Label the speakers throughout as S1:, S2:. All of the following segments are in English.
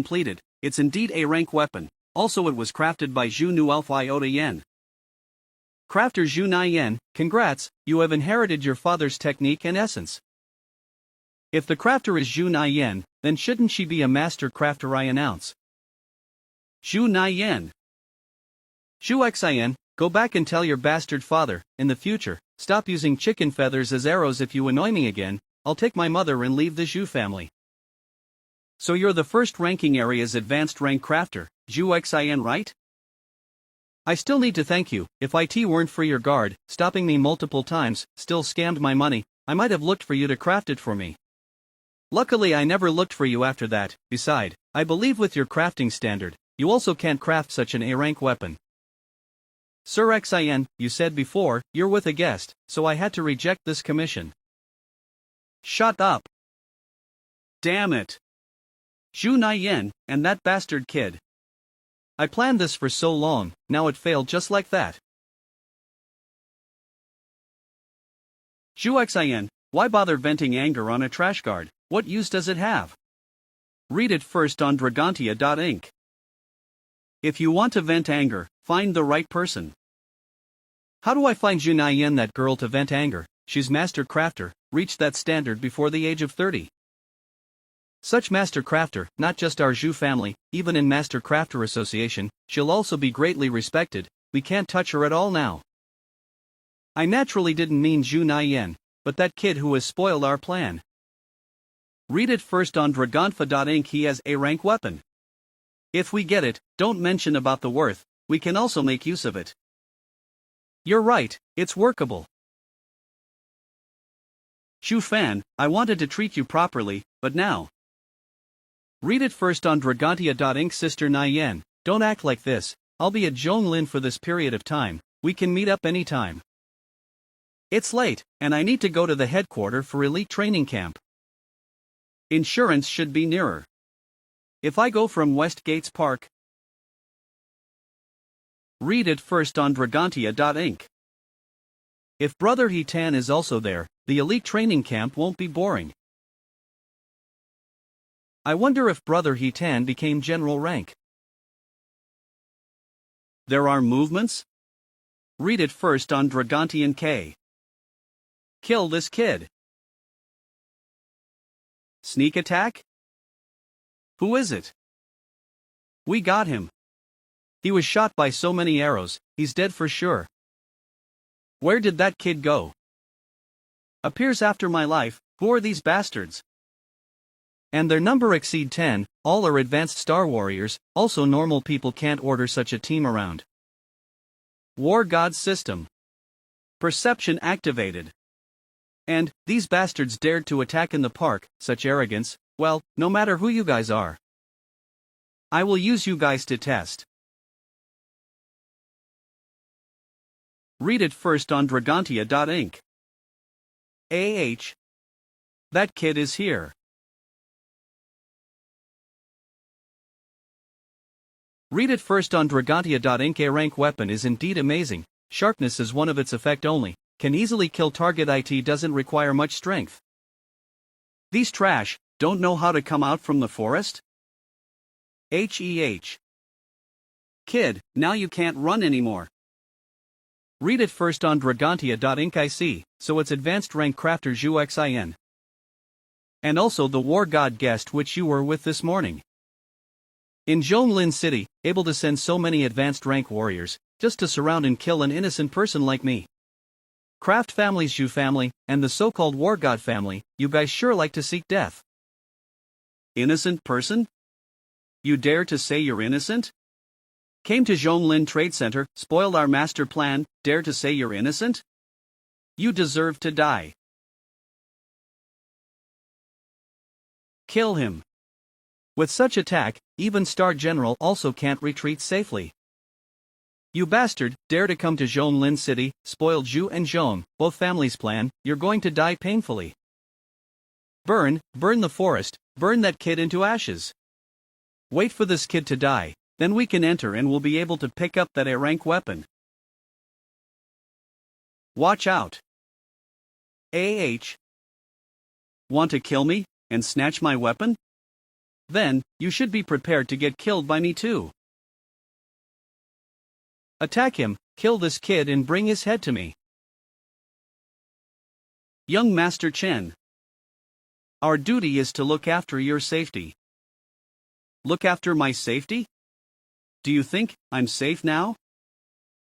S1: completed. It's indeed a rank weapon. Also it was crafted by Zhu Nu Iota Yen. Crafter Zhu Nai Yen, congrats, you have inherited your father's technique and essence. If the crafter is Zhu Nai Yen, then shouldn't she be a master crafter, I announce. Zhu Nai Yen. Zhu Xian, go back and tell your bastard father, in the future, stop using chicken feathers as arrows. If you annoy me again, I'll take my mother and leave the Zhu family. So you're the first ranking area's advanced rank crafter, Zhu Xian, right? I still need to thank you. If it weren't for your guard, stopping me multiple times, still scammed my money, I might have looked for you to craft it for me. Luckily I never looked for you after that. Beside, I believe with your crafting standard, you also can't craft such an A-rank weapon. Sir Xian, you said before, you're with a guest, so I had to reject this commission. Shut up. Damn it. Zhu Nai Yen, and that bastard kid. I planned this for so long, now it failed just like that. Zhu Xian, why bother venting anger on a trash guard? What use does it have? Read it first on Dragontia.inc. If you want to vent anger, find the right person. How do I find Zhu Nai Yen, that girl, to vent anger? She's master crafter, reached that standard before the age of 30. Such master crafter, not just our Zhu family, even in Master Crafter Association, she'll also be greatly respected. We can't touch her at all now. I naturally didn't mean Zhu Nai Yen, but that kid who has spoiled our plan. Read it first on Dragonfa.inc. He has a rank weapon. If we get it, don't mention about the worth, we can also make use of it. You're right, it's workable. Zhu Fan, I wanted to treat you properly, but now. Read it first on Dragontia.inc. Sister Nai Yen, don't act like this. I'll be at Zhonglin for this period of time. We can meet up anytime. It's late, and I need to go to the headquarters for elite training camp. Insurance should be nearer. If I go from West Gates Park. Read it first on Dragontia.inc. If Brother Hitan is also there, the elite training camp won't be boring. I wonder if Brother Hitan became general rank. There are movements? Read it first on Dragontian K. Kill this kid. Sneak attack? Who is it? We got him. He was shot by so many arrows, he's dead for sure. Where did that kid go? Appears after my life. Who are these bastards? And their number exceed 10, all are advanced star warriors, also normal people can't order such a team around. War God system. Perception activated. And, these bastards dared to attack in the park, such arrogance. Well, no matter who you guys are. I will use you guys to test. Read it first on Dragontia.inc. That kid is here. Read it first on Dragontia.inc. A rank weapon is indeed amazing. Sharpness is one of its effect only. Can easily kill target. It doesn't require much strength. These trash don't know how to come out from the forest? Kid, now you can't run anymore. Read it first on Dragontia.inc. I see, so it's advanced rank crafter Zhu Xian. And also the war god guest which you were with this morning. In Zhonglin City, able to send so many advanced rank warriors, just to surround and kill an innocent person like me. Craft families, Zhu family, and the so-called war god family, you guys sure like to seek death. Innocent person? You dare to say you're innocent? Came to Zhonglin Trade Center, spoiled our master plan, dare to say you're innocent? You deserve to die. Kill him. With such attack, even Star General also can't retreat safely. You bastard, dare to come to Zhonglin City, spoiled Zhu and Zhong, both families' plan, you're going to die painfully. Burn the forest, burn that kid into ashes. Wait for this kid to die, then we can enter and we'll be able to pick up that A-rank weapon. Watch out. Want to kill me, and snatch my weapon? Then, you should be prepared to get killed by me too. Attack him, kill this kid and bring his head to me. Young Master Chen. Our duty is to look after your safety. Look after my safety? Do you think I'm safe now?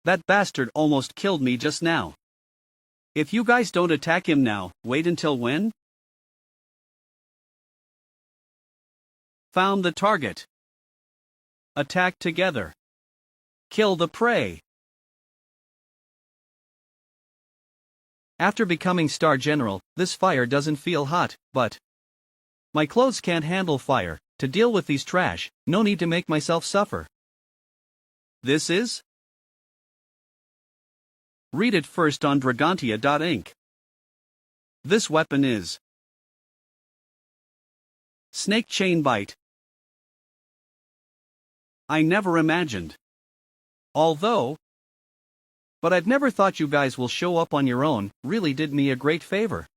S1: That bastard almost killed me just now. If you guys don't attack him now, wait until when? Found the target. Attack together. Kill the prey. After becoming Star General, this fire doesn't feel hot, but my clothes can't handle fire. To deal with these trash, no need to make myself suffer. This is? Read it first on Dragontia.inc. This weapon is Snake Chain Bite. I never imagined. Although, but I've never thought you guys will show up on your own, really did me a great favor.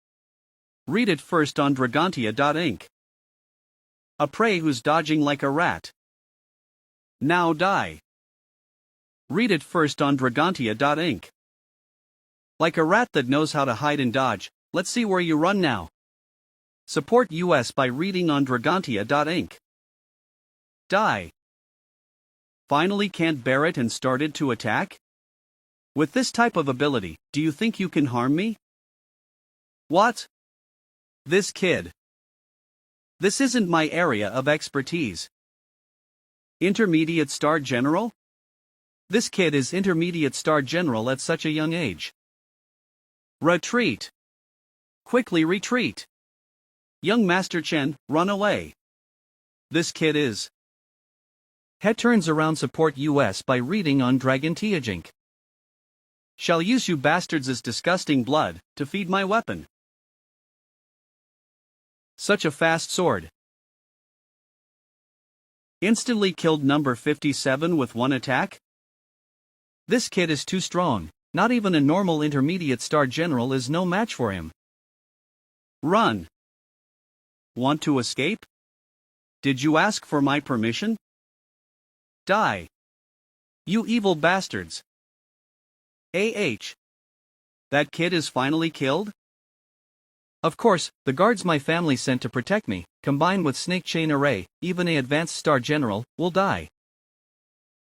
S1: Read it first on Dragontia.inc. A prey who's dodging like a rat. Now die. Read it first on Dragontia.inc. Like a rat that knows how to hide and dodge, let's see where you run now. Support US by reading on Dragontia.inc. Die. Finally can't bear it and started to attack? With this type of ability, do you think you can harm me? What? This kid. This isn't my area of expertise. Intermediate Star General? This kid is Intermediate Star General at such a young age. Retreat. Quickly retreat. Young Master Chen, run away. This kid is. Head turns around. Support US by reading on Dragontia.inc. Shall use you bastards' disgusting blood to feed my weapon. Such a fast sword. Instantly killed number 57 with one attack? This kid is too strong, not even a normal Intermediate Star General is no match for him. Run. Want to escape? Did you ask for my permission? Die. You evil bastards. That kid is finally killed? Of course, the guards my family sent to protect me, combined with Snake Chain Array, even a advanced Star General, will die.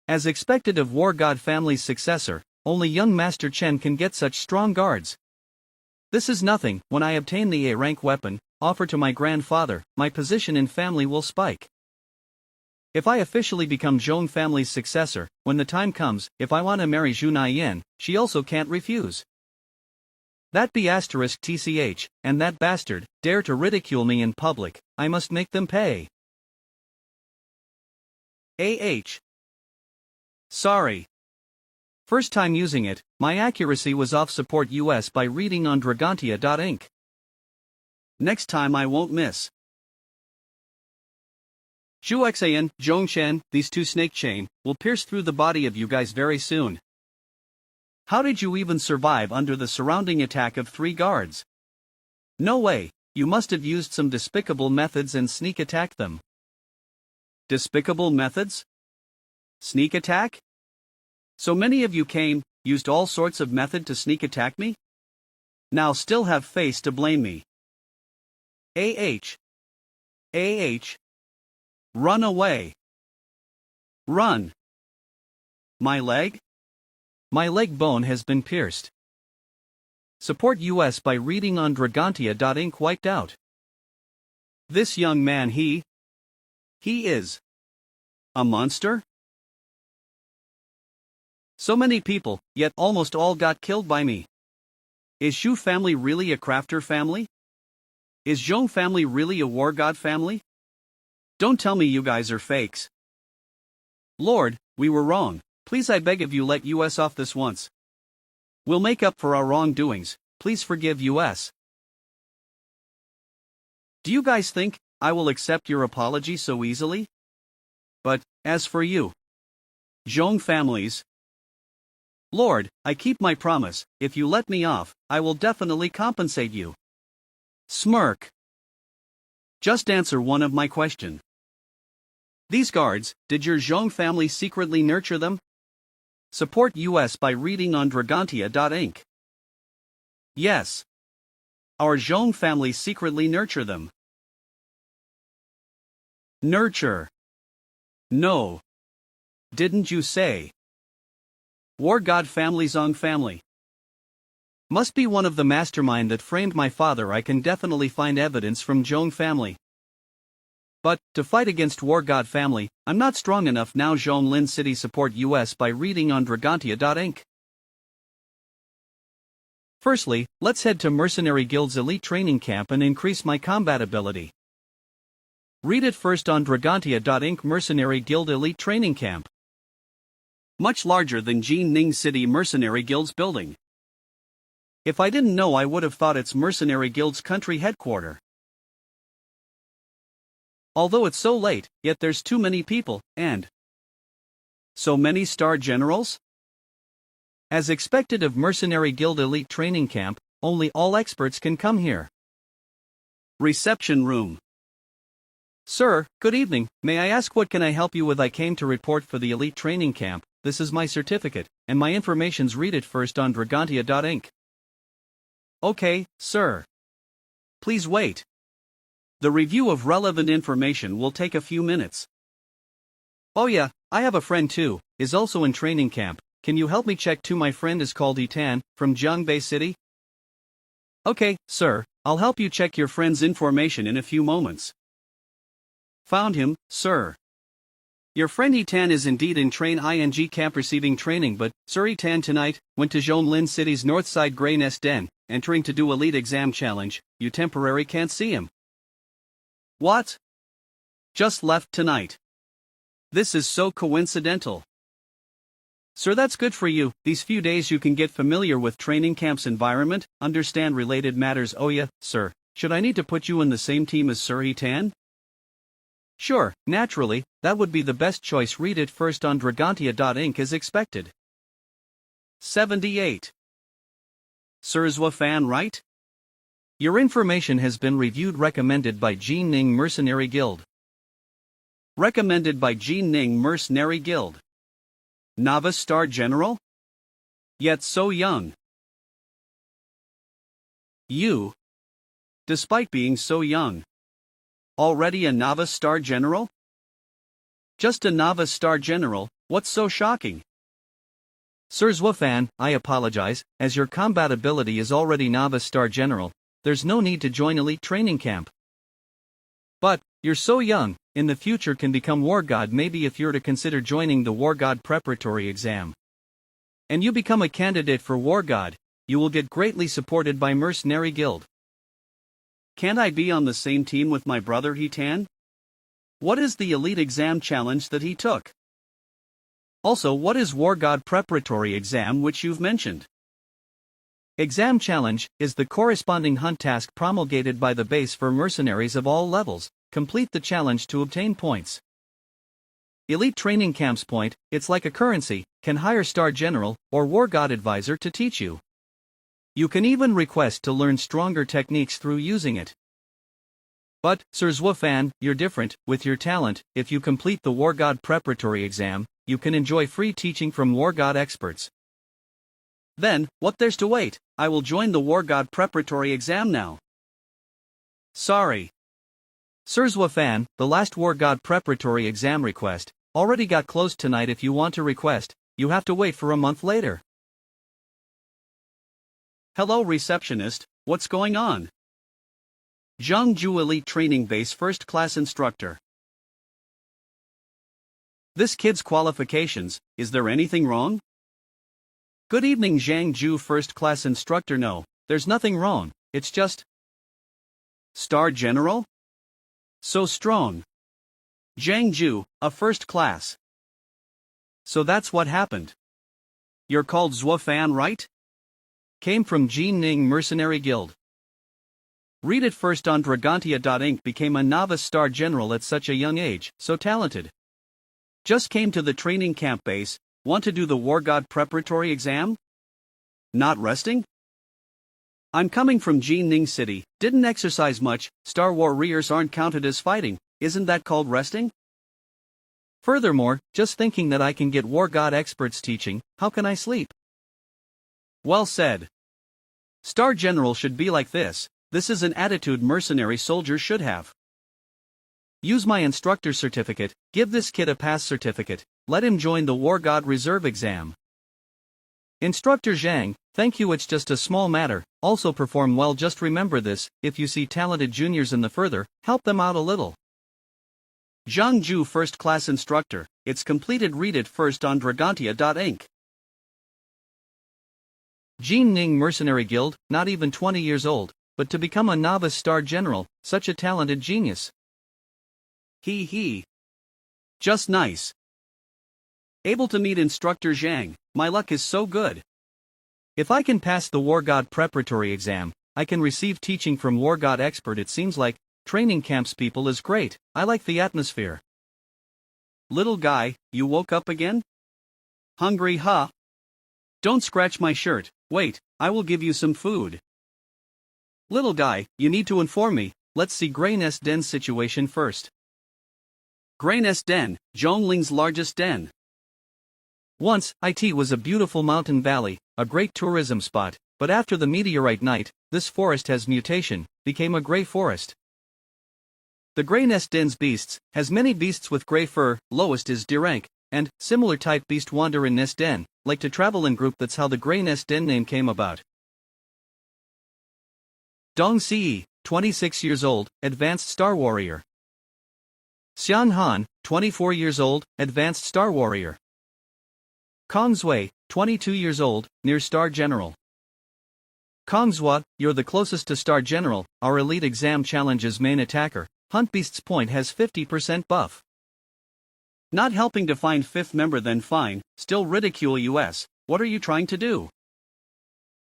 S1: As expected of War God family's successor, only young Master Chen can get such strong guards. This is nothing. When I obtain the A-rank weapon, offered to my grandfather, my position in family will spike. If I officially become Zhong family's successor, when the time comes, if I want to marry Zhu Naiyan, she also can't refuse. That be asterisk TCH, and that bastard, dare to ridicule me in public, I must make them pay. Sorry. First time using it, my accuracy was off. Support US by reading on Dragontia.inc. Next time I won't miss. Zhu Xan, Zhongshan, these two snake chain, will pierce through the body of you guys very soon. How did you even survive under the surrounding attack of 3 guards? No way, you must have used some despicable methods and sneak attack them. Despicable methods? Sneak attack? So many of you came, used all sorts of method to sneak attack me? Now still have face to blame me. Run away. Run. My leg? My leg bone has been pierced. Support US by reading on Dragontia.inc. Wiped out. This young man he is a monster? So many people, yet almost all got killed by me. Is Zhu family really a crafter family? Is Zhong family really a war god family? Don't tell me you guys are fakes. Lord, we were wrong. Please I beg of you let US off this once. We'll make up for our wrongdoings, please forgive US. Do you guys think I will accept your apology so easily? But, as for you, Zhong families, Lord, I keep my promise, if you let me off, I will definitely compensate you. Smirk. Just answer one of my question. These guards, did your Zhong family secretly nurture them? Support US by reading on Dragontia.inc. Yes. Our Zhong family secretly nurture them. Nurture. No. Didn't you say? War God family Zhong family. Must be one of the mastermind that framed my father. I can definitely find evidence from Zhong family. But, to fight against War God family, I'm not strong enough now. Zhong Lin City support US by reading on Dragontia.inc. Firstly, let's head to Mercenary Guild's elite training camp and increase my combat ability. Read it first on Dragontia.inc. Mercenary Guild Elite Training Camp. Much larger than Jining City Mercenary Guild's building. If I didn't know, I would have thought it's Mercenary Guild's country headquarters. Although it's so late, yet there's too many people, and so many star generals? As expected of Mercenary Guild Elite Training Camp, only all experts can come here. Reception room. Sir, good evening. May I ask what can I help you with? I came to report for the Elite Training Camp. This is my certificate, and my information's read it first on Dragontia.inc. Okay, sir. Please wait. The review of relevant information will take a few minutes. Oh yeah, I have a friend too, is also in training camp. Can you help me check too? My friend is called Yitan, from Jiangbei City. Okay, sir, I'll help you check your friend's information in a few moments. Found him, sir. Your friend Yitan is indeed in Train ING camp receiving training, but, Sir Yitan tonight, went to Zhonglin City's north side Grey Nest Den, entering to do elite exam challenge. You temporary can't see him. What? Just left tonight. This is so coincidental. Sir, that's good for you. These few days you can get familiar with training camp's environment, understand related matters. Oh yeah, sir, should I need to put you in the same team as Sir Yitan? Sure, naturally, that would be the best choice. Read it first on Dragontia.inc as expected. 78. Sir Zwafan, right? Your information has been reviewed. Recommended by Jining Mercenary Guild. Recommended by Jining Mercenary Guild. Novice Star General? Yet so young. You? Despite being so young. Already a novice Star General? Just a novice Star General, what's so shocking? Sir Zwafan, I apologize, as your combat ability is already novice Star General, there's no need to join elite training camp. But, you're so young, in the future can become War God. Maybe if you're to consider joining the War God preparatory exam, and you become a candidate for War God, you will get greatly supported by Mercenary Guild. Can't I be on the same team with my brother Yitan? What is the elite exam challenge that he took? Also, what is War God preparatory exam which you've mentioned? Exam challenge is the corresponding hunt task promulgated by the base for mercenaries of all levels. Complete the challenge to obtain points. Elite training camp's point, it's like a currency, can hire Star General or War God advisor to teach you. You can even request to learn stronger techniques through using it. But, Sir Zwafan, you're different. With your talent, if you complete the War God preparatory exam, you can enjoy free teaching from War God experts. Then, what there's to wait? I will join the War God preparatory exam now. Sorry. Sir Zwafan, the last War God preparatory exam request, already got closed tonight. If you want to request, you have to wait for a month later. Hello receptionist, what's going on? Zhangju Elite Training Base First Class Instructor. This kid's qualifications, is there anything wrong? Good evening Zhangju First Class Instructor. No, there's nothing wrong, it's just Star General? So strong. Zhangju, a first class. So that's what happened. You're called Zwafan, right? Came from Jining Mercenary Guild. Read it first on Dragontia.inc. Became a novice Star General at such a young age, so talented. Just came to the training camp base, want to do the War God preparatory exam? Not resting? I'm coming from Jining City, didn't exercise much. Star Warriors aren't counted as fighting, isn't that called resting? Furthermore, just thinking that I can get war god experts teaching, how can I sleep? Well said. Star General should be like this. This is an attitude mercenary soldiers should have. Use my instructor certificate, give this kid a pass certificate, let him join the War God Reserve exam. Instructor Zhang, thank you, it's just a small matter, also perform well, just remember this, if you see talented juniors in the further, help them out a little. Zhang Ju first class instructor, it's completed, read it first on Dragontia.inc. Jin Ning Mercenary Guild, not even 20 years old, but to become a novice Star General, such a talented genius. He. Just nice. Able to meet Instructor Zhang, my luck is so good. If I can pass the War God Preparatory exam, I can receive teaching from War God Expert. It seems like training camps people is great, I like the atmosphere. Little guy, you woke up again? Hungry, huh? Don't scratch my shirt, wait, I will give you some food. Little guy, you need to inform me, let's see Grey Nest Den's situation first. Grey Nest Den, Zhongling's largest den. Once, it was a beautiful mountain valley, a great tourism spot, but after the meteorite night, this forest has mutation, became a grey forest. The Grey Nest Den's beasts, has many beasts with grey fur, lowest is D-rank, and, similar type beast wander in Nest Den, like to travel in group, that's how the Grey Nest Den name came about. Dong Ce, 26 years old, advanced Star Warrior. Xian Han, 24 years old, advanced Star Warrior. Kong Zui, 22 years old, near Star General. Kong Zua, you're the closest to Star General, our Elite Exam Challenge's main attacker. Hunt Beast's point has 50% buff. Not helping to find fifth member, then fine, still ridicule us, what are you trying to do?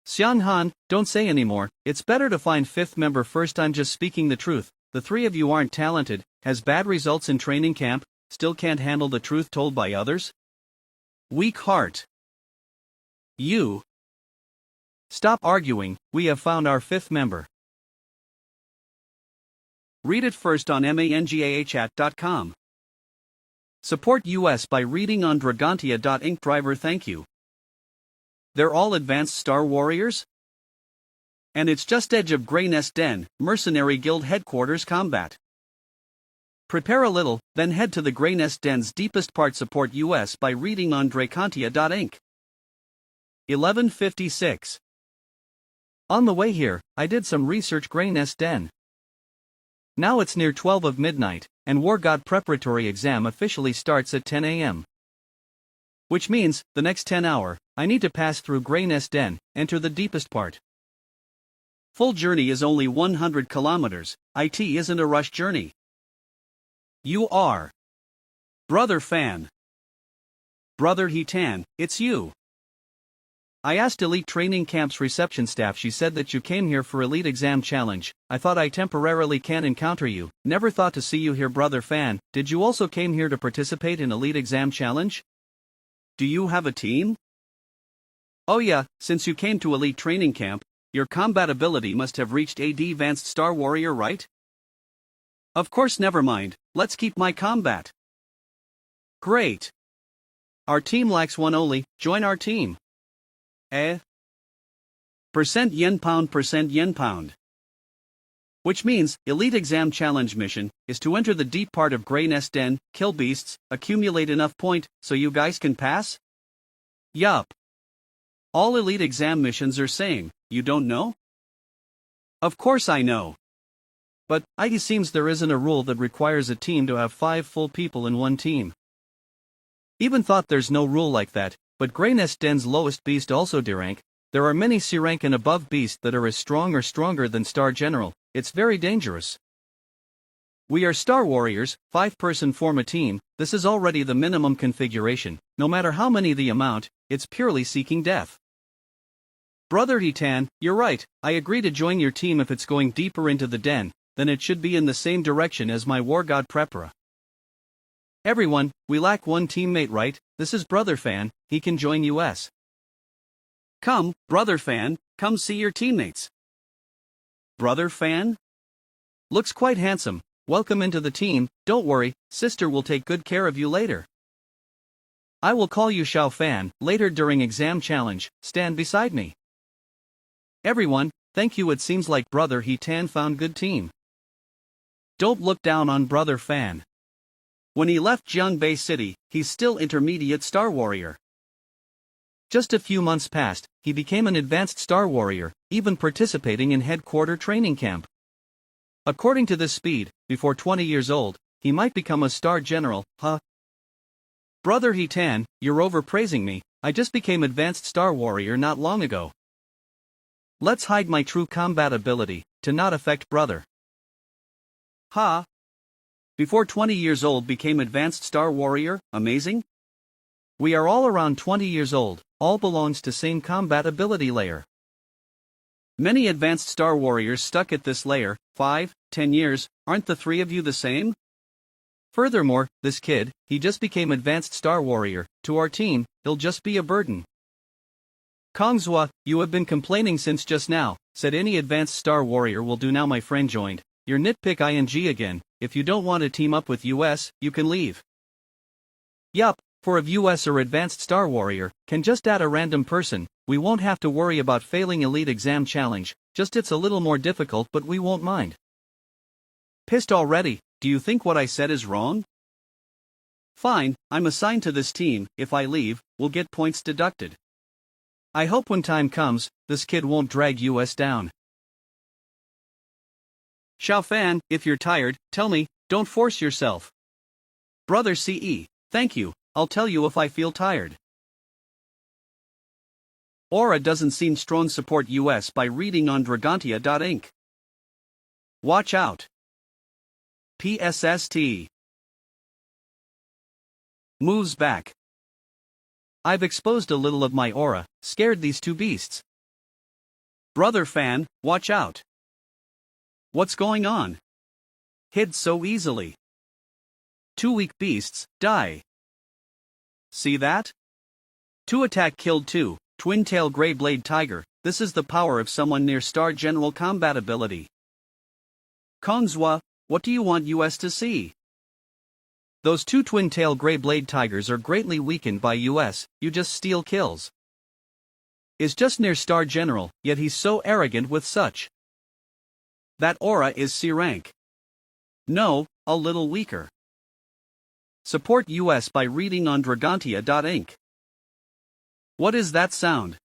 S1: Xian Han, don't say anymore, it's better to find fifth member first, I'm just speaking the truth, the three of you aren't talented, has bad results in training camp, still can't handle the truth told by others? Weak heart. You. Stop arguing, we have found our fifth member. Read it first on mangahchat.com. Support us by reading on Dragontia.inc. Driver, thank you. They're all advanced Star Warriors? And it's just edge of Grey Nest Den, Mercenary Guild headquarters combat. Prepare a little, then head to the Grey Nest Den's deepest part. Support us by reading on Dragontia.inc. 11:56. On the way here, I did some research. Grey Nest Den. Now it's near 12 of midnight, and War God Preparatory exam officially starts at 10 a.m. Which means, the next 10 hour, I need to pass through Grey Nest Den, enter the deepest part. Full journey is only 100 kilometers, it isn't a rush journey. You are. Brother Fan. Brother Hitan, it's you. I asked Elite Training Camp's reception staff, she said that you came here for Elite Exam Challenge. I thought I temporarily can't encounter you, never thought to see you here. Brother Fan, did you also came here to participate in Elite Exam Challenge? Do you have a team? Oh yeah, since you came to Elite Training Camp, your combat ability must have reached Advanced Star Warrior, right? Of course, never mind, let's keep my combat. Great. Our team lacks one only, join our team. Percent yen pound. Which means, Elite Exam Challenge mission, is to enter the deep part of Grey Nest Den, kill beasts, accumulate enough point, so you guys can pass? Yup. All Elite Exam missions are same, you don't know? Of course I know. But, it seems there isn't a rule that requires a team to have 5 full people in one team. Even thought there's no rule like that, but Grey Nest Den's lowest beast also D-rank, there are many C-rank and above beasts that are as strong or stronger than Star General, it's very dangerous. We are Star Warriors, 5-person form a team, this is already the minimum configuration, no matter how many the amount, it's purely seeking death. Brother Hitan, you're right, I agree to join your team if it's going deeper into the den, then it should be in the same direction as my War God Prepara. Everyone, we lack one teammate, right? This is Brother Fan, he can join us. Come, Brother Fan, come see your teammates. Brother Fan? Looks quite handsome, Welcome into the team, don't worry, sister will take good care of you later. I will call you Xiao Fan, later during exam challenge, stand beside me. Everyone, thank you. It seems like Brother He Tan found good team. Don't look down on Brother Fan. When he left Jiangbei City, he's still intermediate Star Warrior. Just a few months passed, he became an advanced Star Warrior, even participating in headquarter training camp. According to this speed, before 20 years old, he might become a Star General, huh? Brother He Tan, you're overpraising me, I just became advanced Star Warrior not long ago. Let's hide my true combat ability, to not affect brother. Ha! Before 20 years old became advanced Star Warrior, amazing? We are all around 20 years old, all belongs to same combat ability layer. Many advanced Star Warriors stuck at this layer, 5, 10 years, aren't the three of you the same? Furthermore, this kid, he just became advanced Star Warrior, to our team, he'll just be a burden. Kongzhua, you have been complaining since just now, said any advanced Star Warrior will do now. My friend joined, your nitpick ing again, if you don't want to team up with US, you can leave. Yup, for a US or advanced Star Warrior, can just add a random person, we won't have to worry about failing elite exam challenge, just it's a little more difficult but we won't mind. Pissed already, do you think what I said is wrong? Fine, I'm assigned to this team, if I leave, we'll get points deducted. I hope when time comes, this kid won't drag US down. Xiao Fan, if you're tired, tell me, don't force yourself. Brother CE, thank you, I'll tell you if I feel tired. Aura doesn't seem strong. Support US by reading on Dragontia.inc. Watch out. PSST. Moves back. I've exposed a little of my aura, scared these two beasts. Brother Fan, watch out. What's going on? Hid so easily. Two weak beasts, die. See that? 2 attack killed 2, twin-tail Grey Blade Tiger, this is the power of someone near Star General combat ability. Kongzhua, what do you want US to see? Those 2 twin-tail Grey Blade Tigers are greatly weakened by US, you just steal kills. Is just near Star General, yet he's so arrogant with such. That aura is C rank. No, a little weaker. Support US by reading on Dragontia.inc. What is that sound?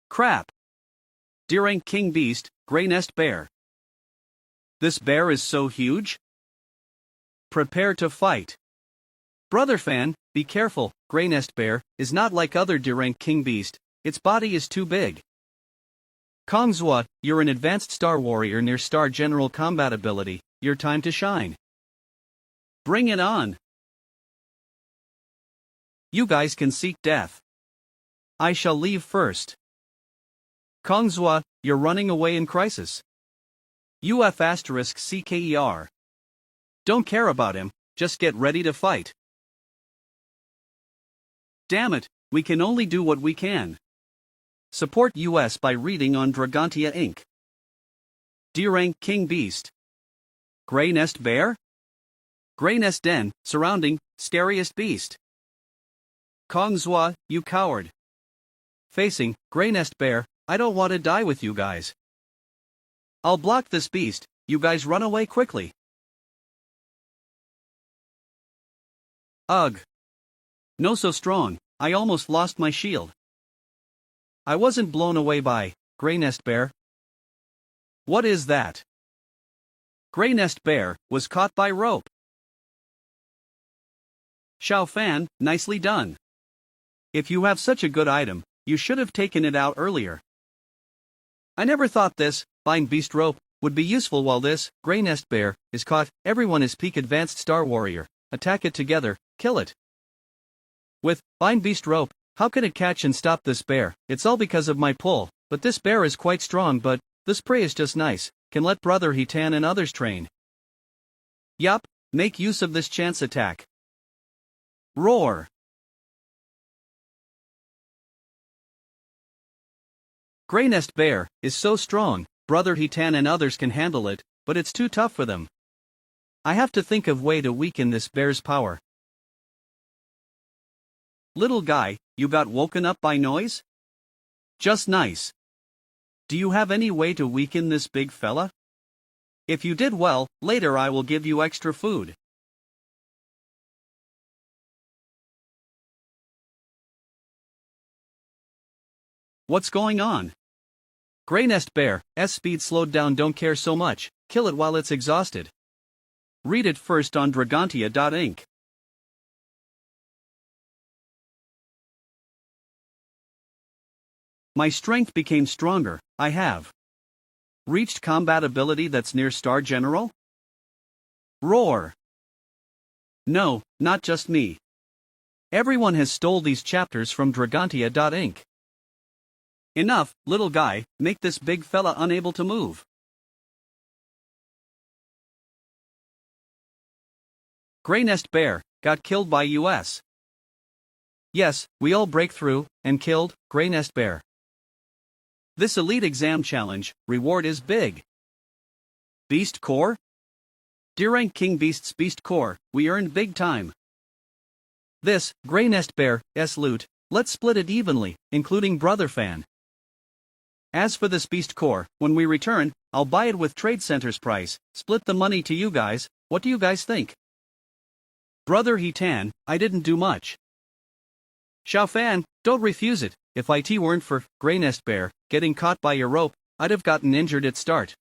S1: Crap. D rank King Beast, Grey Nest Bear. This bear is so huge? Prepare to fight. Brother Fan, be careful, Grey Nest Bear is not like other D rank King Beast, its body is too big. Kongzhua, you're an advanced Star Warrior near Star General combat ability, your time to shine. Bring it on. You guys can seek death. I shall leave first. Kongzhua, you're running away in crisis. UF*CKER. Don't care about him, just get ready to fight. Damn it, we can only do what we can. Support US by reading on Dragontia Inc. D rank King Beast. Grey Nest Bear? Grey Nest Den, surrounding, scariest beast. Kongzhua, you coward. Facing, Grey Nest Bear, I don't want to die with you guys. I'll block this beast, you guys run away quickly. Ugh. No so strong, I almost lost my shield. I wasn't blown away by Grey Nest Bear. What is that? Grey Nest Bear was caught by rope. Xiao Fan, nicely done. If you have such a good item, you should have taken it out earlier. I never thought this, bind beast rope, would be useful while this, Grey Nest Bear, is caught. Everyone is peak advanced Star Warrior, attack it together, kill it. With bind beast rope, how can it catch and stop this bear? It's all because of my pull, but this bear is quite strong. But this prey is just nice, can let Brother He Tan and others train. Yup, make use of this chance attack. Roar. Grey Nest Bear is so strong, Brother He Tan and others can handle it, but it's too tough for them. I have to think of way to weaken this bear's power. Little guy, you got woken up by noise? Just nice. Do you have any way to weaken this big fella? If you did well, later I will give you extra food. What's going on? Gray Nest Bear, speed slowed down, don't care so much, kill it while it's exhausted. Read it first on Dragontia.inc. My strength became stronger, I have reached combat ability that's near Star General? Roar. No, not just me. Everyone has stole these chapters from Dragontia.inc. Enough, little guy, make this big fella unable to move. Gray Nest Bear, got killed by US. Yes, we all break through, and killed, Gray Nest Bear. This elite exam challenge, reward is big. Beast Core? Dear Rank King Beast's Beast Core, we earned big time. This, Gray Nest Bear, loot, let's split it evenly, including Brother Fan. As for this Beast Core, when we return, I'll buy it with Trade Center's price, split the money to you guys, what do you guys think? Brother Hetan, I didn't do much. Xiao Fan, don't refuse it, if it weren't for Gray Nest Bear getting caught by your rope, I'd have gotten injured at start.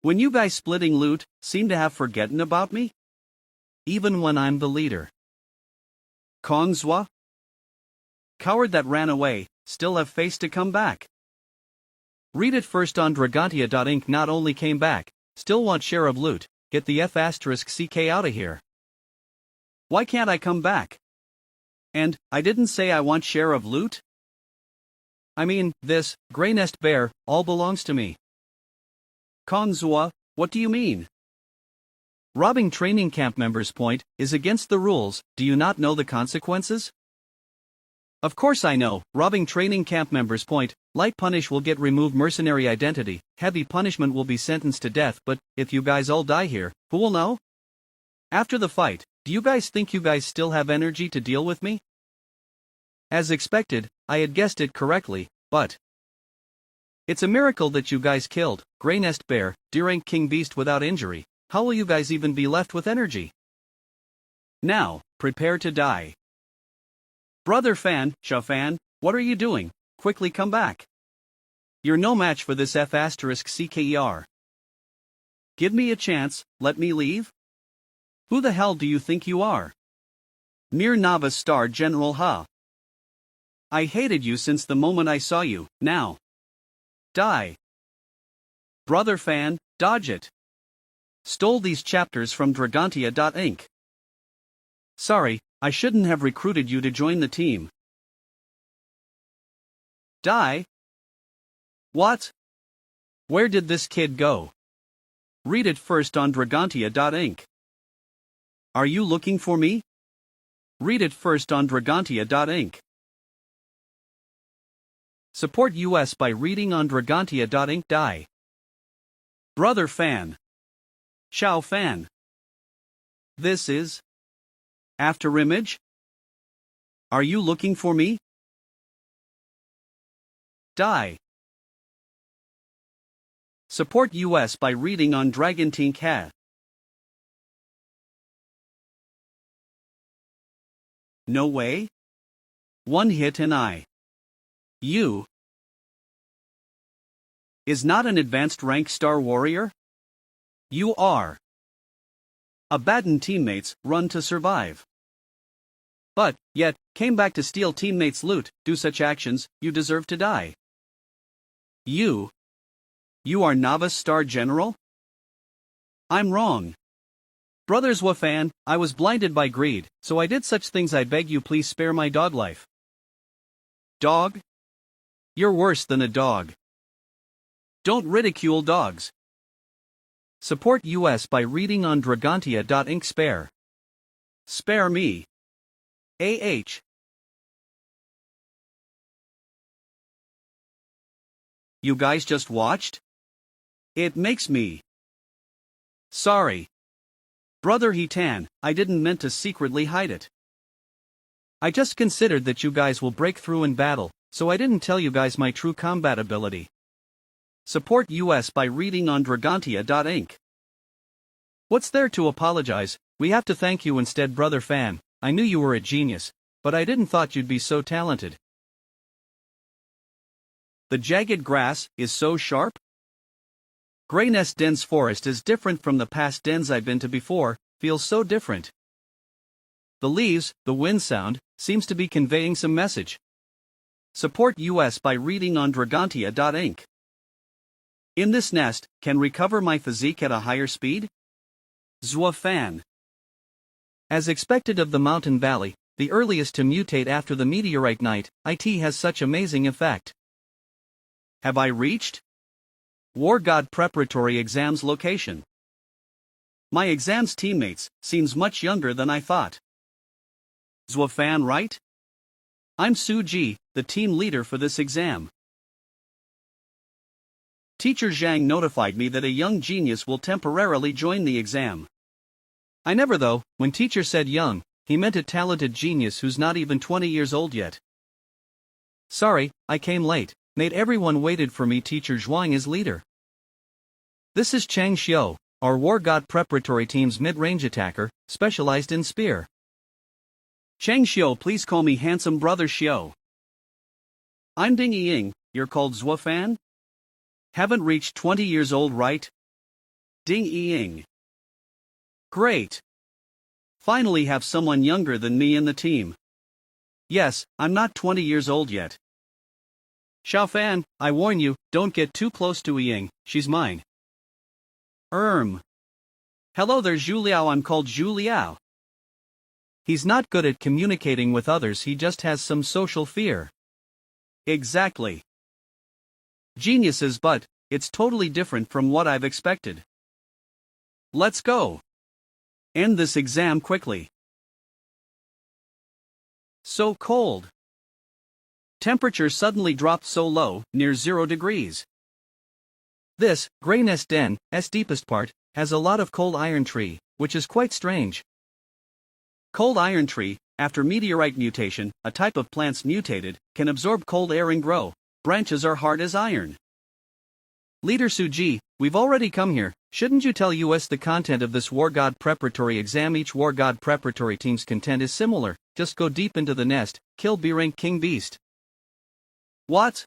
S1: When you guys splitting loot, seem to have forgotten about me? Even when I'm the leader. Kongzwa? Coward that ran away, still have face to come back. Read it first on Dragontia.inc. Not only came back, still want share of loot, get the F***ck out of here. Why can't I come back? And, I didn't say I want share of loot? I mean, this, Gray Nest Bear, all belongs to me. Kongzwa, what do you mean? Robbing training camp members' point is against the rules, do you not know the consequences? Of course I know, robbing training camp members' point, light punish will get removed mercenary identity, heavy punishment will be sentenced to death, but, if you guys all die here, who will know? After the fight, do you guys think you guys still have energy to deal with me? As expected, I had guessed it correctly, but it's a miracle that you guys killed Gray Nest Bear, Deer Rank King Beast without injury. How will you guys even be left with energy? Now, prepare to die. Brother Fan, Xiao Fan, what are you doing? Quickly come back. You're no match for this F***cker. Give me a chance, let me leave? Who the hell do you think you are? Mere novice Star General, huh? I hated you since the moment I saw you, now. Die. Brother Fan, dodge it. Stole these chapters from Dragontia.inc. Sorry, I shouldn't have recruited you to join the team. Die? What? Where did this kid go? Read it first on Dragontia.inc. Are you looking for me? Read it first on Dragontia.inc. Support US by reading on Dragontia.inc. Die. Brother Fan. Xiao Fan. This is After Image? Are you looking for me? Die. Support US by reading on Dragontinc. No way? One hit and you is not an advanced rank Star Warrior? You are. Abaddon teammates run to survive. But, yet, came back to steal teammates' loot, do such actions, you deserve to die. You are novice Star General? I'm wrong. Brothers Wafan, I was blinded by greed, so I did such things. I beg you please spare my dog life. Dog? You're worse than a dog. Don't ridicule dogs. Support US by reading on Dragontia.inc. Spare me. AH. You guys just watched? It makes me sorry. Brother Hitan, I didn't meant to secretly hide it. I just considered that you guys will break through in battle, so I didn't tell you guys my true combat ability. Support US by reading on Dragontia.inc. What's there to apologize? We have to thank you instead, Brother Fan. I knew you were a genius, but I didn't thought you'd be so talented. The jagged grass is so sharp? Grey Nest dense forest is different from the past dens I've been to before, feels so different. The leaves, the wind sound, seems to be conveying some message. Support US by reading on Dragontia.inc. In this nest, can recover my physique at a higher speed? Zwa Fan. As expected of the mountain valley, the earliest to mutate after the meteorite night, it has such amazing effect. Have I reached War God Preparatory Exams location? My exams teammates seems much younger than I thought. Zwa Fan, right? I'm Suji, the team leader for this exam. Teacher Zhang notified me that a young genius will temporarily join the exam. I never though, when teacher said young, he meant a talented genius who's not even 20 years old yet. Sorry, I came late, made everyone waited for me. Teacher Zhuang is leader. This is Chang Xiu, our War God Preparatory Team's mid-range attacker, specialized in spear. Chang Xiu, please call me handsome brother Xiu. I'm Ding Ying, you're called Zwa Fan? Haven't reached 20 years old, right? Ding Ying. Great. Finally have someone younger than me in the team. Yes, I'm not 20 years old yet. Xiao Fan, I warn you, don't get too close to Ying, she's mine. Hello there Zhu Liao, I'm called Zhu Liao. He's not good at communicating with others, he just has some social fear. Exactly. Geniuses, but it's totally different from what I've expected. Let's go. End this exam quickly. So cold. Temperature suddenly dropped so low, near 0 degrees. This, Grey Nest Den, deepest part, has a lot of cold iron tree, which is quite strange. Cold iron tree, after meteorite mutation, a type of plants mutated, can absorb cold air and grow. Branches are hard as iron. Leader Suji, we've already come here, shouldn't you tell us the content of this War God Preparatory exam? Each War God Preparatory team's content is similar, just go deep into the nest, kill B-rank King Beast. What?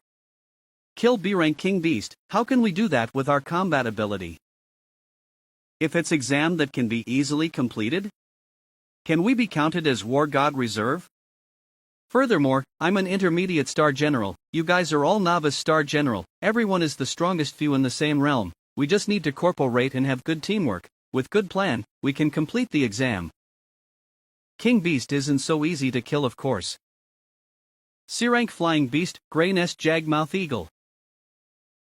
S1: Kill B-rank King Beast, how can we do that with our combat ability? If it's exam that can be easily completed? Can we be counted as War God Reserve? Furthermore, I'm an intermediate Star General, you guys are all novice Star General, everyone is the strongest few in the same realm, we just need to corporate and have good teamwork, with good plan, we can complete the exam. King Beast isn't so easy to kill, of course. C-rank Flying Beast, Grey Nest Jagmouth Eagle.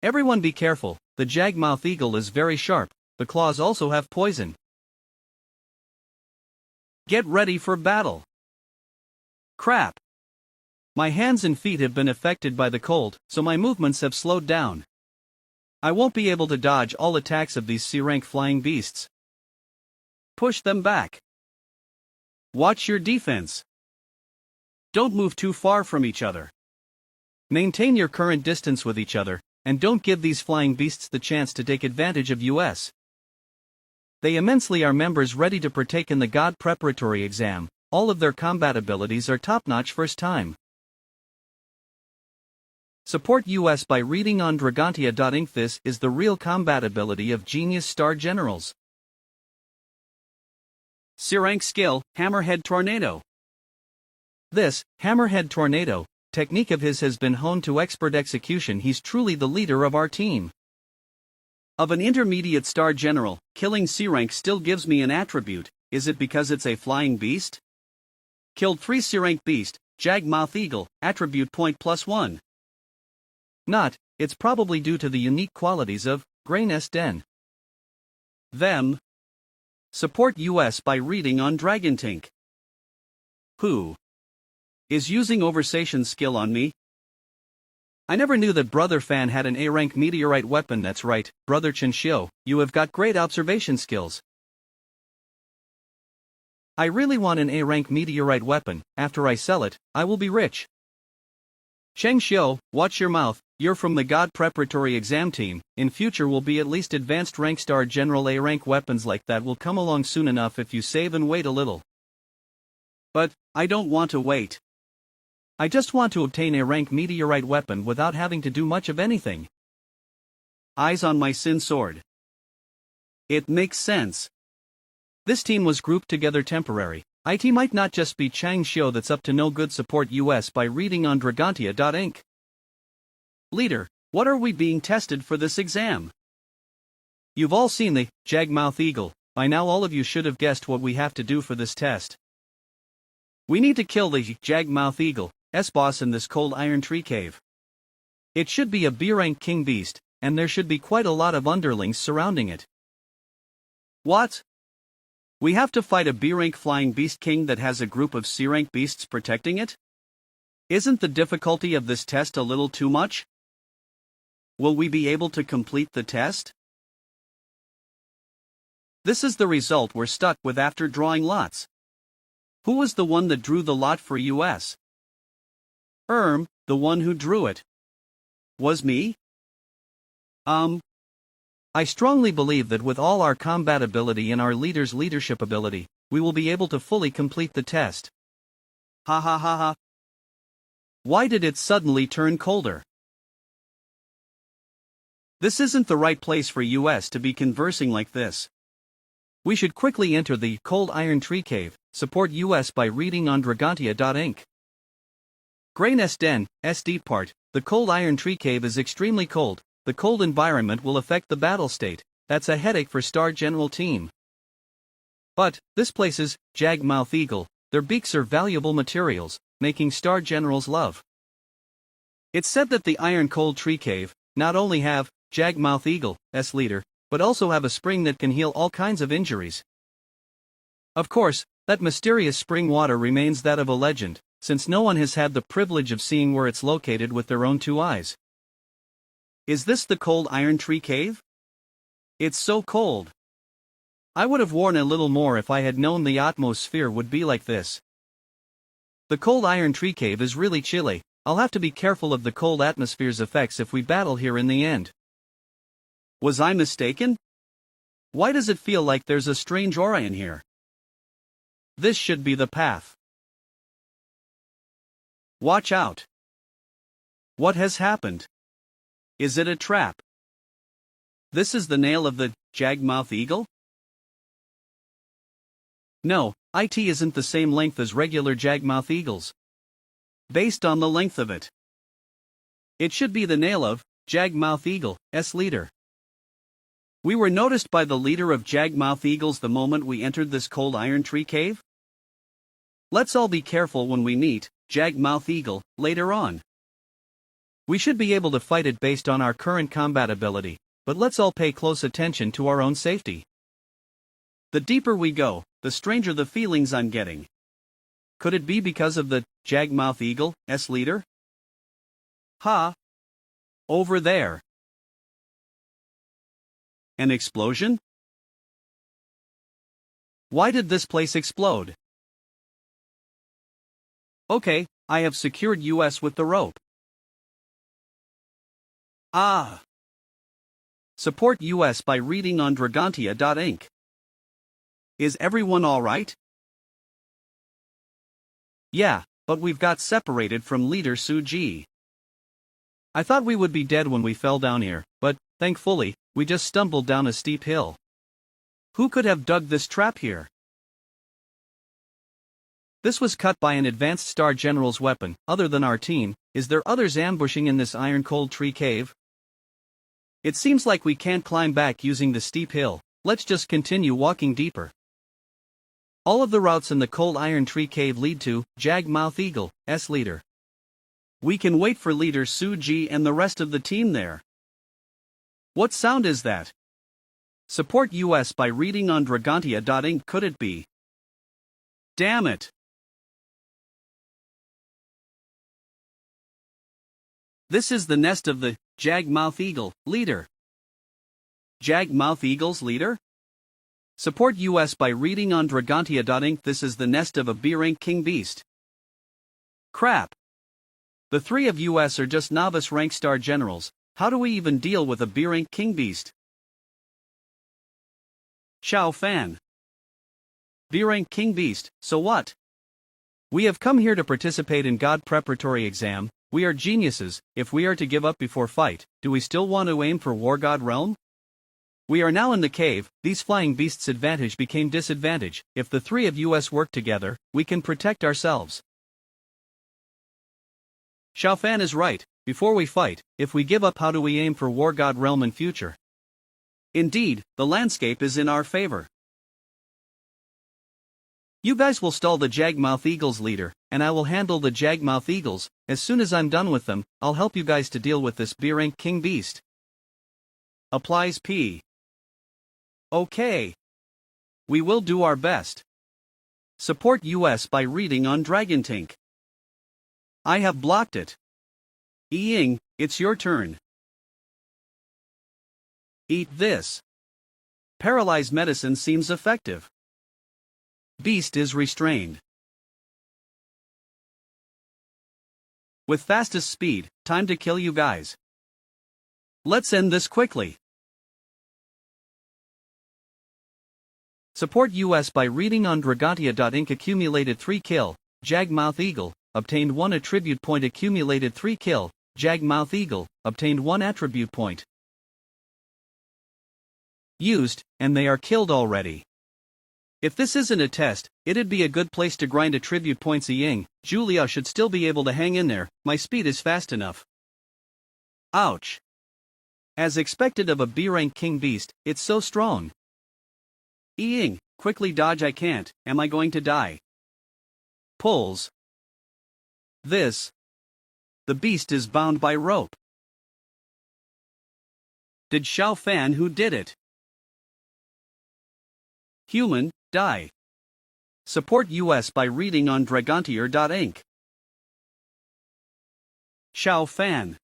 S1: Everyone be careful, the Jagmouth Eagle is very sharp, the claws also have poison. Get ready for battle. Crap. My hands and feet have been affected by the cold, so my movements have slowed down. I won't be able to dodge all attacks of these C-rank flying beasts. Push them back. Watch your defense. Don't move too far from each other. Maintain your current distance with each other, and don't give these flying beasts the chance to take advantage of us. They immensely are members ready to partake in the God Preparatory exam. All of their combat abilities are top-notch first time. Support US by reading on Dragontia.inc. This is the real combat ability of genius Star Generals. C-rank skill, Hammerhead Tornado. This, Hammerhead Tornado, technique of his has been honed to expert execution. He's truly the leader of our team. Of an intermediate Star General, killing C-rank still gives me an attribute. Is it because it's a flying beast? Killed 3 C-rank beast, Jagmouth Eagle, attribute point +1. Not, it's probably due to the unique qualities of Grey Nest Den. Them. Support US by reading on Dragantink. Who is using oversation skill on me? I never knew that Brother Fan had an A-rank meteorite weapon. That's right, Brother Chen Xiu, you have got great observation skills. I really want an A-rank meteorite weapon. After I sell it, I will be rich. Sheng Xiu, watch your mouth. You're from the God Preparatory Exam team. In future will be at least advanced rank star general A-rank weapons like that will come along soon enough if you save and wait a little. But, I don't want to wait. I just want to obtain a rank meteorite weapon without having to do much of anything. Eyes on my Sin Sword. It makes sense. This team was grouped together temporary. IT might not just be Chang Xiu that's up to no good. Support US by reading on Dragontia.inc. Leader, what are we being tested for this exam? You've all seen the Jagmouth Eagle. By now all of you should have guessed what we have to do for this test. We need to kill the Jagmouth Eagle, S-boss in this cold iron tree cave. It should be a B-rank king beast, and there should be quite a lot of underlings surrounding it. What? We have to fight a B-rank flying beast king that has a group of C-rank beasts protecting it? Isn't the difficulty of this test a little too much? Will we be able to complete the test? This is the result we're stuck with after drawing lots. Who was the one that drew the lot for US? The one who drew it. Was me? I strongly believe that with all our combat ability and our leader's leadership ability, we will be able to fully complete the test. Ha ha ha ha. Why did it suddenly turn colder? This isn't the right place for US to be conversing like this. We should quickly enter the cold iron tree cave. Support US by reading on Dragontia.inc. Grey Nest Den, SD part. The cold iron tree cave is extremely cold. The cold environment will affect the battle state. That's a headache for Star General team. But, this place's Jagmouth Eagle. Their beaks are valuable materials, making Star Generals love. It's said that the iron cold tree cave not only have Jagmouth Eagle, S leader, but also have a spring that can heal all kinds of injuries. Of course, that mysterious spring water remains that of a legend, since no one has had the privilege of seeing where it's located with their own two eyes. Is this the cold iron tree cave? It's so cold. I would have worn a little more if I had known the atmosphere would be like this. The cold iron tree cave is really chilly. I'll have to be careful of the cold atmosphere's effects if we battle here in the end. Was I mistaken? Why does it feel like there's a strange aura in here? This should be the path. Watch out. What has happened? Is it a trap? This is the nail of the Jagmouth Eagle? No, it isn't the same length as regular Jagmouth Eagles. Based on the length of it, it should be the nail of Jagmouth Eagle, S leader. We were noticed by the leader of Jagmouth Eagles the moment we entered this cold iron tree cave. Let's all be careful when we meet Jagmouth Eagle later on. We should be able to fight it based on our current combat ability, but let's all pay close attention to our own safety. The deeper we go, the stranger the feelings I'm getting. Could it be because of the Jagmouth Eagle, S leader? Ha! Over there. An explosion? Why did this place explode? Okay, I have secured US with the rope. Ah! Support US by reading on Dragontia.inc. Is everyone alright? Yeah, but we've got separated from leader Suji. I thought we would be dead when we fell down here, but, thankfully, we just stumbled down a steep hill. Who could have dug this trap here? This was cut by an advanced Star General's weapon. Other than our team, is there others ambushing in this iron-cold tree cave? It seems like we can't climb back using the steep hill. Let's just continue walking deeper. All of the routes in the cold iron tree cave lead to Jagmouth Eagle, S leader. We can wait for leader Suji and the rest of the team there. What sound is that? Support US by reading on Dragontia.inc. Could it be? Damn it! This is the nest of the Jagmouth Eagle, leader. Jagmouth Eagle's leader? Support US by reading on Dragontia.inc. This is the nest of a B-rank king beast. Crap. The three of US are just novice rank star generals. How do we even deal with a B-rank king beast? Xiao Fan. B-rank king beast, so what? We have come here to participate in God preparatory exam. We are geniuses. If we are to give up before fight, do we still want to aim for War God realm? We are now in the cave. These flying beasts' advantage became disadvantage. If the three of US work together, we can protect ourselves. Xiao Fan is right. Before we fight, if we give up, how do we aim for War God realm in future? Indeed, the landscape is in our favor. You guys will stall the Jagmouth Eagles leader, and I will handle the Jagmouth Eagles. As soon as I'm done with them, I'll help you guys to deal with this B-rank king beast. Applies P. Okay. We will do our best. Support US by reading on Dragantink. I have blocked it. Ying, it's your turn. Eat this. Paralyzed medicine seems effective. Beast is restrained. With fastest speed, time to kill you guys. Let's end this quickly. Support US by reading on Dragontia.inc. Accumulated 3 kill, Jagmouth Eagle, obtained 1 attribute point. Accumulated 3 kill, Jagmouth Eagle, obtained 1 attribute point. Used, and they are killed already. If this isn't a test, it'd be a good place to grind attribute points. Ying, Julia should still be able to hang in there. My speed is fast enough. Ouch. As expected of a B-rank king beast, it's so strong. Ying, quickly dodge. I can't. Am I going to die? Pulls. This. The beast is bound by rope. Did Xiao Fan who did it? Human, die. Support US by reading on Dragontier.inc. Xiao Fan.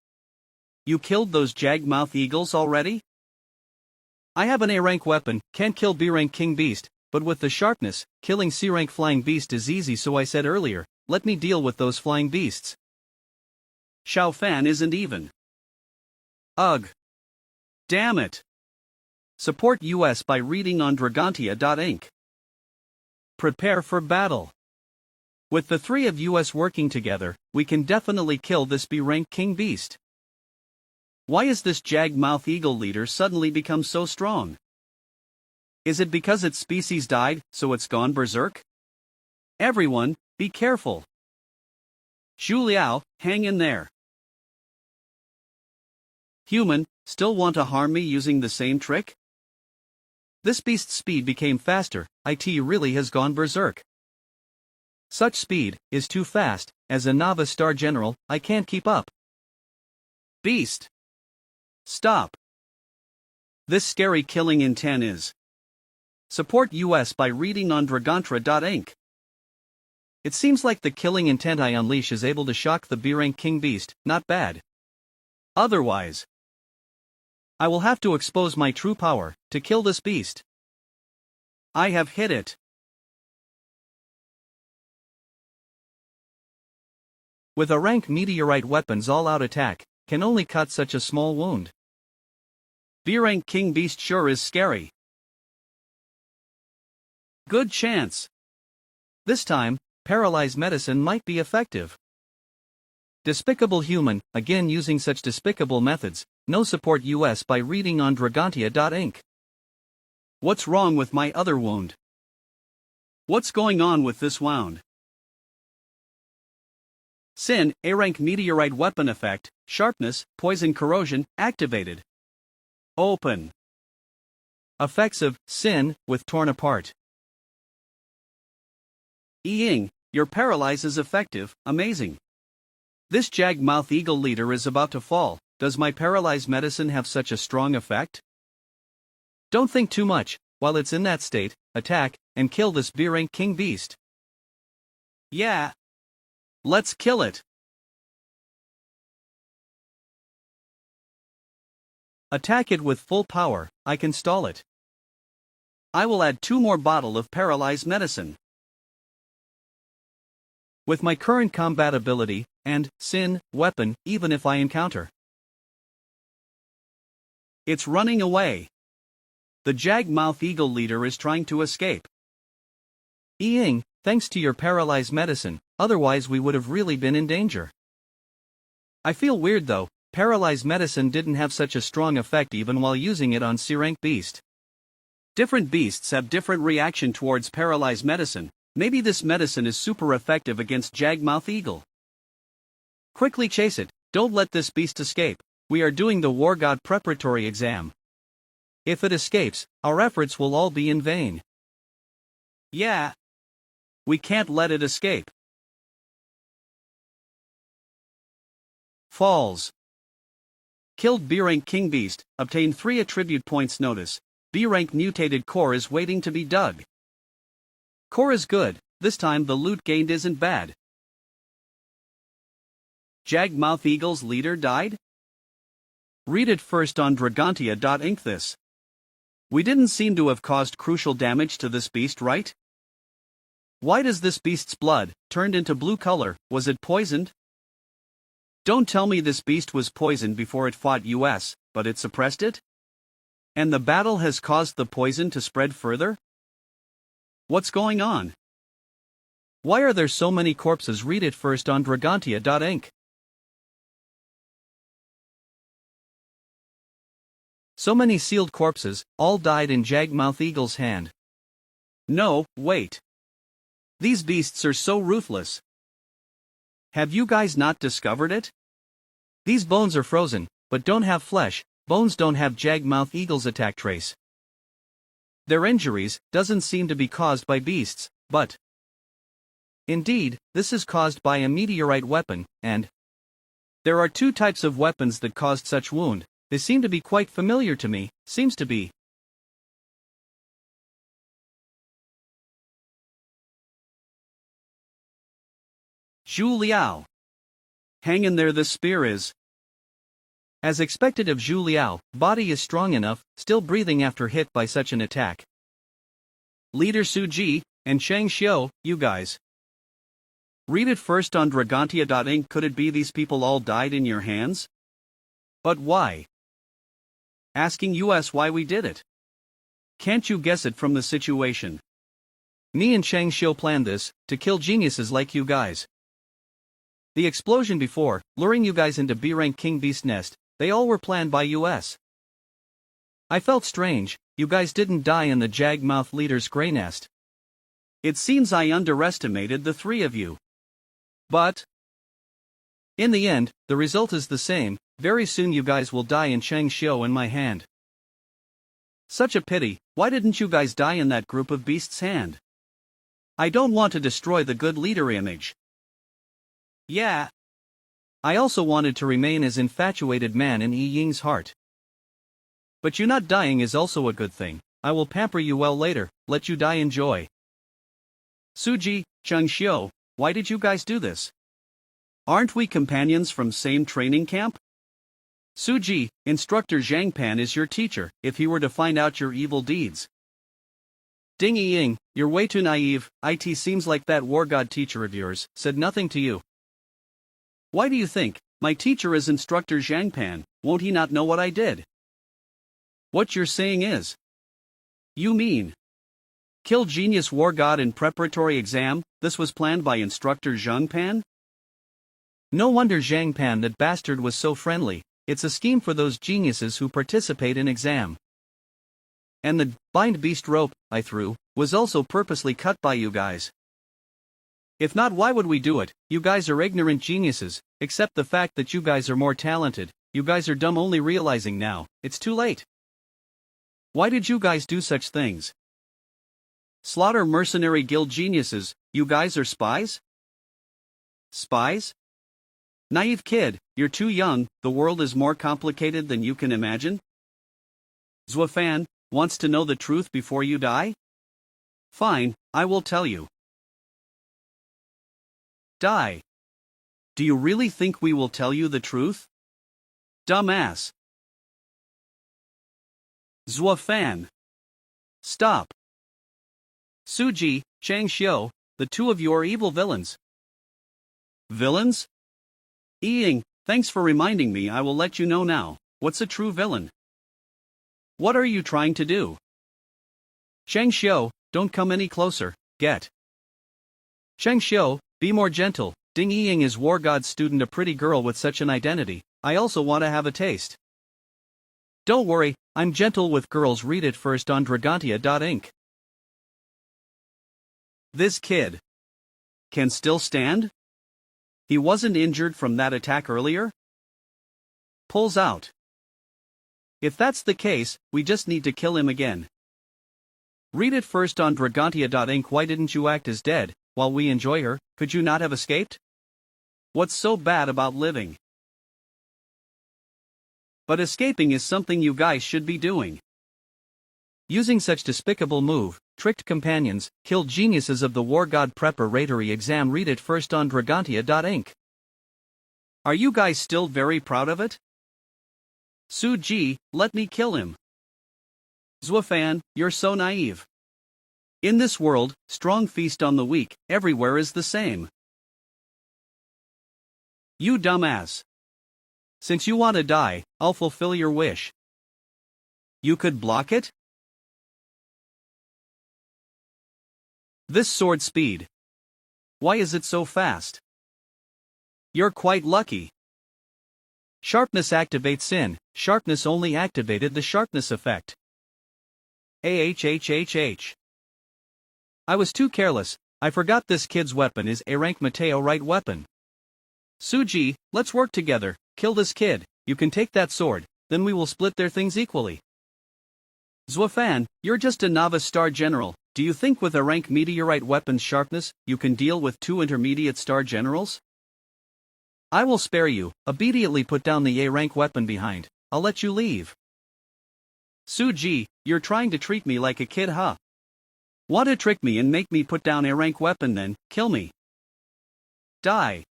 S1: You killed those Jagmouth Eagles already? I have an A-rank weapon, can't kill B-rank king beast, but with the sharpness, killing C-rank flying beast is easy, so I said earlier, let me deal with those flying beasts. Xiao Fan isn't even. Ugh. Damn it. Support US by reading on Dragontia.inc. Prepare for battle. With the three of US working together, we can definitely kill this B-rank king beast. Why is this Jagmouth Eagle leader suddenly become so strong? Is it because its species died, so it's gone berserk? Everyone, be careful. Zhu Liao, hang in there. Human, still want to harm me using the same trick? This beast's speed became faster. It really has gone berserk. Such speed is too fast. As a novice star general, I can't keep up. Beast. Stop. This scary killing intent is. Support US by reading on Dragontra.inc. It seems like the killing intent I unleash is able to shock the B-rank king beast. Not bad. Otherwise, I will have to expose my true power to kill this beast. I have hit it. With a rank meteorite weapon's all-out attack, can only cut such a small wound. B-rank king beast sure is scary. Good chance. This time, paralyzed medicine might be effective. Despicable human, again using such despicable methods. No support US by reading on Dragontia.inc. What's wrong with my other wound? What's going on with this wound? Sin, A-rank meteorite weapon effect, sharpness, poison corrosion, activated. Open. Effects of Sin, with torn apart. Ying, your paralyze is effective, amazing. This Jagmouth Eagle leader is about to fall. Does my paralyzed medicine have such a strong effect? Don't think too much. While it's in that state, attack, and kill this B-rank king beast. Yeah. Let's kill it. Attack it with full power. I can stall it. I will add 2 more bottles of paralyzed medicine. With my current combat ability, and, sin, weapon, even if I encounter. It's running away. The jag-mouth eagle leader is trying to escape. Ying, thanks to your paralyzed medicine, otherwise we would have really been in danger. I feel weird though, paralyzed medicine didn't have such a strong effect even while using it on C-rank beast. Different beasts have different reaction towards paralyzed medicine. Maybe this medicine is super effective against jag-mouth eagle. Quickly chase it, don't let this beast escape. We are doing the War God preparatory exam. If it escapes, our efforts will all be in vain. Yeah. We can't let it escape. Falls. Killed B-rank king beast, obtained 3 attribute points. Notice, B-rank mutated core is waiting to be dug. Core is good, this time the loot gained isn't bad. Jag-mouth eagle's leader died? Read it first on Dragontia.inc. This. We didn't seem to have caused crucial damage to this beast, right? Why does this beast's blood turned into blue color? Was it poisoned? Don't tell me this beast was poisoned before it fought us, but it suppressed it? And the battle has caused the poison to spread further? What's going on? Why are there so many corpses? Read it first on Dragontia.inc. So many sealed corpses, all died in jag-mouth eagle's hand. No, wait. These beasts are so ruthless. Have you guys not discovered it? These bones are frozen, but don't have flesh. Bones don't have jag-mouth eagle's attack trace. Their injuries doesn't seem to be caused by beasts, but indeed, this is caused by a meteorite weapon, and there are 2 types of weapons that caused such wound. They seem to be quite familiar to me, seems to be. Zhu Liao. Hang in there, this spear is. As expected of Zhu Liao, body is strong enough, still breathing after hit by such an attack. Leader Su Ji, and Shang Xiu, you guys. Read it first on Dragontia.inc. Could it be these people all died in your hands? But why? Asking us why we did it. Can't you guess it from the situation? Me and Shang Xiu planned this, to kill geniuses like you guys. The explosion before, luring you guys into B-rank king beast nest, they all were planned by us. I felt strange, you guys didn't die in the jag-mouth leader's grey nest. It seems I underestimated the 3 of you. But in the end, the result is the same. Very soon you guys will die in Shang Xiu in my hand. Such a pity, why didn't you guys die in that group of beasts' hand? I don't want to destroy the good leader image. Yeah. I also wanted to remain as infatuated man in Yi Ying's heart. But you not dying is also a good thing. I will pamper you well later, let you die in joy. Suji, Shang Xiu, why did you guys do this? Aren't we companions from same training camp? Suji, Instructor Zhang Pan is your teacher, if he were to find out your evil deeds. Ding Ying, you're way too naive. It seems like that war god teacher of yours said nothing to you. Why do you think? My teacher is Instructor Zhang Pan, won't he not know what I did? What you're saying is, you mean kill genius war god in preparatory exam? This was planned by Instructor Zhang Pan? No wonder Zhang Pan, that bastard, was so friendly. It's a scheme for those geniuses who participate in exam. And the bind beast rope I threw was also purposely cut by you guys. If not, why would we do it? You guys are ignorant geniuses, except the fact that you guys are more talented. You guys are dumb, only realizing now. It's too late. Why did you guys do such things? Slaughter mercenary guild geniuses. You guys are spies? Spies? Naive kid, you're too young. The world is more complicated than you can imagine. Zuofan wants to know the truth before you die? Fine, I will tell you. Die. Do you really think we will tell you the truth? Dumbass. Zuofan. Stop. Suji, Chang Xiu, the two of you are evil villains. Villains? Ying, thanks for reminding me. I will let you know now. What's a true villain? What are you trying to do? Chang Xiu, don't come any closer, get. Chang Xiu, be more gentle. Ding Ying is War God's student, a pretty girl with such an identity. I also want to have a taste. Don't worry, I'm gentle with girls. Read it first on Dragontia.inc. This kid can still stand? He wasn't injured from that attack earlier? Pulls out. If that's the case, we just need to kill him again. Read it first on Dragontia.inc. Why didn't you act as dead, while we enjoy her? Could you not have escaped? What's so bad about living? But escaping is something you guys should be doing. Using such despicable move, tricked companions, killed geniuses of the War God preparatory exam. Read it first on Dragontia.inc. Are you guys still very proud of it? Suji, let me kill him. Zuofan, you're so naive. In this world, strong feast on the weak, everywhere is the same. You dumbass. Since you want to die, I'll fulfill your wish. You could block it? This sword speed. Why is it so fast? You're quite lucky. Sharpness activates in, sharpness only activated the sharpness effect. AHHHH. I was too careless, I forgot this kid's weapon is a rank meteorite weapon. Suji, let's work together, kill this kid, you can take that sword, then we will split their things equally. Zuofan, you're just a novice star general, do you think with a rank meteorite weapon's sharpness, you can deal with two intermediate star generals? I will spare you, immediately put down the A-rank weapon behind, I'll let you leave. Suji, you're trying to treat me like a kid, huh? Want to trick me and make me put down A-rank weapon, then, kill me. Die.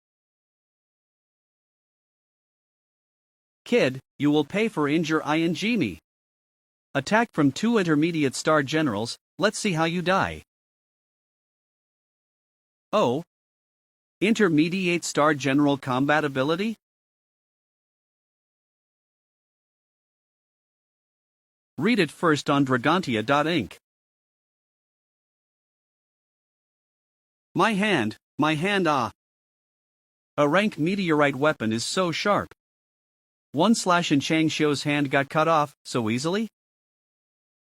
S1: Kid, you will pay for injure ing me. Attack from two intermediate star generals, let's see how you die. Oh. Intermediate star general combat ability? Read it first on Dragontia.inc. My hand, ah. A rank meteorite weapon is so sharp. One slash and Chang Xiu's hand got cut off, so easily?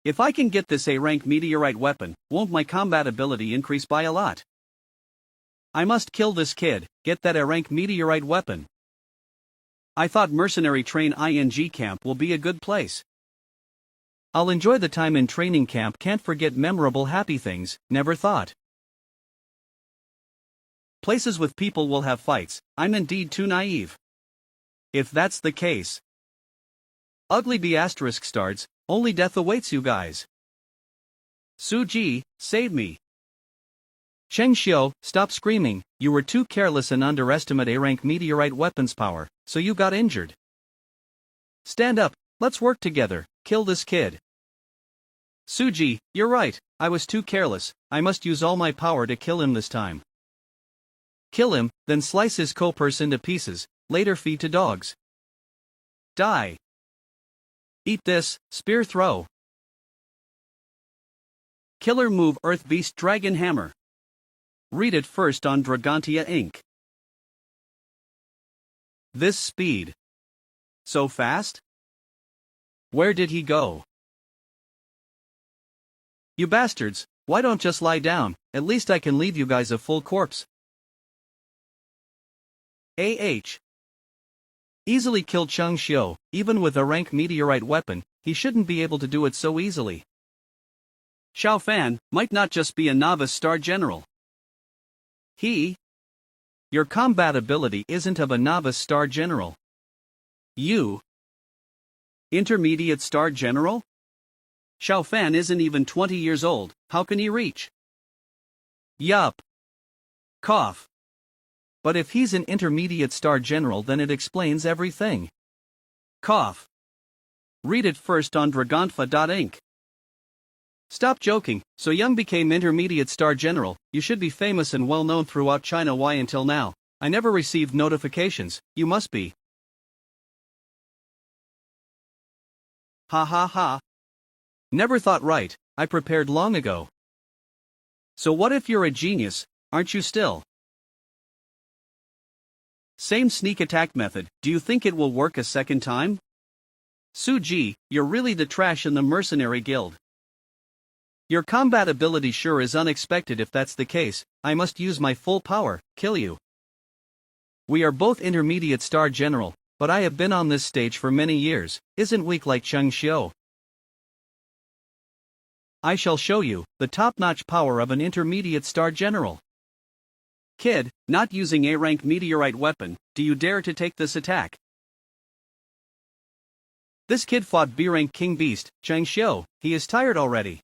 S1: If I can get this A-rank meteorite weapon, won't my combat ability increase by a lot? I must kill this kid, get that A-rank meteorite weapon. I thought mercenary train ing camp will be a good place. I'll enjoy the time in training camp, can't forget memorable happy things, never thought. Places with people will have fights, I'm indeed too naive. If that's the case. Ugly B** starts, only death awaits you guys. Suji, save me. Cheng Xiu, stop screaming, you were too careless and underestimate A-rank meteorite weapons power, so you got injured. Stand up, let's work together, kill this kid. Suji, you're right, I was too careless, I must use all my power to kill him this time. Kill him, then slice his co-purse into pieces, later feed to dogs. Die. Eat this, spear throw. Killer move Earth Beast Dragon Hammer. Read it first on Dragontia.inc. This speed. So fast? Where did he go? You bastards, why don't just lie down, at least I can leave you guys a full corpse. Easily killed Cheng Xiu, even with a rank meteorite weapon, he shouldn't be able to do it so easily. Xiao Fan might not just be a novice star general. Your combat ability isn't of a novice star general. You. Intermediate star general? Xiao Fan isn't even 20 years old, how can he reach? Yup. Cough. But if he's an intermediate star general, then it explains everything. Cough. Read it first on Dragonfa.inc. Stop joking. So Young became Intermediate Star General. You should be famous and well known throughout China. Why until now? I never received notifications. You must be. Ha ha ha. Never thought right. I prepared long ago. So what if you're a genius, aren't you still? Same sneak attack method. Do you think it will work a second time? Su Ji, you're really the trash in the mercenary guild. Your combat ability sure is unexpected. If that's the case, I must use my full power, kill you. We are both Intermediate Star General, but I have been on this stage for many years, isn't weak like Cheng Xiu. I shall show you the top-notch power of an Intermediate Star General. Kid, not using A-rank meteorite weapon, do you dare to take this attack? This kid fought B-rank King Beast, Cheng Xiu. He is tired already.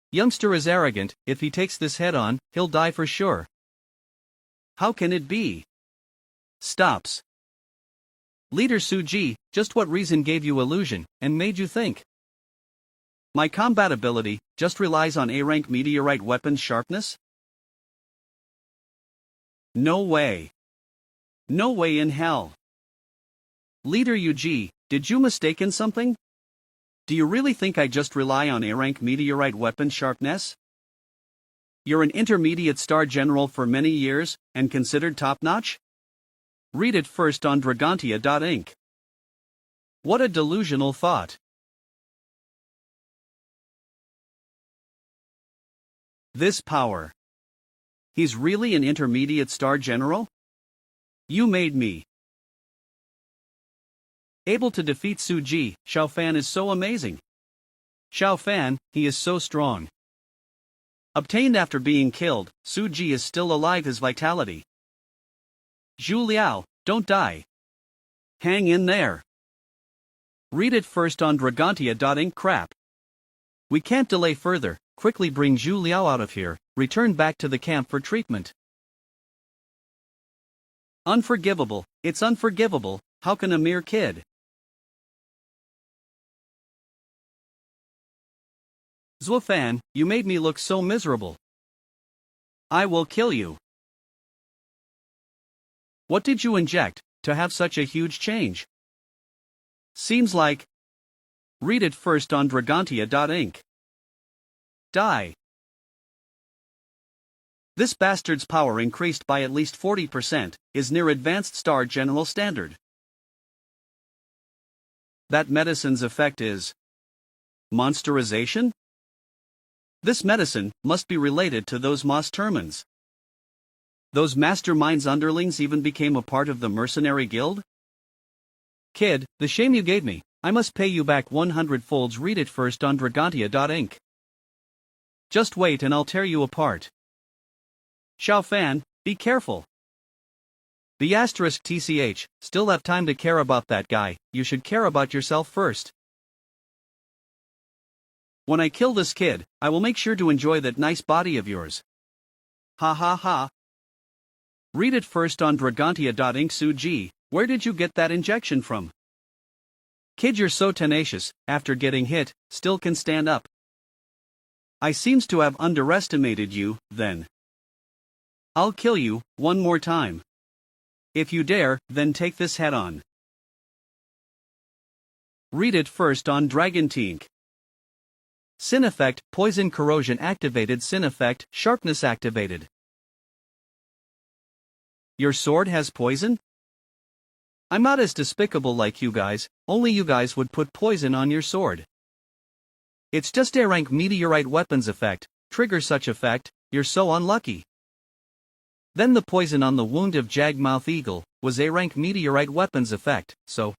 S1: Youngster is arrogant. If he takes this head-on, he'll die for sure. How can it be? Stops. Leader Su Ji, just what reason gave you illusion, and made you think? My combat ability just relies on A-rank meteorite weapons sharpness? No way. No way in hell. Leader Yuji, did you mistaken something? Do you really think I just rely on A-rank meteorite weapon sharpness? You're an Intermediate Star General for many years, and considered top-notch? Read it first on Dragontia.inc. What a delusional thought. This power. He's really an Intermediate Star General? You made me. Able to defeat Su Ji, Xiao Fan is so amazing. Xiao Fan, he is so strong. Obtained after being killed, Su Ji is still alive. His vitality. Zhu Liao, don't die. Hang in there. Read it first on Dragontia.inc. Crap. We can't delay further, quickly bring Zhu Liao out of here, return back to the camp for treatment. Unforgivable, it's unforgivable, how can a mere kid? Zhuo Fan, you made me look so miserable. I will kill you. What did you inject, to have such a huge change? Seems like. Read it first on Dragontia.inc. Die. This bastard's power increased by at least 40%, is near Advanced Star General Standard. That medicine's effect is monsterization? This medicine must be related to those Moss Termins. Those masterminds underlings even became a part of the mercenary guild? Kid, the shame you gave me, I must pay you back 100 folds. Read it first on Dragontia.inc. Just wait and I'll tear you apart. Xiao Fan, be careful. The asterisk TCH, still have time to care about that guy, you should care about yourself first. When I kill this kid, I will make sure to enjoy that nice body of yours. Ha ha ha. Read it first on Dragontia.inc. Su Ji, where did you get that injection from? Kid, you're so tenacious, after getting hit, still can stand up. I seems to have underestimated you, then. I'll kill you, one more time. If you dare, then take this head on. Read it first on Dragontinc. Sin effect, poison corrosion activated. Sin effect, sharpness activated. Your sword has poison? I'm not as despicable like you guys, only you guys would put poison on your sword. It's just A-rank meteorite weapons effect, trigger such effect, you're so unlucky. Then the poison on the wound of Jagmouth Eagle was A-rank meteorite weapons effect, so.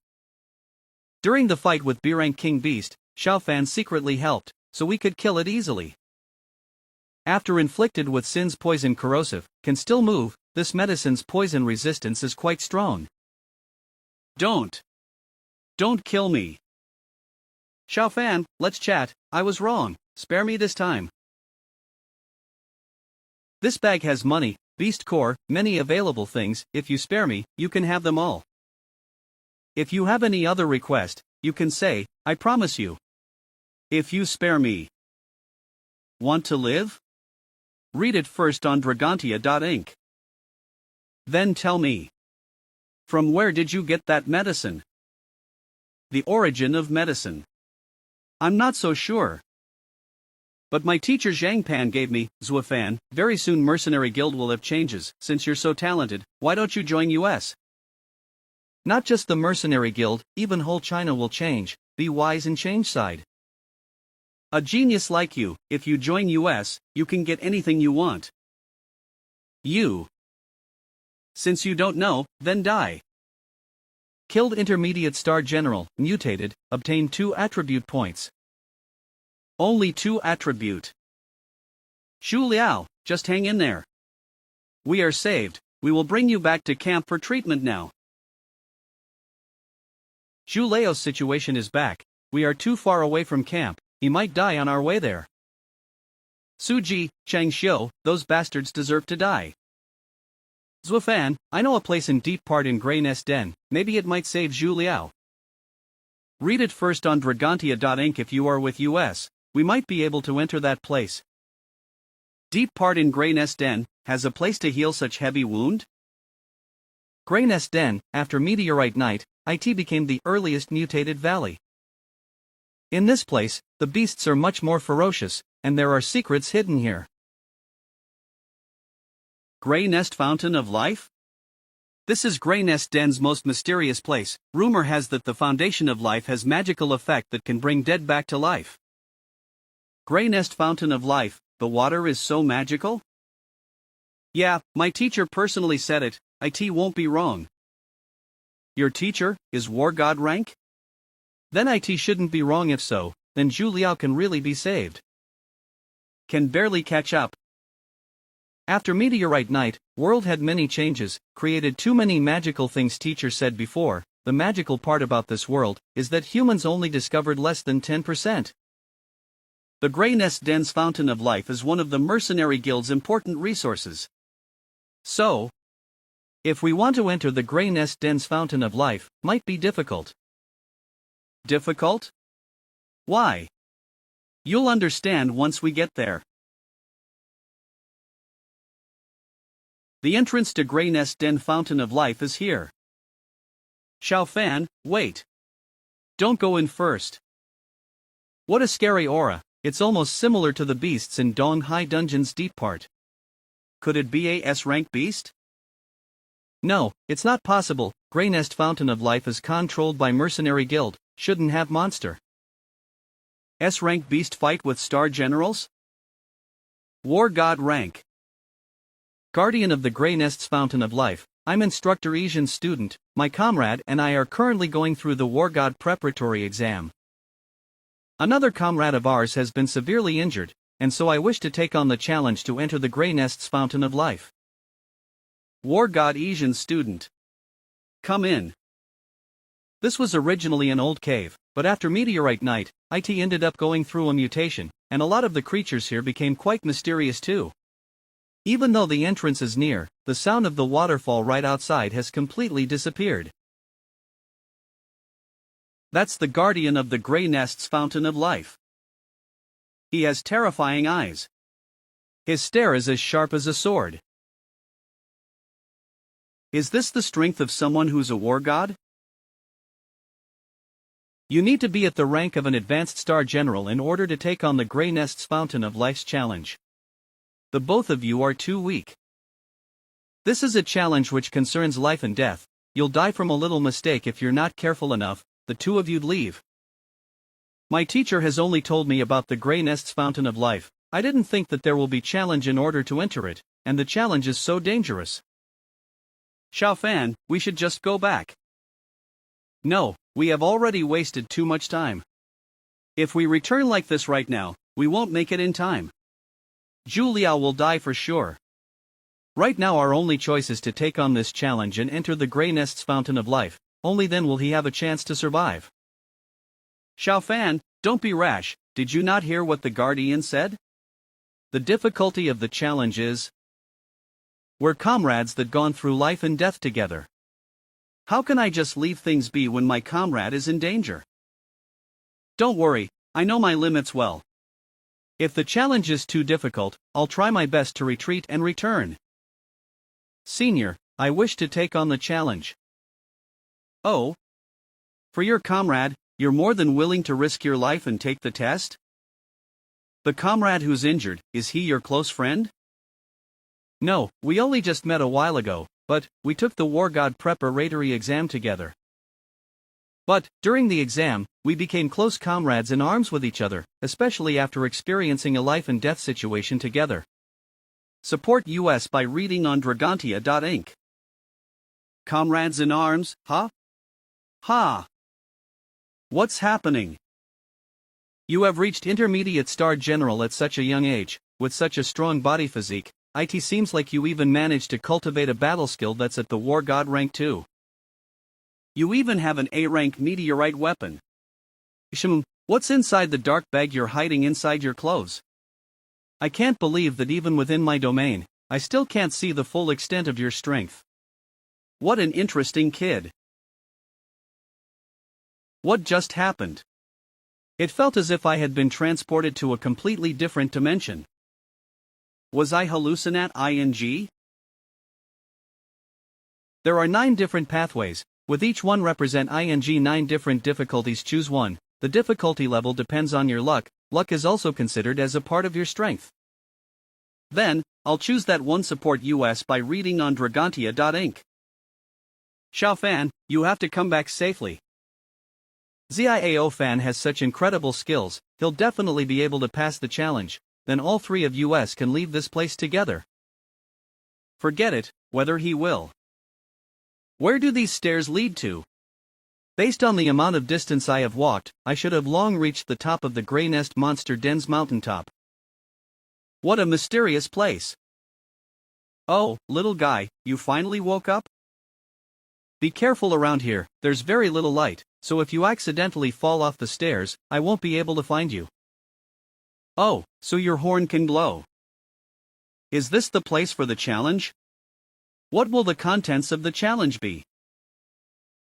S1: During the fight with B-rank King Beast, Xiao Fan secretly helped, so we could kill it easily. After inflicted with Sin's poison corrosive, can still move, this medicine's poison resistance is quite strong. Don't kill me. Xiao Fan, let's chat, I was wrong, spare me this time. This bag has money, beast core, many available things, if you spare me, you can have them all. If you have any other request, you can say, I promise you. If you spare me. Want to live? Read it first on Dragontia.inc. Then tell me. From where did you get that medicine? The origin of medicine. I'm not so sure. But my teacher Zhang Pan gave me, Zuofan, very soon Mercenary Guild will have changes. Since you're so talented, why don't you join US? Not just the Mercenary Guild, even whole China will change. Be wise and change side. A genius like you, if you join US, you can get anything you want. Since you don't know, then die. Killed intermediate star general, mutated, obtained 2 attribute points. Only 2 attribute. Xu Liao, just hang in there. We are saved, we will bring you back to camp for treatment now. Xu Liao's situation is back, we are too far away from camp, he might die on our way there. Su Ji, Chang Xiu, those bastards deserve to die. Zuofan, I know a place in deep part in Grey Nest Den, maybe it might save Xu Liao. Read it first on Dragontia.inc. If you are with US, we might be able to enter that place. Deep part in Grey Nest Den, has a place to heal such heavy wound? Grey Nest Den, after Meteorite Night, it became the earliest mutated valley. In this place, the beasts are much more ferocious, and there are secrets hidden here. Grey Nest Fountain of Life? This is Grey Nest Den's most mysterious place. Rumor has that the foundation of life has magical effect that can bring dead back to life. Grey Nest Fountain of Life, the water is so magical? Yeah, my teacher personally said it, it won't be wrong. Your teacher, is War God rank? Then it shouldn't be wrong if so, then Xu Liao can really be saved. Can barely catch up. After Meteorite Night, world had many changes, created too many magical things. Teacher said before, the magical part about this world, is that humans only discovered less than 10%. The Grey Nest Den's Fountain of Life is one of the Mercenary Guild's important resources. So, if we want to enter the Grey Nest Den's Fountain of Life, might be difficult. Difficult? Why? You'll understand once we get there. The entrance to Grey Nest Den Fountain of Life is here. Xiaofan, wait. Don't go in first. What a scary aura, it's almost similar to the beasts in Dong Hai Dungeon's deep part. Could it be a S-rank beast? No, it's not possible. Grey Nest Fountain of Life is controlled by Mercenary Guild, shouldn't have monster. S-rank beast fight with star generals? War God rank. Guardian of the Grey Nest's Fountain of Life, I'm Instructor Asian student, my comrade and I are currently going through the War God preparatory exam. Another comrade of ours has been severely injured, and so I wish to take on the challenge to enter the Grey Nest's Fountain of Life. War God Asian student. Come in. This was originally an old cave, but after Meteorite Night, it ended up going through a mutation, and a lot of the creatures here became quite mysterious too. Even though the entrance is near, the sound of the waterfall right outside has completely disappeared. That's the guardian of the Grey Nest's Fountain of Life. He has terrifying eyes. His stare is as sharp as a sword. Is this the strength of someone who's a war god? You need to be at the rank of an advanced star general in order to take on the Grey Nest's Fountain of Life's challenge. The both of you are too weak. This is a challenge which concerns life and death. You'll die from a little mistake if you're not careful enough. The two of you'd leave. My teacher has only told me about the Grey Nest's Fountain of Life. I didn't think that there will be challenge in order to enter it, and the challenge is so dangerous. Xiaofan, we should just go back. No, we have already wasted too much time. If we return like this right now, we won't make it in time. Xu Liao will die for sure. Right now our only choice is to take on this challenge and enter the Grey Nest's Fountain of Life, only then will he have a chance to survive. Xiaofan, don't be rash, did you not hear what the Guardian said? The difficulty of the challenge is, we're comrades that gone through life and death together. How can I just leave things be when my comrade is in danger? Don't worry, I know my limits well. If the challenge is too difficult, I'll try my best to retreat and return. Senior, I wish to take on the challenge. Oh? For your comrade, you're more than willing to risk your life and take the test? The comrade who's injured, is he your close friend? No, we only just met a while ago, but we took the War God preparatory exam together. But, during the exam, we became close comrades in arms with each other, especially after experiencing a life and death situation together. Support US by reading on Dragontia.inc. Comrades in arms, huh? Ha! What's happening? You have reached intermediate star general at such a young age, with such a strong body physique. It seems like you even managed to cultivate a battle skill that's at the War God rank too. You even have an A-rank meteorite weapon. What's inside the dark bag you're hiding inside your clothes? I can't believe that even within my domain, I still can't see the full extent of your strength. What an interesting kid. What just happened? It felt as if I had been transported to a completely different dimension. Was I hallucinat? There are 9 different pathways, with each one represent 9 different difficulties. Choose one. The difficulty level depends on your luck. Luck is also considered as a part of your strength. Then, I'll choose that one. Support US by reading on Dragontia.inc. Xiao Fan, you have to come back safely. Ziao Fan has such incredible skills, he'll definitely be able to pass the challenge. Then all 3 of US can leave this place together. Forget it, whether he will. Where do these stairs lead to? Based on the amount of distance I have walked, I should have long reached the top of the Grey Nest Monster Den's mountaintop. What a mysterious place. Oh, little guy, you finally woke up? Be careful around here, there's very little light, so if you accidentally fall off the stairs, I won't be able to find you. Oh, so your horn can glow. Is this the place for the challenge? What will the contents of the challenge be?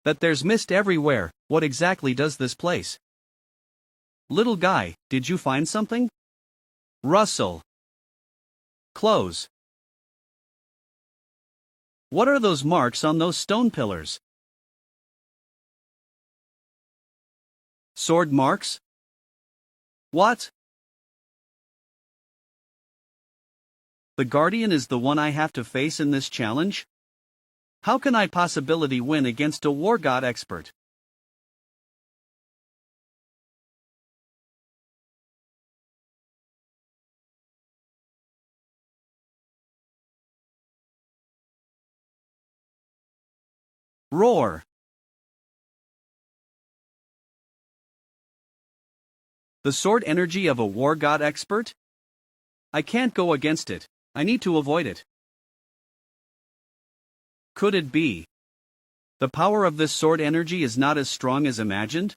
S1: That there's mist everywhere. What exactly does this place? Little guy, did you find something? Rustle. Close. What are those marks on those stone pillars? Sword marks? What? The Guardian is the one I have to face in this challenge? How can I possibly win against a War God expert? Roar. The sword energy of a War God expert? I can't go against it. I need to avoid it. Could it be? The power of this sword energy is not as strong as imagined?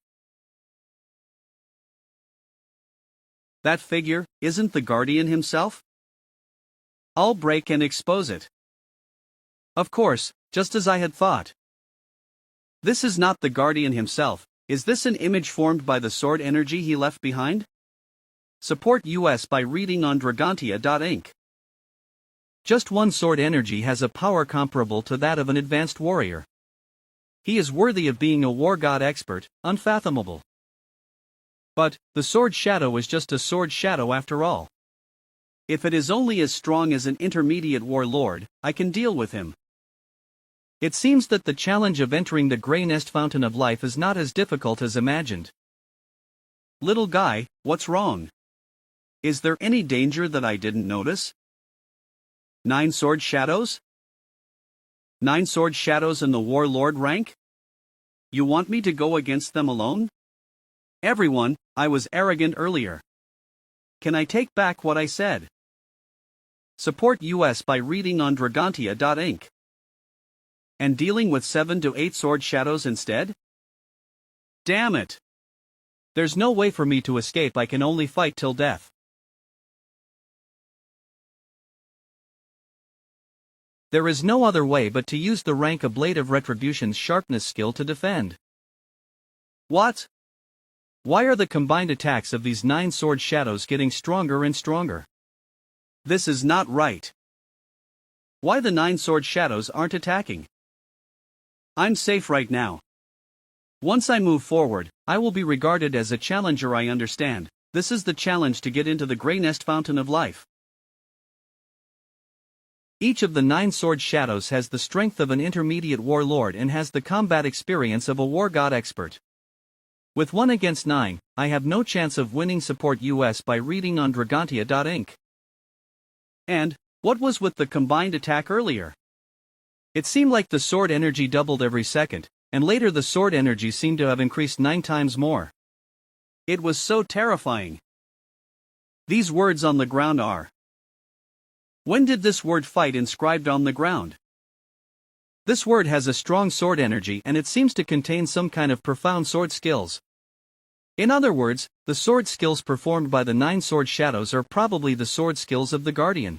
S1: That figure, isn't the Guardian himself? I'll break and expose it. Of course, just as I had thought. This is not the Guardian himself. Is this an image formed by the sword energy he left behind? Support US by reading on Dragontia.inc. Just one sword energy has a power comparable to that of an advanced warrior. He is worthy of being a War God expert, unfathomable. But, the sword shadow is just a sword shadow after all. If it is only as strong as an intermediate warlord, I can deal with him. It seems that the challenge of entering the Grey Nest Fountain of Life is not as difficult as imagined. Little guy, what's wrong? Is there any danger that I didn't notice? 9 sword shadows? 9 sword shadows in the warlord rank? You want me to go against them alone? Everyone, I was arrogant earlier. Can I take back what I said? Support US by reading on Dragontia.inc. And dealing with 7 to 8 sword shadows instead? Damn it! There's no way for me to escape. I can only fight till death. There is no other way but to use the rank Ablative Retribution's sharpness skill to defend. What? Why are the combined attacks of these 9 sword shadows getting stronger and stronger? This is not right. Why the 9 sword shadows aren't attacking? I'm safe right now. Once I move forward, I will be regarded as a challenger. I understand. This is the challenge to get into the Grey Nest Fountain of Life. Each of the 9 sword shadows has the strength of an intermediate warlord and has the combat experience of a war god expert. With 1 against 9, I have no chance of winning. Support US by reading on Dragontia.inc. And, what was with the combined attack earlier? It seemed like the sword energy doubled every second, and later the sword energy seemed to have increased 9 times more. It was so terrifying. These words on the ground are. When did this word fight inscribed on the ground? This word has a strong sword energy and it seems to contain some kind of profound sword skills. In other words, the sword skills performed by the 9 sword shadows are probably the sword skills of the Guardian.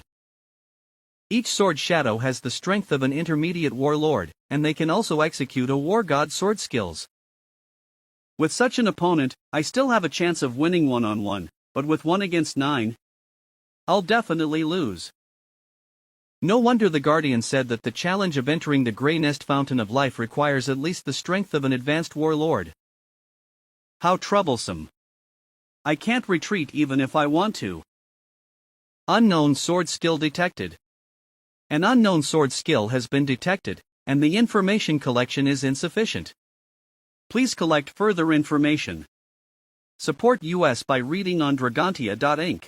S1: Each sword shadow has the strength of an intermediate warlord, and they can also execute a war god sword skills. With such an opponent, I still have a chance of winning one-on-one, but with 1 against 9, I'll definitely lose. No wonder the Guardian said that the challenge of entering the Grey Nest Fountain of Life requires at least the strength of an advanced warlord. How troublesome. I can't retreat even if I want to. Unknown sword skill detected. An unknown sword skill has been detected, and the information collection is insufficient. Please collect further information. Support US by reading on Dragontia.inc.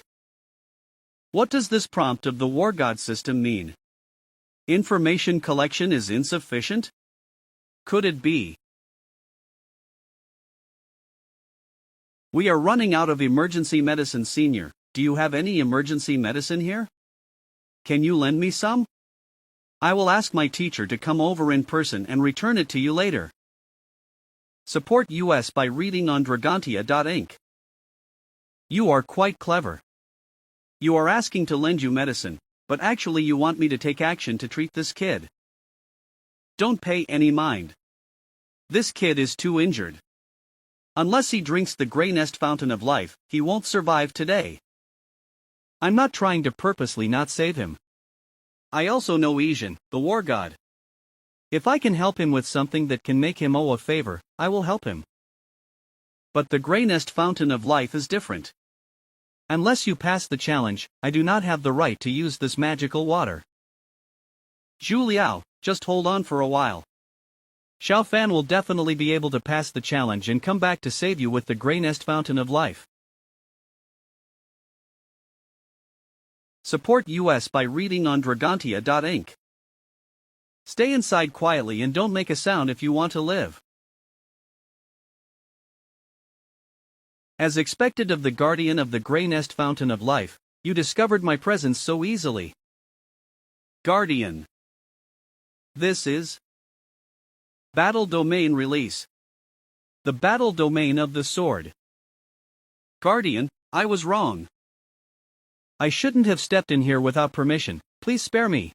S1: What does this prompt of the War God system mean? Information collection is insufficient? Could it be? We are running out of emergency medicine, Senior. Do you have any emergency medicine here? Can you lend me some? I will ask my teacher to come over in person and return it to you later. Support US by reading on Dragontia.inc. You are quite clever. You are asking to lend you medicine, but actually you want me to take action to treat this kid. Don't pay any mind. This kid is too injured. Unless he drinks the Grey Nest Fountain of Life, he won't survive today. I'm not trying to purposely not save him. I also know Asian, the war god. If I can help him with something that can make him owe a favor, I will help him. But the Grey Nest Fountain of Life is different. Unless you pass the challenge, I do not have the right to use this magical water. Zhu Liao, just hold on for a while. Xiao Fan will definitely be able to pass the challenge and come back to save you with the Grey Nest Fountain of Life. Support US by reading on Dragontia.inc. Stay inside quietly and don't make a sound if you want to live. As expected of the Guardian of the Grey Nest Fountain of Life, you discovered my presence so easily. Guardian. This is Battle Domain Release. The Battle Domain of the Sword. Guardian, I was wrong. I shouldn't have stepped in here without permission, please spare me.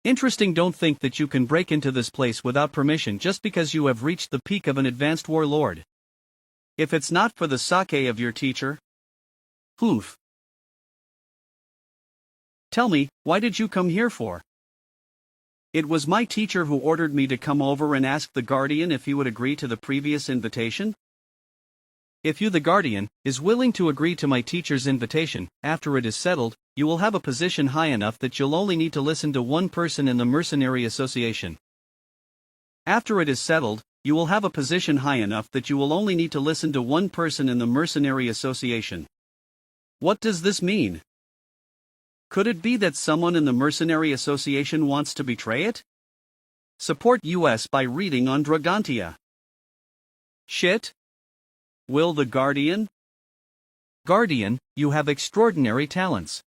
S1: Interesting. Don't think that you can break into this place without permission just because you have reached the peak of an advanced warlord. If it's not for the sake of your teacher. Oof. Tell me, why did you come here for? It was my teacher who ordered me to come over and ask the Guardian if he would agree to the previous invitation. If you, the Guardian, is willing to agree to my teacher's invitation, after it is settled, you will have a position high enough that you'll only need to listen to one person in the Mercenary Association. After it is settled, you will have a position high enough that you will only need to listen to one person in the Mercenary Association. What does this mean? Could it be that someone in the Mercenary Association wants to betray it? Support US by reading on Dragontia. Shit? Will the Guardian? Guardian, you have extraordinary talents.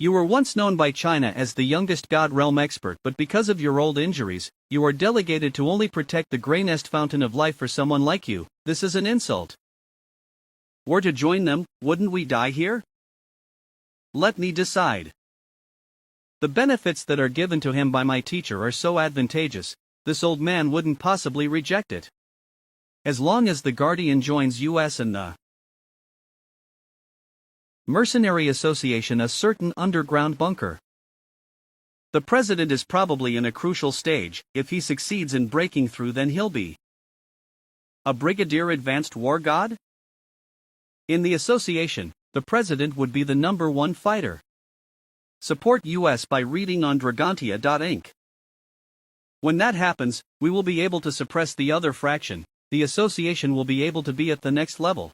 S1: You were once known by China as the youngest God Realm expert, but because of your old injuries, you are delegated to only protect the Grey Nest Fountain of Life for someone like you. This is an insult. Were to join them, wouldn't we die here? Let me decide. The benefits that are given to him by my teacher are so advantageous, this old man wouldn't possibly reject it. As long as the Guardian joins US and the Mercenary Association, a certain underground bunker. The president is probably in a crucial stage. If he succeeds in breaking through, then he'll be a brigadier advanced war god? In the association, the president would be the #1 fighter. Support US by reading on Dragontia.inc. When that happens, we will be able to suppress the other fraction. The association will be able to be at the next level.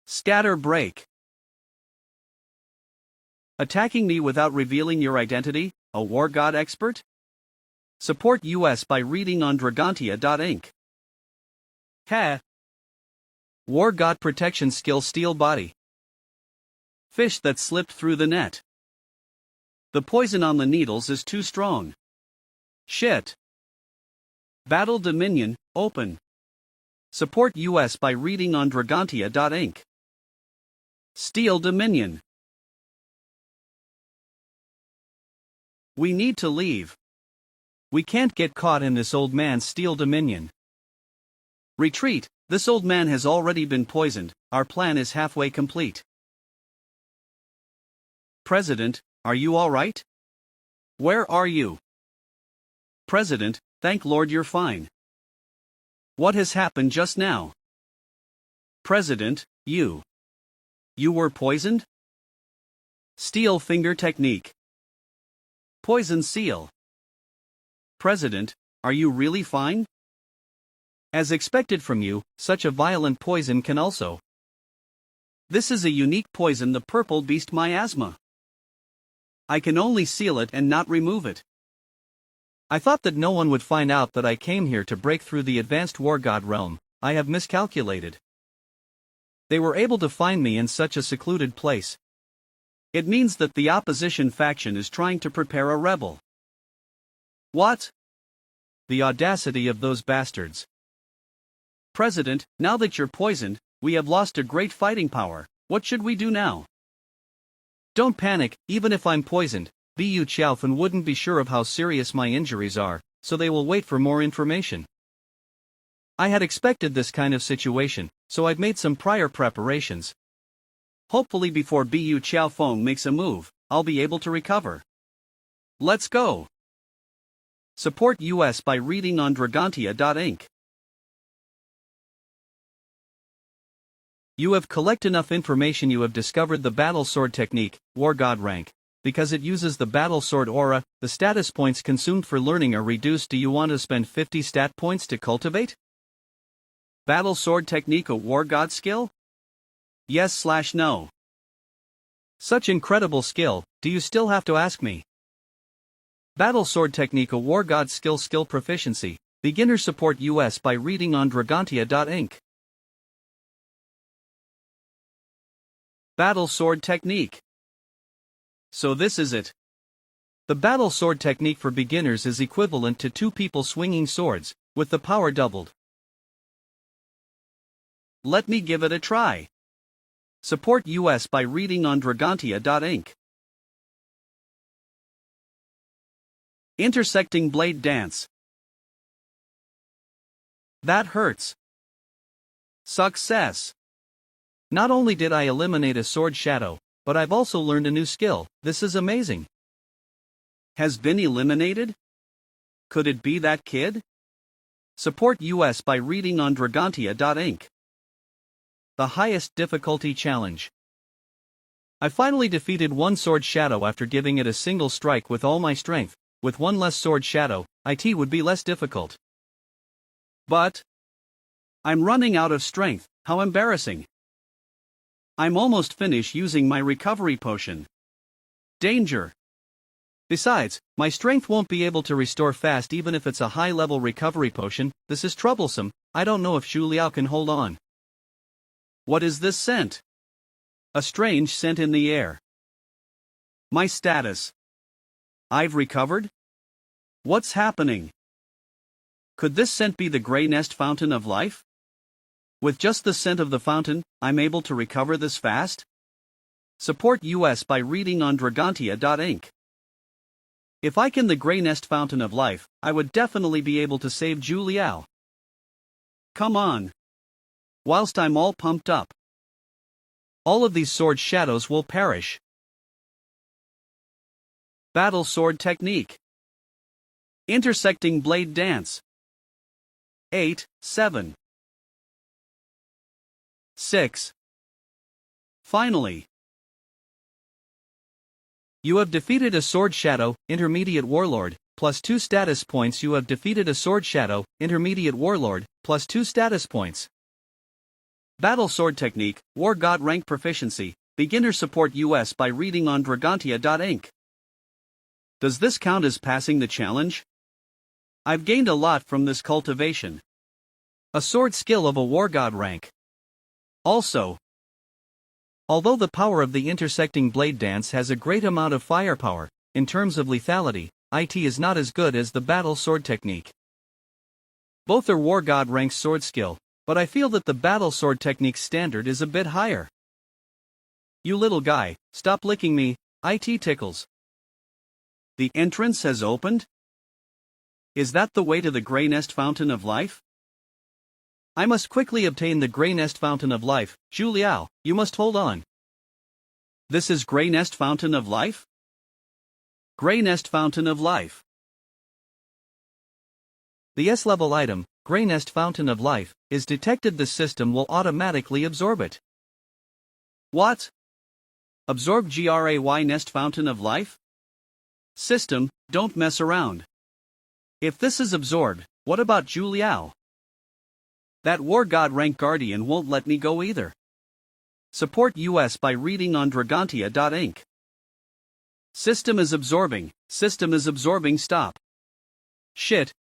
S1: Scatter break. Attacking me without revealing your identity, a war god expert? Support US by reading on Dragontia.inc. Ha! War god protection skill, steel body. Fish that slipped through the net. The poison on the needles is too strong. Shit. Battle Dominion, open. Support US by reading on Dragontia.inc. Steel Dominion. We need to leave. We can't get caught in this old man's steel dominion. Retreat, this old man has already been poisoned, our plan is halfway complete. President, are you alright? Where are you? President, thank Lord you're fine. What has happened just now? President, you were poisoned? Steel finger technique. Poison seal. President, are you really fine? As expected from you, such a violent poison can also. This is a unique poison, the purple beast miasma. I can only seal it and not remove it. I thought that no one would find out that I came here to break through the advanced war god realm. I have miscalculated. They were able to find me in such a secluded place. It means that the opposition faction is trying to prepare a rebel. What? The audacity of those bastards. President, now that you're poisoned, we have lost a great fighting power. What should we do now? Don't panic, even if I'm poisoned, Bu Qiaofan wouldn't be sure of how serious my injuries are, so they will wait for more information. I had expected this kind of situation, so I've made some prior preparations. Hopefully before Bu Qiaofan makes a move, I'll be able to recover. Let's go. Support US by reading on Dragontia.inc. You have collected enough information. You have discovered the battle sword technique, war god rank. Because it uses the battle sword aura, the status points consumed for learning are reduced. Do you want to spend 50 stat points to cultivate? Battle sword technique, a war god skill? Yes/no. Such incredible skill, do you still have to ask me? Battle sword technique, a war god skill proficiency. Beginner support US by reading on Dragontia.inc. Battle sword technique. So this is it. The battle sword technique for beginners is equivalent to two people swinging swords, with the power doubled. Let me give it a try. Support US by reading on Dragontia.inc. Intersecting blade dance. That hurts. Success. Not only did I eliminate a sword shadow, but I've also learned a new skill. This is amazing. Has been eliminated? Could it be that kid? Support US by reading on Dragontia.inc. The highest difficulty challenge. I finally defeated one sword shadow after giving it a single strike with all my strength. With one less sword shadow, it would be less difficult. But I'm running out of strength. How embarrassing. I'm almost finished using my recovery potion. Danger. Besides, my strength won't be able to restore fast even if it's a high-level recovery potion. This is troublesome. I don't know if Zhu Liao can hold on. What is this scent? A strange scent in the air. My status. I've recovered? What's happening? Could this scent be the Grey Nest Fountain of Life? With just the scent of the fountain, I'm able to recover this fast? Support US by reading on Dragontia.inc. If I can the Grey Nest Fountain of Life, I would definitely be able to save Zhu Liao. Come on. Whilst I'm all pumped up. All of these sword shadows will perish. Battle Sword Technique. Intersecting Blade Dance. 8, 7, 6. Finally. You have defeated a Sword Shadow, Intermediate Warlord, plus 2 status points. You have defeated a Sword Shadow, Intermediate Warlord, plus 2 status points. Battle Sword Technique, War God Rank Proficiency, Beginner Support US by reading on Dragontia.inc. Does this count as passing the challenge? I've gained a lot from this cultivation. A sword skill of a War God rank. Also, although the power of the intersecting blade dance has a great amount of firepower, in terms of lethality, it is not as good as the battle sword technique. Both are War God rank sword skill, but I feel that the battle sword technique standard is a bit higher. You little guy, stop licking me, it tickles. The entrance has opened? Is that the way to the Grey Nest Fountain of Life? I must quickly obtain the Grey Nest Fountain of Life. Zhu Liao, you must hold on. This is Grey Nest Fountain of Life? Grey Nest Fountain of Life. The S-level item, Grey Nest Fountain of Life, is detected. The system will automatically absorb it. What? Absorb Gray Nest Fountain of Life? System, don't mess around. If this is absorbed, what about Zhu Liao? That War God rank Guardian won't let me go either. Support US by reading on Dragontia.inc. System is absorbing, stop. Shit.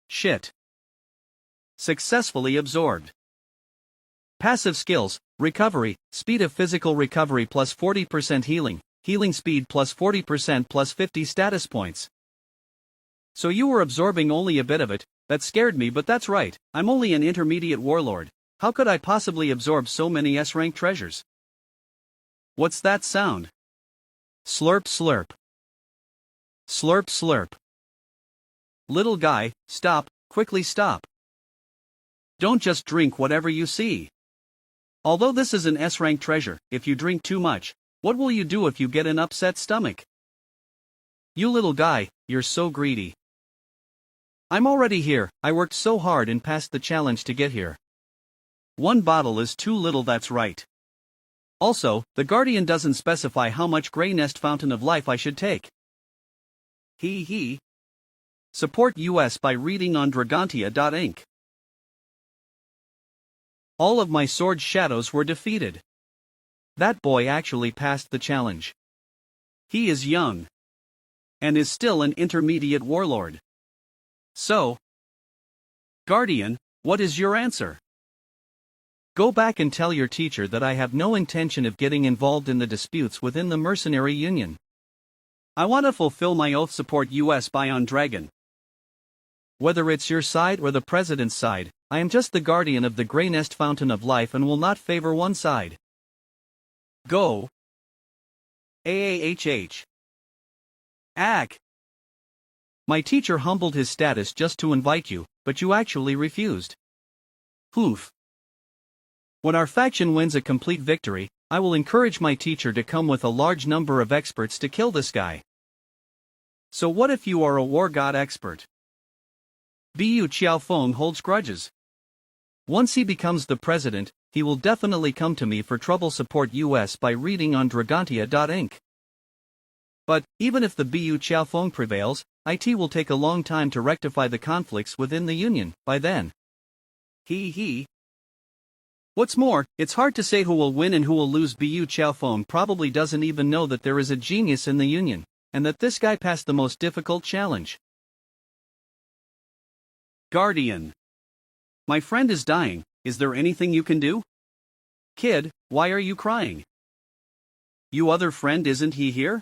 S1: Successfully absorbed. Passive skills, recovery, speed of physical recovery plus 40% healing speed plus 40% plus 50 status points. So you were absorbing only a bit of it. That scared me, but that's right, I'm only an intermediate warlord. How could I possibly absorb so many S-rank treasures? What's that sound? Slurp slurp. Slurp slurp. Little guy, stop, quickly stop. Don't just drink whatever you see. Although this is an S-rank treasure, if you drink too much, what will you do if you get an upset stomach? You little guy, you're so greedy. I'm already here, I worked so hard and passed the challenge to get here. One bottle is too little, that's right. Also, the Guardian doesn't specify how much Grey Nest Fountain of Life I should take. He. Support US by reading on Dragontia.inc. All of my sword shadows were defeated. That boy actually passed the challenge. He is young. And is still an intermediate warlord. So, Guardian, what is your answer? Go back and tell your teacher that I have no intention of getting involved in the disputes within the mercenary union. I want to fulfill my oath. Support US by on Dragon. Whether it's your side or the president's side, I am just the guardian of the Grey Nest Fountain of Life and will not favor one side. Go. AAHH. Ack. My teacher humbled his status just to invite you, but you actually refused. Poof. When our faction wins a complete victory, I will encourage my teacher to come with a large number of experts to kill this guy. So what if you are a war god expert? Bu Qiaofeng holds grudges. Once he becomes the president, he will definitely come to me for trouble. Support US by reading on Dragontia.inc. But, even if the Bu Qiaofeng prevails, it will take a long time to rectify the conflicts within the Union. By then. He. What's more, it's hard to say who will win and who will lose. Bu Qiaofeng probably doesn't even know that there is a genius in the Union, and that this guy passed the most difficult challenge. Guardian. My friend is dying, is there anything you can do? Kid, why are you crying? You other friend, isn't he here?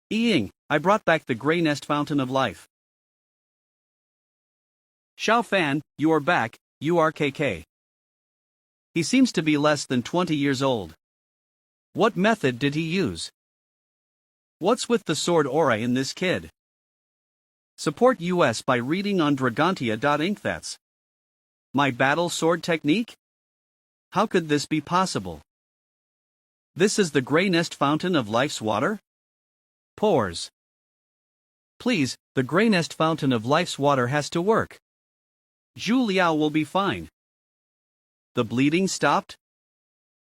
S1: Ying, I brought back the Grey Nest Fountain of Life. Xiao Fan, you are back, URKK. He seems to be less than 20 years old. What method did he use? What's with the sword aura in this kid? Support US by reading on Dragontia.inc. That's my battle sword technique? How could this be possible? This is the Grey Nest Fountain of Life's water? Pores. Please, the Grey Nest Fountain of Life's water has to work. Zhu Liao will be fine. The bleeding stopped?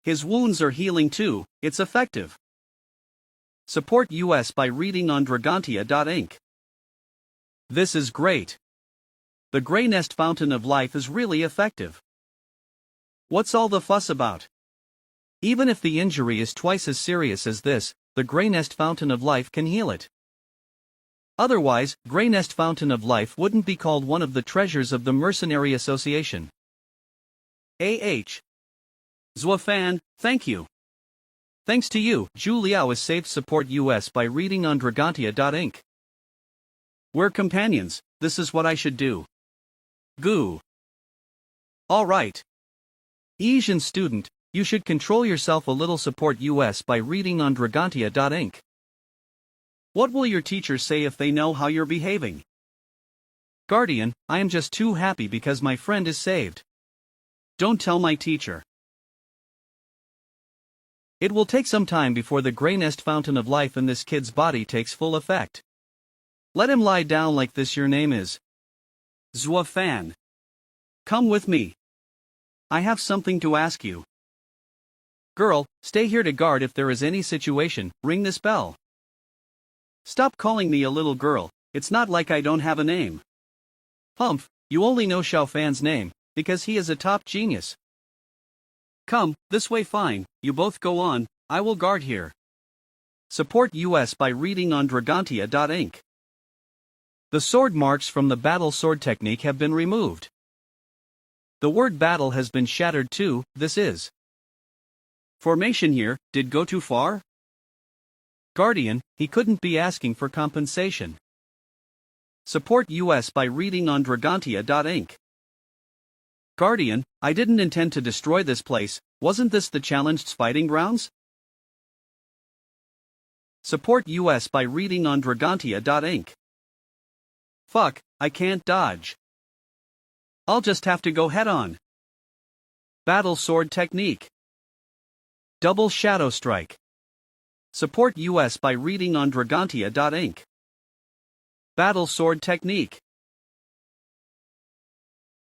S1: His wounds are healing too, it's effective. Support US by reading on Dragontia.inc. This is great. The Grey Nest Fountain of Life is really effective. What's all the fuss about? Even if the injury is twice as serious as this, the Grey Nest Fountain of Life can heal it. Otherwise, Grey Nest Fountain of Life wouldn't be called one of the treasures of the Mercenary Association. Zuofan, thank you. Thanks to you, Zhu Liao is saved. Support US by reading on Dragontia.inc. We're companions, this is what I should do. Goo. Alright. Asian student, you should control yourself a little. Support US by reading on Dragontia.inc. What will your teachers say if they know how you're behaving? Guardian, I am just too happy because my friend is saved. Don't tell my teacher. It will take some time before the Grey Nest Fountain of Life in this kid's body takes full effect. Let him lie down like this. Your name is Zuofan. Come with me. I have something to ask you. Girl, stay here to guard. If there is any situation, ring this bell. Stop calling me a little girl, it's not like I don't have a name. Humph, you only know Xiaofan's name, because he is a top genius. Come, this way. Fine, you both go on, I will guard here. Support US by reading on Dragontia.inc. The sword marks from the battle sword technique have been removed. The word battle has been shattered too. This is formation here, did go too far? Guardian, he couldn't be asking for compensation. Support US by reading on Dragontia.inc. Guardian, I didn't intend to destroy this place, wasn't this the challenged's fighting grounds? Support US by reading on Dragontia.inc. Fuck, I can't dodge. I'll just have to go head on. Battle sword technique. Double shadow strike. Support US by reading on Dragontia.inc. Battle sword technique.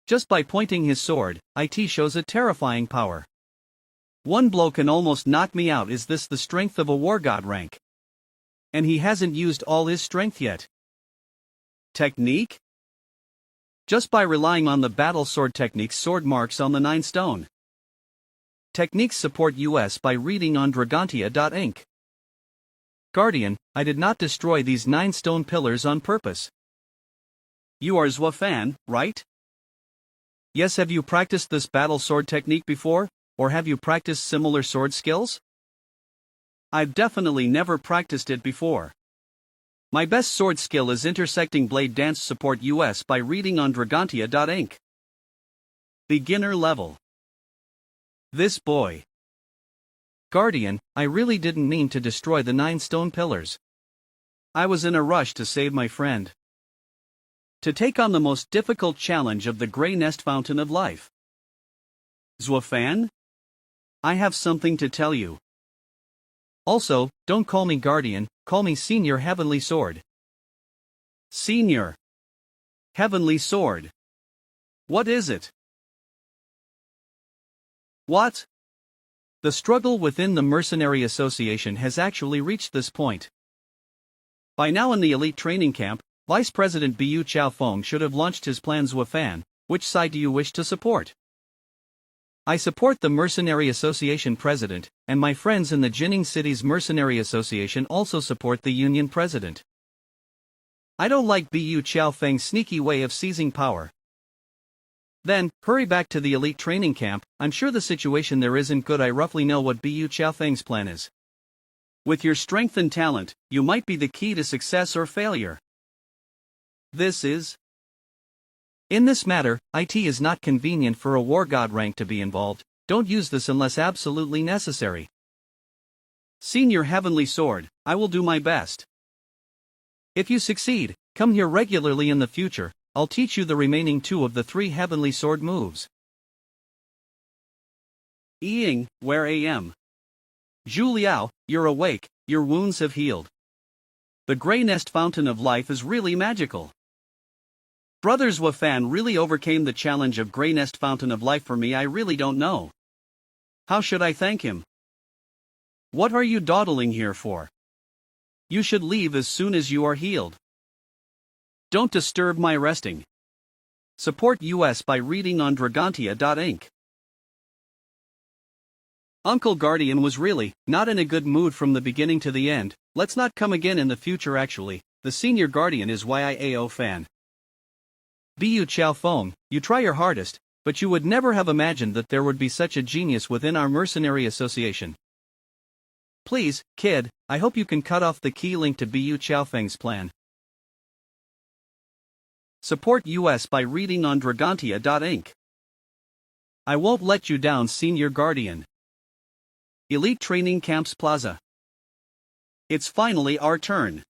S1: Just by pointing his sword, IT shows a terrifying power. One blow can almost knock me out. Is this the strength of a war god rank? And he hasn't used all his strength yet. Technique? Just by relying on the battle sword technique's sword marks on the 9 stone. Techniques. Support US by reading on Dragontia.inc. Guardian, I did not destroy these 9 stone pillars on purpose. You are Zuofan, right? Yes. Have you practiced this battle sword technique before, or have you practiced similar sword skills? I've definitely never practiced it before. My best sword skill is intersecting blade dance. Support US by reading on Dragontia.inc. Beginner level. This boy. Guardian, I really didn't mean to destroy the 9 stone pillars. I was in a rush to save my friend. To take on the most difficult challenge of the Grey Nest Fountain of Life. Zuofan? I have something to tell you. Also, don't call me Guardian, call me Senior Heavenly Sword. Senior Heavenly Sword. What is it? What? The struggle within the Mercenary Association has actually reached this point. By now in the elite training camp, Vice President Bu Chaofeng should have launched his plan. Zuofan, which side do you wish to support? I support the Mercenary Association President, and my friends in the Jining City's Mercenary Association also support the Union President. I don't like Bu Chaofeng's sneaky way of seizing power. Then, hurry back to the elite training camp. I'm sure the situation there isn't good. I roughly know what Bu Chaofeng's plan is. With your strength and talent, you might be the key to success or failure. This is. In this matter, it is not convenient for a war god rank to be involved. Don't use this unless absolutely necessary. Senior Heavenly Sword, I will do my best. If you succeed, Come here regularly in the future, I'll teach you the remaining 2 of the 3 heavenly sword moves. Ying, where am? Zhu Liao, you're awake, your wounds have healed. The Grey Nest Fountain of Life is really magical. Brothers Wafan really overcame the challenge of Grey Nest Fountain of Life for me. I really don't know. How should I thank him? What are you dawdling here for? You should leave as soon as you are healed. Don't disturb my resting. Support us by reading on Dragontia.inc. Uncle Guardian was really not in a good mood from the beginning to the end. Let's not come again in the future. Actually, the senior guardian is YIAO fan. Bu Chao Feng, you try your hardest, but you would never have imagined that there would be such a genius within our mercenary association. Please, kid, I hope you can cut off the key link to Bu Chao Feng's plan. Support us by reading on Dragontia.inc. I won't let you down, senior guardian. Elite Training Camps Plaza. It's finally our turn.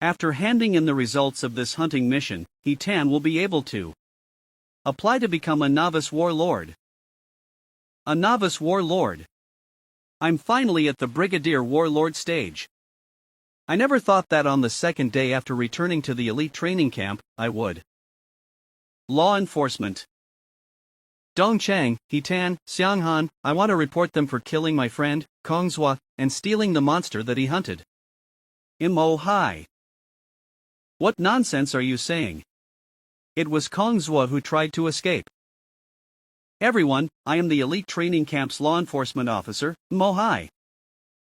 S1: After handing in the results of this hunting mission, He-Tan will be able to apply to become a novice warlord. A novice warlord. I'm finally at the brigadier warlord stage. I never thought that on the second day after returning to the elite training camp, I would. Law enforcement. Dongchang, He-Tan, Xianghan, I want to report them for killing my friend, Kongzhua, and stealing the monster that he hunted. Mo Hai. What nonsense are you saying? It was Kongzhua who tried to escape. Everyone, I am the elite training camp's law enforcement officer, Mo Hai.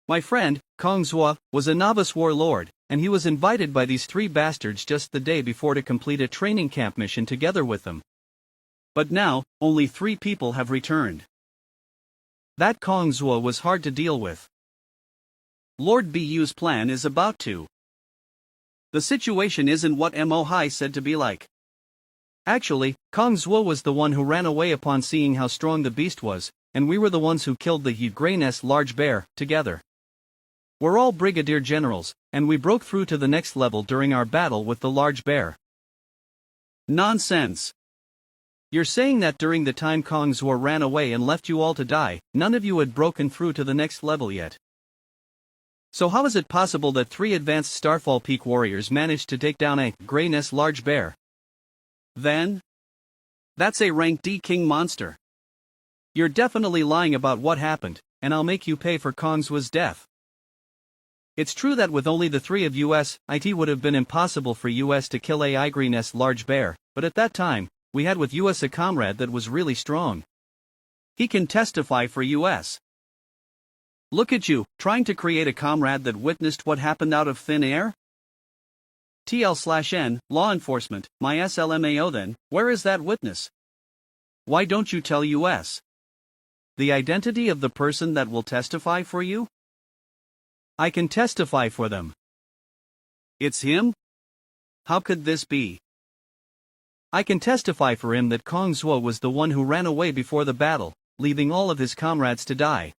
S1: My friend, Kongzhua, was a novice warlord, and he was invited by these 3 bastards just the day before to complete a training camp mission together with them. But now, only 3 people have returned. That Kongzhua was hard to deal with. Lord Bu's plan is about to. The situation isn't what Mo Hai said to be like. Actually, Kongzhua was the one who ran away upon seeing how strong the beast was, and we were the ones who killed the Grey Nest large bear, together. We're all brigadier generals, and we broke through to the next level during our battle with the large bear. Nonsense. You're saying that during the time Kongzhua ran away and left you all to die, none of you had broken through to the next level yet. So how is it possible that 3 advanced Starfall Peak warriors managed to take down a Grey Nest large bear? Then? That's a rank D king monster. You're definitely lying about what happened, and I'll make you pay for Kongzhua's death. It's true that with only the 3 of us, it would have been impossible for us to kill a Grey Nest large bear, but at that time, we had with us a comrade that was really strong. He can testify for us. Look at you, trying to create a comrade that witnessed what happened out of thin air? TL/N, law enforcement, my SLMAO then, where is that witness? Why don't you tell us the identity of the person that will testify for you? I can testify for them. It's him? How could this be? I can testify for him that Kongzhua was the one who ran away before the battle, leaving all of his comrades to die.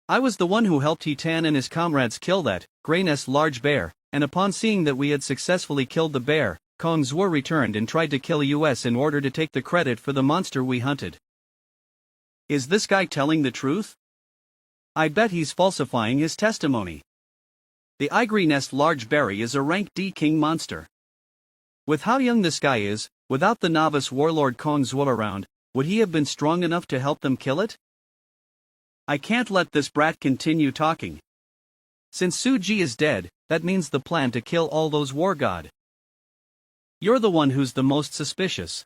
S1: I was the one who helped He-Tan and his comrades kill that Grey Nest large bear, and upon seeing that we had successfully killed the bear, Kongzhua returned and tried to kill us in order to take the credit for the monster we hunted. Is this guy telling the truth? I bet he's falsifying his testimony. The Grey Nest large berry is a rank D king monster. With how young this guy is, without the novice warlord Kongzhua around, would he have been strong enough to help them kill it? I can't let this brat continue talking. Since Suji is dead, that means the plan to kill all those war god. You're the one who's the most suspicious.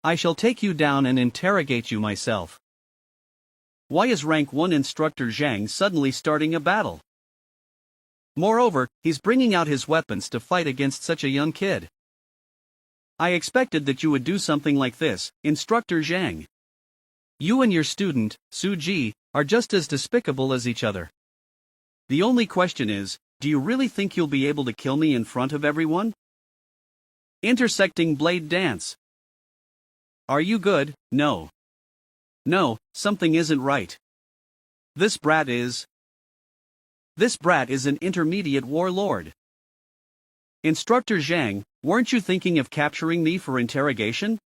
S1: I shall take you down and interrogate you myself. Why is rank 1 instructor Zhang suddenly starting a battle? Moreover, he's bringing out his weapons to fight against such a young kid. I expected that you would do something like this, Instructor Zhang. You and your student, Suji, are just as despicable as each other. The only question is, do you really think you'll be able to kill me in front of everyone? Intersecting blade dance. Are you good? No. No, something isn't right. This brat is an intermediate warlord. Instructor Zhang, weren't you thinking of capturing me for interrogation?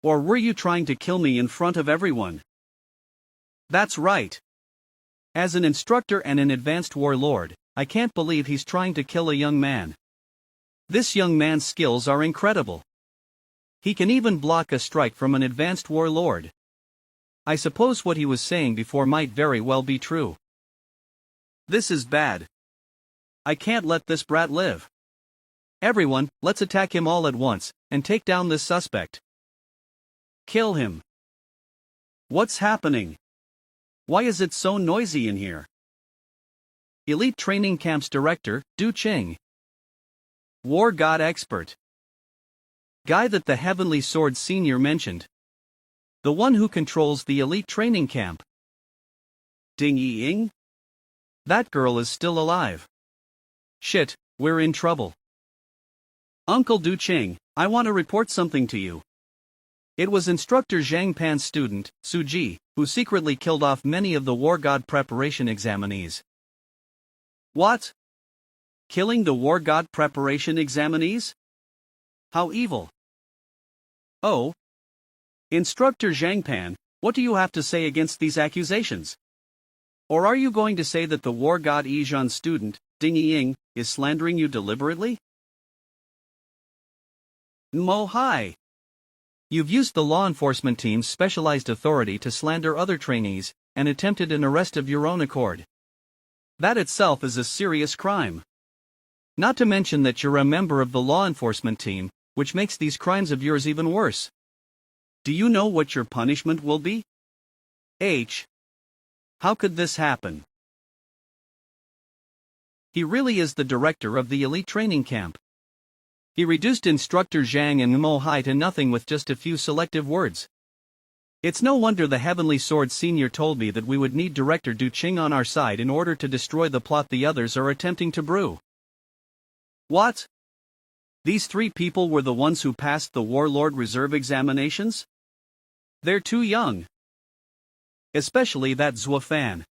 S1: Or were you trying to kill me in front of everyone? That's right. As an instructor and an advanced warlord, I can't believe he's trying to kill a young man. This young man's skills are incredible. He can even block a strike from an advanced warlord. I suppose what he was saying before might very well be true. This is bad. I can't let this brat live. Everyone, let's attack him all at once, and take down this suspect. Kill him. What's happening? Why is it so noisy in here? Elite Training Camp's director, Du Qing. War God expert. Guy that the Heavenly Sword Senior mentioned. The one who controls the Elite Training Camp. Ding Ying? That girl is still alive. Shit, we're in trouble. Uncle Du Qing, I want to report something to you. It was Instructor Zhang Pan's student, Su Ji, who secretly killed off many of the War God preparation examinees. What? Killing the War God preparation examinees? How evil. Oh. Instructor Zhang Pan, what do you have to say against these accusations? Or are you going to say that the War God Yizhan student, Ding Ying, is slandering you deliberately? Mo Hai. You've used the law enforcement team's specialized authority to slander other trainees, and attempted an arrest of your own accord. That itself is a serious crime. Not to mention that you're a member of the law enforcement team, which makes these crimes of yours even worse. Do you know what your punishment will be? How could this happen? He really is the director of the elite training camp. He reduced Instructor Zhang and Mo Hai to nothing with just a few selective words. It's no wonder the Heavenly Sword Senior told me that we would need Director Du Qing on our side in order to destroy the plot the others are attempting to brew. What? These three people were the ones who passed the Warlord Reserve examinations? They're too young. Especially that Zhuo Fan.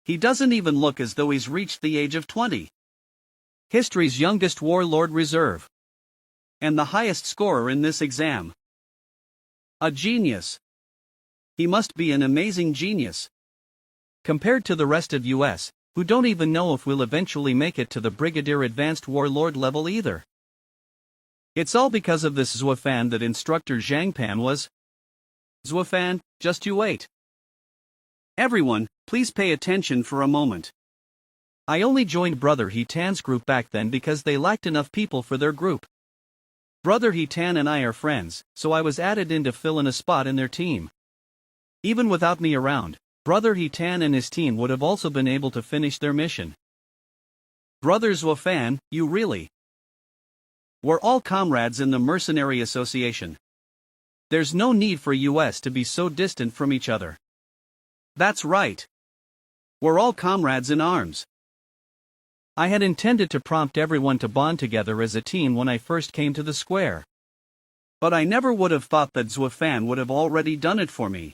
S1: He doesn't even look as though he's reached the age of 20. History's youngest Warlord Reserve. And the highest scorer in this exam. A genius. He must be an amazing genius. Compared to the rest of US, who don't even know if we'll eventually make it to the Brigadier Advanced Warlord level either. It's all because of this Zhuo Fan that Instructor Zhang Pan was. Zhuo Fan, just you wait. Everyone, please pay attention for a moment. I only joined Brother He Tan's group back then because they lacked enough people for their group. Brother He Tan and I are friends, so I was added in to fill in a spot in their team. Even without me around, Brother He Tan and his team would have also been able to finish their mission. Brother Zhuo Fan, you really. We're all comrades in the Mercenary Association. There's no need for US to be so distant from each other. That's right. We're all comrades in arms. I had intended to prompt everyone to bond together as a team when I first came to the square. But I never would have thought that Zhuo Fan would have already done it for me.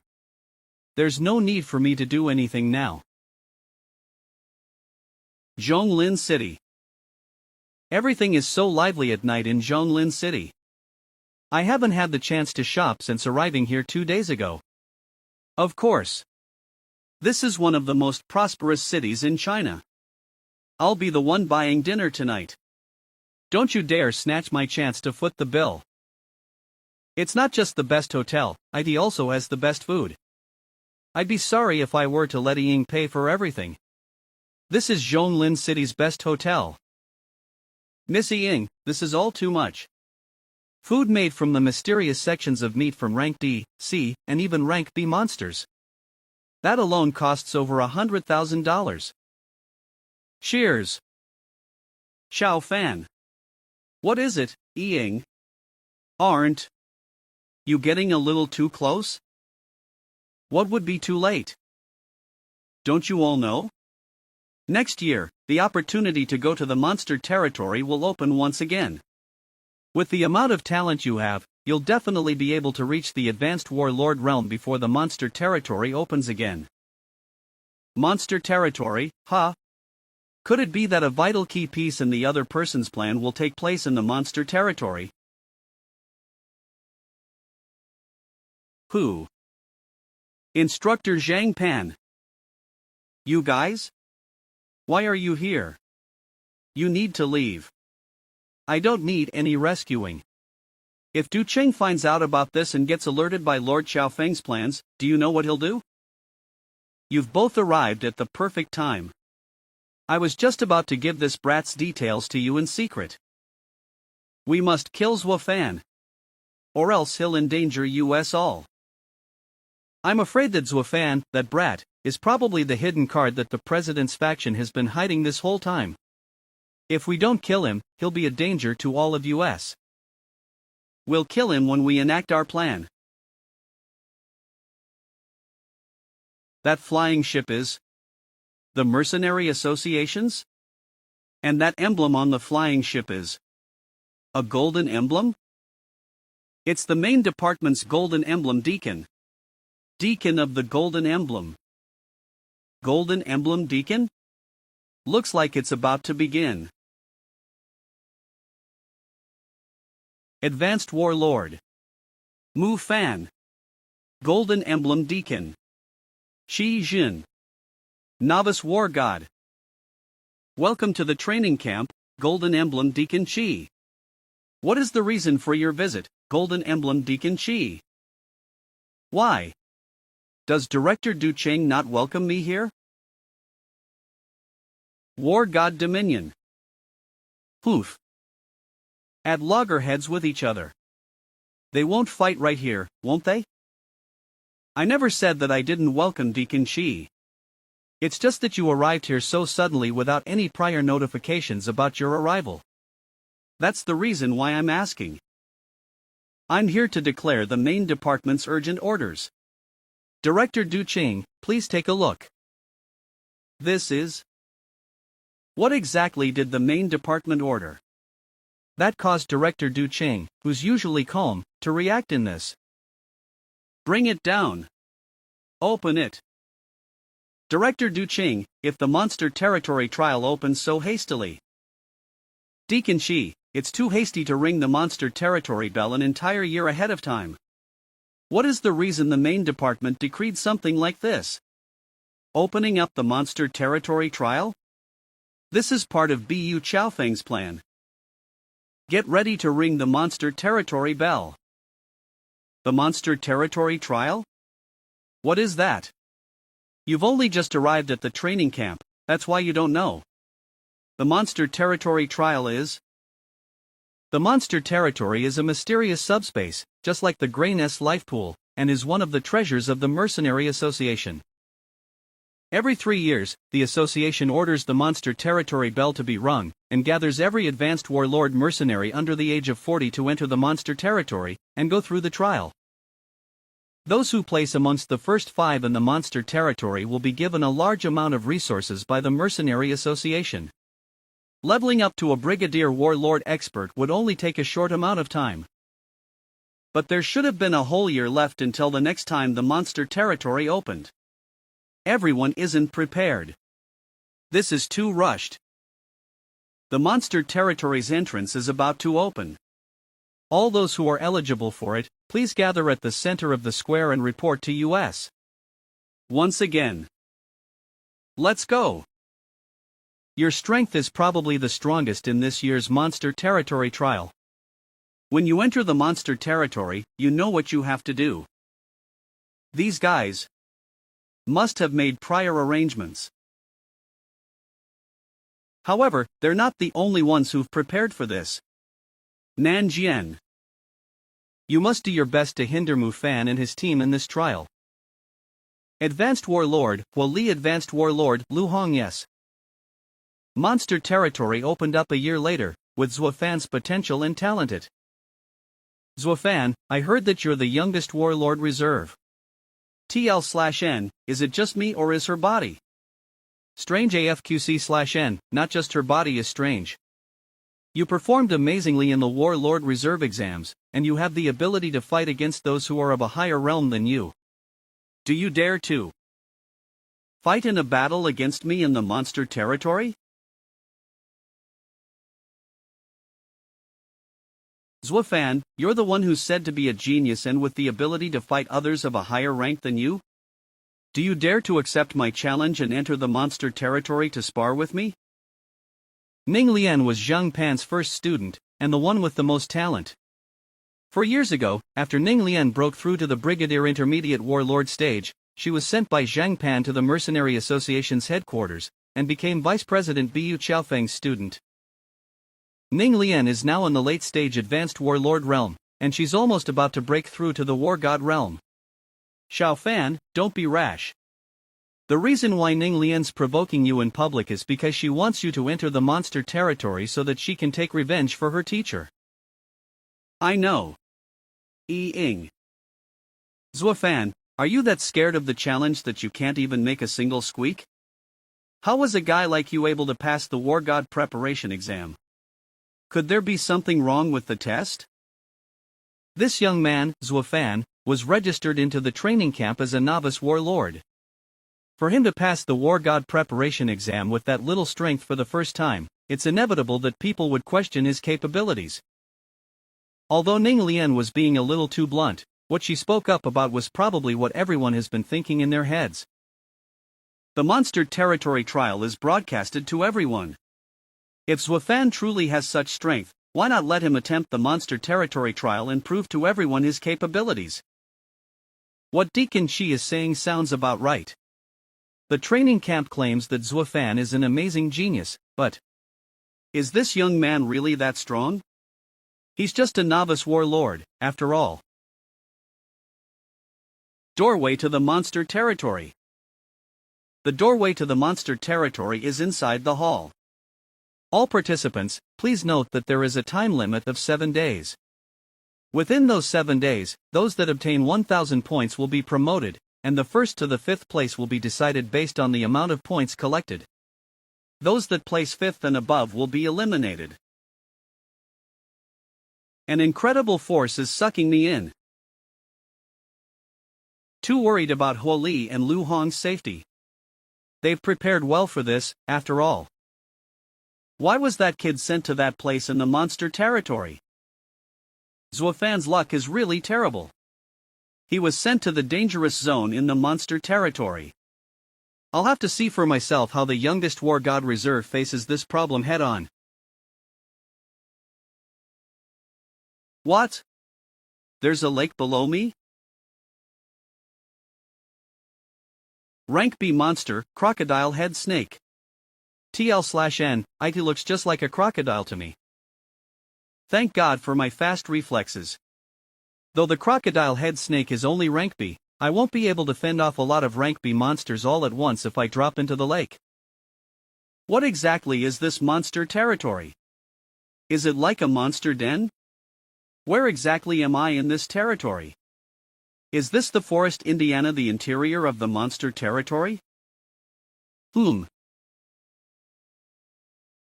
S1: There's no need for me to do anything now. Zhonglin City. Everything is so lively at night in Zhonglin City. I haven't had the chance to shop since arriving here 2 days ago. Of course. This is one of the most prosperous cities in China. I'll be the one buying dinner tonight. Don't you dare snatch my chance to foot the bill. It's not just the best hotel, it also has the best food. I'd be sorry if I were to let Ying pay for everything. This is Zhonglin City's best hotel. Miss Ying, this is all too much. Food made from the mysterious sections of meat from rank D, C, and even rank B monsters. That alone costs over $100,000. Cheers. Xiao Fan. What is it, Ying? Aren't you getting a little too close? What would be too late? Don't you all know? Next year, the opportunity to go to the monster territory will open once again. With the amount of talent you have, you'll definitely be able to reach the advanced warlord realm before the monster territory opens again. Monster territory, huh? Could it be that a vital key piece in the other person's plan will take place in the monster territory? Who? Instructor Zhang Pan. You guys? Why are you here? You need to leave. I don't need any rescuing. If Du Cheng finds out about this and gets alerted by Lord Xiaofeng's plans, do you know what he'll do? You've both arrived at the perfect time. I was just about to give this brat's details to you in secret. We must kill Zuofan. Or else he'll endanger us all. I'm afraid that Zuofan, that brat, is probably the hidden card that the president's faction has been hiding this whole time. If we don't kill him, he'll be a danger to all of us. We'll kill him when we enact our plan. That flying ship is the Mercenary Association's? And that emblem on the flying ship is a golden emblem? It's the main department's golden emblem deacon. Deacon of the golden emblem. Golden emblem deacon? Looks like it's about to begin. Advanced Warlord. Mu Fan. Golden Emblem Deacon. Shi Jin. Novice War God. Welcome to the training camp, Golden Emblem Deacon Chi. What is the reason for your visit, Golden Emblem Deacon Chi? Why? Does Director Du Cheng not welcome me here? War God Dominion. Poof. At loggerheads with each other. They won't fight right here, won't they? I never said that I didn't welcome Deacon Chi. It's just that you arrived here so suddenly without any prior notifications about your arrival. That's the reason why I'm asking. I'm here to declare the main department's urgent orders. Director Du Cheng, please take a look. This is... What exactly did the main department order? That caused Director Du Cheng, who's usually calm, to react in this. Bring it down. Open it. Director Du Cheng, if the monster territory trial opens so hastily. Deacon Chi, it's too hasty to ring the monster territory bell an entire year ahead of time. What is the reason the main department decreed something like this? Opening up the monster territory trial? This is part of Bu Xiaofeng's plan. Get ready to ring the monster territory bell. The monster territory trial? What is that? You've only just arrived at the training camp, that's why you don't know. The monster territory trial is... The monster territory is a mysterious subspace, just like the Grey Nest life pool, and is one of the treasures of the Mercenary Association. Every 3 years, the association orders the monster territory bell to be rung, and gathers every advanced warlord mercenary under the age of 40 to enter the monster territory, and go through the trial. Those who place amongst the first 5 in the monster territory will be given a large amount of resources by the Mercenary Association. Leveling up to a Brigadier Warlord expert would only take a short amount of time. But there should have been a whole year left until the next time the monster territory opened. Everyone isn't prepared. This is too rushed. The monster territory's entrance is about to open. All those who are eligible for it, please gather at the center of the square and report to us. Once again. Let's go. Your strength is probably the strongest in this year's monster territory trial. When you enter the monster territory, you know what you have to do. These guys must have made prior arrangements. However, they're not the only ones who've prepared for this. Nan Jian. You must do your best to hinder Mu Fan and his team in this trial. Advanced Warlord, Hua Li. Advanced Warlord, Lu Hong. Yes. Monster territory opened up a year later, with Zuofan's potential and talent. Zuofan, I heard that you're the youngest Warlord Reserve. TL/N, is it just me or is her body strange? AFQC/N, not just her body is strange. You performed amazingly in the Warlord Reserve exams, and you have the ability to fight against those who are of a higher realm than you. Do you dare to fight in a battle against me in the monster territory? Zuofan, you're the one who's said to be a genius and with the ability to fight others of a higher rank than you? Do you dare to accept my challenge and enter the monster territory to spar with me? Ning Lian was Zhang Pan's first student, and the one with the most talent. 4 years ago, after Ning Lian broke through to the Brigadier Intermediate Warlord stage, she was sent by Zhang Pan to the Mercenary Association's headquarters, and became Vice President Bu Qiaofeng's student. Ning Lian is now in the late stage Advanced Warlord realm, and she's almost about to break through to the War God realm. Xiaofan, don't be rash. The reason why Ning Lian's provoking you in public is because she wants you to enter the monster territory so that she can take revenge for her teacher. I know. Ying. Zuofan, are you that scared of the challenge that you can't even make a single squeak? How was a guy like you able to pass the War God preparation exam? Could there be something wrong with the test? This young man, Zuofan, was registered into the training camp as a novice warlord. For him to pass the War God preparation exam with that little strength for the first time, it's inevitable that people would question his capabilities. Although Ning Lian was being a little too blunt, what she spoke up about was probably what everyone has been thinking in their heads. The monster territory trial is broadcasted to everyone. If Zuofan truly has such strength, why not let him attempt the monster territory trial and prove to everyone his capabilities? What Deacon Shi is saying sounds about right. The training camp claims that Zuofan is an amazing genius, but is this young man really that strong? He's just a novice warlord, after all. Doorway to the monster territory. The doorway to the monster territory is inside the hall. All participants, please note that there is a time limit of 7 days. Within those 7 days, those that obtain 1,000 points will be promoted, and the first to the 5th place will be decided based on the amount of points collected. Those that place 5th and above will be eliminated. An incredible force is sucking me in. Too worried about Huo Li and Lu Hong's safety. They've prepared well for this, after all. Why was that kid sent to that place in the monster territory? Zuofan's luck is really terrible. He was sent to the dangerous zone in the monster territory. I'll have to see for myself how the youngest War God Reserve faces this problem head-on. What? There's a lake below me? Rank B monster, crocodile head snake. TL/N, IT looks just like a crocodile to me. Thank God for my fast reflexes. Though the crocodile head snake is only rank B, I won't be able to fend off a lot of rank B monsters all at once if I drop into the lake. What exactly is this monster territory? Is it like a monster den? Where exactly am I in this territory? Is this the forest Indiana, the interior of the monster territory?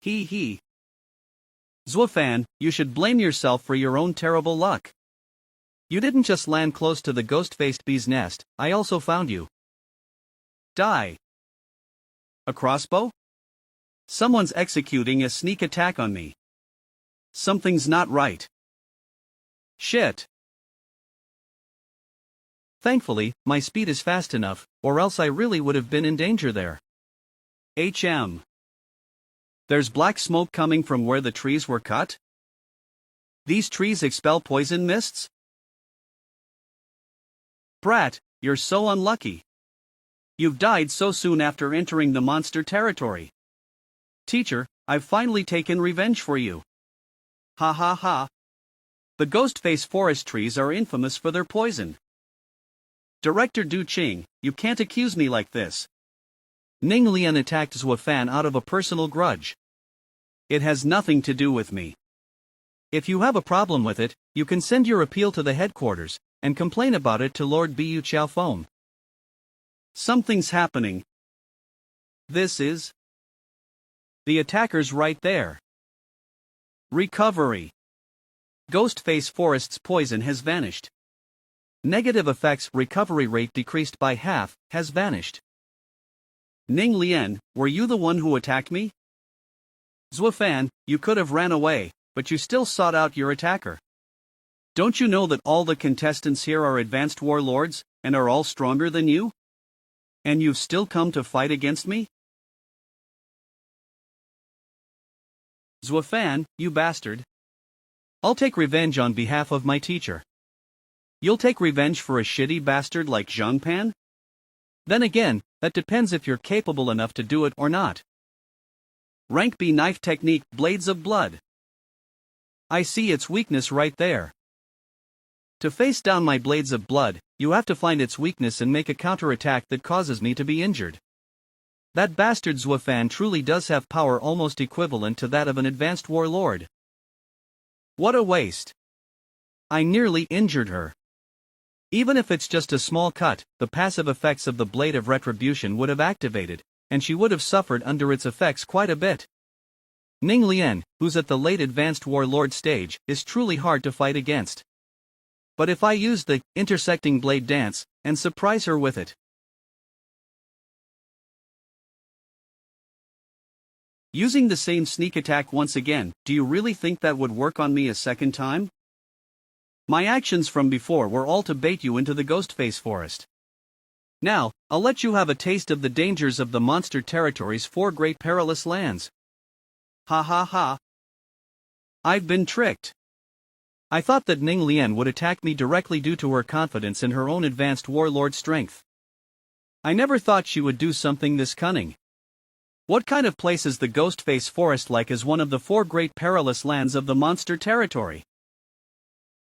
S1: He. Zuofan, you should blame yourself for your own terrible luck. You didn't just land close to the ghost-faced bee's nest, I also found you. Die. A crossbow? Someone's executing a sneak attack on me. Something's not right. Shit. Thankfully, my speed is fast enough, or else I really would have been in danger there. There's black smoke coming from where the trees were cut? These trees expel poison mists? Brat, you're so unlucky. You've died so soon after entering the monster territory. Teacher, I've finally taken revenge for you. Ha ha ha. The Ghostface forest trees are infamous for their poison. Director Du Qing, you can't accuse me like this. Ning Lian attacked Zuofan out of a personal grudge. It has nothing to do with me. If you have a problem with it, you can send your appeal to the headquarters, and complain about it to Lord Bu Qiaofeng. Something's happening. This is the attacker's right there. Recovery. Ghostface Forest's poison has vanished. Negative effects recovery rate decreased by half, has vanished. Ning Lian, were you the one who attacked me? Zuofan, you could have ran away, but you still sought out your attacker. Don't you know that all the contestants here are advanced warlords, and are all stronger than you? And you've still come to fight against me? Zuofan, you bastard. I'll take revenge on behalf of my teacher. You'll take revenge for a shitty bastard like Zhangpan? Then again, that depends if you're capable enough to do it or not. Rank B knife technique, Blades of Blood. I see its weakness right there. To face down my Blades of Blood, you have to find its weakness and make a counterattack that causes me to be injured. That bastard Zuofan truly does have power almost equivalent to that of an advanced warlord. What a waste. I nearly injured her. Even if it's just a small cut, the passive effects of the Blade of Retribution would have activated, and she would have suffered under its effects quite a bit. Ning Lian, who's at the late advanced warlord stage, is truly hard to fight against. But if I use the intersecting blade dance and surprise her with it. Using the same sneak attack once again, do you really think that would work on me a second time? My actions from before were all to bait you into the Ghostface Forest. Now, I'll let you have a taste of the dangers of the Monster Territory's 4 great perilous lands. Ha ha ha. I've been tricked. I thought that Ning Lian would attack me directly due to her confidence in her own advanced warlord strength. I never thought she would do something this cunning. What kind of place is the Ghostface Forest like as one of the 4 great perilous lands of the Monster Territory?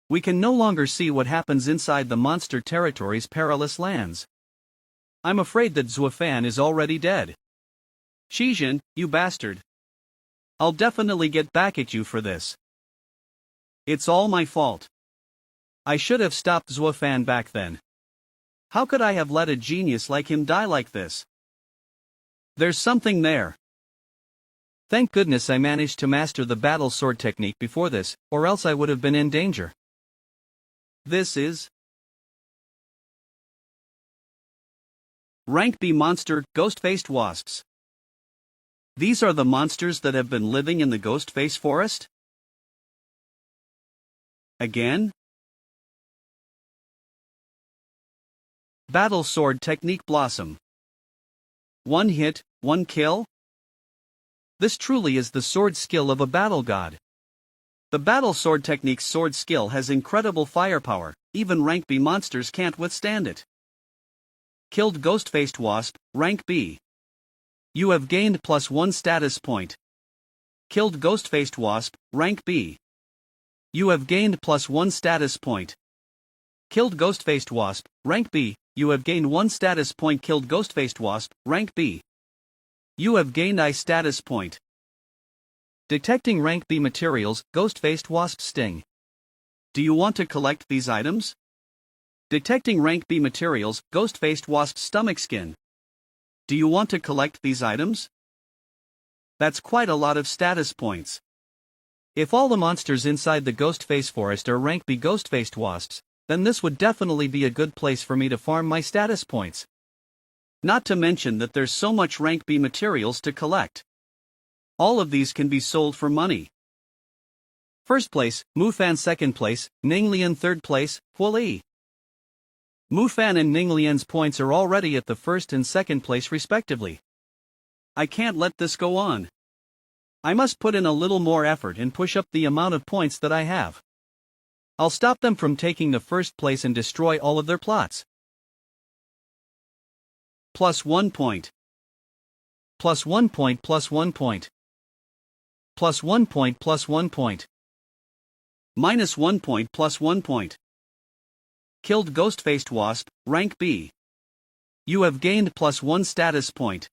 S1: We can no longer see what happens inside the Monster Territory's perilous lands. I'm afraid that Zuofan is already dead. Shizhen, you bastard. I'll definitely get back at you for this. It's all my fault. I should have stopped Zuofan back then. How could I have let a genius like him die like this? There's something there. Thank goodness I managed to master the battle sword technique before this, or else I would have been in danger. This is Rank B Monster, Ghost-Faced Wasps. These are the monsters that have been living in the Ghostface Forest? Again? Battle Sword Technique Blossom. 1 hit, 1 kill? This truly is the sword skill of a battle god. The battle sword technique's sword skill has incredible firepower, even rank B monsters can't withstand it. Killed Ghost-Faced Wasp, rank B. You have gained +1 status point. Killed Ghost-Faced Wasp, rank B. You have gained +1 status point. Killed Ghost-Faced Wasp, rank B. You have gained 1 status point. Killed Ghost-Faced Wasp, rank B. You have gained I status point. Detecting rank B materials, Ghost-Faced Wasp Sting. Do you want to collect these items? Detecting rank B materials, Ghost-Faced Wasp Stomach Skin. Do you want to collect these items? That's quite a lot of status points. If all the monsters inside the Ghostface Forest are rank B Ghost-Faced Wasps, then this would definitely be a good place for me to farm my status points. Not to mention that there's so much rank B materials to collect. All of these can be sold for money. First place, Mufan. Second place, Ning Lian. Third place, Huali. Mufan and Ning Lian's points are already at the first and second place respectively. I can't let this go on. I must put in a little more effort and push up the amount of points that I have. I'll stop them from taking the first place and destroy all of their plots. +1 point. +1 point. +1 point. +1 point. +1 point. -1 point. +1 point. Killed Ghost-Faced Wasp, rank B. You have gained +1 status point.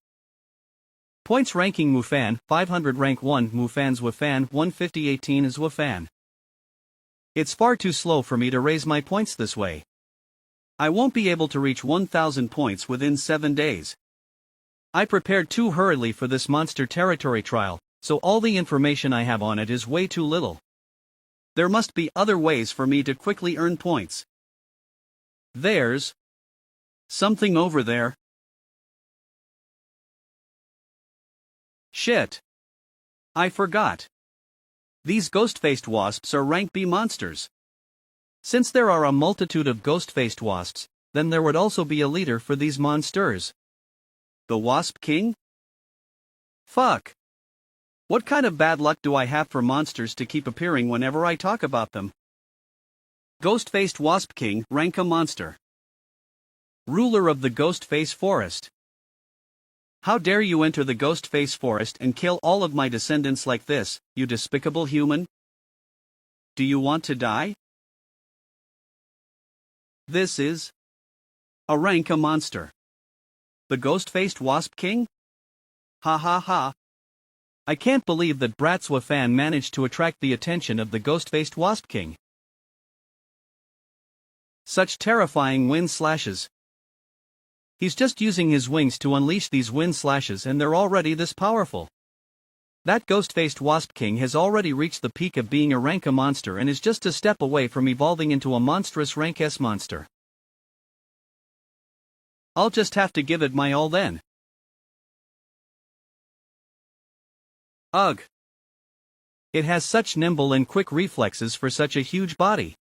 S1: Points ranking Mufan, 500 rank 1 Mufan. Zuofan, 150-18 Zuofan. It's far too slow for me to raise my points this way. I won't be able to reach 1000 points within 7 days. I prepared too hurriedly for this Monster Territory trial, so all the information I have on it is way too little. There must be other ways for me to quickly earn points. There's something over there. Shit. I forgot. These Ghost-Faced Wasps are rank B monsters. Since there are a multitude of ghost-faced wasps, then there would also be a leader for these monsters. The Wasp King? Fuck. What kind of bad luck do I have for monsters to keep appearing whenever I talk about them? Ghost-faced Wasp King, rank a monster. Ruler of the Ghost-Face Forest. How dare you enter the Ghost-Face Forest and kill all of my descendants like this, you despicable human? Do you want to die? This is a rank a monster. The Ghost-Faced Wasp King? Ha ha ha. I can't believe that Bratswa fan managed to attract the attention of the Ghost-Faced Wasp King. Such terrifying wind slashes. He's just using his wings to unleash these wind slashes and they're already this powerful. That ghost-faced Wasp King has already reached the peak of being a rank A monster and is just a step away from evolving into a monstrous rank S monster. I'll just have to give it my all then. Ugh. It has such nimble and quick reflexes for such a huge body.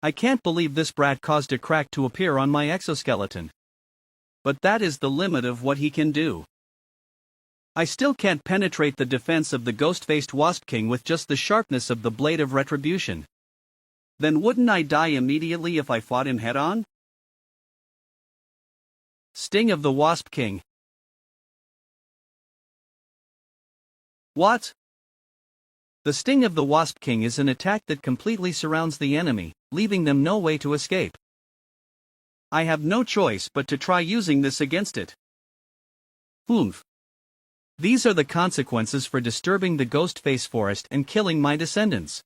S1: I can't believe this brat caused a crack to appear on my exoskeleton. But that is the limit of what he can do. I still can't penetrate the defense of the ghost-faced Wasp King with just the sharpness of the blade of retribution. Then wouldn't I die immediately if I fought him head-on? Sting of the Wasp King. What? The Sting of the Wasp King is an attack that completely surrounds the enemy, leaving them no way to escape. I have no choice but to try using this against it. Oomph. These are the consequences for disturbing the Ghost-Face Forest and killing my descendants.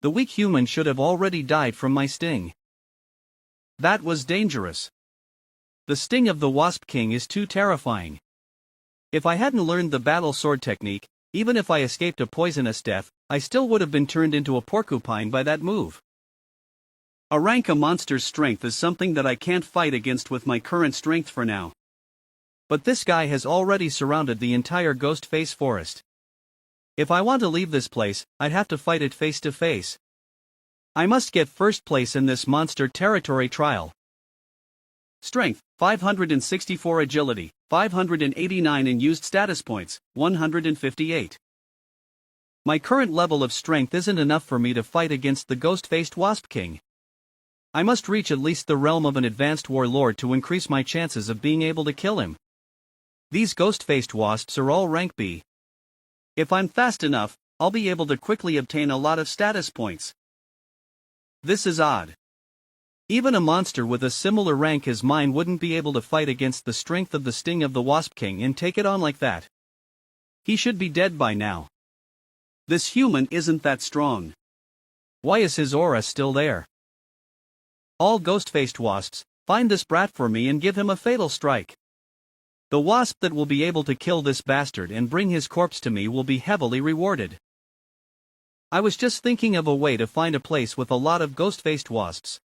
S1: The weak human should have already died from my sting. That was dangerous. The Sting of the Wasp King is too terrifying. If I hadn't learned the battle sword technique, even if I escaped a poisonous death, I still would have been turned into a porcupine by that move. A rank A monster's strength is something that I can't fight against with my current strength for now. But this guy has already surrounded the entire Ghost-Face Forest. If I want to leave this place, I'd have to fight it face to face. I must get first place in this monster territory trial. Strength, 564 agility, 589 in used status points, 158. My current level of strength isn't enough for me to fight against the Ghost-Faced Wasp King. I must reach at least the realm of an advanced warlord to increase my chances of being able to kill him. These ghost-faced wasps are all rank B. If I'm fast enough, I'll be able to quickly obtain a lot of status points. This is odd. Even a monster with a similar rank as mine wouldn't be able to fight against the strength of the Sting of the Wasp King and take it on like that. He should be dead by now. This human isn't that strong. Why is his aura still there? All ghost-faced wasps, find this brat for me and give him a fatal strike. The wasp that will be able to kill this bastard and bring his corpse to me will be heavily rewarded. I was just thinking of a way to find a place with a lot of ghost-faced wasps.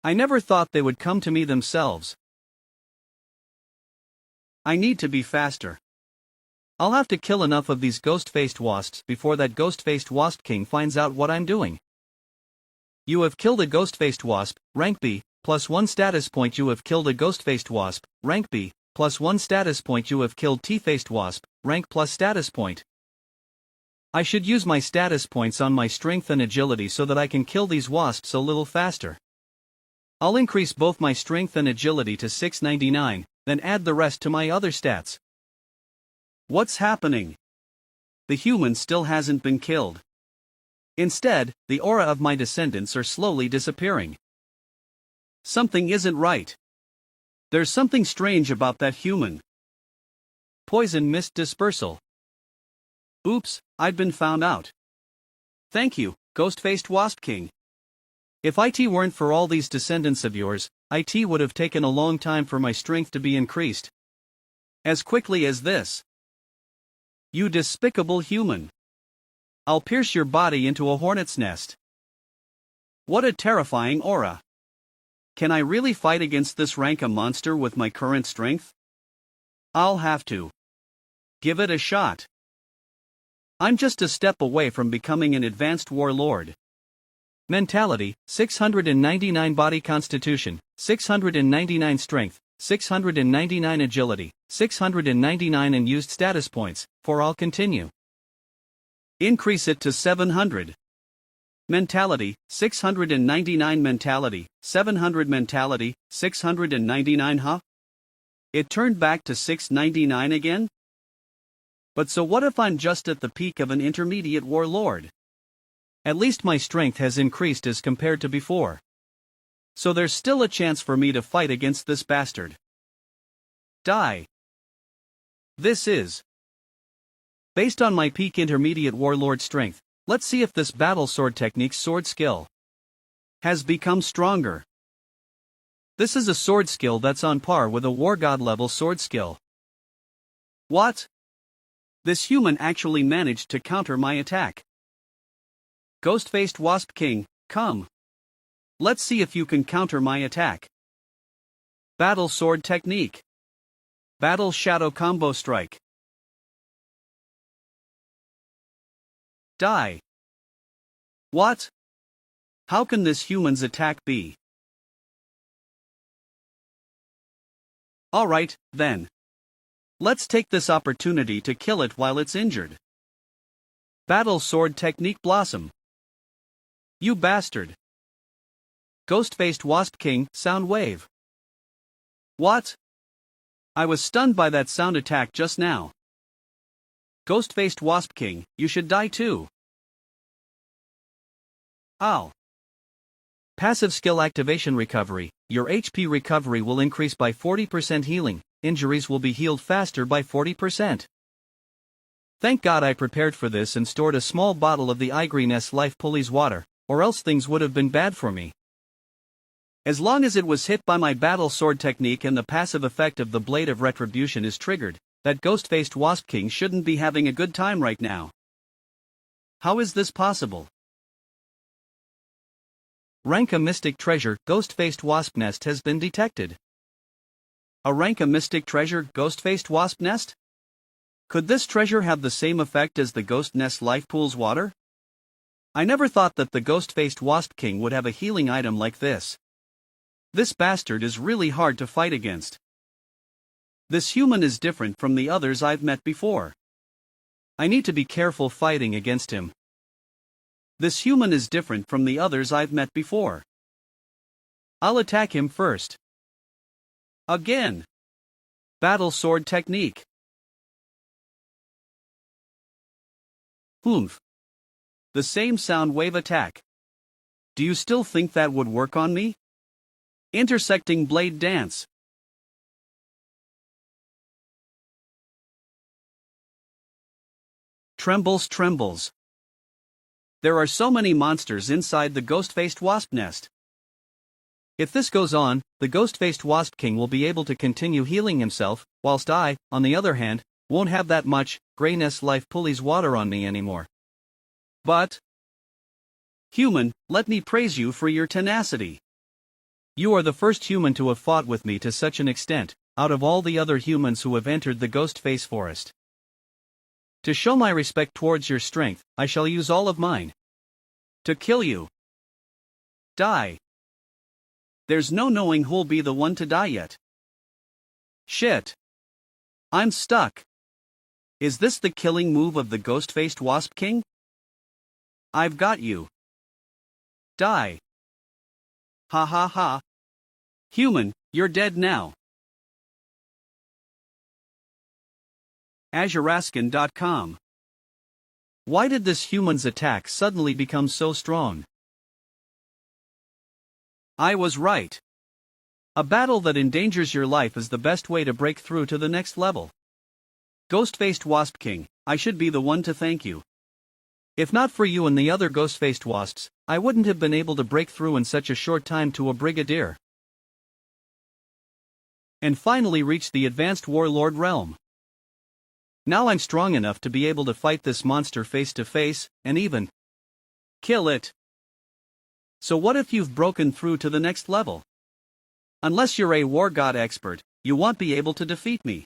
S1: I never thought they would come to me themselves. I need to be faster. I'll have to kill enough of these ghost-faced wasps before that ghost-faced Wasp King finds out what I'm doing. You have killed a ghost-faced wasp, rank B, +1 status point. You have killed a ghost-faced wasp, rank B, +1 status point. You have killed T-faced wasp, rank plus status point. I should use my status points on my strength and agility so that I can kill these wasps a little faster. I'll increase both my strength and agility to 699, then add the rest to my other stats. What's happening? The human still hasn't been killed. Instead, the aura of my descendants are slowly disappearing. Something isn't right. There's something strange about that human. Poison mist dispersal. Oops, I've been found out. Thank you, Ghost-Faced Wasp King. If IT weren't for all these descendants of yours, IT would have taken a long time for my strength to be increased. As quickly as this. You despicable human. I'll pierce your body into a hornet's nest. What a terrifying aura. Can I really fight against this rank A monster with my current strength? I'll have to. Give it a shot. I'm just a step away from becoming an advanced warlord. Mentality, 699 body constitution, 699 strength, 699 agility, 699 unused status points, for all continue. Increase it to 700. Mentality, 699 mentality, 700 mentality, 699 huh? It turned back to 699 again? But so what if I'm just at the peak of an intermediate warlord? At least my strength has increased as compared to before. So there's still a chance for me to fight against this bastard. Die. This is. Based on my peak intermediate warlord strength, let's see if this battle sword technique's sword skill has become stronger. This is a sword skill that's on par with a war god level sword skill. What? This human actually managed to counter my attack. Ghost-faced Wasp King, come. Let's see if you can counter my attack. Battle sword technique. Battle shadow combo strike. Die. What? How can this human's attack be? Alright, then. Let's take this opportunity to kill it while it's injured. Battle sword technique Blossom. You bastard. Ghost-faced Wasp King, sound wave. What? I was stunned by that sound attack just now. Ghost-faced Wasp King, you should die too. Ow. Passive skill activation recovery. Your HP recovery will increase by 40% healing, injuries will be healed faster by 40%. Thank God I prepared for this and stored a small bottle of the Igreeness Life Pulleys water, or else things would have been bad for me. As long as it was hit by my battle sword technique and the passive effect of the Blade of Retribution is triggered, that ghost-faced Wasp King shouldn't be having a good time right now. How is this possible? Rank a Mystic Treasure, Ghost-faced Wasp Nest has been detected. A rank a Mystic Treasure, Ghost-faced Wasp Nest? Could this treasure have the same effect as the Ghost Nest Life Pool's water? I never thought that the Ghost-faced Wasp King would have a healing item like this. This bastard is really hard to fight against. This human is different from the others I've met before. I need to be careful fighting against him. This human is different from the others I've met before. I'll attack him first. Again. Battle sword technique. Oomph. The same sound wave attack. Do you still think that would work on me? Intersecting blade dance. Trembles. There are so many monsters inside the ghost-faced wasp nest. If this goes on, the ghost-faced Wasp King will be able to continue healing himself, whilst I, on the other hand, won't have that much Greyness Life Pulleys water on me anymore. But, human, let me praise you for your tenacity. You are the first human to have fought with me to such an extent, out of all the other humans who have entered the Ghost-Face Forest. To show my respect towards your strength, I shall use all of mine. To kill you. Die. There's no knowing who'll be the one to die yet. Shit. I'm stuck. Is this the killing move of the ghost-faced Wasp King? I've got you. Die. Ha ha ha. Human, you're dead now. Azuraskin.com. Why did this human's attack suddenly become so strong? I was right. A battle that endangers your life is the best way to break through to the next level. Ghost-faced Wasp King, I should be the one to thank you. If not for you and the other ghost-faced wasps, I wouldn't have been able to break through in such a short time to a brigadier. And finally reach the advanced warlord realm. Now I'm strong enough to be able to fight this monster face to face, and even kill it. So what if you've broken through to the next level? Unless you're a war god expert, you won't be able to defeat me.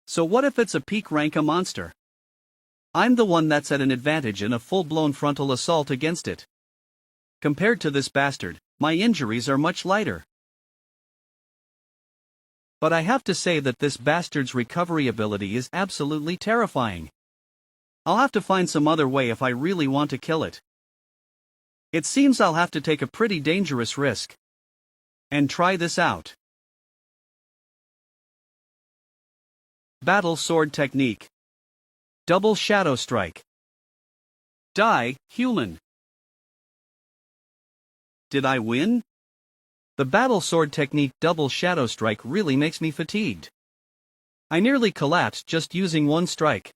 S1: So what if it's a peak rank a monster? I'm the one that's at an advantage in a full-blown frontal assault against it. Compared to this bastard, my injuries are much lighter. But I have to say that this bastard's recovery ability is absolutely terrifying. I'll have to find some other way if I really want to kill it. It seems I'll have to take a pretty dangerous risk. And try this out. Battle Sword Technique. Double Shadow Strike. Die, human. Did I win? The Battle Sword Technique Double Shadow Strike really makes me fatigued. I nearly collapsed just using one strike.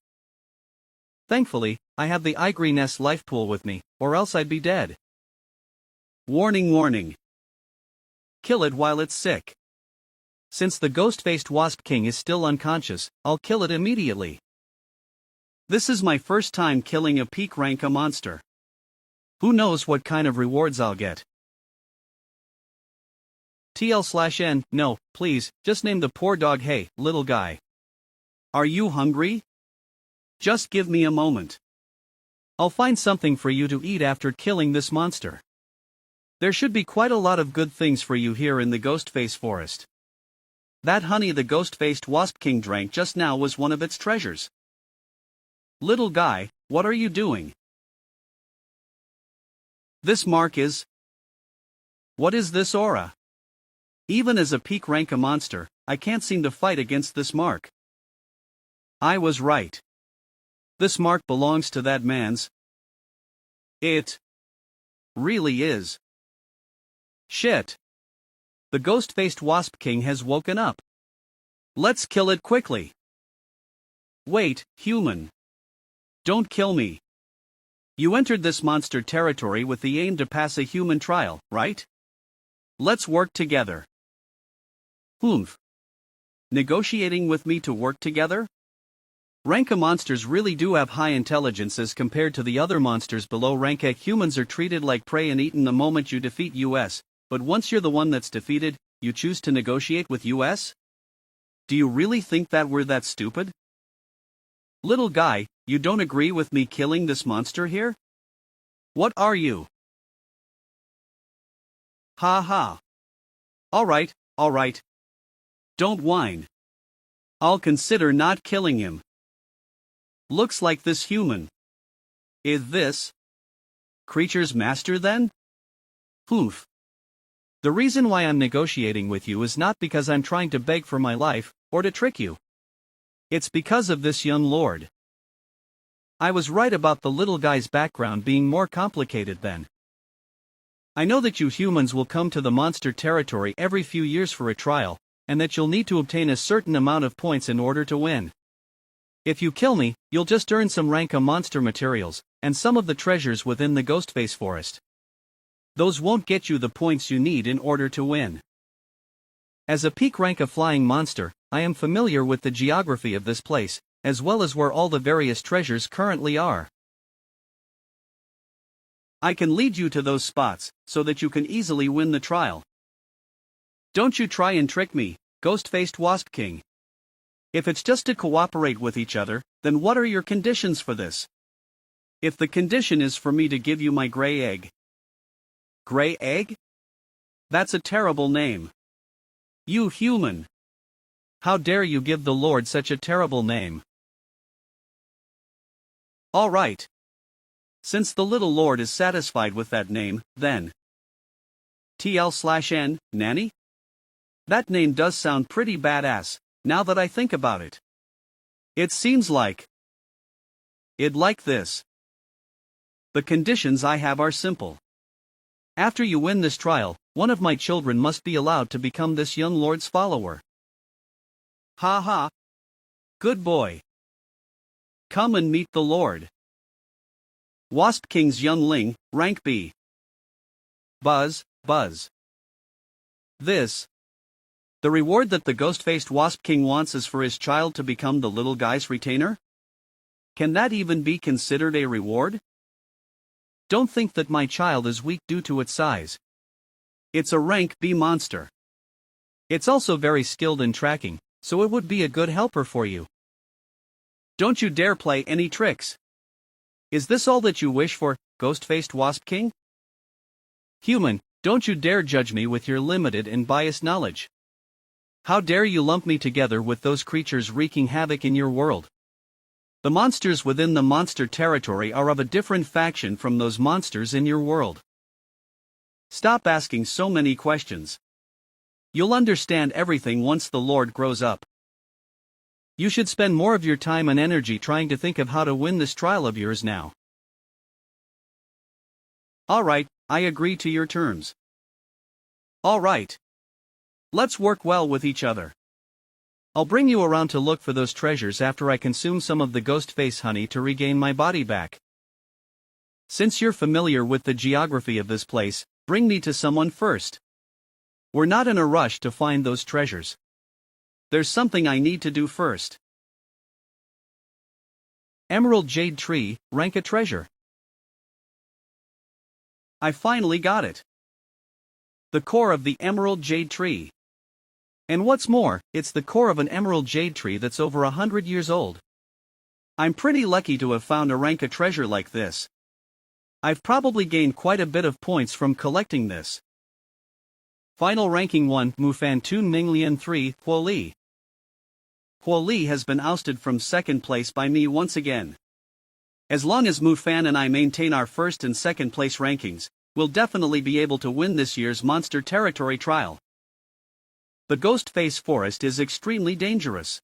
S1: Thankfully, I have the Igreen-S life pool with me, or else I'd be dead. Warning, warning. Kill it while it's sick. Since the ghost-faced Wasp King is still unconscious, I'll kill it immediately. This is my first time killing a peak rank monster. Who knows what kind of rewards I'll get. TL/N, no, please, just name the poor dog. Hey, little guy. Are you hungry? Just give me a moment. I'll find something for you to eat after killing this monster. There should be quite a lot of good things for you here in the Ghostface Forest. That honey the ghost-faced Wasp King drank just now was one of its treasures. Little guy, what are you doing? This mark is... What is this aura? Even as a peak rank monster, I can't seem to fight against this mark. I was right. This mark belongs to that man's... It... really is. Shit. The ghost-faced Wasp King has woken up. Let's kill it quickly. Wait, human. Don't kill me. You entered this monster territory with the aim to pass a human trial, right? Let's work together. Humph. Negotiating with me to work together? Rank A monsters really do have high intelligence as compared to the other monsters below rank A. Humans are treated like prey and eaten the moment you defeat US, but once you're the one that's defeated, you choose to negotiate with US? Do you really think that we're that stupid? Little guy, you don't agree with me killing this monster here? What are you? Ha ha. Alright, alright. Don't whine. I'll consider not killing him. Looks like this human is this creature's master then? Humph. The reason why I'm negotiating with you is not because I'm trying to beg for my life, or to trick you. It's because of this young lord. I was right about the little guy's background being more complicated than. I know that you humans will come to the monster territory every few years for a trial, and that you'll need to obtain a certain amount of points in order to win. If you kill me, you'll just earn some rank A monster materials, and some of the treasures within the Ghostface Forest. Those won't get you the points you need in order to win. As a peak rank A flying monster, I am familiar with the geography of this place, as well as where all the various treasures currently are. I can lead you to those spots, so that you can easily win the trial. Don't you try and trick me, ghost-faced Wasp King. If it's just to cooperate with each other, then what are your conditions for this? If the condition is for me to give you my gray egg. Gray egg? That's a terrible name. You human. How dare you give the Lord such a terrible name? All right. Since the little Lord is satisfied with that name, then. TL/N, Nanny? That name does sound pretty badass, now that I think about it. It seems like it like this. The conditions I have are simple. After you win this trial, one of my children must be allowed to become this young lord's follower. Ha ha. Good boy. Come and meet the Lord. Wasp King's youngling, rank B. Buzz, buzz. This. The reward that the ghost-faced Wasp King wants is for his child to become the little guy's retainer? Can that even be considered a reward? Don't think that my child is weak due to its size. It's a rank B monster. It's also very skilled in tracking, so it would be a good helper for you. Don't you dare play any tricks. Is this all that you wish for, ghost-faced Wasp King? Human, don't you dare judge me with your limited and biased knowledge. How dare you lump me together with those creatures wreaking havoc in your world? The monsters within the monster territory are of a different faction from those monsters in your world. Stop asking so many questions. You'll understand everything once the Lord grows up. You should spend more of your time and energy trying to think of how to win this trial of yours now. Alright, I agree to your terms. Alright. Let's work well with each other. I'll bring you around to look for those treasures after I consume some of the ghost face honey to regain my body back. Since you're familiar with the geography of this place, bring me to someone first. We're not in a rush to find those treasures. There's something I need to do first. Emerald Jade Tree, rank a treasure. I finally got it. The core of the Emerald Jade Tree. And what's more, it's the core of an Emerald Jade Tree that's over 100 years old. I'm pretty lucky to have found a rank a treasure like this. I've probably gained quite a bit of points from collecting this. Final ranking 1, Mufan 2 Ninglian 3, Huo Li. Huo Li has been ousted from second place by me once again. As long as Mufan and I maintain our first and second place rankings, we'll definitely be able to win this year's Monster Territory trial. The Ghost Face Forest is extremely dangerous.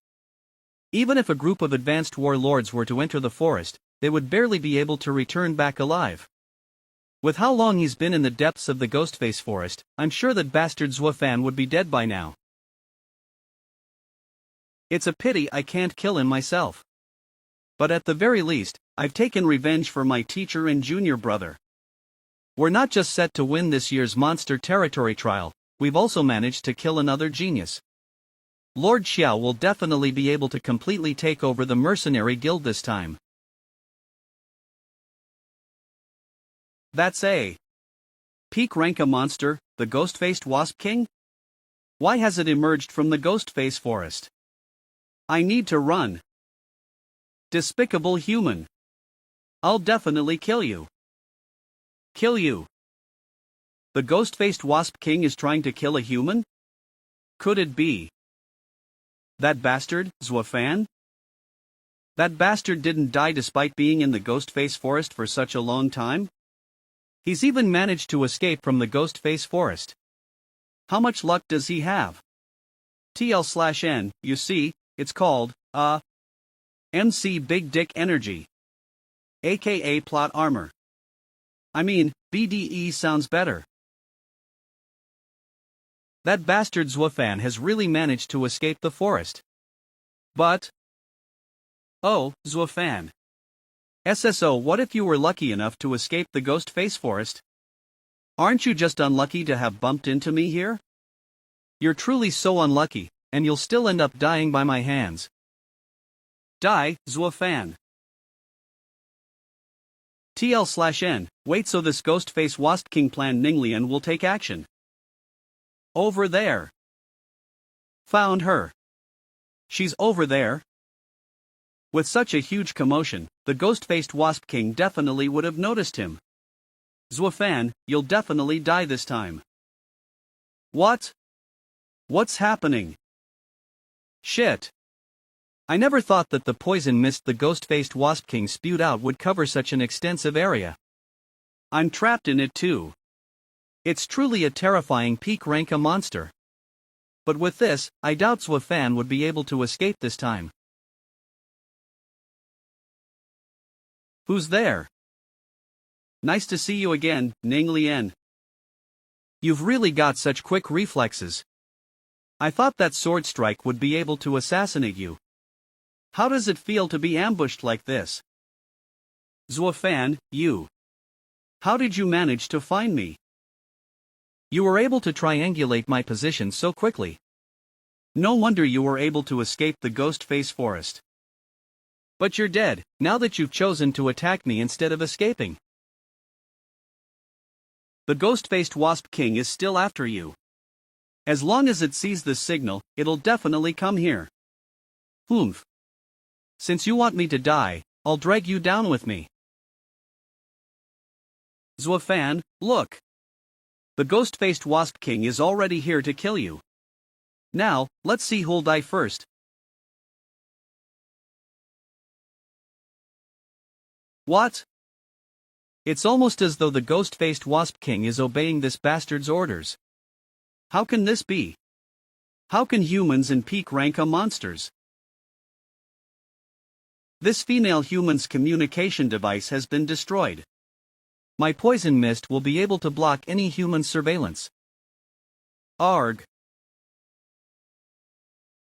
S1: Even if a group of advanced warlords were to enter the forest, they would barely be able to return back alive. With how long he's been in the depths of the Ghostface Forest, I'm sure that bastard Zuofan would be dead by now. It's a pity I can't kill him myself. But at the very least, I've taken revenge for my teacher and junior brother. We're not just set to win this year's Monster Territory trial, we've also managed to kill another genius. Lord Xiao will definitely be able to completely take over the mercenary guild this time. That's a peak rank a monster, the ghost-faced Wasp King? Why has it emerged from the Ghostface Forest? I need to run. Despicable human. I'll definitely kill you. Kill you. The ghost-faced Wasp King is trying to kill a human? Could it be that bastard, Zuofan? That bastard didn't die despite being in the Ghostface Forest for such a long time? He's even managed to escape from the Ghostface Forest. How much luck does he have? TL/N, you see, it's called, MC Big Dick Energy. AKA Plot Armor. I mean, BDE sounds better. That bastard Zuofan has really managed to escape the forest. But... oh, Zuofan. SSO, what if you were lucky enough to escape the Ghostface Forest? Aren't you just unlucky to have bumped into me here? You're truly so unlucky, and you'll still end up dying by my hands. Die, Zuofan. TL/N, wait, so this Ghostface Wasp King plan Ninglian will take action. Over there. Found her. She's over there. With such a huge commotion, the ghost-faced Wasp King definitely would have noticed him. Zuofan, you'll definitely die this time. What? What's happening? Shit. I never thought that the poison mist the ghost-faced Wasp King spewed out would cover such an extensive area. I'm trapped in it too. It's truly a terrifying peak rank a monster. But with this, I doubt Zuofan would be able to escape this time. Who's there? Nice to see you again, Ninglian. You've really got such quick reflexes. I thought that sword strike would be able to assassinate you. How does it feel to be ambushed like this? Zuofan, you. How did you manage to find me? You were able to triangulate my position so quickly. No wonder you were able to escape the Ghostface Forest. But you're dead, now that you've chosen to attack me instead of escaping. The ghost-faced Wasp King is still after you. As long as it sees this signal, it'll definitely come here. Humph. Since you want me to die, I'll drag you down with me. Zuofan, look! The ghost-faced Wasp King is already here to kill you. Now, let's see who'll die first. What? It's almost as though the ghost-faced Wasp King is obeying this bastard's orders. How can this be? How can humans in peak rank are monsters? This female human's communication device has been destroyed. My poison mist will be able to block any human surveillance. Arg.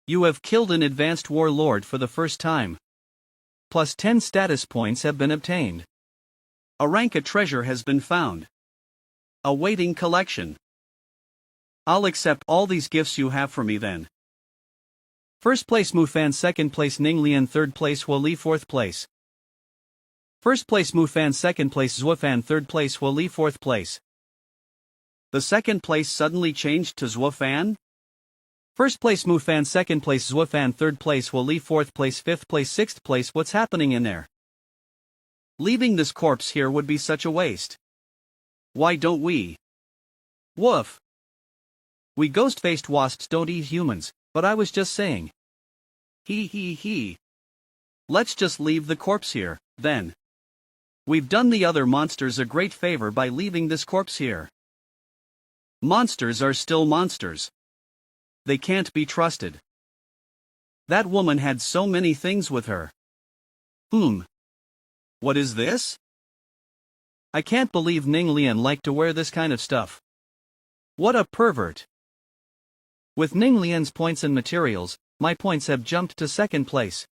S1: You have killed an advanced warlord for the first time. Plus 10 status points have been obtained. A treasure has been found. Awaiting collection. I'll accept all these gifts you have for me then. First place Mufan, second place Ninglian, third place Huoli, fourth place. First place Mufan, second place Zuofan, third place Huoli, fourth place. The second place suddenly changed to Zuofan? First place Mufan, second place Zuofan, third place Huoli, fourth place, fifth place, sixth place. What's happening in there? Leaving this corpse here would be such a waste. Why don't we? Woof. We ghost-faced wasps don't eat humans, but I was just saying. He. Let's just leave the corpse here, then. We've done the other monsters a great favor by leaving this corpse here. Monsters are still monsters. They can't be trusted. That woman had so many things with her. What is this? I can't believe Ninglian liked to wear this kind of stuff. What a pervert. With Ninglian's points and materials, my points have jumped to second place.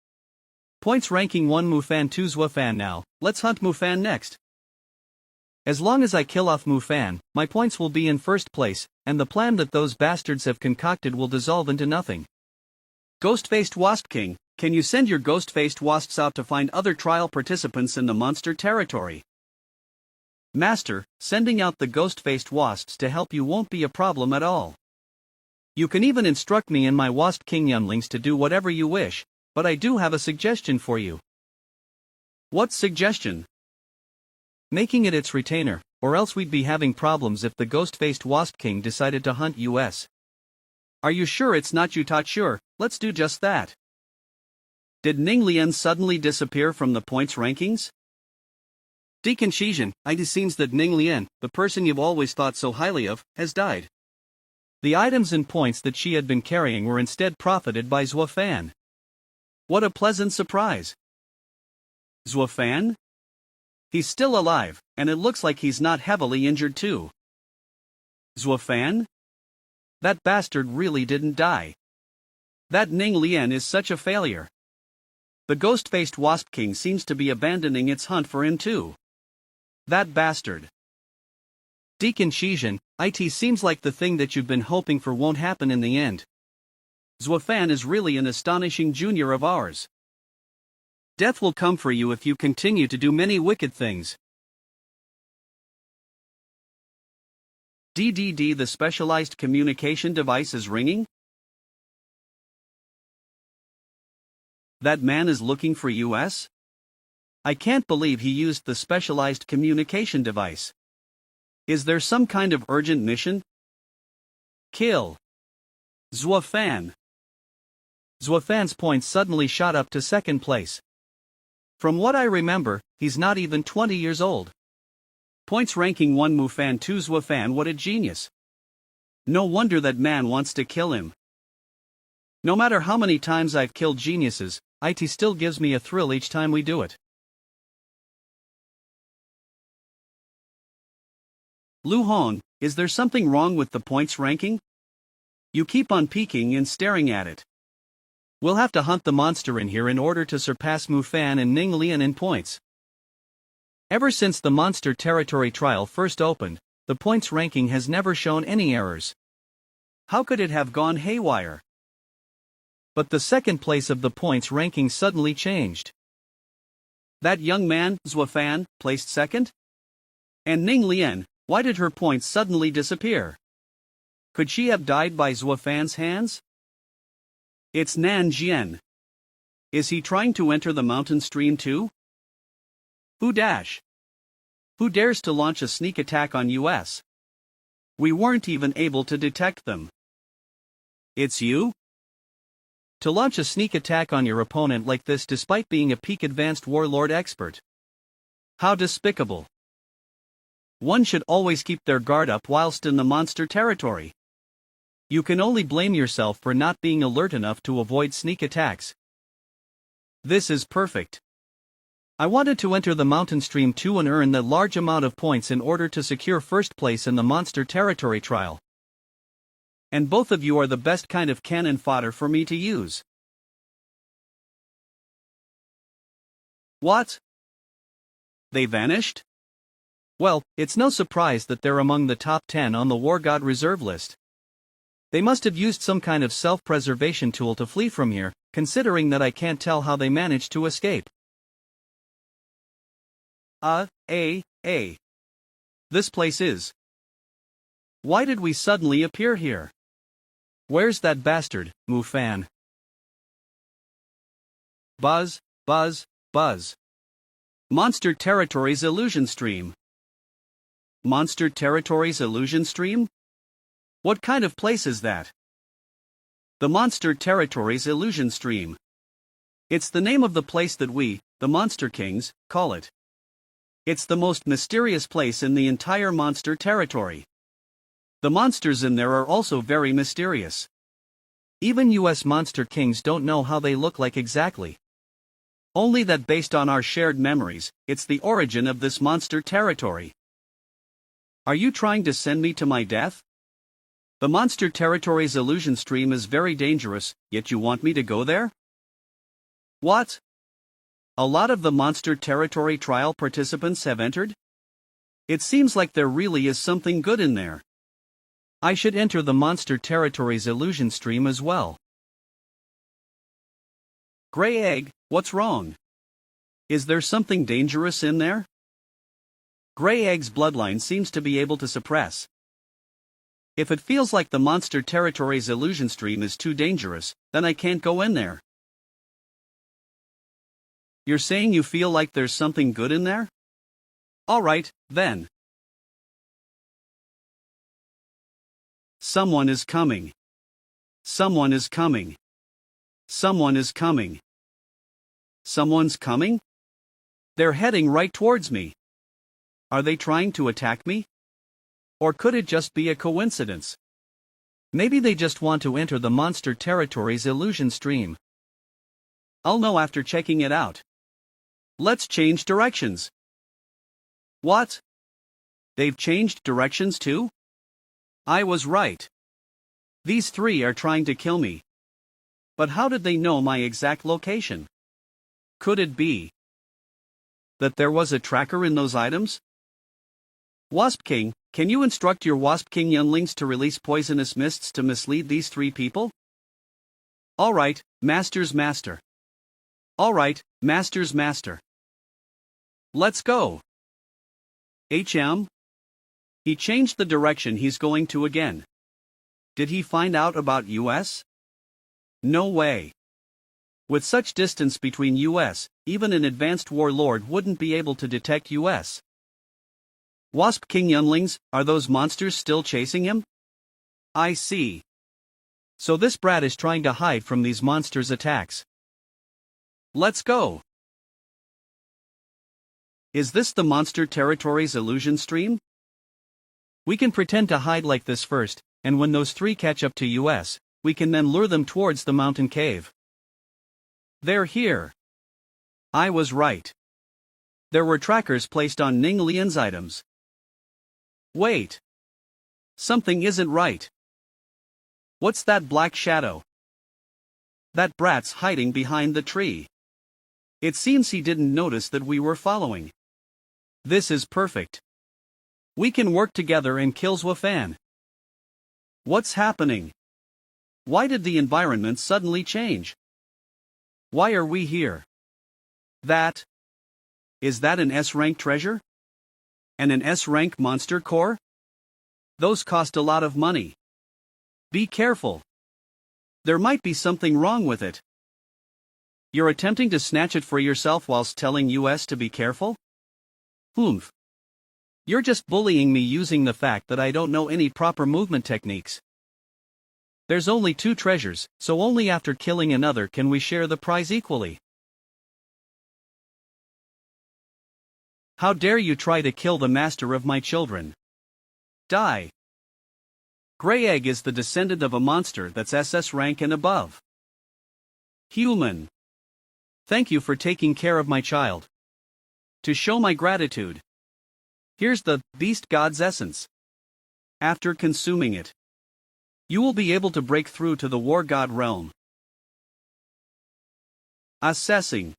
S1: Points ranking 1 Mufan 2 Zuofan. Now, let's hunt Mufan next. As long as I kill off Mufan, my points will be in first place, and the plan that those bastards have concocted will dissolve into nothing. Ghost-faced Wasp King, can you send your ghost-faced wasps out to find other trial participants in the monster territory? Master, sending out the ghost-faced wasps to help you won't be a problem at all. You can even instruct me and my Wasp King younglings to do whatever you wish, but I do have a suggestion for you. What suggestion? Making it its retainer, or else we'd be having problems if the ghost-faced Wasp King decided to hunt us. Are you sure it's not you? Sure, let's do just that. Did Ninglian suddenly disappear from the points rankings? Deacon Shizhen, it seems that Ninglian, the person you've always thought so highly of, has died. The items and points that she had been carrying were instead profited by Zuofan. What a pleasant surprise. Zuofan? He's still alive, and it looks like he's not heavily injured too. Zuofan? That bastard really didn't die. That Ninglian is such a failure. The ghost-faced Wasp King seems to be abandoning its hunt for him too. That bastard. Deacon Shizhen, it seems like the thing that you've been hoping for won't happen in the end. Zuofan is really an astonishing junior of ours. Death will come for you if you continue to do many wicked things. DDD, the specialized communication device is ringing? That man is looking for us? I can't believe he used the specialized communication device. Is there some kind of urgent mission? Kill Zuofan. Zuofan's points suddenly shot up to second place. From what I remember, he's not even 20 years old. Points ranking 1 Mufan 2 Zuofan. What a genius. No wonder that man wants to kill him. No matter how many times I've killed geniuses, it still gives me a thrill each time we do it. Lu Hong, is there something wrong with the points ranking? You keep on peeking and staring at it. We'll have to hunt the monster in here in order to surpass Mufan and Ninglian in points. Ever since the monster territory trial first opened, the points ranking has never shown any errors. How could it have gone haywire? But the second place of the points ranking suddenly changed. That young man, Zuofan, placed second? And Ninglian, why did her points suddenly disappear? Could she have died by Zuofan's hands? It's Nan Jian. Is he trying to enter the mountain stream too? Who dash? Who dares to launch a sneak attack on US? We weren't even able to detect them. It's you? To launch a sneak attack on your opponent like this despite being a peak advanced warlord expert. How despicable. One should always keep their guard up whilst in the monster territory. You can only blame yourself for not being alert enough to avoid sneak attacks. This is perfect. I wanted to enter the mountain stream too and earn the large amount of points in order to secure first place in the monster territory trial. And both of you are the best kind of cannon fodder for me to use. What? They vanished? Well, it's no surprise that they're among the top 10 on the War God reserve list. They must have used some kind of self-preservation tool to flee from here, considering that I can't tell how they managed to escape. This place is. Why did we suddenly appear here? Where's that bastard, Mufan? Buzz, buzz, buzz. Monster Territories Illusion Stream. Monster Territories Illusion Stream? What kind of place is that? The Monster Territories Illusion Stream. It's the name of the place that we, the Monster Kings, call it. It's the most mysterious place in the entire monster territory. The monsters in there are also very mysterious. Even US Monster Kings don't know how they look like exactly. Only that based on our shared memories, it's the origin of this monster territory. Are you trying to send me to my death? The Monster Territories Illusion Stream is very dangerous, yet you want me to go there? What? A lot of the Monster Territory trial participants have entered? It seems like there really is something good in there. I should enter the Monster Territories Illusion Stream as well. Gray Egg, what's wrong? Is there something dangerous in there? Gray Egg's bloodline seems to be able to suppress. If it feels like the Monster Territories Illusion Stream is too dangerous, then I can't go in there. You're saying you feel like there's something good in there? Alright, then. Someone is coming. Someone is coming. Someone is coming. Someone's coming? They're heading right towards me. Are they trying to attack me? Or could it just be a coincidence? Maybe they just want to enter the Monster Territories Illusion Stream. I'll know after checking it out. Let's change directions. What? They've changed directions too? I was right. These three are trying to kill me. But how did they know my exact location? Could it be that there was a tracker in those items? Wasp King, can you instruct your Wasp King younglings to release poisonous mists to mislead these three people? Alright, Master's Master. Alright, Master's Master. Let's go. HM? He changed the direction he's going to again. Did he find out about US? No way. With such distance between US, even an advanced warlord wouldn't be able to detect US. Wasp King younglings, are those monsters still chasing him? I see. So this brat is trying to hide from these monsters' attacks. Let's go. Is this the Monster Territories Illusion Stream? We can pretend to hide like this first, and when those three catch up to US, we can then lure them towards the mountain cave. They're here. I was right. There were trackers placed on Ning Lian's items. Wait. Something isn't right. What's that black shadow? That brat's hiding behind the tree. It seems he didn't notice that we were following. This is perfect. We can work together and kill Zwafan. What's happening? Why did the environment suddenly change? Why are we here? Is that an S-rank treasure? And an S-rank monster core? Those cost a lot of money. Be careful. There might be something wrong with it. You're attempting to snatch it for yourself whilst telling US to be careful? Oomph. You're just bullying me using the fact that I don't know any proper movement techniques. There's only 2 treasures, so only after killing another can we share the prize equally. How dare you try to kill the master of my children? Die. Grey Egg is the descendant of a monster that's SS rank and above. Human. Thank you for taking care of my child. To show my gratitude, here's the beast god's essence. After consuming it, you will be able to break through to the war god realm. Assessing.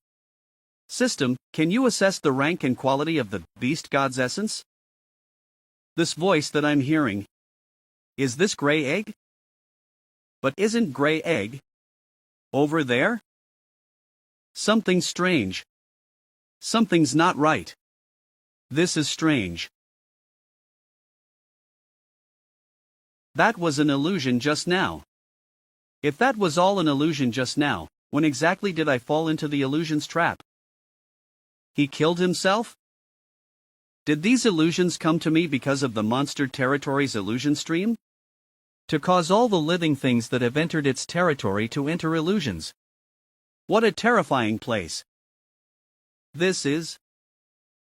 S1: System, can you assess the rank and quality of the beast god's essence? This voice that I'm hearing, is this Grey Egg? But isn't Grey Egg over there? Something's strange. Something's not right. This is strange. That was an illusion just now. If that was all an illusion just now, when exactly did I fall into the illusion's trap? He killed himself? Did these illusions come to me because of the monster territory's illusion stream? To cause all the living things that have entered its territory to enter illusions. What a terrifying place. This is.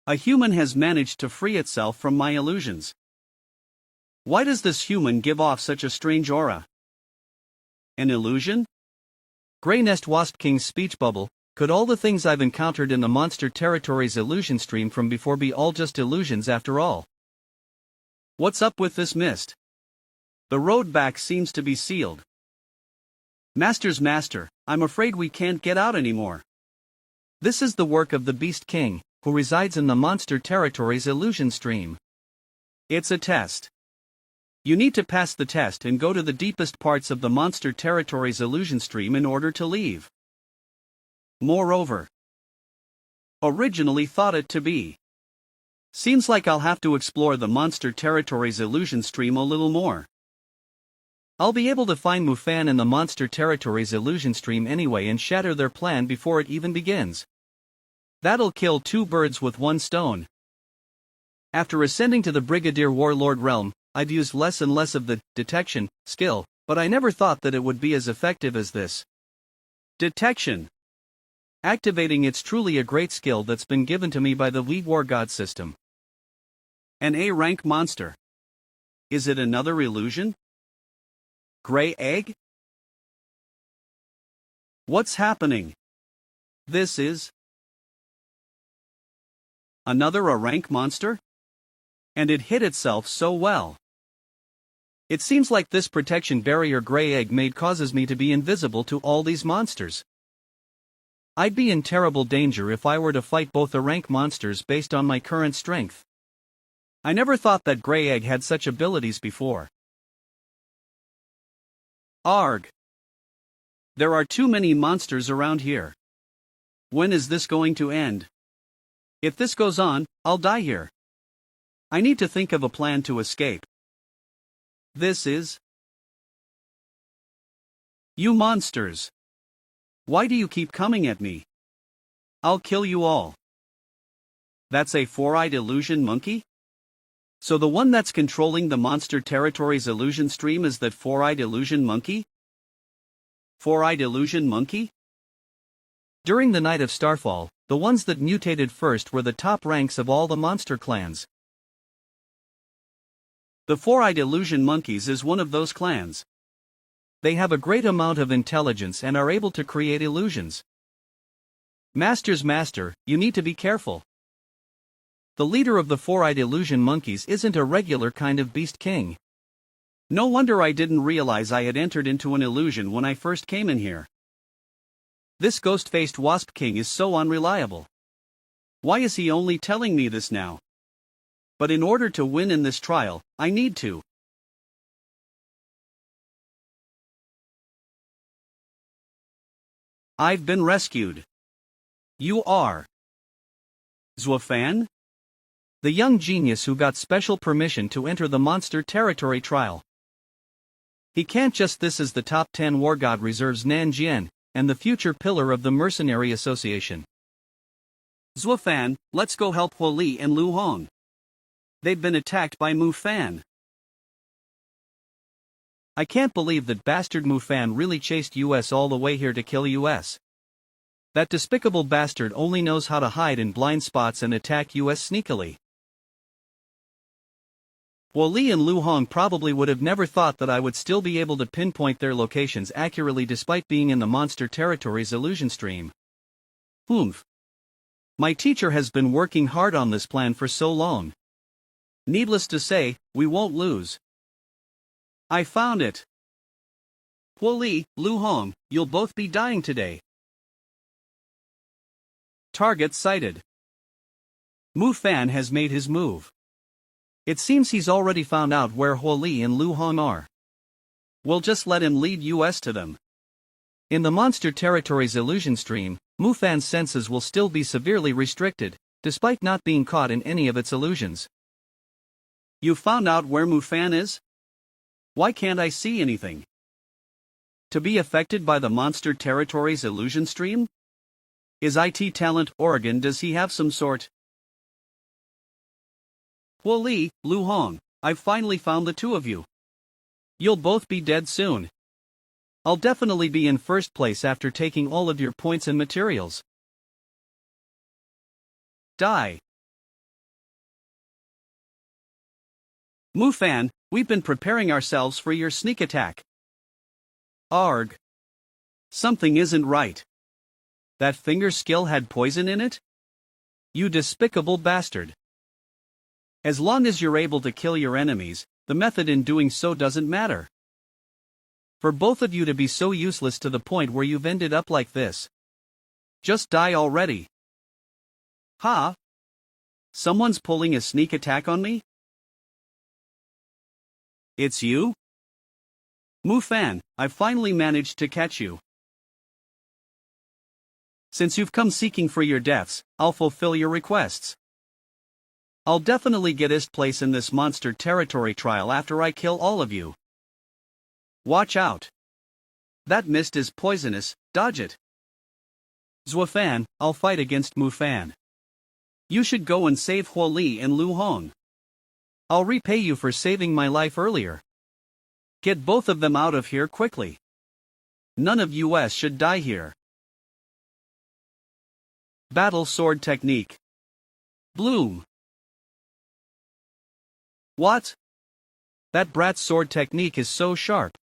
S1: A human has managed to free itself from my illusions. Why does this human give off such a strange aura? An illusion? Grey Nest Wasp King's speech bubble. Could all the things I've encountered in the monster territory's illusion stream from before be all just illusions after all? What's up with this mist? The road back seems to be sealed. Master's master, I'm afraid we can't get out anymore. This is the work of the Beast King, who resides in the monster territory's illusion stream. It's a test. You need to pass the test and go to the deepest parts of the monster territory's illusion stream in order to leave. Moreover, originally thought it to be. Seems like I'll have to explore the monster territory's illusion stream a little more. I'll be able to find Mufan in the monster territory's illusion stream anyway and shatter their plan before it even begins. That'll kill 2 birds with 1 stone. After ascending to the Brigadier Warlord realm, I've used less and less of the detection skill, but I never thought that it would be as effective as this. Detection. Activating it's truly a great skill that's been given to me by the League War God system. An A-rank monster. Is it another illusion? Grey Egg? What's happening? This is another A-rank monster? And it hid itself so well. It seems like this protection barrier Grey Egg made causes me to be invisible to all these monsters. I'd be in terrible danger if I were to fight both A-rank monsters based on my current strength. I never thought that Grey Egg had such abilities before. Arg! There are too many monsters around here. When is this going to end? If this goes on, I'll die here. I need to think of a plan to escape. This is. You monsters! Why do you keep coming at me? I'll kill you all. That's a 4-eyed illusion monkey? So the one that's controlling the monster territory's illusion stream is that 4-eyed illusion monkey? 4-eyed illusion monkey? During the night of Starfall, the ones that mutated first were the top ranks of all the monster clans. The 4-eyed illusion monkeys is one of those clans. They have a great amount of intelligence and are able to create illusions. Master's master, you need to be careful. The leader of the 4-eyed illusion monkeys isn't a regular kind of beast king. No wonder I didn't realize I had entered into an illusion when I first came in here. This ghost-faced wasp king is so unreliable. Why is he only telling me this now? But in order to win in this trial, I need to. I've been rescued. You are Zwafan? The young genius who got special permission to enter the monster territory trial. He can't just. This is the top 10 war god reserves Nan Jian, and the future pillar of the Mercenary Association. Zwafan, let's go help Huo Li and Lu Hong. They've been attacked by Mufan. I can't believe that bastard Mufan really chased us all the way here to kill us. That despicable bastard only knows how to hide in blind spots and attack us sneakily. Huo Li and Lu Hong probably would have never thought that I would still be able to pinpoint their locations accurately despite being in the Monster Territories illusion stream. Oomph. My teacher has been working hard on this plan for so long. Needless to say, we won't lose. I found it. Huo Li, Lu Hong, you'll both be dying today. Target sighted. Mufan has made his move. It seems he's already found out where Huo Li and Lu Hong are. We'll just let him lead us to them. In the Monster Territories illusion stream, Mufan's senses will still be severely restricted, despite not being caught in any of its illusions. You found out where Mufan is? Why can't I see anything? To be affected by the Monster Territories illusion stream? Is IT Talent Oregon? Does he have some sort? Huo Li, Lu Hong, I've finally found the two of you. You'll both be dead soon. I'll definitely be in first place after taking all of your points and materials. Die. Mufan, we've been preparing ourselves for your sneak attack. Arg. Something isn't right. That finger skill had poison in it? You despicable bastard. As long as you're able to kill your enemies, the method in doing so doesn't matter. For both of you to be so useless to the point where you've ended up like this. Just die already. Ha? Someone's pulling a sneak attack on me? It's you? Mufan, I finally managed to catch you. Since you've come seeking for your deaths, I'll fulfill your requests. I'll definitely get first place in this Monster Territory trial after I kill all of you. Watch out. That mist is poisonous, dodge it. Zuofan, I'll fight against Mufan. You should go and save Huo Li and Lu Hong. I'll repay you for saving my life earlier. Get both of them out of here quickly. None of us should die here. Battle Sword Technique. Bloom. What? That brat's sword technique is so sharp.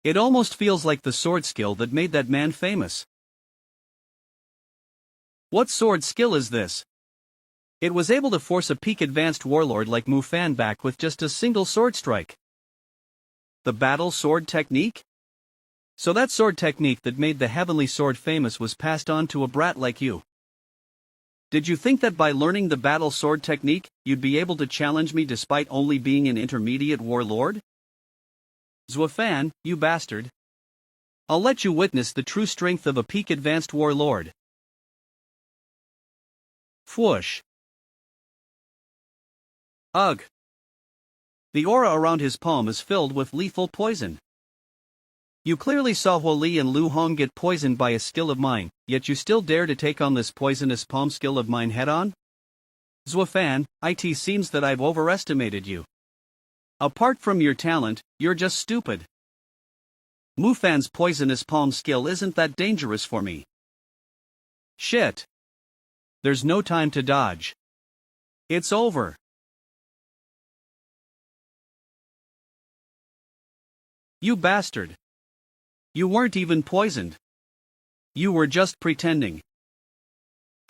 S1: It almost feels like the sword skill that made that man famous. What sword skill is this? It was able to force a peak advanced warlord like Mufan back with just a single sword strike. The battle sword technique? So that sword technique that made the heavenly sword famous was passed on to a brat like you. Did you think that by learning the battle sword technique, you'd be able to challenge me despite only being an intermediate warlord? Zuofan, you bastard. I'll let you witness the true strength of a peak advanced warlord. Fwoosh. Ugh. The aura around his palm is filled with lethal poison. You clearly saw Huo Li and Lu Hong get poisoned by a skill of mine, yet you still dare to take on this poisonous palm skill of mine head-on? Zuofan, it seems that I've overestimated you. Apart from your talent, you're just stupid. Mufan's poisonous palm skill isn't that dangerous for me. Shit. There's no time to dodge. It's over. You bastard. You weren't even poisoned. You were just pretending.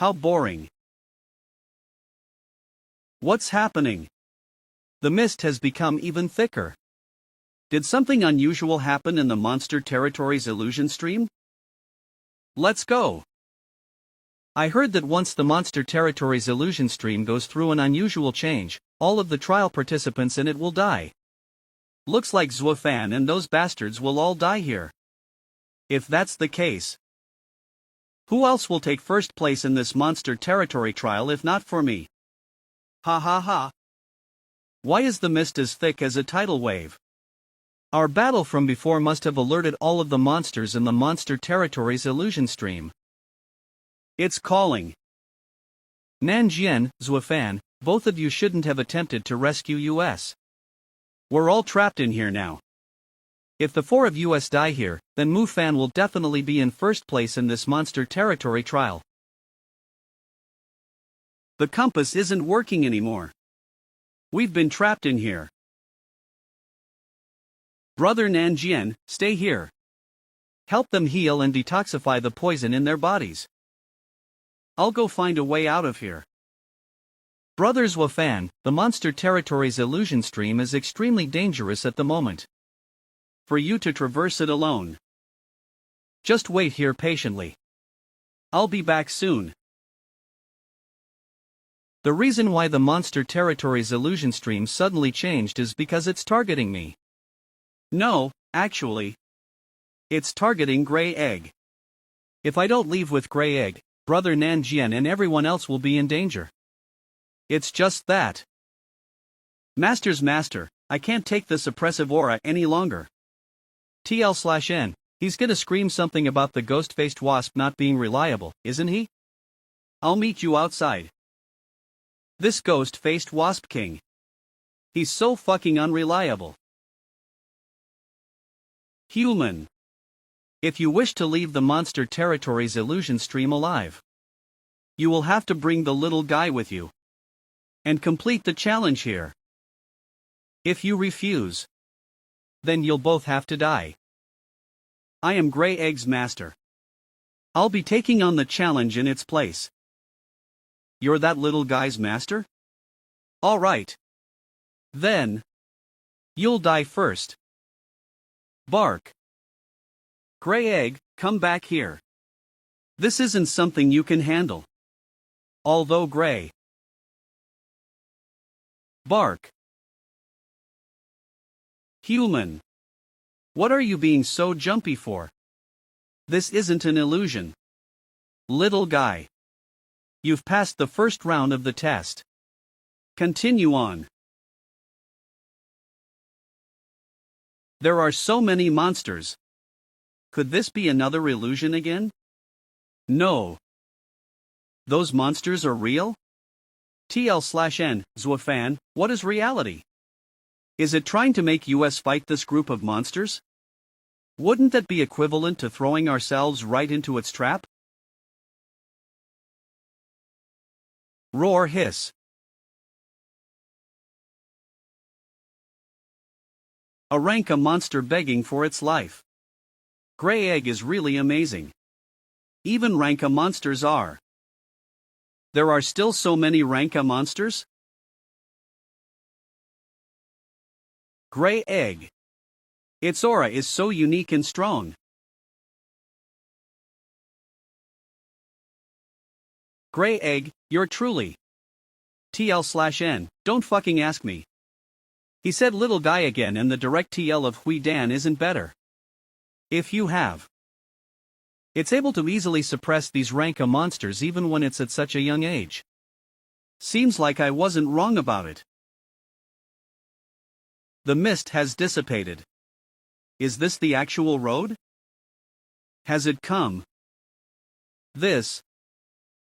S1: How boring. What's happening? The mist has become even thicker. Did something unusual happen in the Monster Territories illusion stream? Let's go. I heard that once the Monster Territories illusion stream goes through an unusual change, all of the trial participants in it will die. Looks like Zuofan and those bastards will all die here. If that's the case, who else will take first place in this Monster Territory trial if not for me? Ha ha ha. Why is the mist as thick as a tidal wave? Our battle from before must have alerted all of the monsters in the Monster Territories illusion stream. It's calling. Nanjian, Zuofan, both of you shouldn't have attempted to rescue us. We're all trapped in here now. If the four of us die here, then Mufan will definitely be in first place in this monster territory trial. The compass isn't working anymore. We've been trapped in here. Brother Nanjian, stay here. Help them heal and detoxify the poison in their bodies. I'll go find a way out of here. Brothers Wafan, the monster territory's illusion stream is extremely dangerous at the moment. For you to traverse it alone. Just wait here patiently. I'll be back soon. The reason why the monster territory's illusion stream suddenly changed is because it's targeting me. No, actually. It's targeting Grey Egg. If I don't leave with Grey Egg, Brother Nanjian and everyone else will be in danger. It's just that. Master's master, I can't take this oppressive aura any longer. TL/N, he's gonna scream something about the ghost-faced wasp not being reliable, isn't he? I'll meet you outside. This ghost-faced wasp king. He's so fucking unreliable. Human. If you wish to leave the monster territory's illusion stream alive, you will have to bring the little guy with you. And complete the challenge here. If you refuse, then you'll both have to die. I am Grey Egg's master. I'll be taking on the challenge in its place. You're that little guy's master? All right. Then, you'll die first. Bark. Grey Egg, come back here. This isn't something you can handle. Although Grey. Bark. Human. What are you being so jumpy for? This isn't an illusion. Little guy. You've passed the first round of the test. Continue on. There are so many monsters. Could this be another illusion again? No. Those monsters are real? TL/N, Zwafan, what is reality? Is it trying to make us fight this group of monsters? Wouldn't that be equivalent to throwing ourselves right into its trap? Roar hiss. A monster begging for its life. Grey Egg is really amazing. Even Ranka monsters are. There are still so many Ranka monsters? Grey Egg. Its aura is so unique and strong. Grey Egg, you're truly. TL/N, don't fucking ask me. He said little guy again and the direct TL of Hui Dan isn't better. If you have. It's able to easily suppress these Ranka monsters even when it's at such a young age. Seems like I wasn't wrong about it. The mist has dissipated. Is this the actual road? Has it come? This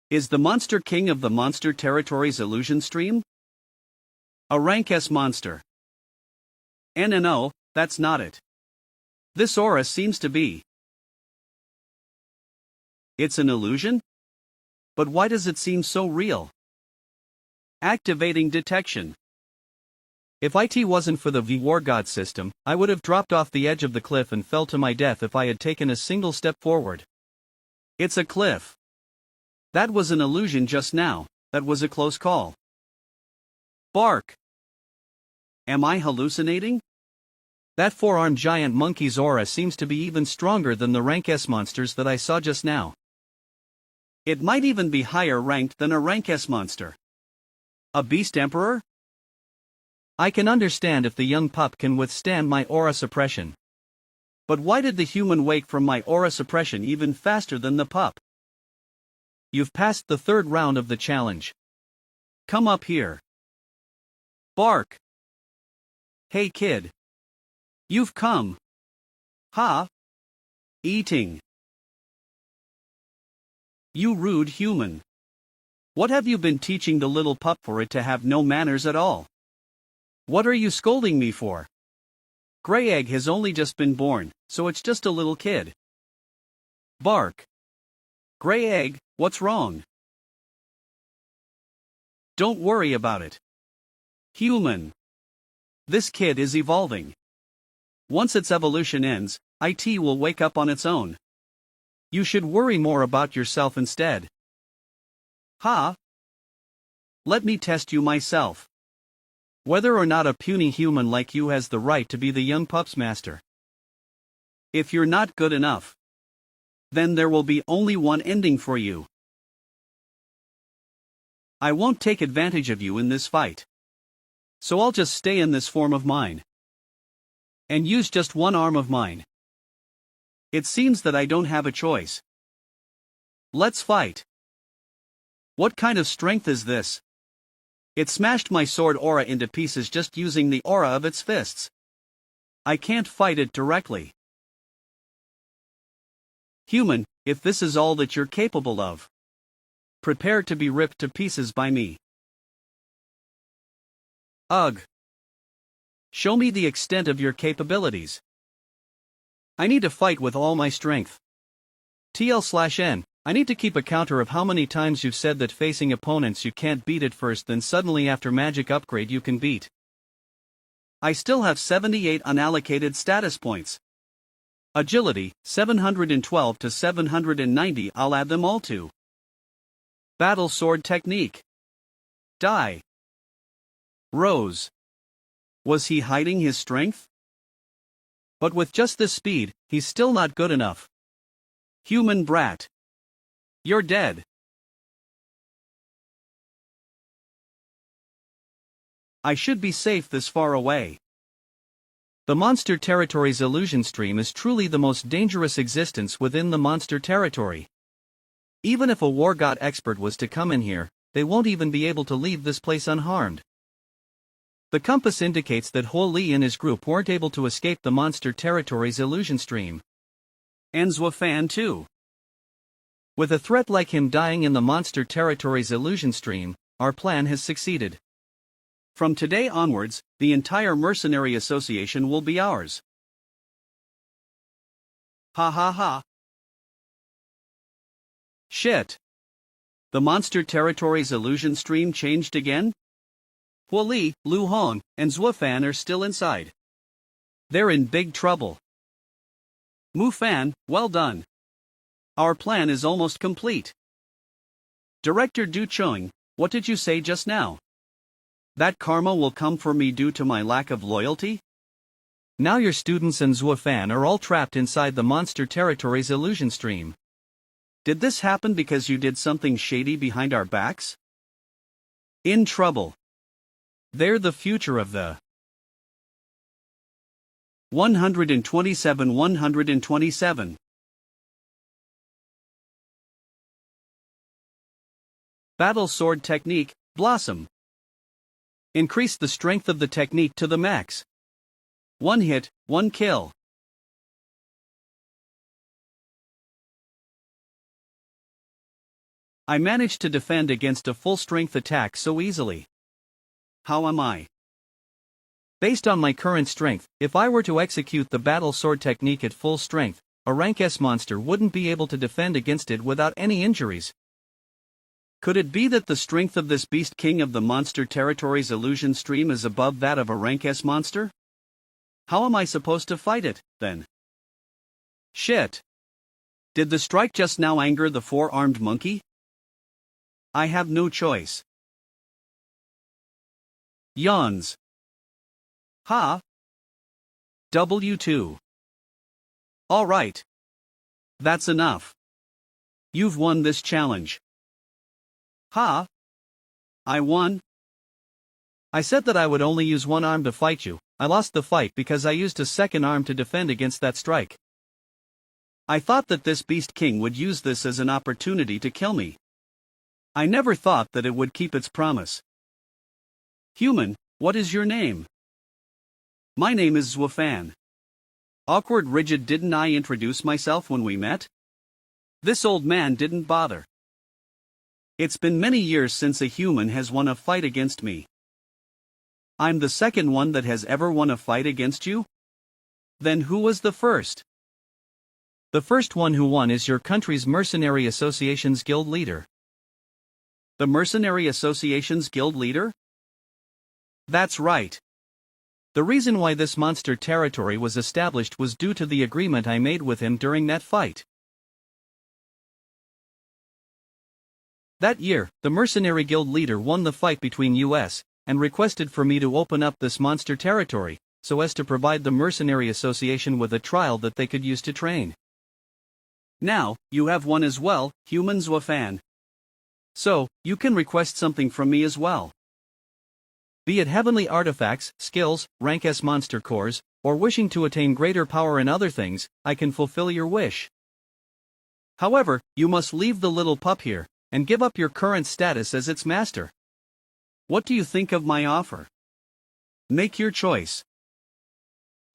S1: is the Monster King of the Monster Territory's illusion stream? A rank S monster. No, that's not it. This aura seems to be. It's an illusion? But why does it seem so real? Activating detection. If IT wasn't for the V-War God system, I would have dropped off the edge of the cliff and fell to my death if I had taken a single step forward. It's a cliff. That was an illusion just now, that was a close call. Bark. Am I hallucinating? That four-armed giant monkey's aura seems to be even stronger than the rank S monsters that I saw just now. It might even be higher ranked than a rank S monster. A beast emperor? I can understand if the young pup can withstand my aura suppression. But why did the human wake from my aura suppression even faster than the pup? You've passed the third round of the challenge. Come up here. Bark. Hey kid. You've come. Ha? Eating. You rude human. What have you been teaching the little pup for it to have no manners at all? What are you scolding me for? Gray Egg has only just been born, so it's just a little kid. Bark. Gray Egg, what's wrong? Don't worry about it. Human. This kid is evolving. Once its evolution ends, it will wake up on its own. You should worry more about yourself instead. Ha! Let me test you myself. Whether or not a puny human like you has the right to be the young pup's master. If you're not good enough, then there will be only one ending for you. I won't take advantage of you in this fight. So I'll just stay in this form of mine. And use just one arm of mine. It seems that I don't have a choice. Let's fight. What kind of strength is this? It smashed my sword aura into pieces just using the aura of its fists. I can't fight it directly. Human, if this is all that you're capable of, prepare to be ripped to pieces by me. Ugh. Show me the extent of your capabilities. I need to fight with all my strength. TL/N, I need to keep a counter of how many times you've said that facing opponents you can't beat at first, then suddenly after magic upgrade you can beat. I still have 78 unallocated status points. Agility, 712 to 790, I'll add them all to. Battle Sword Technique. Die. Rose. Was he hiding his strength? But with just this speed, he's still not good enough. Human brat. You're dead. I should be safe this far away. The Monster Territory's illusion stream is truly the most dangerous existence within the Monster Territory. Even if a War God expert was to come in here, they won't even be able to leave this place unharmed. The compass indicates that Huo Li and his group weren't able to escape the Monster Territory's illusion stream. And Zhuo Fan too. With a threat like him dying in the Monster Territory's illusion stream, our plan has succeeded. From today onwards, the entire mercenary association will be ours. Ha ha ha. Shit. The Monster Territory's illusion stream changed again? Huo Li, Lu Hong, and Zhuo Fan are still inside. They're in big trouble. Mu Fan, well done. Our plan is almost complete. Director Du Cheng, what did you say just now? That karma will come for me due to my lack of loyalty? Now your students and Zhuo Fan are all trapped inside the Monster Territory's illusion stream. Did this happen because you did something shady behind our backs? In trouble. They're the future of the 127. Battle Sword Technique, Blossom. Increase the strength of the technique to the max. One hit, one kill. I managed to defend against a full-strength attack so easily. How am I? Based on my current strength, if I were to execute the Battle Sword Technique at full strength, a rank S monster wouldn't be able to defend against it without any injuries. Could it be that the strength of this Beast King of the Monster Territory's illusion stream is above that of a rank S monster? How am I supposed to fight it, then? Shit. Did the strike just now anger the four-armed monkey? I have no choice. Yawns. Ha. W2. Alright. That's enough. You've won this challenge. Ha! I won? I said that I would only use one arm to fight you. I lost the fight because I used a second arm to defend against that strike. I thought that this Beast King would use this as an opportunity to kill me. I never thought that it would keep its promise. Human, what is your name? My name is Zhuo Fan. Awkward rigid, didn't I introduce myself when we met? This old man didn't bother. It's been many years since a human has won a fight against me. I'm the second one that has ever won a fight against you? Then who was the first? The first one who won is your country's Mercenary Association's guild leader. The Mercenary Association's guild leader? That's right. The reason why this monster territory was established was due to the agreement I made with him during that fight. That year, the Mercenary Guild leader won the fight between US, and requested for me to open up this monster territory, so as to provide the Mercenary Association with a trial that they could use to train. Now, you have one as well, human Zwafan. So, you can request something from me as well. Be it heavenly artifacts, skills, rank S monster cores, or wishing to attain greater power in other things, I can fulfill your wish. However, you must leave the little pup here, and give up your current status as its master. What do you think of my offer? Make your choice.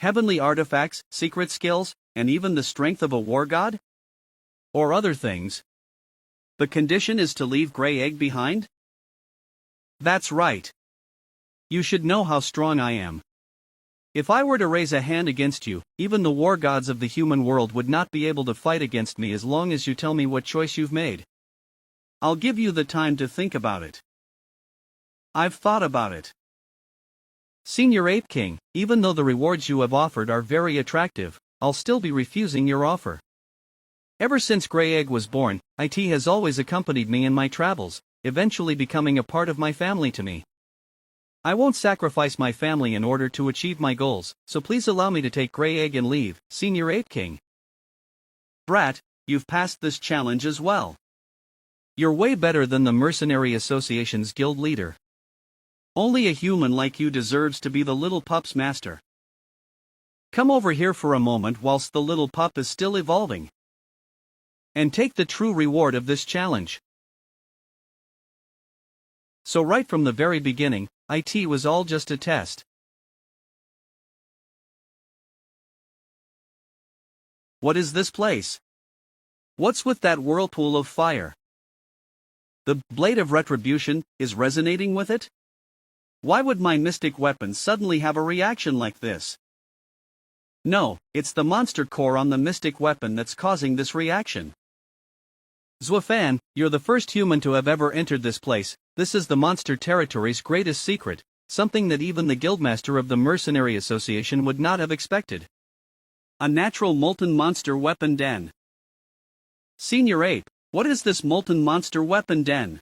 S1: Heavenly artifacts, secret skills, and even the strength of a war god? Or other things? The condition is to leave Grey Egg behind? That's right. You should know how strong I am. If I were to raise a hand against you, even the war gods of the human world would not be able to fight against me as long as you tell me what choice you've made. I'll give you the time to think about it. I've thought about it. Senior Ape King, even though the rewards you have offered are very attractive, I'll still be refusing your offer. Ever since Grey Egg was born, IT has always accompanied me in my travels, eventually becoming a part of my family to me. I won't sacrifice my family in order to achieve my goals, so please allow me to take Grey Egg and leave, Senior Ape King. Brat, you've passed this challenge as well. You're way better than the Mercenary Association's guild leader. Only a human like you deserves to be the little pup's master. Come over here for a moment whilst the little pup is still evolving. And take the true reward of this challenge. So right from the very beginning, IT was all just a test. What is this place? What's with that whirlpool of fire? The Blade of Retribution is resonating with it? Why would my mystic weapon suddenly have a reaction like this? No, it's the monster core on the mystic weapon that's causing this reaction. Zwafan, you're the first human to have ever entered this place. This is the monster territory's greatest secret, something that even the guildmaster of the Mercenary Association would not have expected. A natural molten monster weapon den. Senior Ape, what is this molten monster weapon den?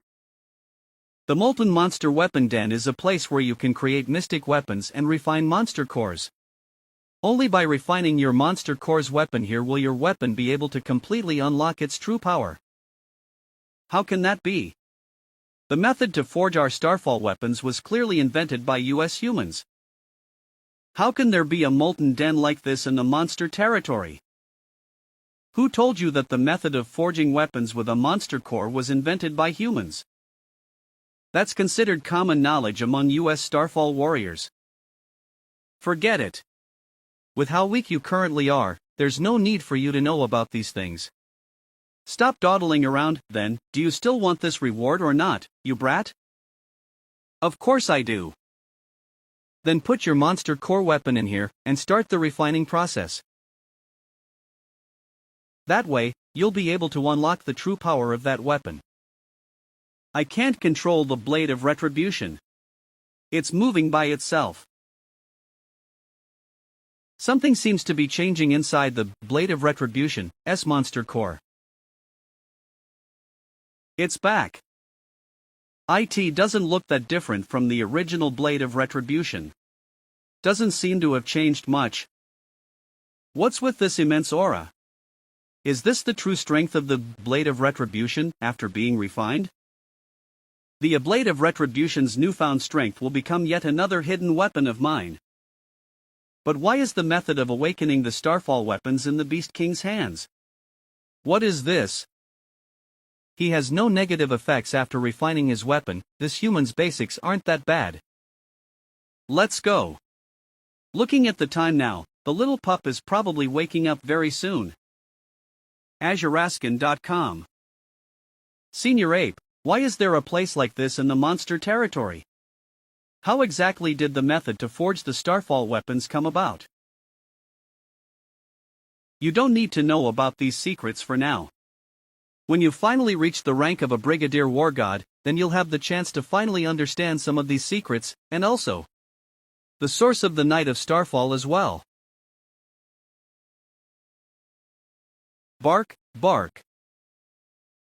S1: The Molten Monster Weapon Den is a place where you can create mystic weapons and refine monster cores. Only by refining your monster core's weapon here will your weapon be able to completely unlock its true power. How can that be? The method to forge our Starfall weapons was clearly invented by US humans. How can there be a molten den like this in the monster territory? Who told you that the method of forging weapons with a monster core was invented by humans? That's considered common knowledge among US Starfall warriors. Forget it. With how weak you currently are, there's no need for you to know about these things. Stop dawdling around, then. Do you still want this reward or not, you brat? Of course I do. Then put your monster core weapon in here, and start the refining process. That way, you'll be able to unlock the true power of that weapon. I can't control the Blade of Retribution. It's moving by itself. Something seems to be changing inside the Blade of Retribution, monster core. It's back. IT doesn't look that different from the original Blade of Retribution. Doesn't seem to have changed much. What's with this immense aura? Is this the true strength of the Blade of Retribution after being refined? The Blade of Retribution's newfound strength will become yet another hidden weapon of mine. But why is the method of awakening the Starfall weapons in the Beast King's hands? What is this? He has no negative effects after refining his weapon. This human's basics aren't that bad. Let's go. Looking at the time now, the little pup is probably waking up very soon. AzureAskin.com. Senior Ape, Why is there a place like this in the monster territory? How exactly did the method to forge the Starfall weapons come about? You don't need to know about these secrets for now. When you finally reach the rank of a Brigadier War God, then you'll have the chance to finally understand some of these secrets, and also the source of the Night of Starfall as well. Bark, bark.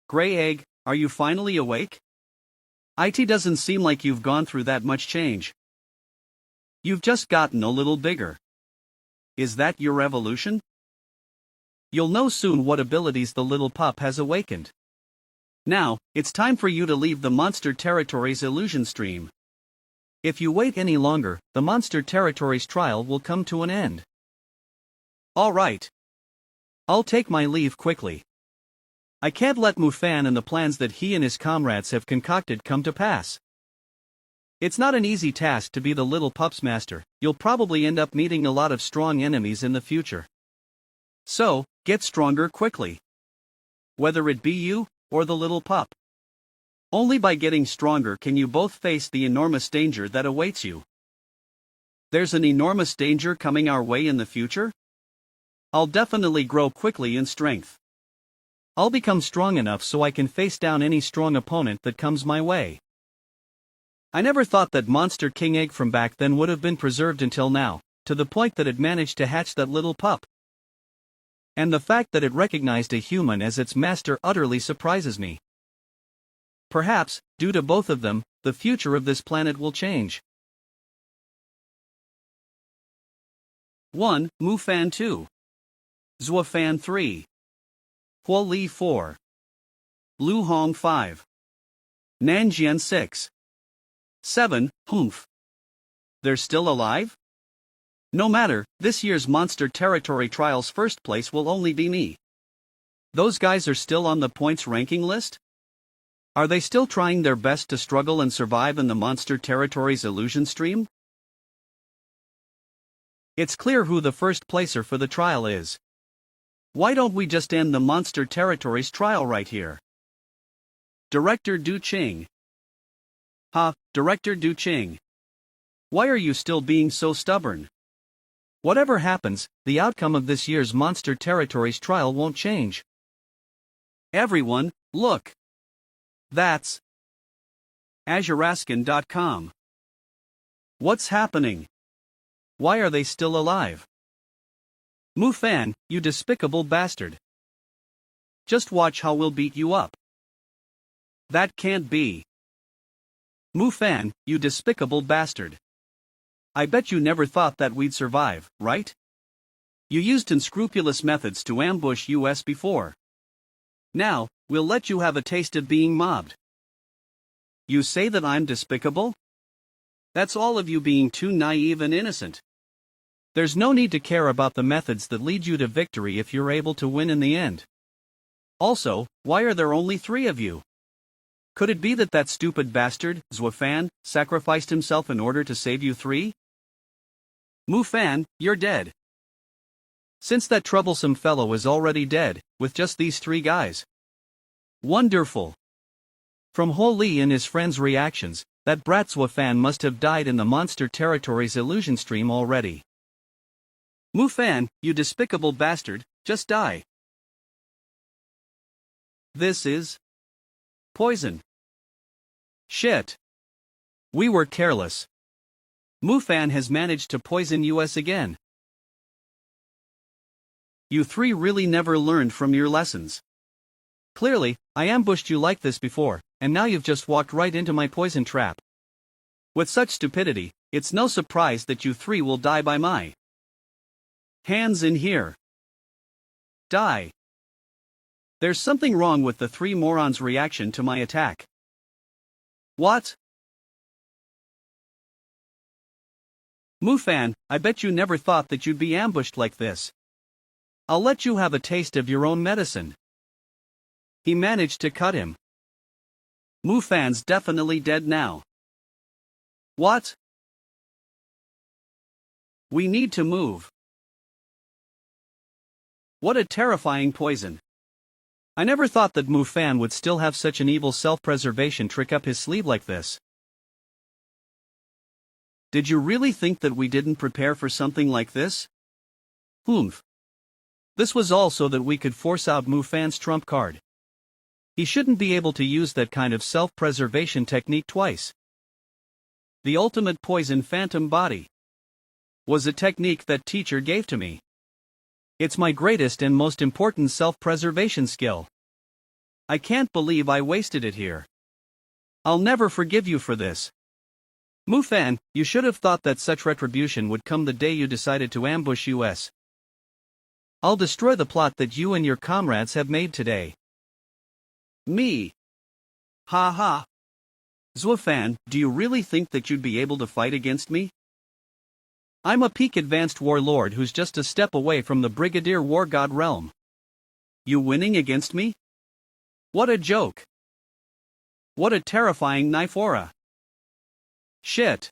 S1: Gray Egg, are you finally awake? It doesn't seem like you've gone through that much change. You've just gotten a little bigger. Is that your evolution? You'll know soon what abilities the little pup has awakened. Now, it's time for you to leave the Monster Territory's illusion stream. If you wait any longer, the Monster Territory's trial will come to an end. Alright. I'll take my leave quickly. I can't let Mufan and the plans that he and his comrades have concocted come to pass. It's not an easy task to be the little pup's master. You'll probably end up meeting a lot of strong enemies in the future. So, get stronger quickly. Whether it be you, or the little pup. Only by getting stronger can you both face the enormous danger that awaits you. There's an enormous danger coming our way in the future? I'll definitely grow quickly in strength. I'll become strong enough so I can face down any strong opponent that comes my way. I never thought that Monster King Egg from back then would have been preserved until now, to the point that it managed to hatch that little pup. And the fact that it recognized a human as its master utterly surprises me. Perhaps, due to both of them, the future of this planet will change. 1. Mufan 2. Zuofan 3. Huo Li 4. Lu Hong 5. Nanjian 6. 7. Humph. They're still alive? No matter, this year's Monster Territory Trials first place will only be me. Those guys are still on the points ranking list? Are they still trying their best to struggle and survive in the Monster Territory's illusion stream? It's clear who the first placer for the trial is. Why don't we just end the Monster Territory's trial right here? Director Du Qing. Director Du Qing. Why are you still being so stubborn? Whatever happens, the outcome of this year's Monster Territory's trial won't change. Everyone, look. That's Azuraskan.com. What's happening? Why are they still alive? Mufan, you despicable bastard. Just watch how we'll beat you up. That can't be. Mufan, you despicable bastard. I bet you never thought that we'd survive, right? You used unscrupulous methods to ambush us before. Now, we'll let you have a taste of being mobbed. You say that I'm despicable? That's all of you being too naive and innocent. There's no need to care about the methods that lead you to victory if you're able to win in the end. Also, why are there only 3 of you? Could it be that that stupid bastard, Zuofan, sacrificed himself in order to save you 3? Mufan, you're dead. Since that troublesome fellow is already dead, with just these 3 guys. Wonderful. From Ho Li and his friends' reactions, that brat Zuofan must have died in the Monster Territory's illusion stream already. Mufan, you despicable bastard, just die. This is poison. Shit. We were careless. Mufan has managed to poison us again. You 3 really never learned from your lessons. Clearly, I ambushed you like this before, and now you've just walked right into my poison trap. With such stupidity, it's no surprise that you 3 will die by my hands in here. Die. There's something wrong with the 3 morons' reaction to my attack. What? Mufan, I bet you never thought that you'd be ambushed like this. I'll let you have a taste of your own medicine. He managed to cut him. Mufan's definitely dead now. What? We need to move. What a terrifying poison. I never thought that Mu Fan would still have such an evil self-preservation trick up his sleeve like this. Did you really think that we didn't prepare for something like this? Humph. This was all so that we could force out Mu Fan's trump card. He shouldn't be able to use that kind of self-preservation technique twice. The ultimate poison phantom body was a technique that teacher gave to me. It's my greatest and most important self-preservation skill. I can't believe I wasted it here. I'll never forgive you for this. Mu Fan, you should have thought that such retribution would come the day you decided to ambush us. I'll destroy the plot that you and your comrades have made today. Me. Ha ha. Fan, do you really think that you'd be able to fight against me? I'm a peak advanced warlord who's just a step away from the Brigadier War God realm. You winning against me? What a joke. What a terrifying knife aura. Shit.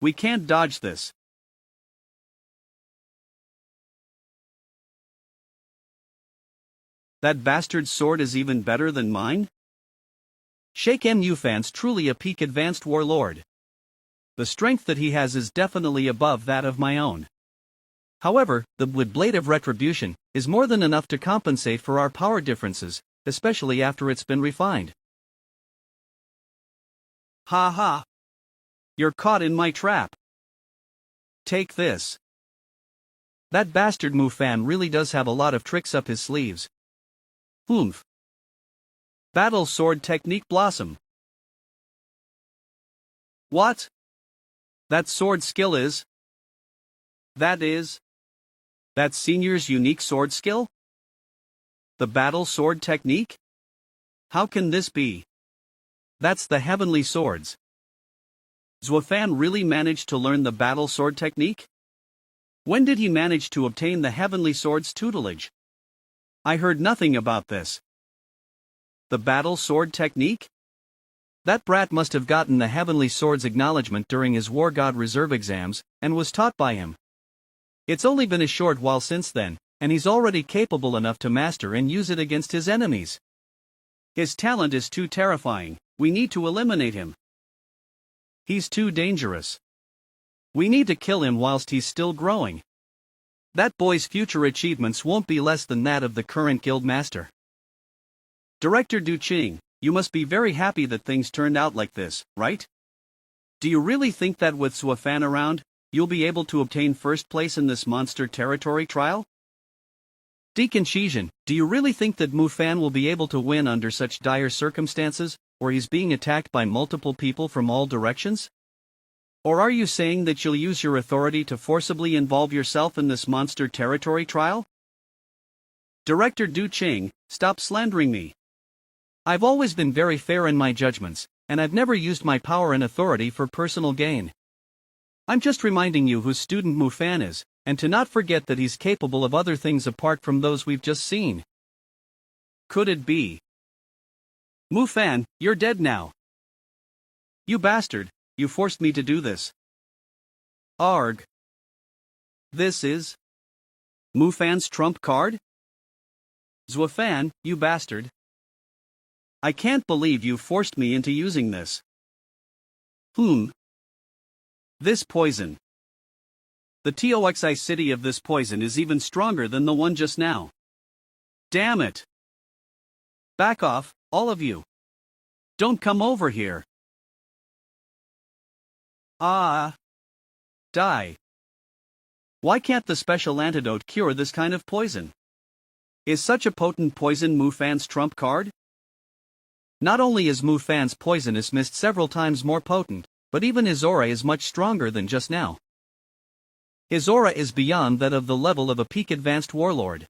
S1: We can't dodge this. That bastard's sword is even better than mine? Sheikh Mu Fan's truly a peak advanced warlord. The strength that he has is definitely above that of my own. However, the Blade of Retribution is more than enough to compensate for our power differences, especially after it's been refined. Ha ha. You're caught in my trap. Take this. That bastard Mu Fan really does have a lot of tricks up his sleeves. Humph. Battle Sword Technique Blossom. What? That sword skill is? That's Senior's unique sword skill? The battle sword technique? How can this be? That's the heavenly swords. Fan really managed to learn the battle sword technique? When did he manage to obtain the heavenly swords tutelage? I heard nothing about this. The battle sword technique? That brat must have gotten the heavenly swords acknowledgement during his War God Reserve exams, and was taught by him. It's only been a short while since then, and he's already capable enough to master and use it against his enemies. His talent is too terrifying, we need to eliminate him. He's too dangerous. We need to kill him whilst he's still growing. That boy's future achievements won't be less than that of the current guild master. Director Du Qing, you must be very happy that things turned out like this, right? Do you really think that with Fan around, you'll be able to obtain first place in this monster territory trial? Deacon Shizhen, do you really think that Mu Fan will be able to win under such dire circumstances, where he's being attacked by multiple people from all directions? Or are you saying that you'll use your authority to forcibly involve yourself in this monster territory trial? Director Du Qing, stop slandering me. I've always been very fair in my judgments, and I've never used my power and authority for personal gain. I'm just reminding you who student Mu Fan is, and to not forget that he's capable of other things apart from those we've just seen. Could it be? Mu Fan, you're dead now. You bastard, you forced me to do this. Arg. This is Mu Fan's trump card? Fan, you bastard. I can't believe you forced me into using this. This poison. The toxicity of this poison is even stronger than the one just now. Damn it. Back off, all of you. Don't come over here. Die. Why can't the special antidote cure this kind of poison? Is such a potent poison Mu Fan's trump card? Not only is Mu Fan's poisonous mist several times more potent, but even his aura is much stronger than just now. His aura is beyond that of the level of a peak advanced warlord.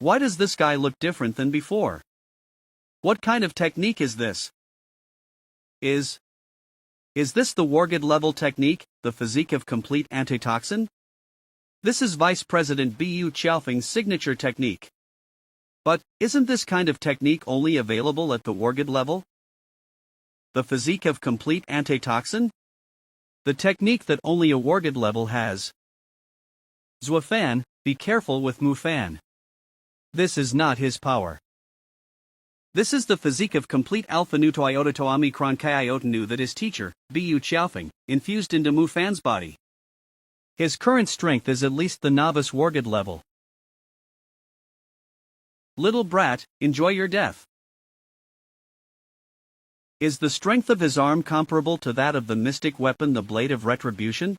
S1: Why does this guy look different than before? What kind of technique is this? Is this the Wargod level technique, the physique of complete antitoxin? This is Vice President Bu Qiaofeng's signature technique. But, isn't this kind of technique only available at the Wargod level? The physique of complete antitoxin? The technique that only a Wargod level has. Fan, be careful with Mu Fan. This is not his power. This is the physique of complete alpha nu to iota to omicron chi iota nu that his teacher, Bu Xiaofeng, infused into Mu Fan's body. His current strength is at least the novice wargod level. Little brat, enjoy your death. Is the strength of his arm comparable to that of the mystic weapon, the Blade of Retribution?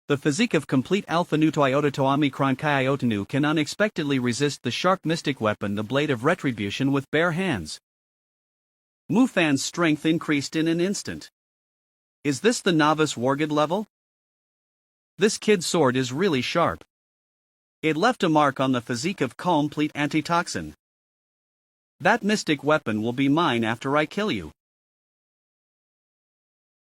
S1: The physique of complete alpha nu to iota to omicron chi iota nu can unexpectedly resist the sharp mystic weapon, the Blade of Retribution, with bare hands. Mu Fan's strength increased in an instant. Is this the novice wargod level? This kid's sword is really sharp. It left a mark on the physique of complete antitoxin. That mystic weapon will be mine after I kill you.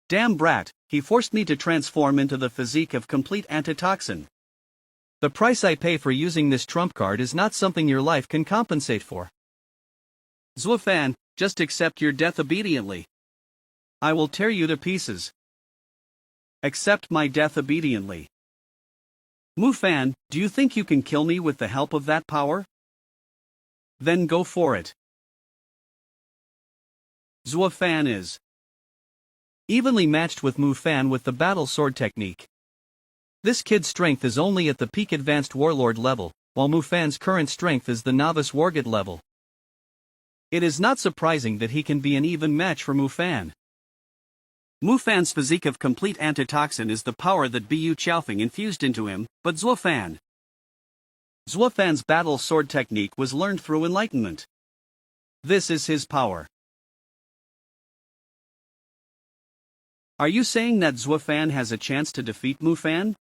S1: Damn brat, he forced me to transform into the physique of complete antitoxin. The price I pay for using this trump card is not something your life can compensate for. Zhuo Fan, just accept your death obediently. I will tear you to pieces. Accept my death obediently. Mu Fan, do you think you can kill me with the help of that power? Then go for it. Zhuo Fan is evenly matched with Mu Fan with the battle sword technique. This kid's strength is only at the peak advanced warlord level, while Mu Fan's current strength is the novice wargod level. It is not surprising that he can be an even match for Mu Fan. Mu Fan's physique of complete antitoxin is the power that Bu Xiaofeng infused into him, but Zhuo Fan's battle sword technique was learned through enlightenment. This is his power. Are you saying that Zhuo Fan has a chance to defeat Mu Fan?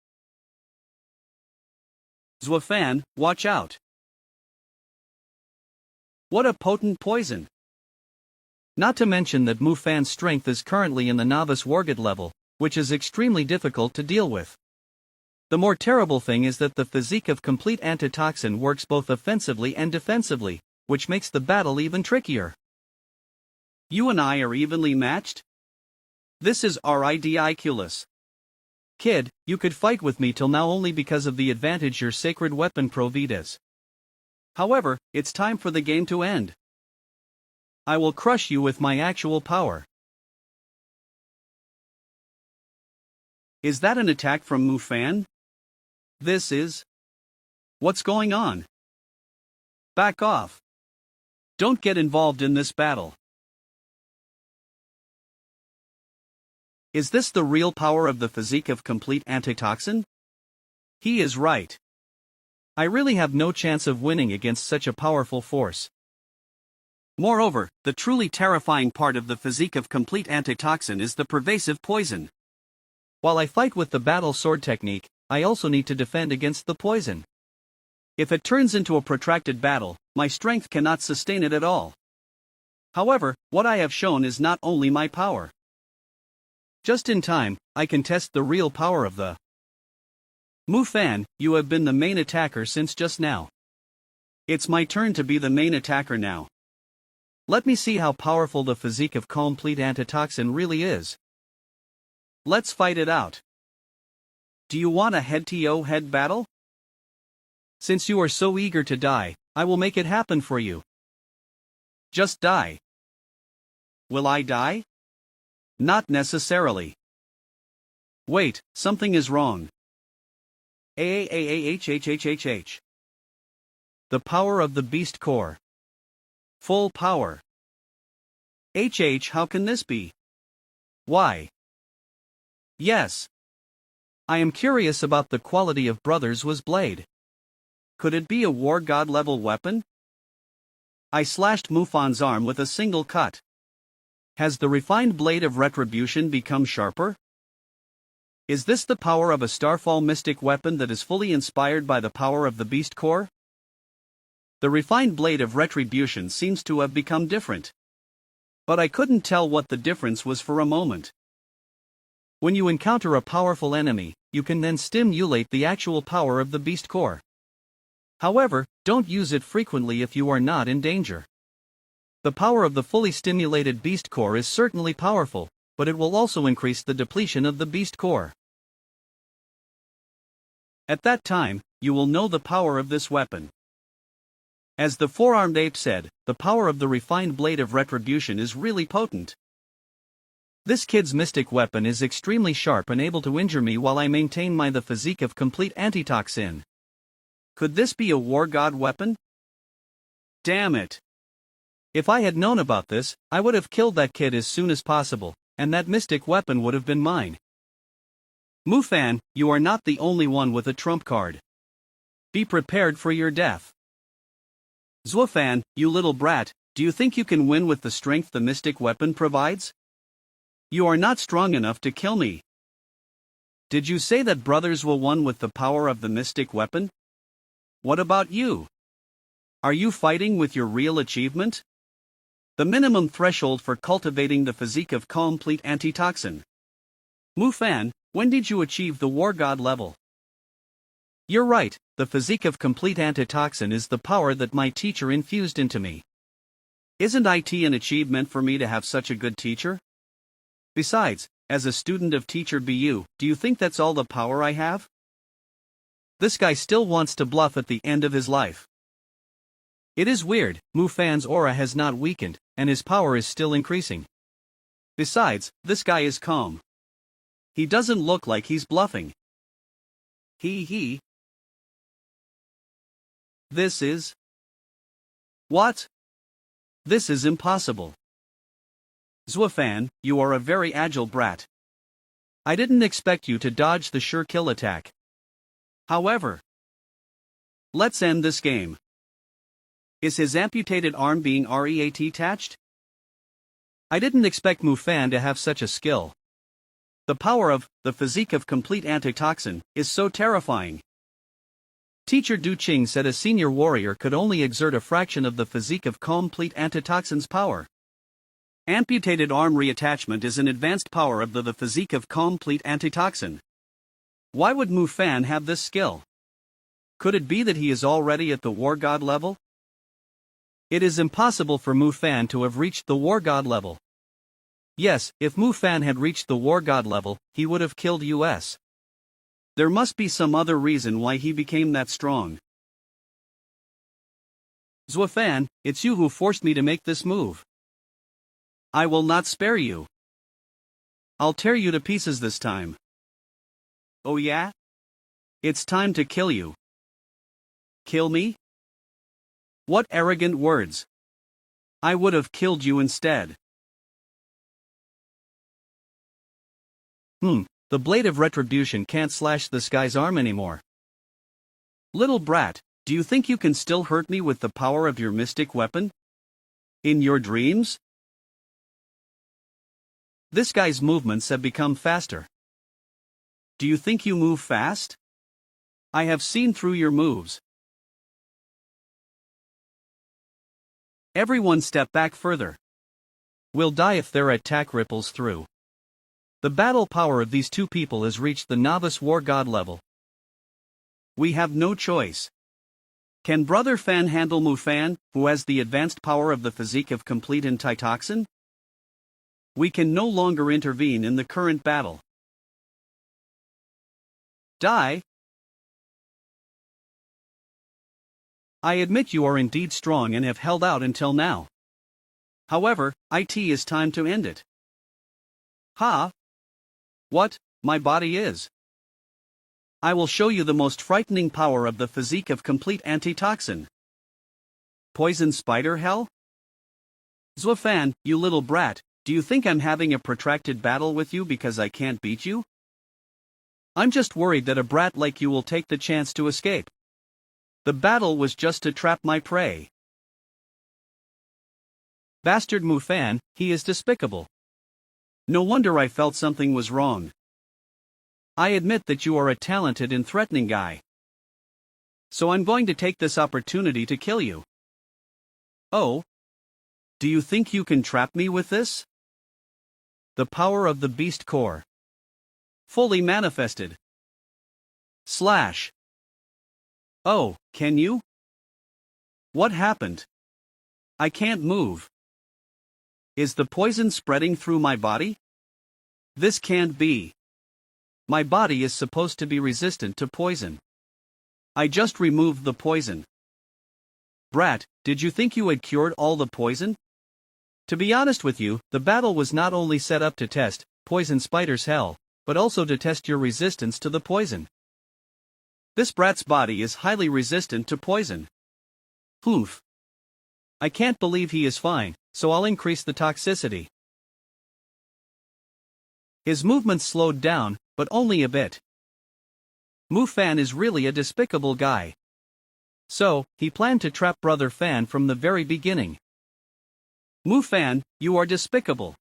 S1: Zhuo Fan, watch out. What a potent poison. Not to mention that Mu Fan's strength is currently in the novice wargod level, which is extremely difficult to deal with. The more terrible thing is that the physique of complete antitoxin works both offensively and defensively, which makes the battle even trickier. You and I are evenly matched? This is ridiculous. Kid, you could fight with me till now only because of the advantage your sacred weapon provides. However, it's time for the game to end. I will crush you with my actual power. Is that an attack from Mu Fan? What's going on? Back off. Don't get involved in this battle. Is this the real power of the physique of complete antitoxin? He is right. I really have no chance of winning against such a powerful force. Moreover, the truly terrifying part of the physique of complete antitoxin is the pervasive poison. While I fight with the battle sword technique, I also need to defend against the poison. If it turns into a protracted battle, my strength cannot sustain it at all. However, what I have shown is not only my power. Just in time, I can test the real power of the Mu Fan. You have been the main attacker since just now. It's my turn to be the main attacker now. Let me see how powerful the physique of complete antitoxin really is. Let's fight it out. Do you want a head-to-head battle? Since you are so eager to die, I will make it happen for you. Just die. Will I die? Not necessarily. Wait, something is wrong. The power of the beast core. Full power. How can this be? Why? Yes. I am curious about the quality of Brothers' blade. Could it be a war god level weapon? I slashed Mu Fan's arm with a single cut. Has the refined blade of retribution become sharper? Is this the power of a Starfall mystic weapon that is fully inspired by the power of the beast core? The refined blade of retribution seems to have become different. But I couldn't tell what the difference was for a moment. When you encounter a powerful enemy, you can then stimulate the actual power of the beast core. However, don't use it frequently if you are not in danger. The power of the fully stimulated beast core is certainly powerful, but it will also increase the depletion of the beast core. At that time, you will know the power of this weapon. As the four-armed ape said, the power of the refined blade of retribution is really potent. This kid's mystic weapon is extremely sharp and able to injure me while I maintain the physique of complete antitoxin. Could this be a war god weapon? Damn it. If I had known about this, I would have killed that kid as soon as possible, and that mystic weapon would have been mine. Mufan, you are not the only one with a trump card. Be prepared for your death. Zuofan, you little brat, do you think you can win with the strength the mystic weapon provides? You are not strong enough to kill me. Did you say that brothers will win with the power of the mystic weapon? What about you? Are you fighting with your real achievement? The minimum threshold for cultivating the physique of complete antitoxin. Mufan, when did you achieve the war god level? You're right, the physique of complete antitoxin is the power that my teacher infused into me. Isn't it an achievement for me to have such a good teacher? Besides, as a student of teacher BU, do you think that's all the power I have? This guy still wants to bluff at the end of his life. It is weird, Mufan's aura has not weakened, and his power is still increasing. Besides, this guy is calm. He doesn't look like he's bluffing. He. This is... What? This is impossible. Zuofan, you are a very agile brat. I didn't expect you to dodge the sure kill attack. However, let's end this game. Is his amputated arm being reattached? I didn't expect Mufan to have such a skill. The power of the physique of complete antitoxin is so terrifying. Teacher Du Qing said a senior warrior could only exert a fraction of the physique of complete antitoxin's power. Amputated arm reattachment is an advanced power of the physique of complete antitoxin. Why would Mufan have this skill? Could it be that he is already at the war god level? It is impossible for Mufan to have reached the war god level. Yes, if Mufan had reached the war god level, he would have killed us. There must be some other reason why he became that strong. Zuofan, it's you who forced me to make this move. I will not spare you. I'll tear you to pieces this time. Oh yeah? It's time to kill you. Kill me? What arrogant words. I would have killed you instead. The blade of retribution can't slash this guy's arm anymore. Little brat, do you think you can still hurt me with the power of your mystic weapon? In your dreams? This guy's movements have become faster. Do you think you move fast? I have seen through your moves. Everyone step back further. We'll die if their attack ripples through. The battle power of these two people has reached the novice war god level. We have no choice. Can Brother Fan handle Mufan, who has the advanced power of the physique of complete antitoxin? We can no longer intervene in the current battle. Die? I admit you are indeed strong and have held out until now. However, it is time to end it. Ha! What, my body is? I will show you the most frightening power of the physique of complete antitoxin. Poison spider hell? Zuofan, you little brat, do you think I'm having a protracted battle with you because I can't beat you? I'm just worried that a brat like you will take the chance to escape. The battle was just to trap my prey. Bastard Mufan, he is despicable. No wonder I felt something was wrong. I admit that you are a talented and threatening guy. So I'm going to take this opportunity to kill you. Oh? Do you think you can trap me with this? The power of the beast core. Fully manifested. Slash. Oh, can you? What happened? I can't move. Is the poison spreading through my body? This can't be. My body is supposed to be resistant to poison. I just removed the poison. Brat, did you think you had cured all the poison? To be honest with you, the battle was not only set up to test Poison Spider's hell, but also to test your resistance to the poison. This brat's body is highly resistant to poison. Oof. I can't believe he is fine, so I'll increase the toxicity. His movements slowed down, but only a bit. Mu Fan is really a despicable guy. So, he planned to trap Brother Fan from the very beginning. Mu Fan, you are despicable.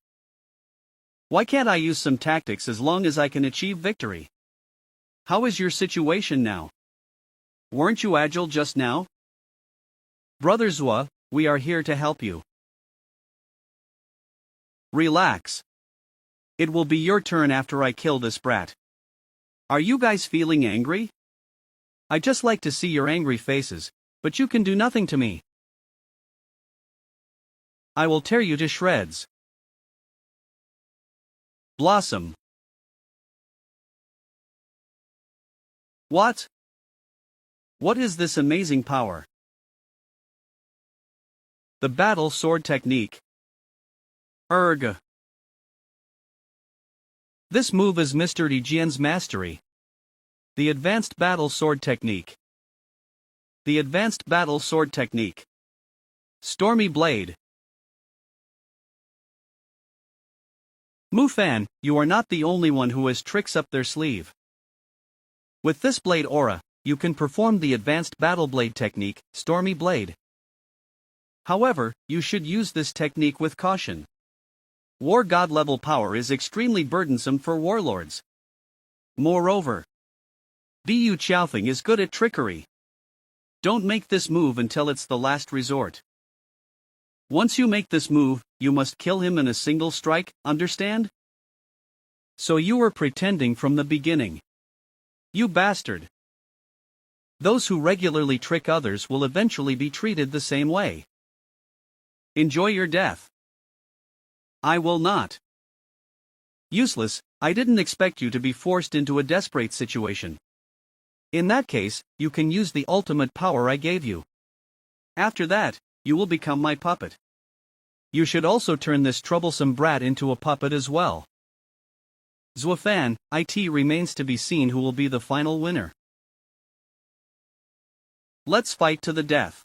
S1: Why can't I use some tactics as long as I can achieve victory? How is your situation now? Weren't you agile just now? Brother Zua, we are here to help you. Relax. It will be your turn after I kill this brat. Are you guys feeling angry? I just like to see your angry faces, but you can do nothing to me. I will tear you to shreds. Blossom. What? What is this amazing power? The Battle Sword Technique. Erg. This move is Mr. Jian's mastery. The Advanced Battle Sword Technique. The Advanced Battle Sword Technique. Stormy Blade. Mu Fan, you are not the only one who has tricks up their sleeve. With this blade aura, you can perform the Advanced Battle Blade Technique, Stormy Blade. However, you should use this technique with caution. War God level power is extremely burdensome for warlords. Moreover, Bu Qiaofeng is good at trickery. Don't make this move until it's the last resort. Once you make this move, you must kill him in a single strike, understand? So you were pretending from the beginning. You bastard. Those who regularly trick others will eventually be treated the same way. Enjoy your death. I will not. Useless, I didn't expect you to be forced into a desperate situation. In that case, you can use the ultimate power I gave you. After that, you will become my puppet. You should also turn this troublesome brat into a puppet as well. Zuofan, it remains to be seen who will be the final winner. Let's fight to the death.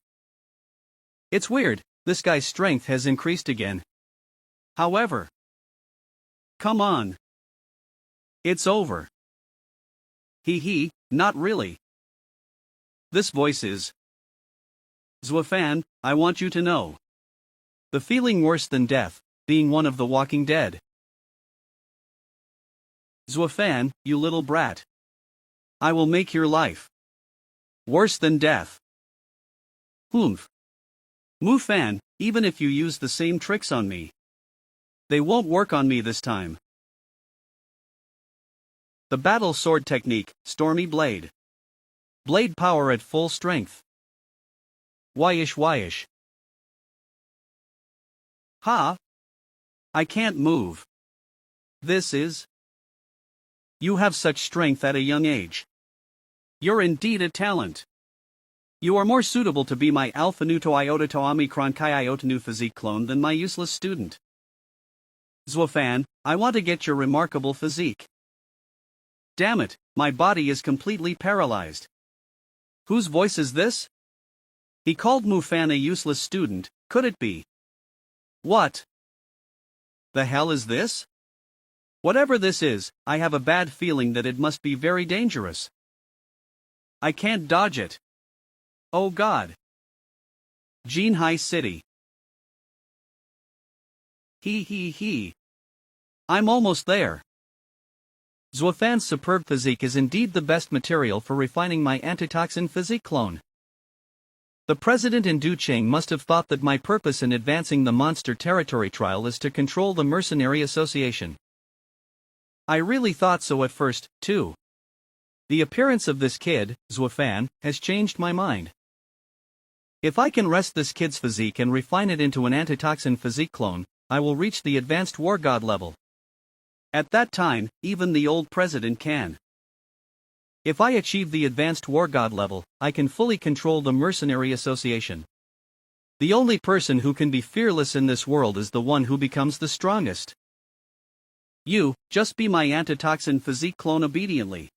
S1: It's weird, this guy's strength has increased again. However, come on. It's over. Hee, not really. This voice is Zuofan, I want you to know. The feeling worse than death, being one of the walking dead. Zuofan, you little brat. I will make your life worse than death. Humph. Mu Fan, even if you use the same tricks on me, they won't work on me this time. The Battle Sword Technique, Stormy Blade. Blade power at full strength. Whyish. Ha! I can't move. This is... You have such strength at a young age. You're indeed a talent. You are more suitable to be my Alpha Nu to Iota to Omicron Chi Iota Nu physique clone than my useless student. Zuofan, I want to get your remarkable physique. Damn it, my body is completely paralyzed. Whose voice is this? He called Mu Fan a useless student, could it be? What the hell is this? Whatever this is, I have a bad feeling that it must be very dangerous. I can't dodge it. Oh God. Jinhai City. He. I'm almost there. Zuofan's superb physique is indeed the best material for refining my antitoxin physique clone. The president in Ducheng must have thought that my purpose in advancing the monster territory trial is to control the mercenary association. I really thought so at first, too. The appearance of this kid, Zuofan, has changed my mind. If I can wrest this kid's physique and refine it into an antitoxin physique clone, I will reach the advanced war god level. At that time, even the old president can. If I achieve the advanced war god level, I can fully control the mercenary association. The only person who can be fearless in this world is the one who becomes the strongest. You, just be my antitoxin physique clone obediently.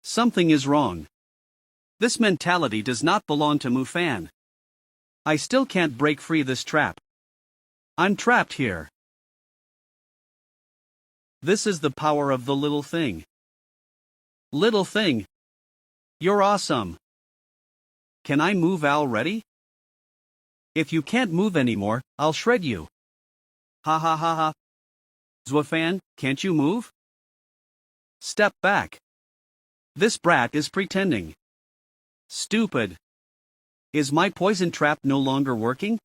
S1: Something is wrong. This mentality does not belong to Mufan. I still can't break free this trap. I'm trapped here. This is the power of the little thing. Little thing. You're awesome. Can I move already? If you can't move anymore, I'll shred you. Ha ha ha ha. Zwafan, can't you move? Step back. This brat is pretending. Stupid. Is my poison trap no longer working?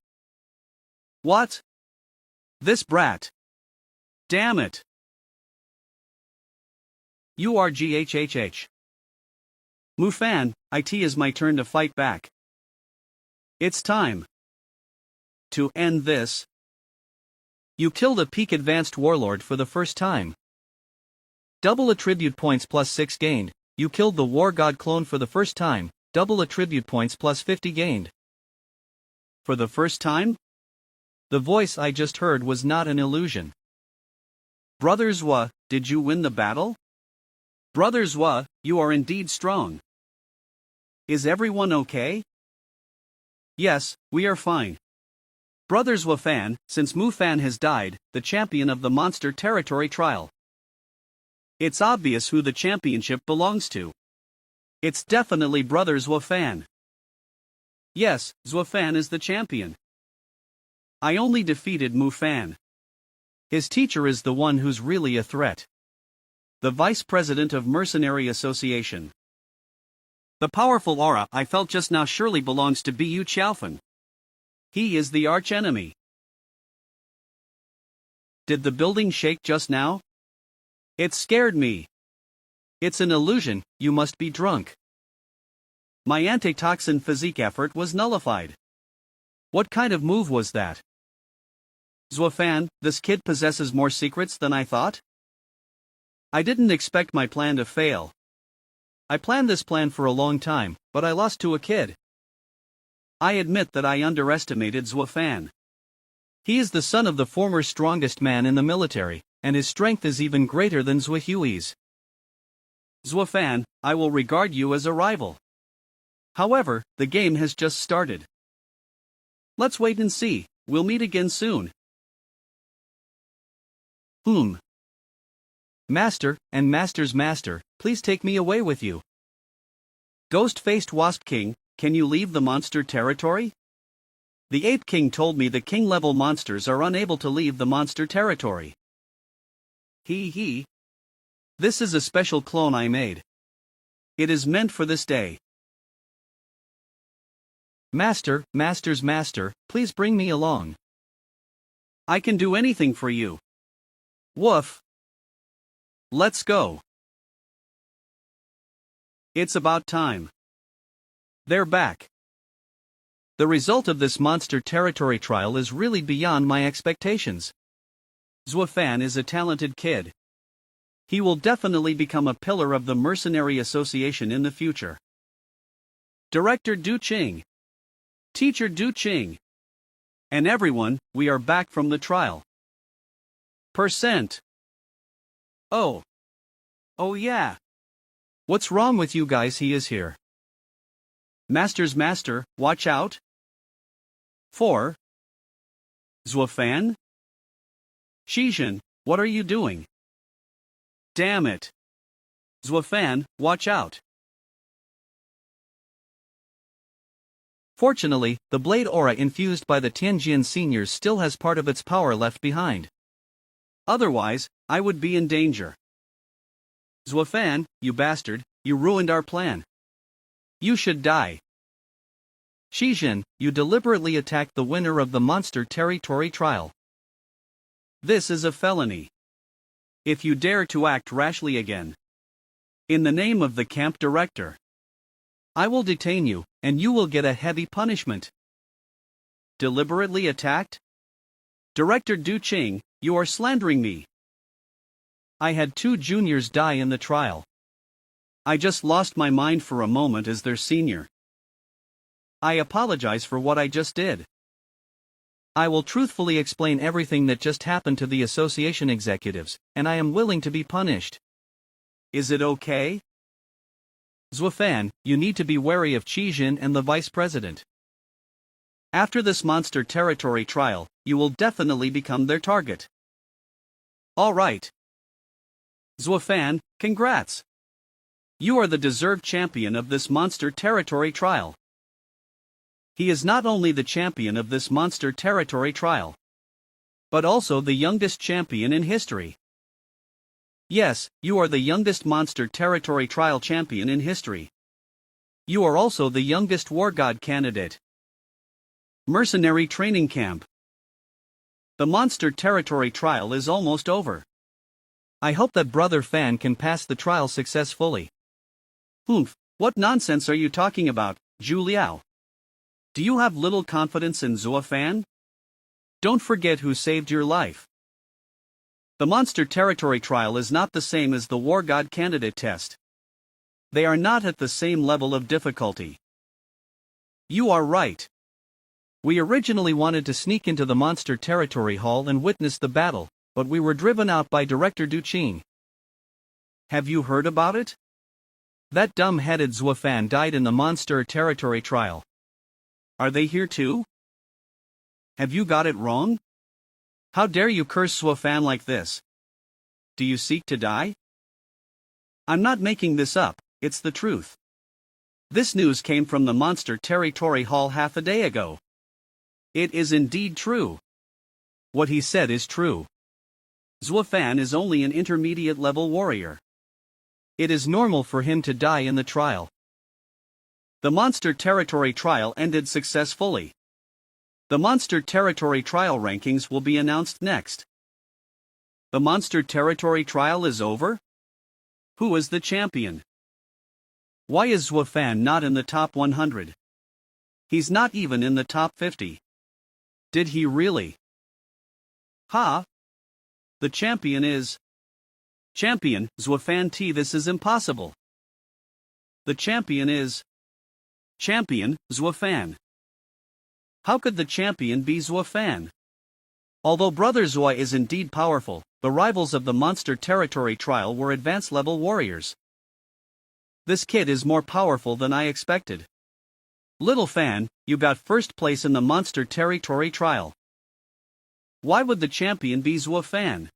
S1: What? This brat. Damn it. URGHHH. Mufan, it is my turn to fight back. It's time. To end this. You killed a peak advanced warlord for the first time. Double attribute points plus 6 gained. You killed the war god clone for the first time. Double attribute points plus 50 gained. For the first time? The voice I just heard was not an illusion. Brother Zwa, did you win the battle? Brother Zwa, you are indeed strong. Is everyone okay? Yes, we are fine. Brother Zwafan, since Mufan has died, the champion of the monster territory trial. It's obvious who the championship belongs to. It's definitely Brother Zwafan. Yes, Zwafan is the champion. I only defeated Mufan. His teacher is the one who's really a threat. The vice president of Mercenary Association. The powerful aura I felt just now surely belongs to Bu Qiaofan. He is the archenemy. Did the building shake just now? It scared me. It's an illusion, you must be drunk. My antitoxin physique effort was nullified. What kind of move was that? Zwafan, this kid possesses more secrets than I thought? I didn't expect my plan to fail. I planned this plan for a long time, but I lost to a kid. I admit that I underestimated Zwafan. He is the son of the former strongest man in the military, and his strength is even greater than Zwahui's. Zwafan, I will regard you as a rival. However, the game has just started. Let's wait and see, we'll meet again soon. Master, and Master's master, please take me away with you. Ghost-faced Wasp King, can you leave the monster territory? The Ape King told me the king-level monsters are unable to leave the monster territory. He. This is a special clone I made. It is meant for this day. Master, Master's master, please bring me along. I can do anything for you. Woof. Let's go. It's about time. They're back. The result of this monster territory trial is really beyond my expectations. Zwafan is a talented kid. He will definitely become a pillar of the Mercenary Association in the future. Director Du Qing. Teacher Du Qing. And everyone, we are back from the trial. Oh. Oh yeah. What's wrong with you guys? He is here. Master's master, watch out. 4. Zwafan? Shijin, what are you doing? Damn it. Zwafan, watch out. Fortunately, the blade aura infused by the Tianjin seniors still has part of its power left behind. Otherwise, I would be in danger. Zwafan, you bastard, you ruined our plan. You should die. Shijin, you deliberately attacked the winner of the monster territory trial. This is a felony. If you dare to act rashly again, in the name of the camp director, I will detain you, and you will get a heavy punishment. Deliberately attacked? Director Du Qing, you are slandering me. I had 2 juniors die in the trial. I just lost my mind for a moment as their senior. I apologize for what I just did. I will truthfully explain everything that just happened to the association executives, and I am willing to be punished. Is it okay? Zuofan, you need to be wary of Qijin and the vice president. After this monster territory trial, you will definitely become their target. Alright. Zuofan, congrats! You are the deserved champion of this monster territory trial. He is not only the champion of this monster territory trial, but also the youngest champion in history. Yes, you are the youngest monster territory trial champion in history. You are also the youngest war god candidate. Mercenary training camp. The monster territory trial is almost over. I hope that Brother Fan can pass the trial successfully. What nonsense are you talking about, Zhu Liao? Do you have little confidence in Zuofan? Don't forget who saved your life. The monster territory trial is not the same as the war god candidate test. They are not at the same level of difficulty. You are right. We originally wanted to sneak into the monster territory hall and witness the battle, but we were driven out by Director Du Qing. Have you heard about it? That dumb-headed Zuofan died in the monster territory trial. Are they here too? Have you got it wrong? How dare you curse Zuofan like this? Do you seek to die? I'm not making this up, it's the truth. This news came from the monster territory hall half a day ago. It is indeed true. What he said is true. Zuofan is only an intermediate level warrior. It is normal for him to die in the trial. The monster territory trial ended successfully. The monster territory trial rankings will be announced next. The monster territory trial is over? Who is the champion? Why is Zuofan not in the top 100? He's not even in the top 50. Did he really? The champion is... Champion, Zuofan T. This is impossible. The champion is... Champion, Zuofan. How could the champion be Zuofan? Although Brother Zua is indeed powerful, the rivals of the monster territory trial were advanced level warriors. This kid is more powerful than I expected. Little Fan, you got first place in the monster territory trial. Why would the champion be Zuofan?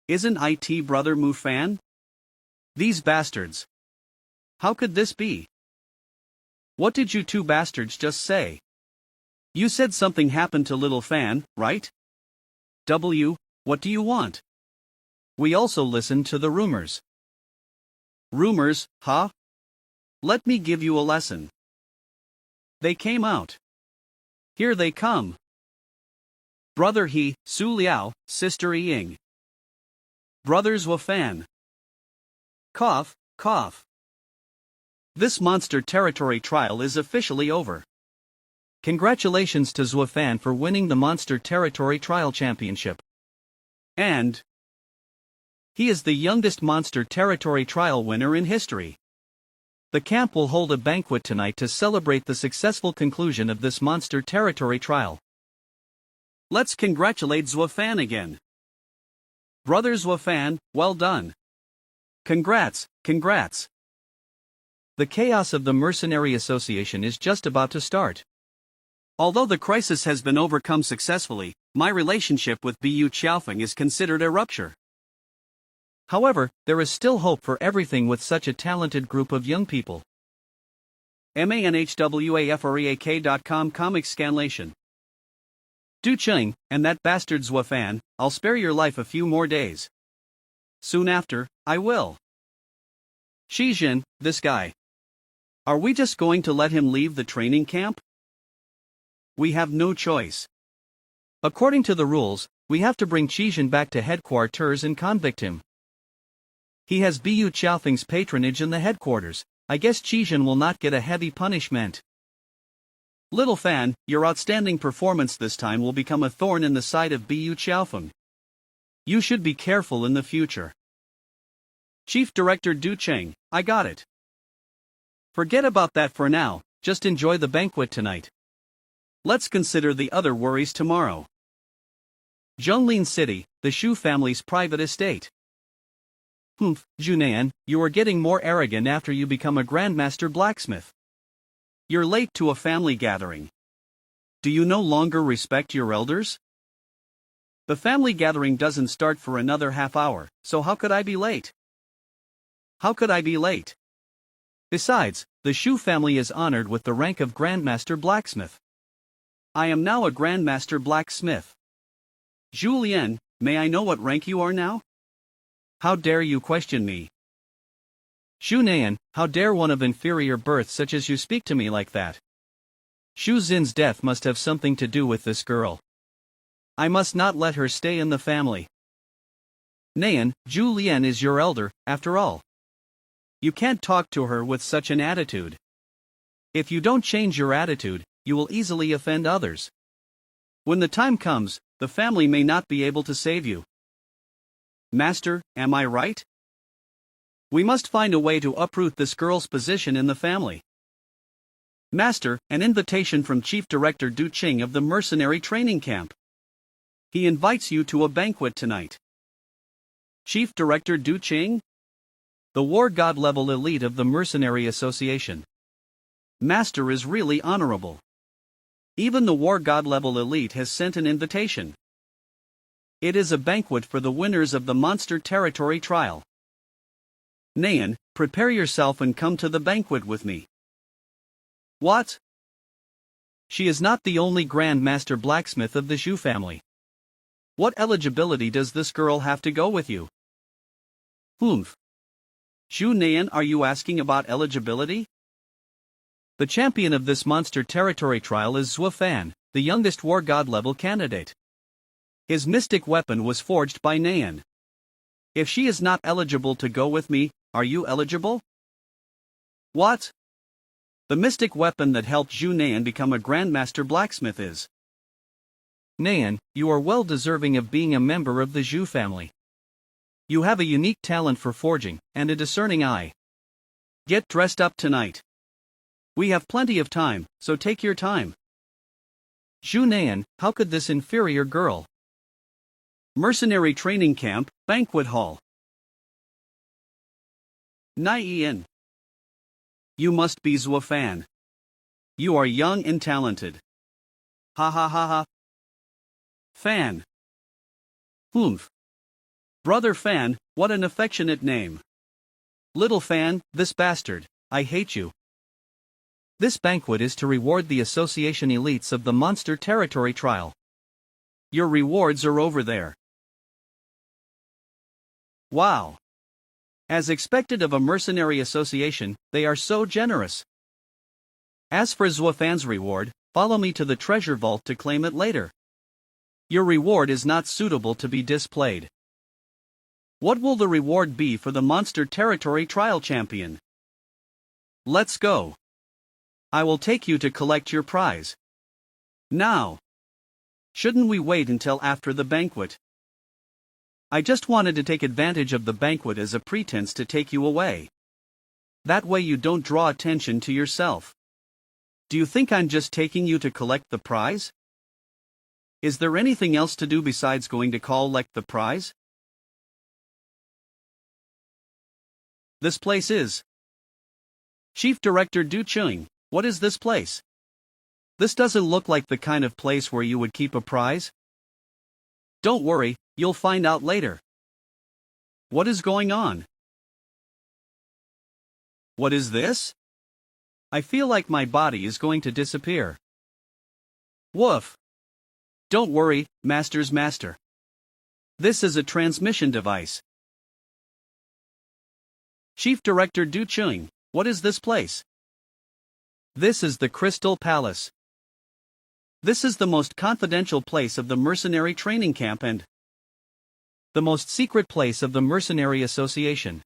S1: Isn't it Brother Mu Fan? These bastards. How could this be? What did you two bastards just say? You said something happened to Little Fan, right? What do you want? We also listened to the rumors. Rumors, huh? Let me give you a lesson. They came out. Here they come. Brother He, Su Liao, Sister Ying. Brothers Zuofan. Cough, cough. This monster territory trial is officially over. Congratulations to Zuofan for winning the monster territory trial championship. And he is the youngest monster territory trial winner in history. The camp will hold a banquet tonight to celebrate the successful conclusion of this monster territory trial. Let's congratulate Zuofan again. Brother Zuofan, well done. Congrats, congrats. The chaos of the Mercenary Association is just about to start. Although the crisis has been overcome successfully, my relationship with Bu Xiaofeng is considered a rupture. However, there is still hope for everything with such a talented group of young people. manhwafreak.com Comic Scanlation. Du Qing, and that bastard Zuofan, I'll spare your life a few more days. Soon after, I will. Qijin, this guy. Are we just going to let him leave the training camp? We have no choice. According to the rules, we have to bring Qijin back to headquarters and convict him. He has Bu Xiaofeng's patronage in the headquarters. I guess Qijin will not get a heavy punishment. Little Fan, your outstanding performance this time will become a thorn in the side of Bu Xiaofeng. You should be careful in the future. Chief Director Du Cheng, I got it. Forget about that for now, just enjoy the banquet tonight. Let's consider the other worries tomorrow. Zhonglin City, the Shu family's private estate. Junan, you are getting more arrogant after you become a Grandmaster Blacksmith. You're late to a family gathering. Do you no longer respect your elders? The family gathering doesn't start for another half hour, so how could I be late? How could I be late? Besides, the Shu family is honored with the rank of Grandmaster Blacksmith. I am now a Grandmaster Blacksmith. Julian, may I know what rank you are now? How dare you question me? Shunan, how dare one of inferior birth such as you speak to me like that? Shu Xin's death must have something to do with this girl. I must not let her stay in the family. Nayan, Julian is your elder, after all. You can't talk to her with such an attitude. If you don't change your attitude, you will easily offend others. When the time comes, the family may not be able to save you. Master, am I right? We must find a way to uproot this girl's position in the family. Master, an invitation from Chief Director Du Cheng of the mercenary training camp. He invites you to a banquet tonight. Chief Director Du Cheng? The war god level elite of the Mercenary Association. Master is really honorable. Even the war god level elite has sent an invitation. It is a banquet for the winners of the Monster Territory trial. Nayan, prepare yourself and come to the banquet with me. What? She is not the only Grand Master Blacksmith of the Shu family. What eligibility does this girl have to go with you? Shu Nayan, are you asking about eligibility? The champion of this Monster Territory trial is Zhuo Fan, the youngest war god level candidate. His mystic weapon was forged by Nayan. If she is not eligible to go with me, are you eligible? What? The mystic weapon that helped Zhu Nayan become a Grandmaster Blacksmith is. Nayan, you are well deserving of being a member of the Zhu family. You have a unique talent for forging, and a discerning eye. Get dressed up tonight. We have plenty of time, so take your time. Zhu Nayan, how could this inferior girl? Mercenary Training Camp, Banquet Hall. Naiyan. You must be Zhuo Fan. You are young and talented. Ha ha ha ha. Fan. Brother Fan, what an affectionate name. Little Fan, this bastard, I hate you. This banquet is to reward the association elites of the Monster Territory trial. Your rewards are over there. Wow. As expected of a mercenary association, they are so generous. As for Zhuo Fan's reward, follow me to the treasure vault to claim it later. Your reward is not suitable to be displayed. What will the reward be for the Monster Territory trial champion? Let's go. I will take you to collect your prize. Now. Shouldn't we wait until after the banquet? I just wanted to take advantage of the banquet as a pretense to take you away. That way you don't draw attention to yourself. Do you think I'm just taking you to collect the prize? Is there anything else to do besides going to collect the prize? This place is. Chief Director Du Cheng, what is this place? This doesn't look like the kind of place where you would keep a prize. Don't worry, you'll find out later. What is going on? What is this? I feel like my body is going to disappear. Woof. Don't worry, Master's master. This is a transmission device. Chief Director Du Cheng, what is this place? This is the Crystal Palace. This is the most confidential place of the mercenary training camp and the most secret place of the Mercenary Association.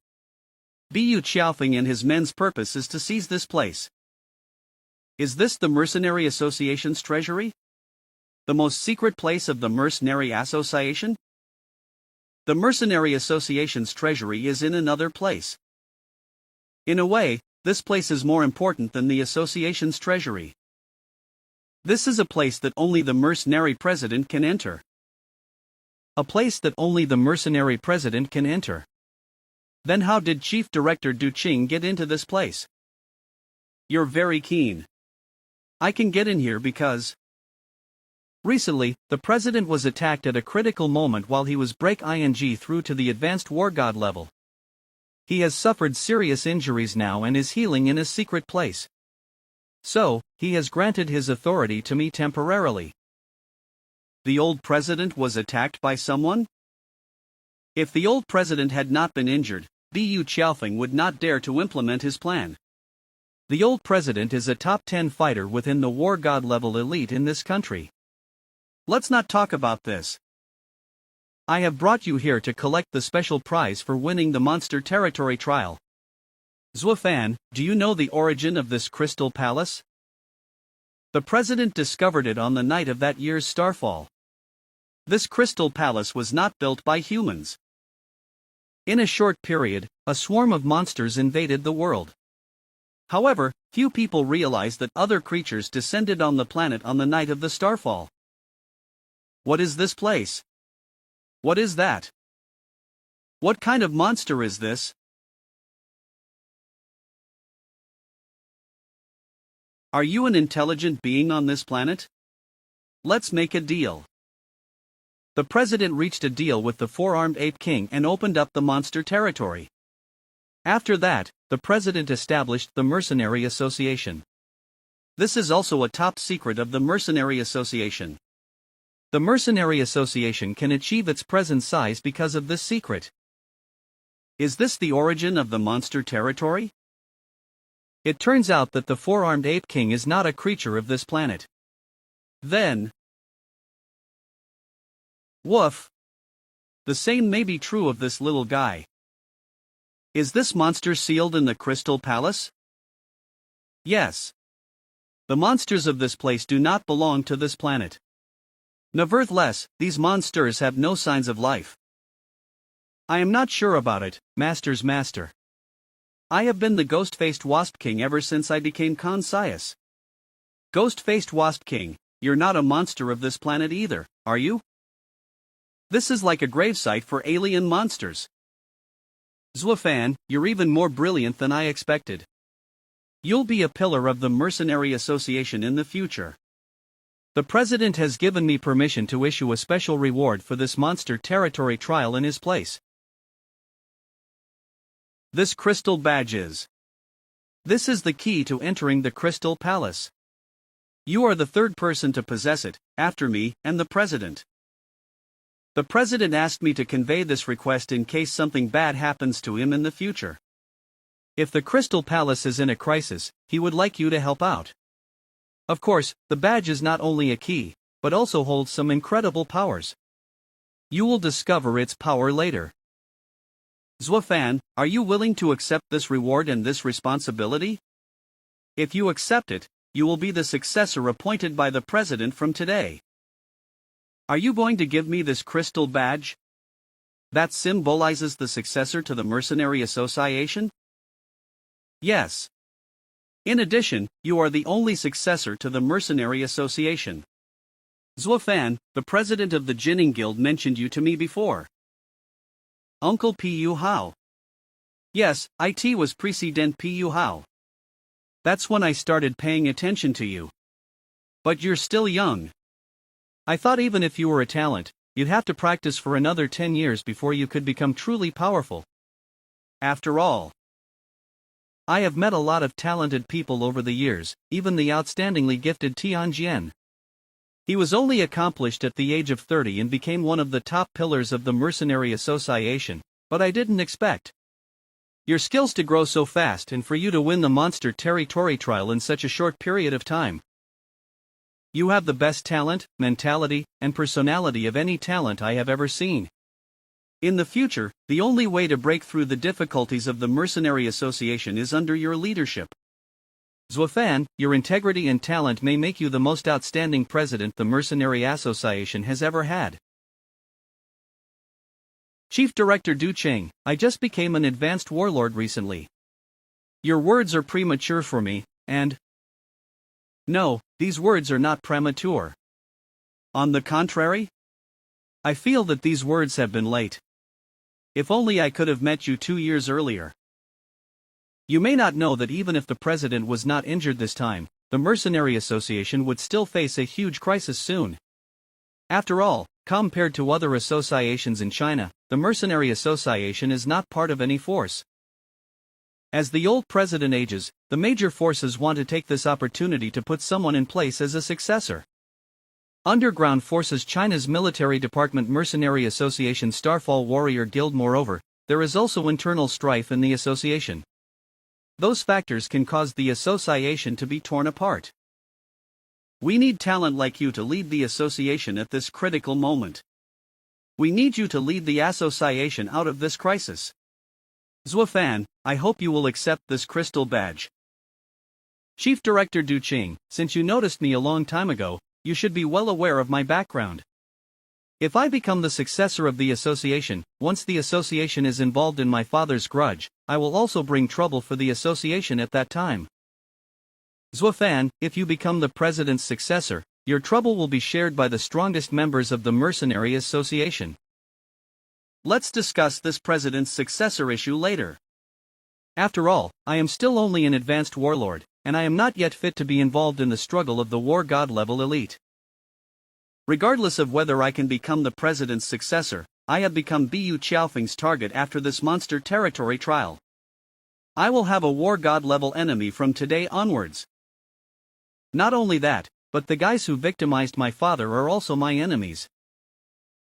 S1: Bu Qiaofeng and his men's purpose is to seize this place. Is this the Mercenary Association's treasury? The most secret place of the Mercenary Association? The Mercenary Association's treasury is in another place. In a way, this place is more important than the association's treasury. This is a place that only the mercenary president can enter. A place that only the mercenary president can enter. Then how did Chief Director Du Qing get into this place? You're very keen. I can get in here because recently, the president was attacked at a critical moment while he was break-ing through to the advanced war god level. He has suffered serious injuries now and is healing in a secret place. So, he has granted his authority to me temporarily. The old president was attacked by someone? If the old president had not been injured, Bu Qiaofeng would not dare to implement his plan. The old president is a top 10 fighter within the war god level elite in this country. Let's not talk about this. I have brought you here to collect the special prize for winning the Monster Territory trial. Zuofan, do you know the origin of this crystal palace? The president discovered it on the night of that year's starfall. This crystal palace was not built by humans. In a short period, a swarm of monsters invaded the world. However, few people realized that other creatures descended on the planet on the night of the starfall. What is this place? What is that? What kind of monster is this? Are you an intelligent being on this planet? Let's make a deal. The president reached a deal with the four-armed ape king and opened up the monster territory. After that, the president established the Mercenary Association. This is also a top secret of the Mercenary Association. The Mercenary Association can achieve its present size because of this secret. Is this the origin of the monster territory? It turns out that the four-armed ape king is not a creature of this planet. Then, woof. The same may be true of this little guy. Is this monster sealed in the Crystal Palace? Yes. The monsters of this place do not belong to this planet. Nevertheless, these monsters have no signs of life. I am not sure about it, Master's Master. I have been the Ghost-Faced Wasp King ever since I became Conscious. Ghost-Faced Wasp King, you're not a monster of this planet either, are you? This is like a gravesite for alien monsters. Zuofan, you're even more brilliant than I expected. You'll be a pillar of the Mercenary Association in the future. The president has given me permission to issue a special reward for this monster territory trial in his place. This crystal badge is. This is the key to entering the Crystal Palace. You are the third person to possess it, after me and the president. The president asked me to convey this request in case something bad happens to him in the future. If the Crystal Palace is in a crisis, he would like you to help out. Of course, the badge is not only a key, but also holds some incredible powers. You will discover its power later. Zuofan, are you willing to accept this reward and this responsibility? If you accept it, you will be the successor appointed by the president from today. Are you going to give me this crystal badge? That symbolizes the successor to the Mercenary Association? Yes. In addition, you are the only successor to the Mercenary Association. Zuofan, the president of the Jinning Guild, mentioned you to me before. Uncle Pu Hao. Yes, it was President Pu Hao. That's when I started paying attention to you. But you're still young. I thought even if you were a talent, you'd have to practice for another 10 years before you could become truly powerful. After all, I have met a lot of talented people over the years, even the outstandingly gifted Tianjian. He was only accomplished at the age of 30 and became one of the top pillars of the Mercenary Association, but I didn't expect your skills to grow so fast and for you to win the Monster Territory trial in such a short period of time. You have the best talent, mentality, and personality of any talent I have ever seen. In the future, the only way to break through the difficulties of the Mercenary Association is under your leadership. Zuofan, your integrity and talent may make you the most outstanding president the Mercenary Association has ever had. Chief Director Du Cheng, I just became an advanced warlord recently. Your words are premature for me, and... No, these words are not premature. On the contrary? I feel that these words have been late. If only I could have met you 2 years earlier. You may not know that even if the president was not injured this time, the Mercenary Association would still face a huge crisis soon. After all, compared to other associations in China, the Mercenary Association is not part of any force. As the old president ages, the major forces want to take this opportunity to put someone in place as a successor. Underground Forces China's military department Mercenary Association Starfall Warrior Guild. Moreover, there is also internal strife in the association. Those factors can cause the association to be torn apart. We need talent like you to lead the association at this critical moment. We need you to lead the association out of this crisis. Zhuo Fan, I hope you will accept this crystal badge. Chief Director Du Cheng, since you noticed me a long time ago, you should be well aware of my background. If I become the successor of the association, once the association is involved in my father's grudge, I will also bring trouble for the association at that time. Zhuo Fan, if you become the president's successor, your trouble will be shared by the strongest members of the Mercenary Association. Let's discuss this president's successor issue later. After all, I am still only an advanced warlord, and I am not yet fit to be involved in the struggle of the war god level elite. Regardless of whether I can become the president's successor, I have become Bu Qiaofeng's target after this monster territory trial. I will have a war god level enemy from today onwards. Not only that, but the guys who victimized my father are also my enemies.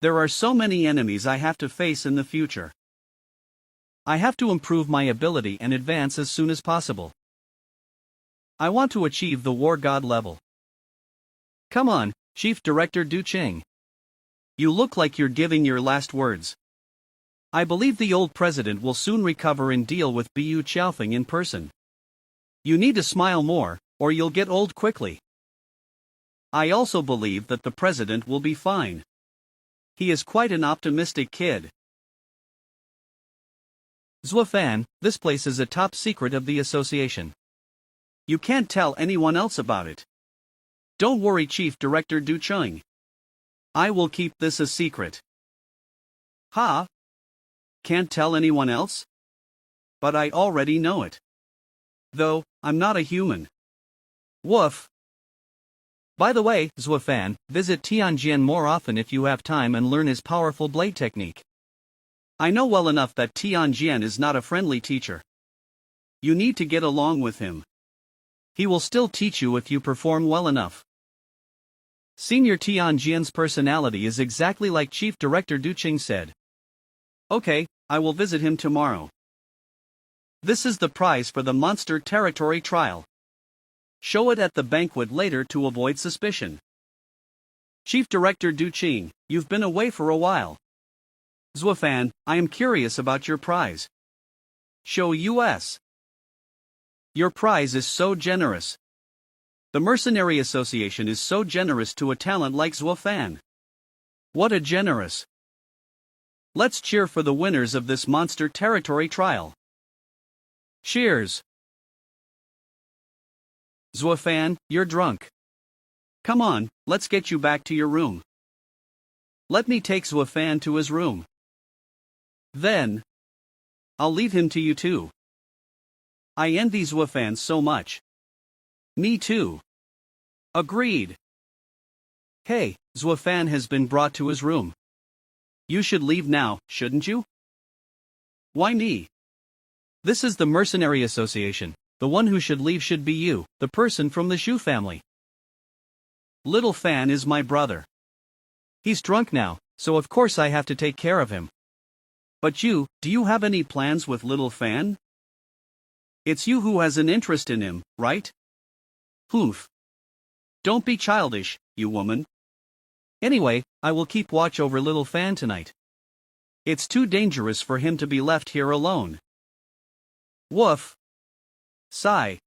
S1: There are so many enemies I have to face in the future. I have to improve my ability and advance as soon as possible. I want to achieve the war god level. Come on, Chief Director Du Cheng. You look like you're giving your last words. I believe the old president will soon recover and deal with Bu Qiaofeng in person. You need to smile more, or you'll get old quickly. I also believe that the president will be fine. He is quite an optimistic kid. Zhuo Fan, this place is a top secret of the association. You can't tell anyone else about it. Don't worry, Chief Director Du Cheng. I will keep this a secret. Ha? Can't tell anyone else? But I already know it. Though, I'm not a human. Woof. By the way, Zhuo Fan, visit Tianjin more often if you have time and learn his powerful blade technique. I know well enough that Tianjin is not a friendly teacher. You need to get along with him. He will still teach you if you perform well enough. Senior Tianjin's personality is exactly like Chief Director Du Cheng said. Okay, I will visit him tomorrow. This is the prize for the monster territory trial. Show it at the banquet later to avoid suspicion. Chief Director Du Cheng, you've been away for a while. Zhuo Fan, I am curious about your prize. Show us. Your prize is so generous. The Mercenary Association is so generous to a talent like Zhuo Fan. What a generous. Let's cheer for the winners of this monster territory trial. Cheers. Zhuo Fan, you're drunk. Come on, let's get you back to your room. Let me take Zhuo Fan to his room. Then, I'll leave him to you too. I envy Zhuo Fan so much. Me too. Agreed. Hey, Zhuo Fan has been brought to his room. You should leave now, shouldn't you? Why me? This is the Mercenary Association. The one who should leave should be you, the person from the Shu family. Little Fan is my brother. He's drunk now, so of course I have to take care of him. But do you have any plans with Little Fan? It's you who has an interest in him, right? Oof. Don't be childish, you woman. Anyway, I will keep watch over Little Fan tonight. It's too dangerous for him to be left here alone. Woof. Sigh.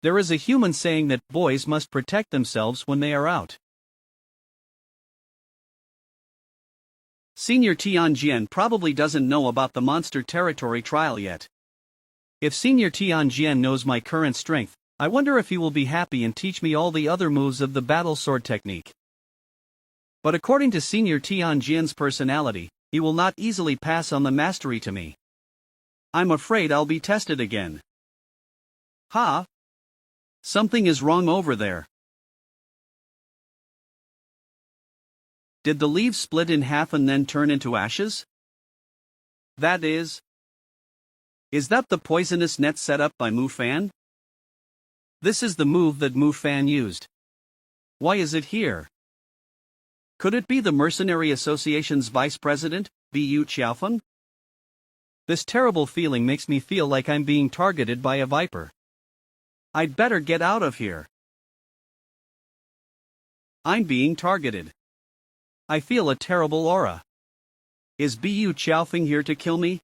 S1: There is a human saying that boys must protect themselves when they are out. Senior Tianjian probably doesn't know about the monster territory trial yet. If Senior Tianjian knows my current strength, I wonder if he will be happy and teach me all the other moves of the battle sword technique. But according to Senior Tianjian's personality, he will not easily pass on the mastery to me. I'm afraid I'll be tested again. Ha! Something is wrong over there. Did the leaves split in half and then turn into ashes? That is that the poisonous net set up by Mu Fan? This is the move that Mu Fan used. Why is it here? Could it be the Mercenary Association's vice president, Bu Qiaofeng? This terrible feeling makes me feel like I'm being targeted by a viper. I'd better get out of here. I'm being targeted. I feel a terrible aura. Is Bu Qiaofeng here to kill me?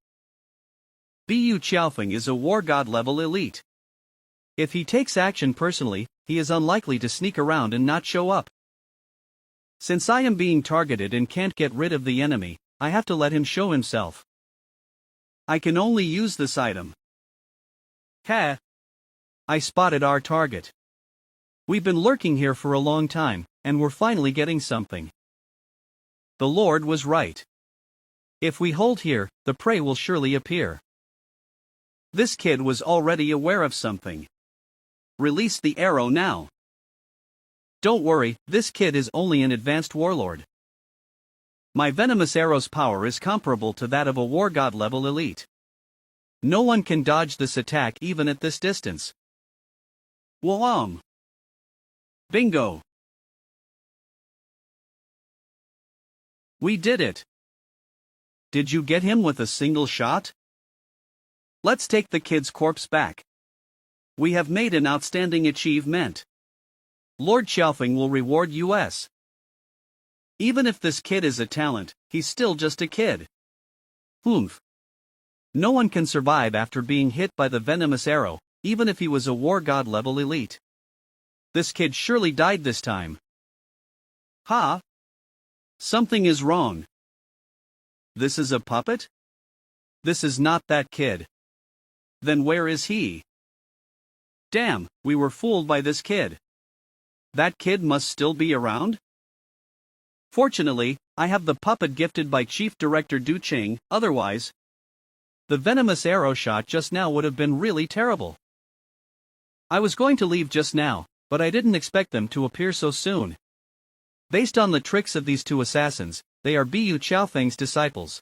S1: Bu Qiaofeng is a war god level elite. If he takes action personally, he is unlikely to sneak around and not show up. Since I am being targeted and can't get rid of the enemy, I have to let him show himself. I can only use this item. Ha! I spotted our target. We've been lurking here for a long time, and we're finally getting something. The Lord was right. If we hold here, the prey will surely appear. This kid was already aware of something. Release the arrow now. Don't worry, this kid is only an advanced warlord. My venomous arrow's power is comparable to that of a war god level elite. No one can dodge this attack even at this distance. Whoom! Bingo! We did it! Did you get him with a single shot? Let's take the kid's corpse back. We have made an outstanding achievement. Lord Qiaofeng will reward us. Even if this kid is a talent, he's still just a kid. Humph. No one can survive after being hit by the venomous arrow, even if he was a war god level elite. This kid surely died this time. Ha! Something is wrong. This is a puppet? This is not that kid. Then where is he? Damn, we were fooled by this kid. That kid must still be around? Fortunately, I have the puppet gifted by Chief Director Du Cheng, otherwise, the venomous arrow shot just now would have been really terrible. I was going to leave just now, but I didn't expect them to appear so soon. Based on the tricks of these two assassins, they are Bu Qiaofeng's disciples.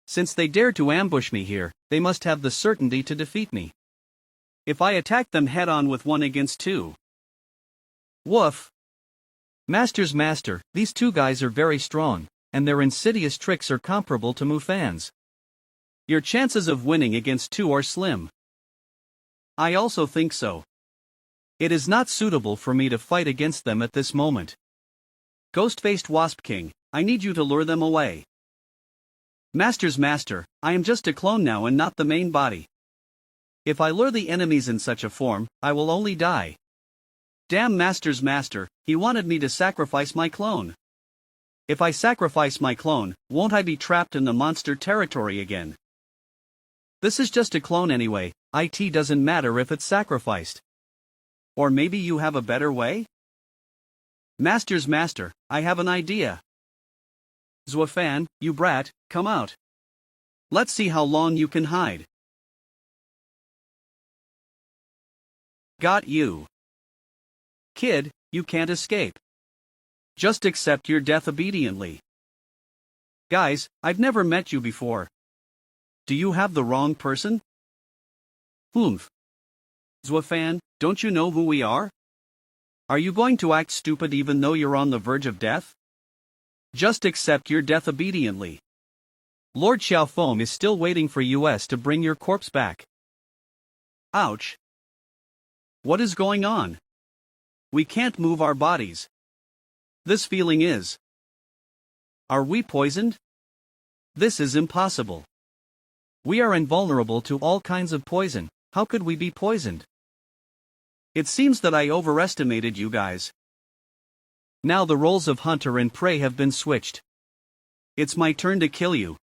S1: Since they dared to ambush me here, they must have the certainty to defeat me. If I attack them head-on with 1 against 2. Woof! Master's master, these two guys are very strong, and their insidious tricks are comparable to Mu Fan's. Your chances of winning against 2 are slim. I also think so. It is not suitable for me to fight against them at this moment. Ghost-faced Wasp King, I need you to lure them away. Master's master, I am just a clone now and not the main body. If I lure the enemies in such a form, I will only die. Damn Master's master, he wanted me to sacrifice my clone. If I sacrifice my clone, won't I be trapped in the monster territory again? This is just a clone anyway, it doesn't matter if it's sacrificed. Or maybe you have a better way? Master's master, I have an idea. Zuofan, you brat, come out. Let's see how long you can hide. Got you. Kid, you can't escape. Just accept your death obediently. Guys, I've never met you before. Do you have the wrong person? Humph. Zuofan, don't you know who we are? Are you going to act stupid even though you're on the verge of death? Just accept your death obediently. Lord Xiaofeng is still waiting for us to bring your corpse back. Ouch. What is going on? We can't move our bodies. This feeling is. Are we poisoned? This is impossible. We are invulnerable to all kinds of poison. How could we be poisoned? It seems that I overestimated you guys. Now the roles of hunter and prey have been switched. It's my turn to kill you.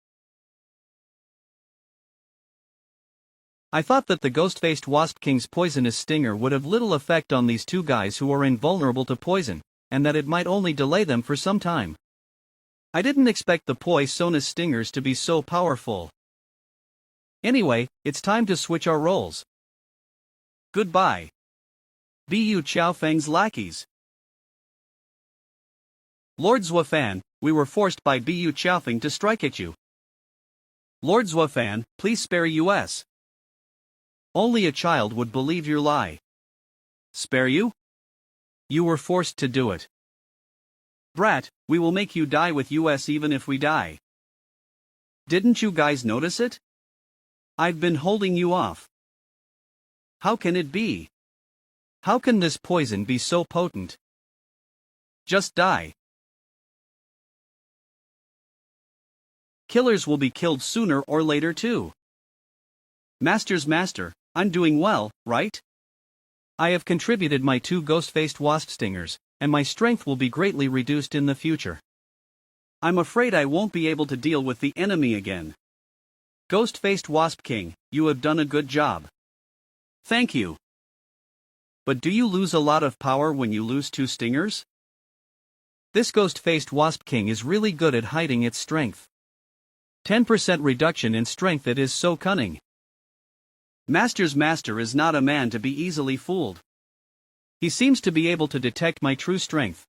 S1: I thought that the ghost-faced Wasp King's poisonous stinger would have little effect on these two guys who are invulnerable to poison, and that it might only delay them for some time. I didn't expect the poisonous stingers to be so powerful. Anyway, it's time to switch our roles. Goodbye. Bu Qiaofeng's lackeys. Lord Zuofan, we were forced by Bu Qiaofeng to strike at you. Lord Zuofan, please spare us. Only a child would believe your lie. Spare you? You were forced to do it. Brat, we will make you die with us even if we die. Didn't you guys notice it? I've been holding you off. How can it be? How can this poison be so potent? Just die. Killers will be killed sooner or later too. Master, I'm doing well, right? I have contributed my 2 ghost-faced wasp stingers, and my strength will be greatly reduced in the future. I'm afraid I won't be able to deal with the enemy again. Ghost-faced Wasp King, you have done a good job. Thank you. But do you lose a lot of power when you lose 2 stingers? This ghost-faced Wasp King is really good at hiding its strength. 10% reduction in strength, it is so cunning. Master's master is not a man to be easily fooled. He seems to be able to detect my true strength.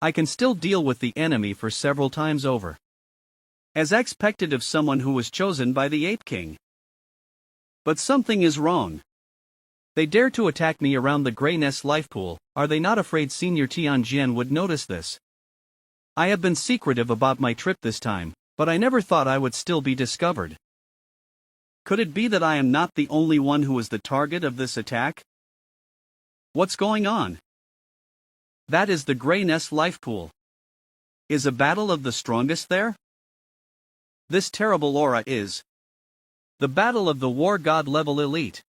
S1: I can still deal with the enemy for several times over. As expected of someone who was chosen by the Ape King. But something is wrong. They dare to attack me around the Grey Nest life pool. Are they not afraid Senior Tianjian would notice this? I have been secretive about my trip this time, but I never thought I would still be discovered. Could it be that I am not the only one who is the target of this attack? What's going on? That is the Grey Nest life pool. Is a battle of the strongest there? This terrible aura is the battle of the war god level elite.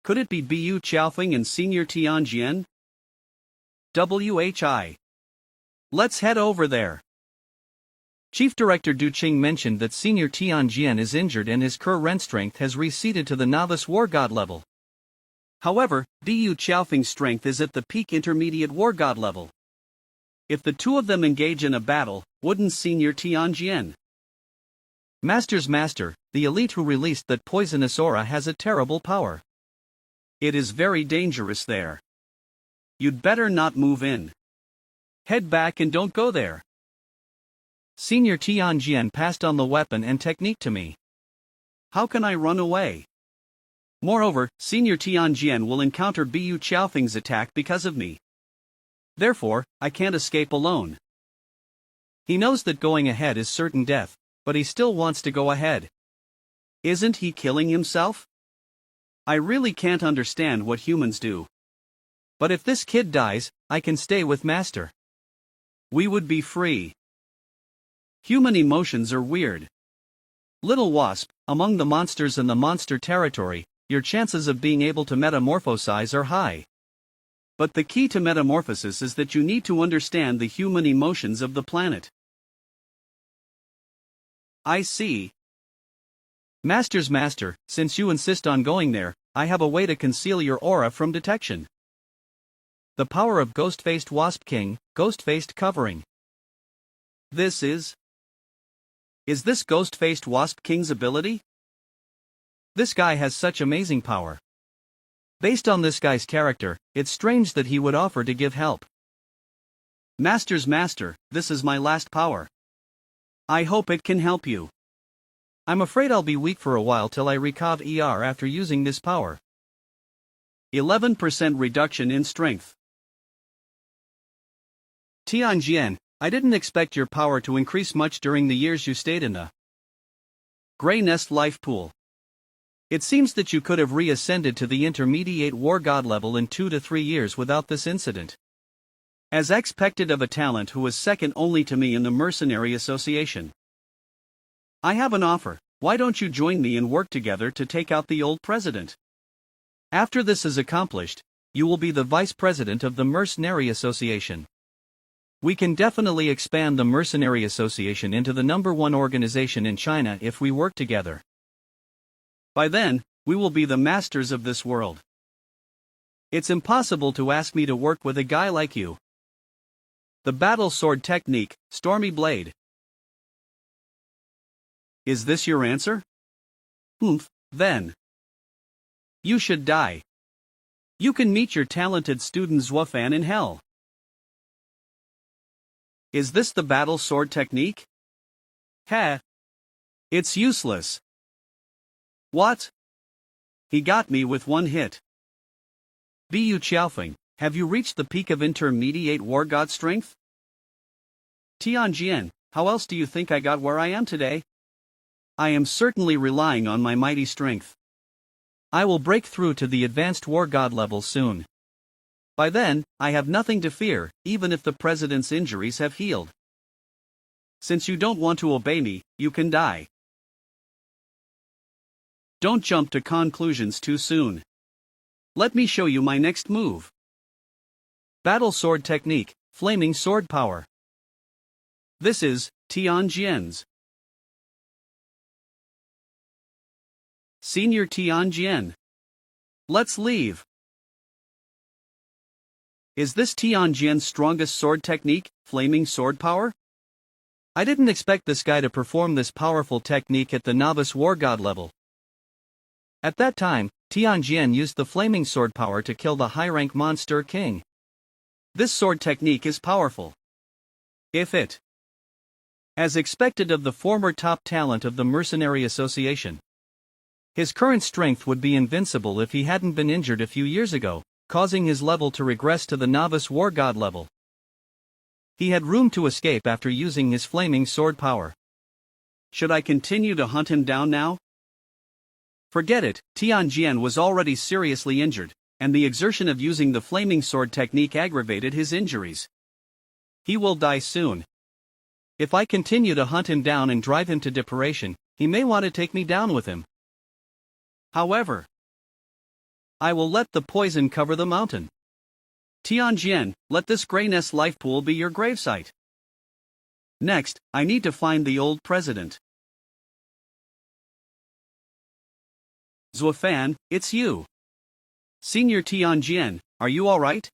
S1: Could it be Bu Qiaofeng and Senior Tianjian? WHI. Let's head over there. Chief Director Du Qing mentioned that Senior Tianjian is injured and his current strength has receded to the novice war god level. However, Bu Qiaofeng's strength is at the peak intermediate war god level. If the two of them engage in a battle, wouldn't Senior Tianjian? Master, the elite who released that poisonous aura has a terrible power. It is very dangerous there. You'd better not move in. Head back and don't go there. Senior Tianjian passed on the weapon and technique to me. How can I run away? Moreover, Senior Tianjian will encounter Bu Qiaofeng's attack because of me. Therefore, I can't escape alone. He knows that going ahead is certain death, but he still wants to go ahead. Isn't he killing himself? I really can't understand what humans do. But if this kid dies, I can stay with Master. We would be free. Human emotions are weird. Little Wasp, among the monsters in the monster territory, your chances of being able to metamorphosize are high. But the key to metamorphosis is that you need to understand the human emotions of the planet. I see. Master, since you insist on going there, I have a way to conceal your aura from detection. The power of Ghost-Faced Wasp King, Ghost-Faced Covering. Is this Ghost-Faced Wasp King's ability? This guy has such amazing power. Based on this guy's character, it's strange that he would offer to give help. Master, this is my last power. I hope it can help you. I'm afraid I'll be weak for a while till I recover after using this power. 11% reduction in strength. Tianjian, I didn't expect your power to increase much during the years you stayed in the Grey Nest life pool. It seems that you could have reascended to the intermediate war god level in 2 to 3 years without this incident. As expected of a talent who is second only to me in the Mercenary Association. I have an offer. Why don't you join me and work together to take out the old president? After this is accomplished, you will be the vice president of the Mercenary Association. We can definitely expand the Mercenary Association into the #1 organization in China if we work together. By then, we will be the masters of this world. It's impossible to ask me to work with a guy like you. The battle sword technique, Stormy Blade. Is this your answer? Then. You should die. You can meet your talented student Zhuofan in hell. Is this the battle sword technique? Heh. It's useless. What? He got me with one hit. Bu Qiaofeng, have you reached the peak of intermediate war god strength? Tianjian, how else do you think I got where I am today? I am certainly relying on my mighty strength. I will break through to the advanced war god level soon. By then, I have nothing to fear, even if the president's injuries have healed. Since you don't want to obey me, you can die. Don't jump to conclusions too soon. Let me show you my next move. Battle sword technique, flaming sword power. This is Tianjian's. Senior Tianjian. Let's leave. Is this Tianjian's strongest sword technique, flaming sword power? I didn't expect this guy to perform this powerful technique at the novice war god level. At that time, Tianjian used the flaming sword power to kill the high-rank monster king. This sword technique is powerful. If it, as expected of the former top talent of the Mercenary Association, his current strength would be invincible if he hadn't been injured a few years ago, causing his level to regress to the novice war god level. He had room to escape after using his flaming sword power. Should I continue to hunt him down now? Forget it, Tianjian was already seriously injured, and the exertion of using the flaming sword technique aggravated his injuries. He will die soon. If I continue to hunt him down and drive him to depression, he may want to take me down with him. However, I will let the poison cover the mountain. Tianjian, let this Grey Nest life pool be your gravesite. Next, I need to find the old president. Zhuofan, it's you. Senior Tianjian, are you alright?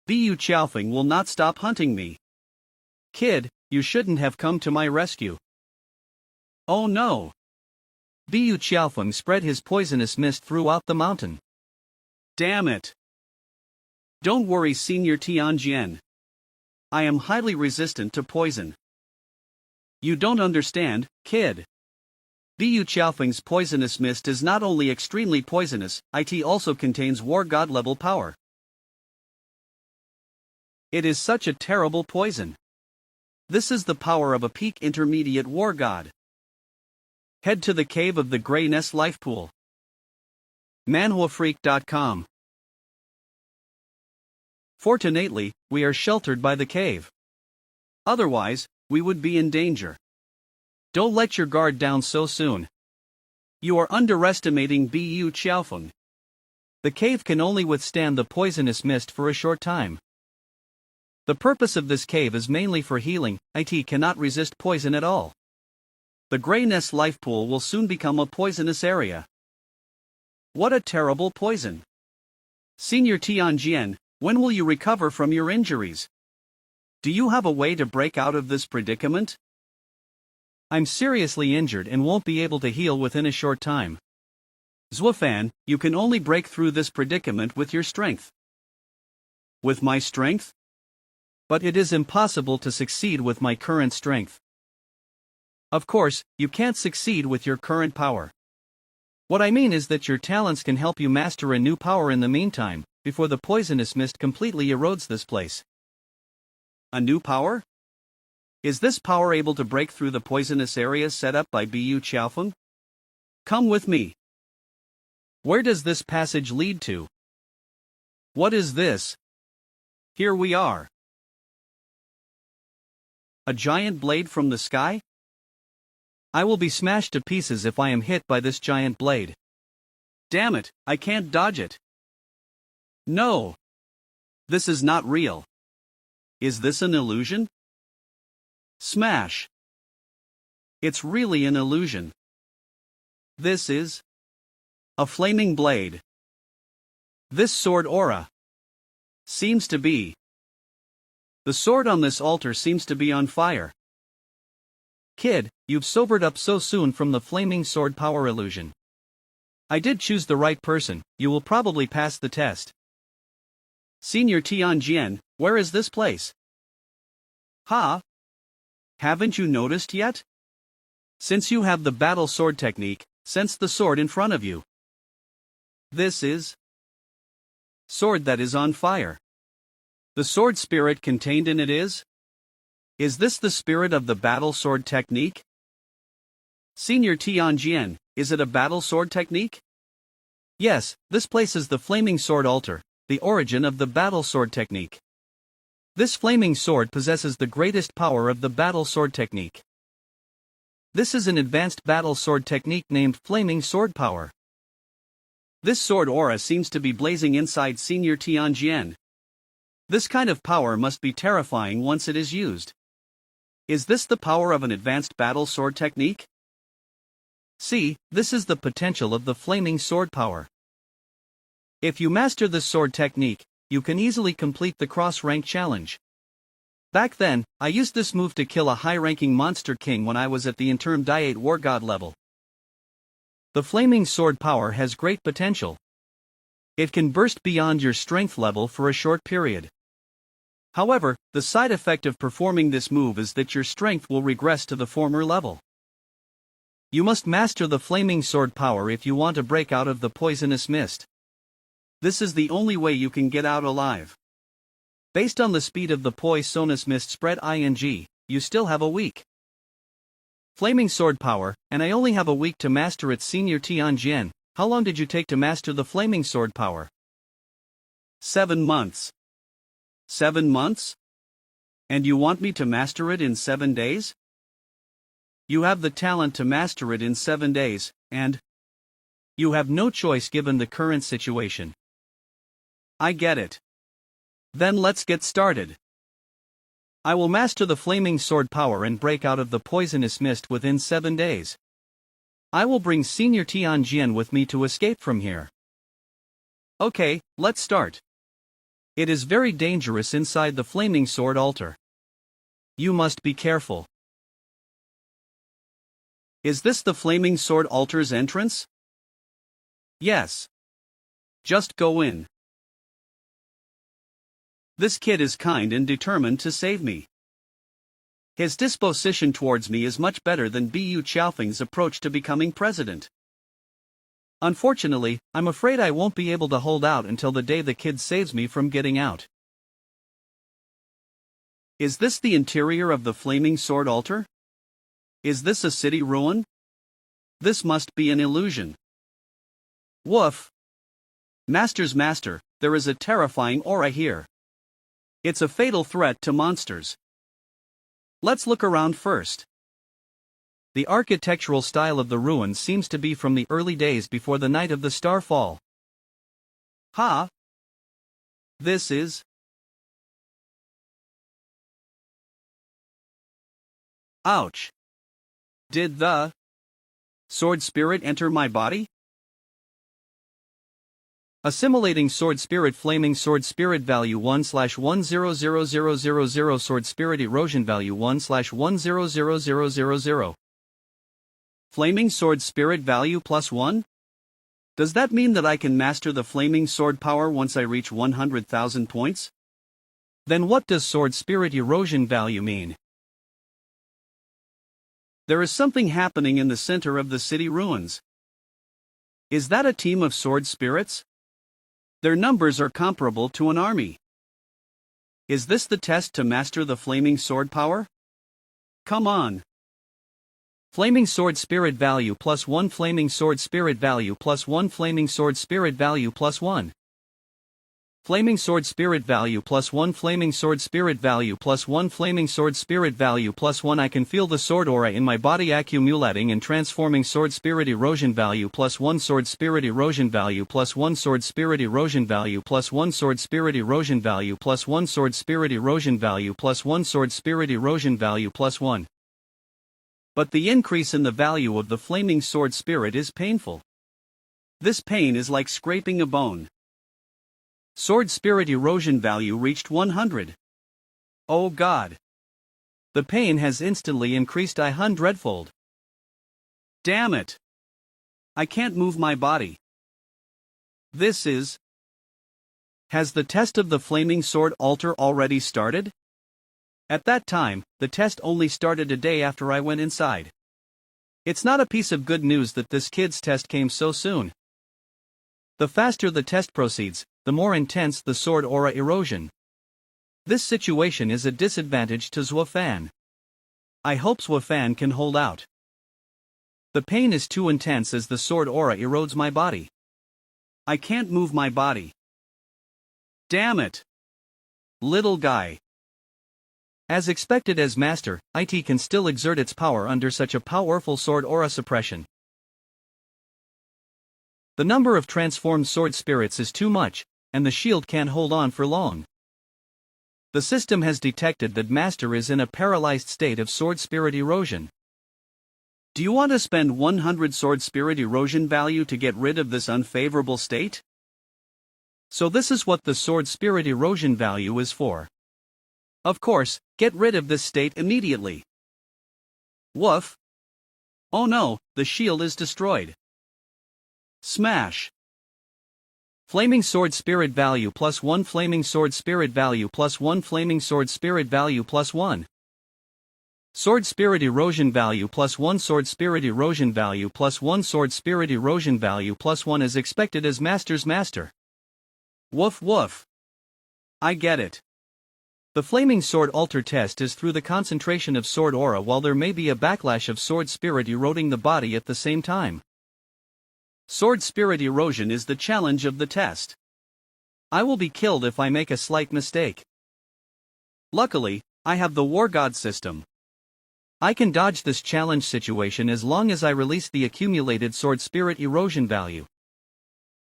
S1: Bu Qiaofeng will not stop hunting me. Kid, you shouldn't have come to my rescue. Oh no. Bu Qiaofeng spread his poisonous mist throughout the mountain. Damn it. Don't worry, Senior Tianjian. I am highly resistant to poison. You don't understand, kid. Bu Qiaofeng's poisonous mist is not only extremely poisonous, it also contains war god level power. It is such a terrible poison. This is the power of a peak intermediate war god. Head to the cave of the Grey Nest life pool. Manhuafreak.com. Fortunately, we are sheltered by the cave. Otherwise, we would be in danger. Don't let your guard down so soon. You are underestimating Bu Qiaofeng. The cave can only withstand the poisonous mist for a short time. The purpose of this cave is mainly for healing, it cannot resist poison at all. The Grey Nest life pool will soon become a poisonous area. What a terrible poison. Senior Tianjian, when will you recover from your injuries? Do you have a way to break out of this predicament? I'm seriously injured and won't be able to heal within a short time. Zhuofan, you can only break through this predicament with your strength. With my strength? But it is impossible to succeed with my current strength. Of course, you can't succeed with your current power. What I mean is that your talents can help you master a new power in the meantime, before the poisonous mist completely erodes this place. A new power? Is this power able to break through the poisonous areas set up by Bu Qiaofeng? Come with me. Where does this passage lead to? What is this? Here we are. A giant blade from the sky? I will be smashed to pieces if I am hit by this giant blade. Damn it, I can't dodge it. No. This is not real. Is this an illusion? Smash. It's really an illusion. This is a flaming blade. This sword aura seems to be. The sword on this altar seems to be on fire. Kid, you've sobered up so soon from the flaming sword power illusion. I did choose the right person, you will probably pass the test. Senior Tianjian, where is this place? Ha? Haven't you noticed yet? Since you have the battle sword technique, sense the sword in front of you. This is sword that is on fire. The sword spirit contained in it is? Is this the spirit of the battle sword technique? Senior Tianjian, is it a battle sword technique? Yes, this place is the flaming sword altar, the origin of the battle sword technique. This flaming sword possesses the greatest power of the battle sword technique. This is an advanced battle sword technique named flaming sword power. This sword aura seems to be blazing inside Senior Tianjian. This kind of power must be terrifying once it is used. Is this the power of an advanced battle sword technique? See, this is the potential of the flaming sword power. If you master this sword technique, you can easily complete the cross-rank challenge. Back then, I used this move to kill a high-ranking monster king when I was at the interim Diate War God level. The flaming sword power has great potential. It can burst beyond your strength level for a short period. However, the side effect of performing this move is that your strength will regress to the former level. You must master the flaming sword power if you want to break out of the poisonous mist. This is the only way you can get out alive. Based on the speed of the poisonous mist spread you still have a week. Flaming sword power, and I only have a week to master it. Senior Tianjian, how long did you take to master the flaming sword power? 7 months. 7 months? And you want me to master it in 7 days? You have the talent to master it in 7 days, and you have no choice given the current situation. I get it. Then let's get started. I will master the flaming sword power and break out of the poisonous mist within 7 days. I will bring Senior Tianjian with me to escape from here. Okay, let's start. It is very dangerous inside the flaming sword altar. You must be careful. Is this the flaming sword altar's entrance? Yes. Just go in. This kid is kind and determined to save me. His disposition towards me is much better than Bu Qiaofeng's approach to becoming president. Unfortunately, I'm afraid I won't be able to hold out until the day the kid saves me from getting out. Is this the interior of the flaming sword altar? Is this a city ruin? This must be an illusion. Woof! Master's master, there is a terrifying aura here. It's a fatal threat to monsters. Let's look around first. The architectural style of the ruins seems to be from the early days before the night of the starfall. Ha! This is... Ouch! Did the sword spirit enter my body? Assimilating sword spirit. Flaming sword spirit value 1/100000 sword spirit erosion value 1/100000. Flaming sword spirit value +1? Does that mean that I can master the flaming sword power once I reach 100,000 points? Then what does sword spirit erosion value mean? There is something happening in the center of the city ruins. Is that a team of sword spirits? Their numbers are comparable to an army. Is this the test to master the flaming sword power? Come on. Flaming sword spirit value +1. Flaming sword spirit value +1. Flaming sword spirit value +1. Flaming Sword Spirit value +1 Flaming Sword Spirit value +1 Flaming Sword Spirit value +1 I can feel the sword aura in my body accumulating and transforming Sword Spirit erosion value +1 Sword Spirit erosion value +1 Sword Spirit erosion value +1 Sword Spirit erosion value +1 Sword Spirit erosion value +1 Sword Spirit erosion value +1. But the increase in the value of the Flaming Sword Spirit is painful. This pain is like scraping a bone. Sword Spirit erosion value reached 100. Oh God! The pain has instantly increased 100-fold. Damn it! I can't move my body. This is... Has the test of the Flaming Sword altar already started? At that time, the test only started a day after I went inside. It's not a piece of good news that this kid's test came so soon. The faster the test proceeds, the more intense the sword aura erosion. This situation is a disadvantage to Zhuofan. I hope Zhuofan can hold out. The pain is too intense as the sword aura erodes my body. I can't move my body. Damn it! Little guy. As expected as Master, IT can still exert its power under such a powerful sword aura suppression. The number of transformed sword spirits is too much, and the shield can't hold on for long. The system has detected that Master is in a paralyzed state of sword spirit erosion. Do you want to spend 100 sword spirit erosion value to get rid of this unfavorable state? So this is what the sword spirit erosion value is for. Of course, get rid of this state immediately. Woof! Oh no, the shield is destroyed. Smash! Flaming Sword Spirit value +1 Flaming Sword Spirit value +1 Flaming Sword Spirit value +1 Sword Spirit erosion value +1 Sword Spirit erosion value +1 Sword Spirit erosion value +1 as expected as Master's Master. Woof woof. I get it. The Flaming Sword altar test is through the concentration of sword aura while there may be a backlash of sword spirit eroding the body at the same time. Sword spirit erosion is the challenge of the test. I will be killed if I make a slight mistake. Luckily, I have the War God system. I can dodge this challenge situation as long as I release the accumulated sword spirit erosion value.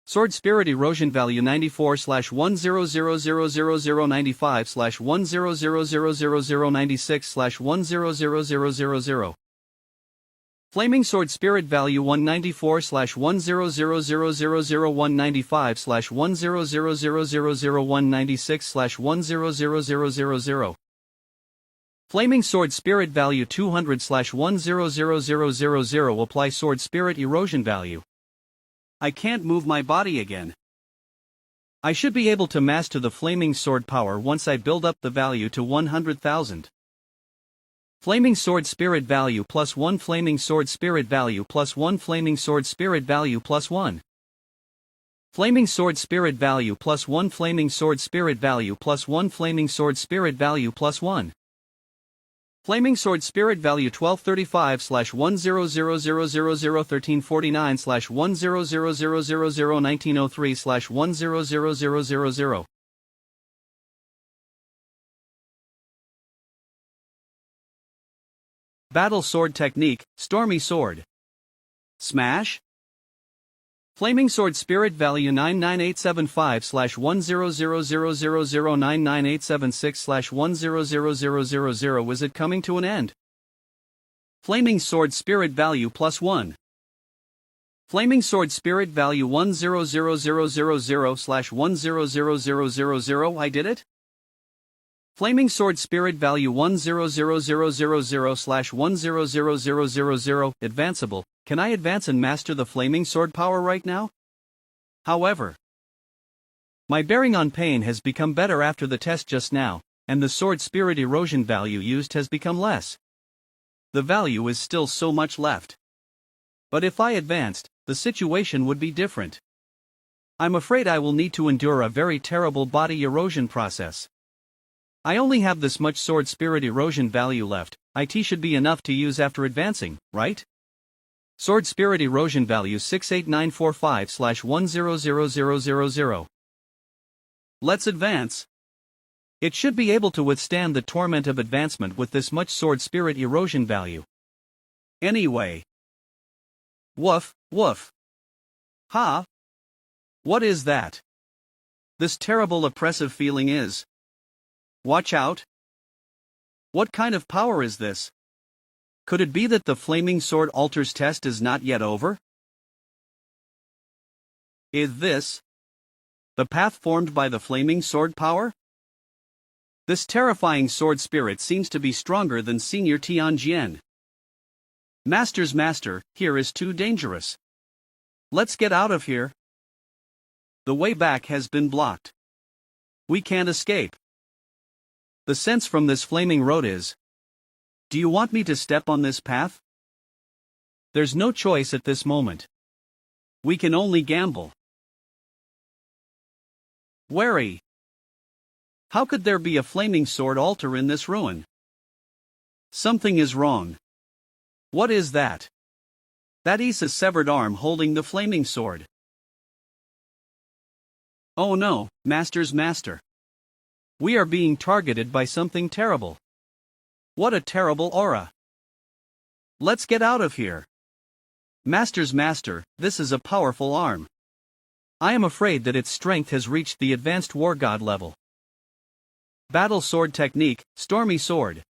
S1: Sword Spirit erosion value 94/1000095/1000096/1000000. Flaming Sword Spirit value 194/100000195/100000196/1000000. Flaming Sword Spirit value 200/1000000 apply Sword Spirit erosion value. I can't move my body again. I should be able to master the Flaming Sword power once I build up the value to 100,000. Flaming Sword Spirit value +1 Flaming Sword Spirit value +1 Flaming Sword Spirit value +1 Flaming Sword Spirit value +1 Flaming Sword Spirit value +1 Flaming Sword Spirit value +1 Flaming Sword Spirit value 1235/10000001349/10000001903/1000000. Battle Sword Technique, Stormy Sword. Smash? Flaming Sword Spirit value 99875/1000000999876/1000000. Was it coming to an end? Flaming Sword Spirit value +1. Flaming Sword Spirit value 1000000/1000000. I did it? Flaming Sword Spirit value 1000000/1000000. Advanceable. Can I advance and master the Flaming Sword power right now? However, my bearing on pain has become better after the test just now, and the Sword Spirit erosion value used has become less. The value is still so much left. But if I advanced, the situation would be different. I'm afraid I will need to endure a very terrible body erosion process. I only have this much Sword Spirit erosion value left. IT should be enough to use after advancing, right? Sword Spirit erosion value 68945/1000000. Let's advance. It should be able to withstand the torment of advancement with this much sword spirit erosion value. Anyway. Woof, woof. Ha! What is that? This terrible oppressive feeling is. Watch out. What kind of power is this? Could it be that the Flaming Sword Altar's test is not yet over? Is this the path formed by the Flaming Sword power? This terrifying sword spirit seems to be stronger than Senior Tianjian. Master's master, here is too dangerous. Let's get out of here. The way back has been blocked. We can't escape. The sense from this flaming road is. Do you want me to step on this path? There's no choice at this moment. We can only gamble. Wary. How could there be a flaming sword altar in this ruin? Something is wrong. What is that? That is a severed arm holding the flaming sword. Oh no, Master's master. We are being targeted by something terrible. What a terrible aura. Let's get out of here. Master's master, this is a powerful arm. I am afraid that its strength has reached the advanced war god level. Battle sword technique, stormy sword.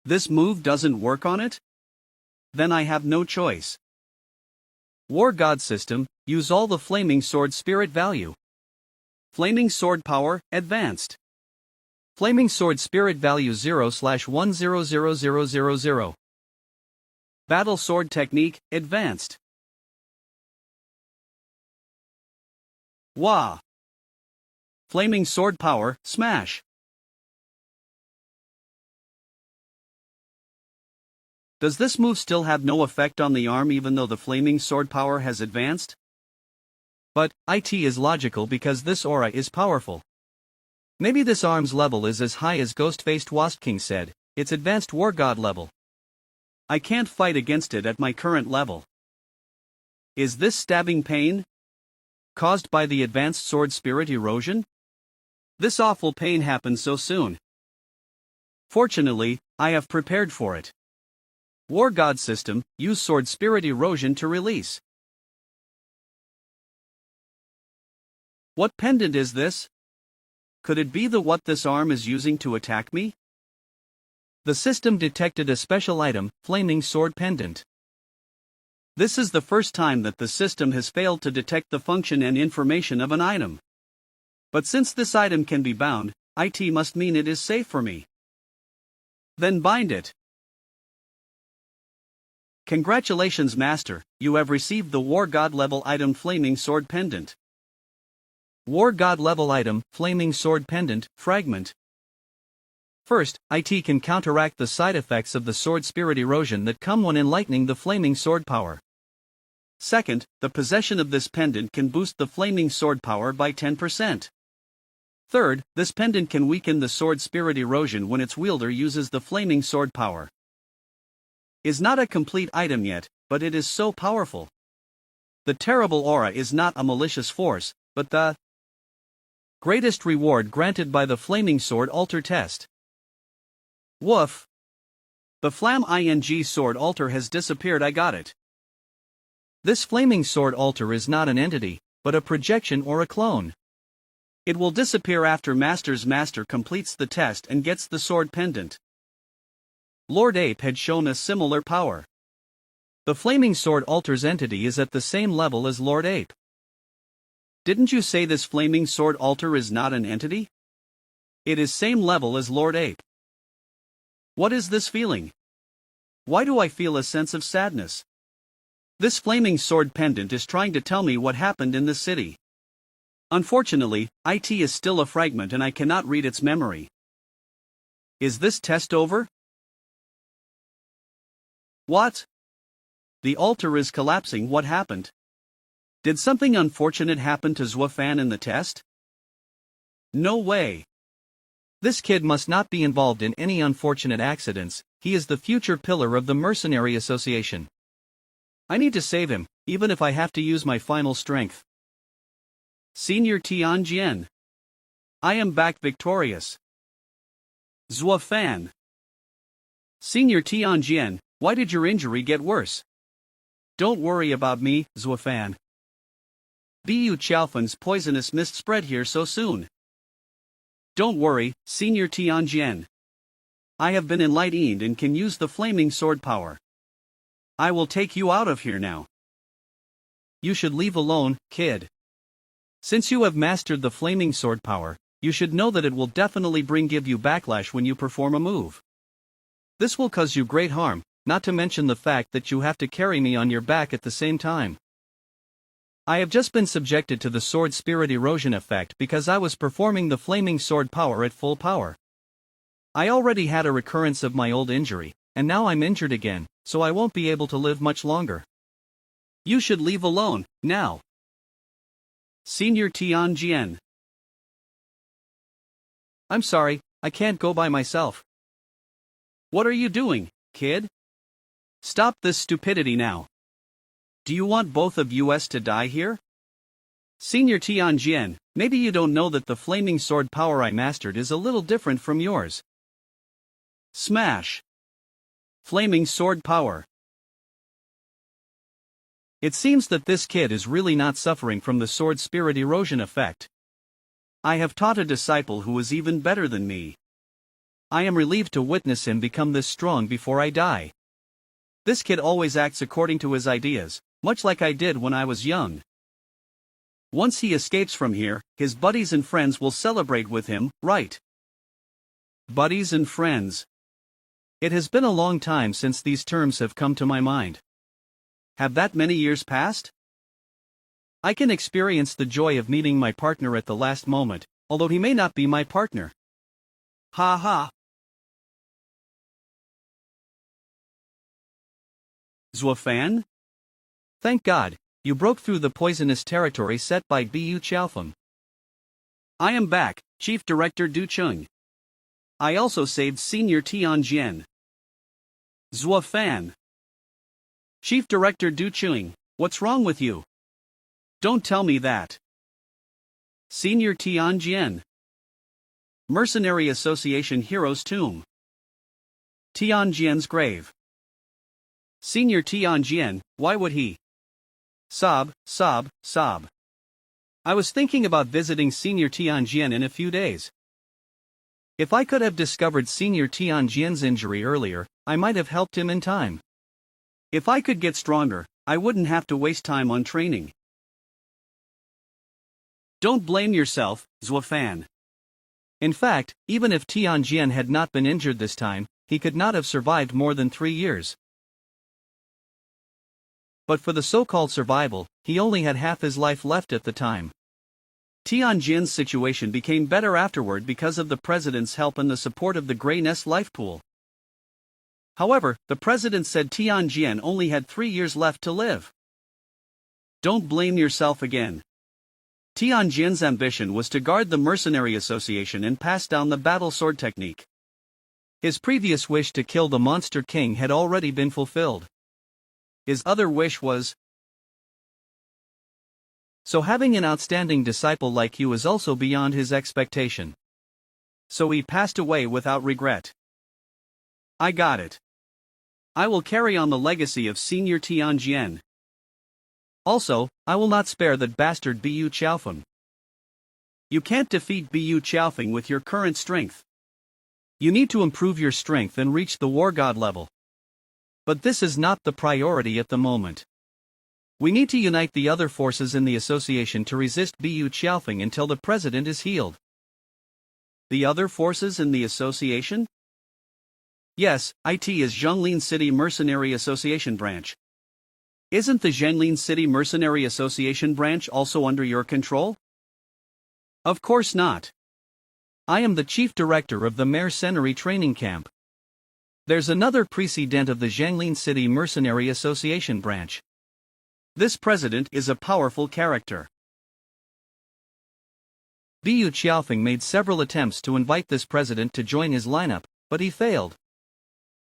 S1: This move doesn't work on it? Then I have no choice. War god system, use all the flaming sword spirit value. Flaming sword power, advanced. Flaming sword spirit value 0/100000. Battle sword technique, advanced. Wah! Flaming sword power, smash. Does this move still have no effect on the arm even though the flaming sword power has advanced? But, it is logical because this aura is powerful. Maybe this arm's level is as high as Ghost-Faced Wasp King said, it's advanced war god level. I can't fight against it at my current level. Is this stabbing pain caused by the advanced sword spirit erosion? This awful pain happens so soon. Fortunately, I have prepared for it. War God system, use sword spirit erosion to release. What pendant is this? Could it be what this arm is using to attack me? The system detected a special item, Flaming Sword Pendant. This is the first time that the system has failed to detect the function and information of an item. But since this item can be bound, it must mean it is safe for me. Then bind it. Congratulations, Master, you have received the War God level item Flaming Sword Pendant. War God level item, Flaming Sword Pendant, Fragment. First, it can counteract the side effects of the sword spirit erosion that come when enlightening the flaming sword power. Second, the possession of this pendant can boost the flaming sword power by 10%. Third, this pendant can weaken the sword spirit erosion when its wielder uses the flaming sword power. Is not a complete item yet, but it is so powerful. The terrible aura is not a malicious force, but the greatest reward granted by the Flaming Sword Altar test. Woof! The Flam ing Sword Altar has disappeared. I got it. This Flaming Sword Altar is not an entity, but a projection or a clone. It will disappear after Master's Master completes the test and gets the sword pendant. Lord Ape had shown a similar power. The Flaming Sword Altar's entity is at the same level as Lord Ape. Didn't you say this Flaming Sword Altar is not an entity? It is same level as Lord Ape. What is this feeling? Why do I feel a sense of sadness? This flaming sword pendant is trying to tell me what happened in the city. Unfortunately, it is still a fragment and I cannot read its memory. Is this test over? What? The altar is collapsing. What happened? Did something unfortunate happen to Zhuofan in the test? No way. This kid must not be involved in any unfortunate accidents. He is the future pillar of the Mercenary Association. I need to save him, even if I have to use my final strength. Senior Tianjian. I am back victorious. Zhuo Fan. Senior Tianjian, why did your injury get worse? Don't worry about me, Zhuo Fan. Bu Qiaofan's poisonous mist spread here so soon. Don't worry, Senior Tianjian. I have been enlightened and can use the flaming sword power. I will take you out of here now. You should leave alone, kid. Since you have mastered the flaming sword power, you should know that it will definitely give you backlash when you perform a move. This will cause you great harm, not to mention the fact that you have to carry me on your back at the same time. I have just been subjected to the sword spirit erosion effect because I was performing the flaming sword power at full power. I already had a recurrence of my old injury, and now I'm injured again, so I won't be able to live much longer. You should leave alone, now. Senior Tianjian. I'm sorry, I can't go by myself. What are you doing, kid? Stop this stupidity now. Do you want both of us to die here? Senior Tianjian, maybe you don't know that the flaming sword power I mastered is a little different from yours. Smash. Flaming sword power. It seems that this kid is really not suffering from the sword spirit erosion effect. I have taught a disciple who is even better than me. I am relieved to witness him become this strong before I die. This kid always acts according to his ideas, much like I did when I was young. Once he escapes from here, his buddies and friends will celebrate with him, right? Buddies and friends. It has been a long time since these terms have come to my mind. Have that many years passed? I can experience the joy of meeting my partner at the last moment, although he may not be my partner. Ha ha. Zhuo Fan? Thank God, you broke through the poisonous territory set by Bu Qiaofeng. I am back, Chief Director Du Cheng. I also saved Senior Tianjian. Zhuo Fan. Chief Director Du Cheng, what's wrong with you? Don't tell me that. Senior Tianjian. Mercenary Association Hero's Tomb. Tianjian's grave. Senior Tianjian, why would he? Sob, sob, sob. I was thinking about visiting Senior Tianjian in a few days. If I could have discovered Senior Tianjian's injury earlier, I might have helped him in time. If I could get stronger, I wouldn't have to waste time on training. Don't blame yourself, Zhuo Fan. In fact, even if Tianjian had not been injured this time, he could not have survived more than 3 years. But for the so-called survival, he only had half his life left at the time. Tianjian's situation became better afterward because of the president's help and the support of the Grey Nest life pool. However, the president said Tianjian only had 3 years left to live. Don't blame yourself again. Tianjian's ambition was to guard the Mercenary Association and pass down the battle sword technique. His previous wish to kill the Monster King had already been fulfilled. His other wish was... So having an outstanding disciple like you is also beyond his expectation. So he passed away without regret. I got it. I will carry on the legacy of Senior Tianjian. Also, I will not spare that bastard Bu Qiaofeng. You can't defeat Bu Qiaofeng with your current strength. You need to improve your strength and reach the War God level. But this is not the priority at the moment. We need to unite the other forces in the association to resist Bu Qiaofeng until the president is healed. The other forces in the association? Yes, IT is Zhenglin City Mercenary Association branch. Isn't the Zhenglin City Mercenary Association branch also under your control? Of course not. I am the chief director of the Mercenary Training Camp. There's another president of the Zhenglin City Mercenary Association branch. This president is a powerful character. Bu Qiaofeng made several attempts to invite this president to join his lineup, but he failed.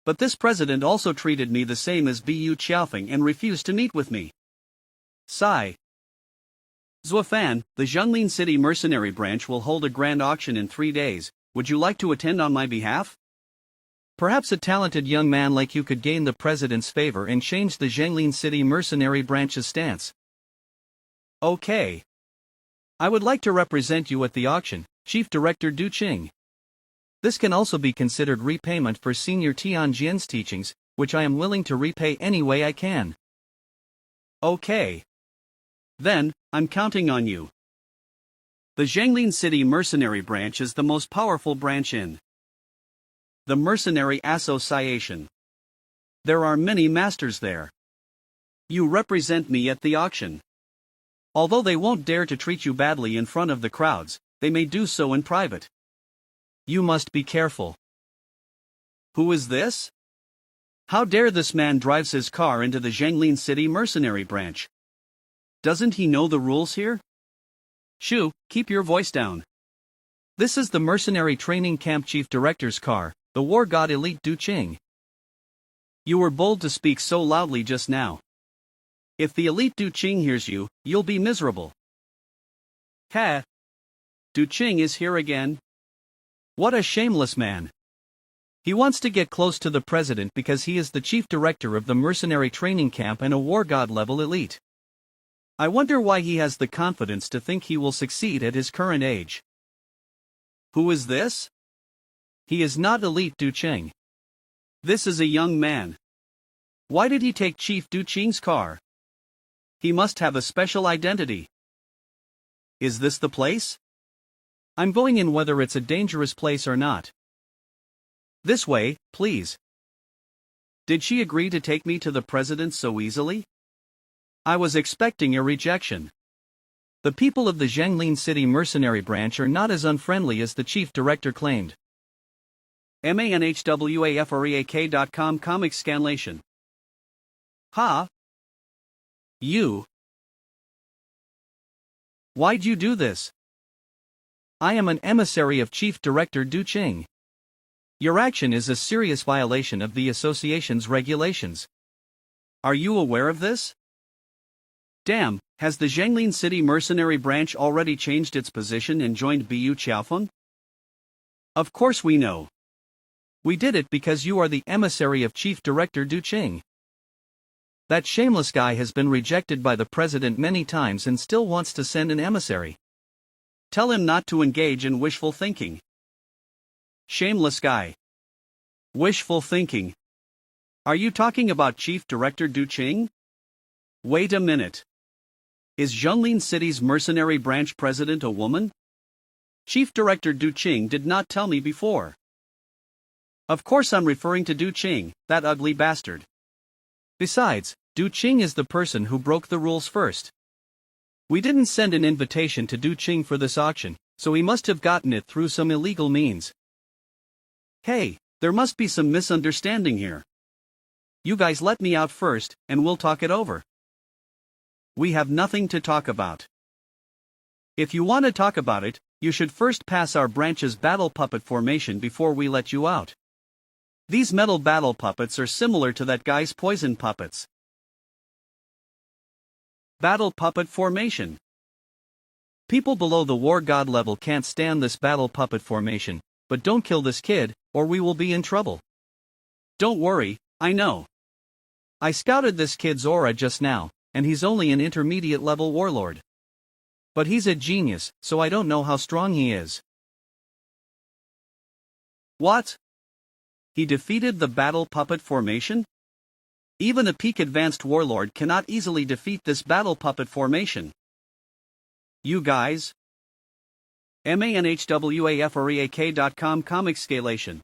S1: But this president also treated me the same as Bu Qiaofeng and refused to meet with me. Sigh. Zuofan, the Zhonglin City Mercenary Branch will hold a grand auction in 3 days. Would you like to attend on my behalf? Perhaps a talented young man like you could gain the president's favor and change the Zhonglin City Mercenary Branch's stance. Okay. I would like to represent you at the auction, Chief Director Du Qing. This can also be considered repayment for Senior Tianjin's teachings, which I am willing to repay any way I can. Okay. Then, I'm counting on you. The Zhonglin City Mercenary Branch is the most powerful branch in the Mercenary Association. There are many masters there. You represent me at the auction. Although they won't dare to treat you badly in front of the crowds, they may do so in private. You must be careful. Who is this? How dare this man drives his car into the Zhonglin City Mercenary Branch? Doesn't he know the rules here? Shu, keep your voice down. This is the Mercenary Training Camp Chief Director's car, the War God Elite Du Qing. You were bold to speak so loudly just now. If the Elite Du Qing hears you, you'll be miserable. Ha! Du Qing is here again. What a shameless man. He wants to get close to the president because he is the chief director of the mercenary training camp and a war god level elite. I wonder why he has the confidence to think he will succeed at his current age. Who is this? He is not Elite Du Qing. This is a young man. Why did he take Chief Du Qing's car? He must have a special identity. Is this the place? I'm going in whether it's a dangerous place or not. This way, please. Did she agree to take me to the president so easily? I was expecting a rejection. The people of the Zhonglin City Mercenary Branch are not as unfriendly as the chief director claimed. manhwafreak.com comic scanlation. Ha! You. Why'd you do this? I am an emissary of Chief Director Du Qing. Your action is a serious violation of the association's regulations. Are you aware of this? Damn, has the Zhonglin City Mercenary Branch already changed its position and joined Bu Qiaofeng? Of course we know. We did it because you are the emissary of Chief Director Du Qing. That shameless guy has been rejected by the president many times and still wants to send an emissary. Tell him not to engage in wishful thinking. Shameless guy. Wishful thinking. Are you talking about Chief Director Du Qing? Wait a minute. Is Zhonglin City's mercenary branch president a woman? Chief Director Du Qing did not tell me before. Of course I'm referring to Du Qing, that ugly bastard. Besides, Du Qing is the person who broke the rules first. We didn't send an invitation to Du Qing for this auction, so he must have gotten it through some illegal means. Hey, there must be some misunderstanding here. You guys let me out first, and we'll talk it over. We have nothing to talk about. If you want to talk about it, you should first pass our branch's battle puppet formation before we let you out. These metal battle puppets are similar to that guy's poison puppets. Battle puppet formation. People below the war god level can't stand this battle puppet formation, but don't kill this kid, or we will be in trouble. Don't worry, I know. I scouted this kid's aura just now, and he's only an intermediate level warlord. But he's a genius, so I don't know how strong he is. What? He defeated the battle puppet formation? Even a peak advanced warlord cannot easily defeat this battle puppet formation. You guys? manhwafreak.com comic scalation.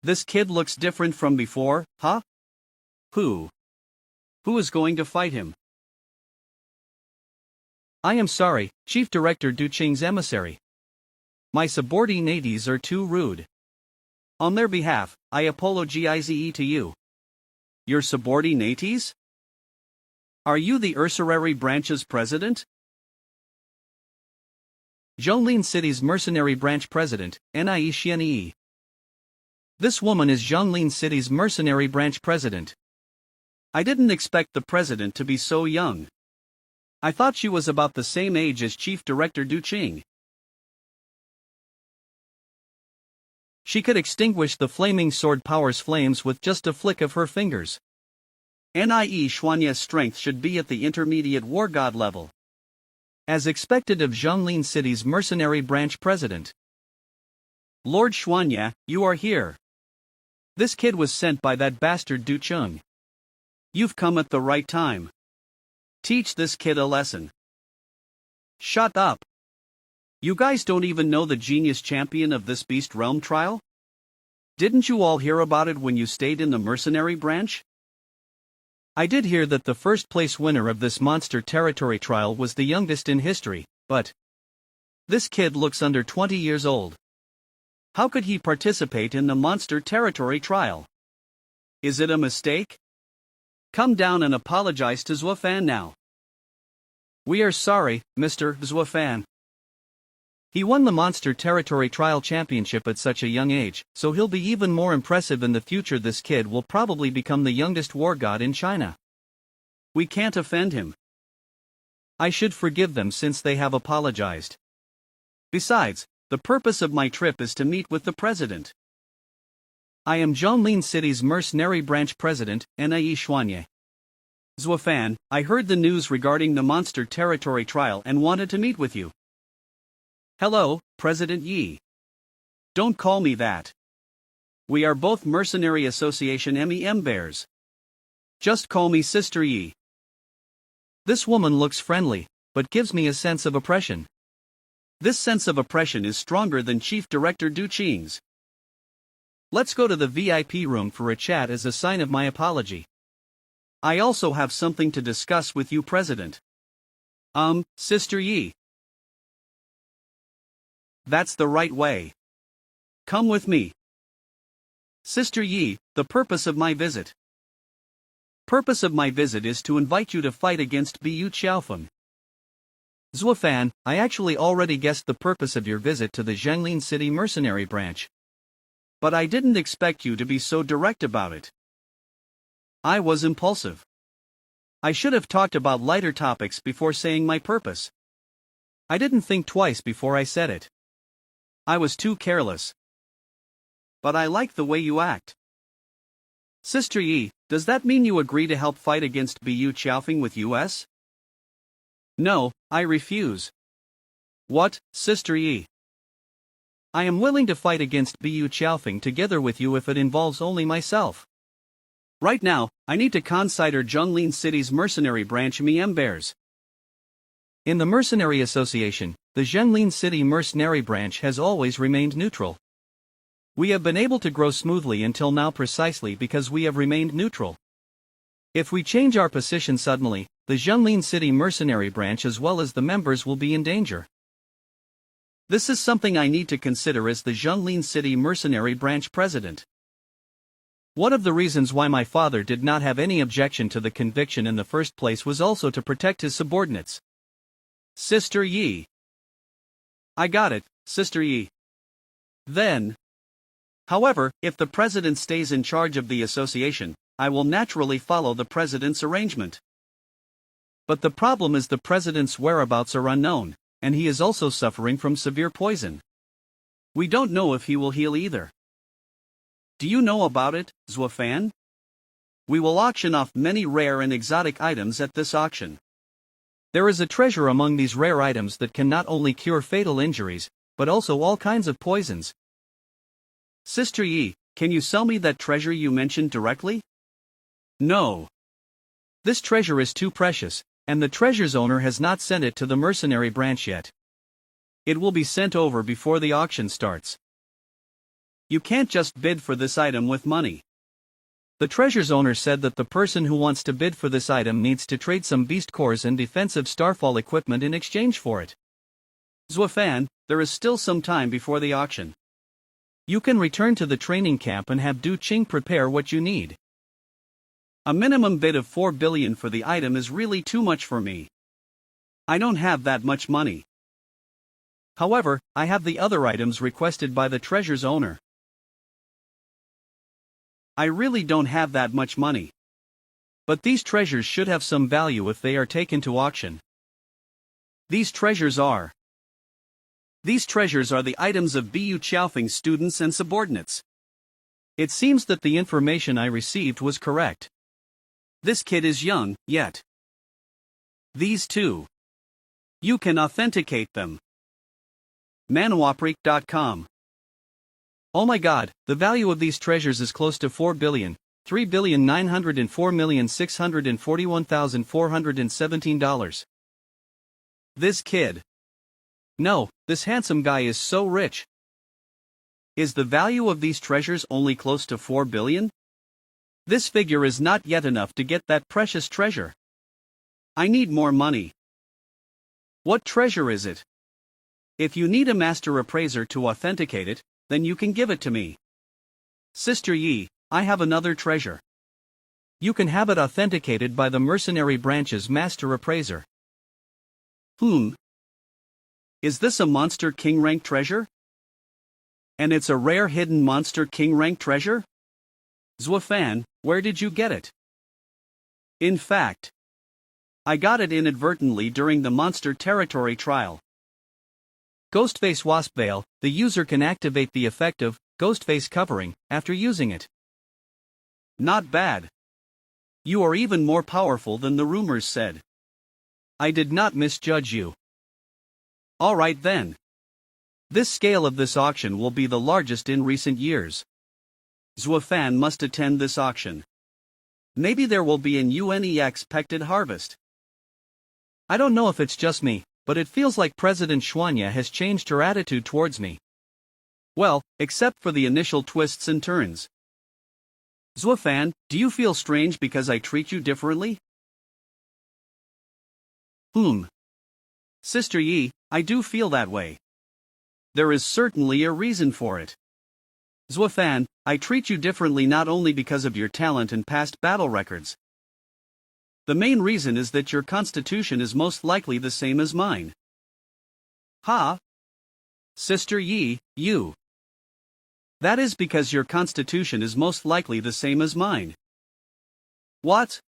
S1: This kid looks different from before, huh? Who is going to fight him? I am sorry, Chief Director Du Qing's emissary. My subordinates are too rude. On their behalf, I apologize to you. Your subordinates? Are you the Ursurary Branch's president? Zhonglin City's Mercenary Branch President, Nie Xianyi. This woman is Zhonglin City's Mercenary Branch President. I didn't expect the president to be so young. I thought she was about the same age as Chief Director Du Qing. She could extinguish the flaming sword power's flames with just a flick of her fingers. Nie Xuanye's strength should be at the intermediate war god level. As expected of Zhonglin City's mercenary branch president. Lord Xuanye, you are here. This kid was sent by that bastard Du Qing. You've come at the right time. Teach this kid a lesson. Shut up. You guys don't even know the genius champion of this Beast Realm trial? Didn't you all hear about it when you stayed in the mercenary branch? I did hear that the first place winner of this monster territory trial was the youngest in history, but this kid looks under 20 years old. How could he participate in the monster territory trial? Is it a mistake? Come down and apologize to Zuofan now. We are sorry, Mr. Zuofan. He won the Monster Territory Trial Championship at such a young age, so he'll be even more impressive in the future. This kid will probably become the youngest war god in China. We can't offend him. I should forgive them since they have apologized. Besides, the purpose of my trip is to meet with the president. I am Zhonglin City's mercenary branch president, Nie Xuanye. Zuofan, I heard the news regarding the Monster Territory trial and wanted to meet with you. Hello, President Yi. Don't call me that. We are both Mercenary Association MEM bears. Just call me Sister Yi. This woman looks friendly, but gives me a sense of oppression. This sense of oppression is stronger than Chief Director Du Qing's. Let's go to the VIP room for a chat as a sign of my apology. I also have something to discuss with you, President. Sister Yi. That's the right way. Come with me. Sister Yi, the purpose of my visit. Purpose of my visit is to invite you to fight against Bu Xiaofeng. Zuofan, I actually already guessed the purpose of your visit to the Zhonglin City mercenary branch. But I didn't expect you to be so direct about it. I was impulsive. I should have talked about lighter topics before saying my purpose. I didn't think twice before I said it. I was too careless. But I like the way you act. Sister Yi, does that mean you agree to help fight against Bu Xiaofeng with US? No, I refuse. What, Sister Yi? I am willing to fight against Bu Xiaofeng together with you if it involves only myself. Right now, I need to consider Zhonglin City's mercenary branch MEM bears. In the Mercenary Association, the Zhonglin City mercenary branch has always remained neutral. We have been able to grow smoothly until now precisely because we have remained neutral. If we change our position suddenly, the Zhonglin City mercenary branch as well as the members will be in danger. This is something I need to consider as the Zhonglin City mercenary branch president. One of the reasons why my father did not have any objection to the conviction in the first place was also to protect his subordinates. Sister Yi. I got it, Sister Yi. Then. However, if the president stays in charge of the association, I will naturally follow the president's arrangement. But the problem is the president's whereabouts are unknown, and he is also suffering from severe poison. We don't know if he will heal either. Do you know about it, Zuofan? We will auction off many rare and exotic items at this auction. There is a treasure among these rare items that can not only cure fatal injuries, but also all kinds of poisons. Sister Yi, can you sell me that treasure you mentioned directly? No. This treasure is too precious, and the treasure's owner has not sent it to the mercenary branch yet. It will be sent over before the auction starts. You can't just bid for this item with money. The treasure's owner said that the person who wants to bid for this item needs to trade some beast cores and defensive starfall equipment in exchange for it. Zuofan, there is still some time before the auction. You can return to the training camp and have Du Qing prepare what you need. A minimum bid of 4 billion for the item is really too much for me. I don't have that much money. However, I have the other items requested by the treasure's owner. I really don't have that much money. But these treasures should have some value if they are taken to auction. These treasures are the items of Bu Qiaofeng's students and subordinates. It seems that the information I received was correct. This kid is young, yet. These two. You can authenticate them. Manhuapreek.com. Oh my god, the value of these treasures is close to 4 billion, $3,904,641,417. This kid. No, this handsome guy is so rich. Is the value of these treasures only close to 4 billion? This figure is not yet enough to get that precious treasure. I need more money. What treasure is it? If you need a master appraiser to authenticate it, then you can give it to me. Sister Yi, I have another treasure. You can have it authenticated by the mercenary branch's master appraiser. Is this a monster king rank treasure? And it's a rare hidden monster king rank treasure? Zuofan, where did you get it? In fact, I got it inadvertently during the monster territory trial. Ghostface Wasp Veil, the user can activate the effect of Ghostface covering after using it. Not bad. You are even more powerful than the rumors said. I did not misjudge you. Alright then. This scale of this auction will be the largest in recent years. Zuofan must attend this auction. Maybe there will be an unexpected harvest. I don't know if it's just me, but it feels like President Xuanya has changed her attitude towards me. Well, except for the initial twists and turns. Zuofan, do you feel strange because I treat you differently? Sister Yi, I do feel that way. There is certainly a reason for it. Zuofan, I treat you differently not only because of your talent and past battle records. The main reason is that your constitution is most likely the same as mine. Ha! Sister Yi, you. That is because your constitution is most likely the same as mine. What?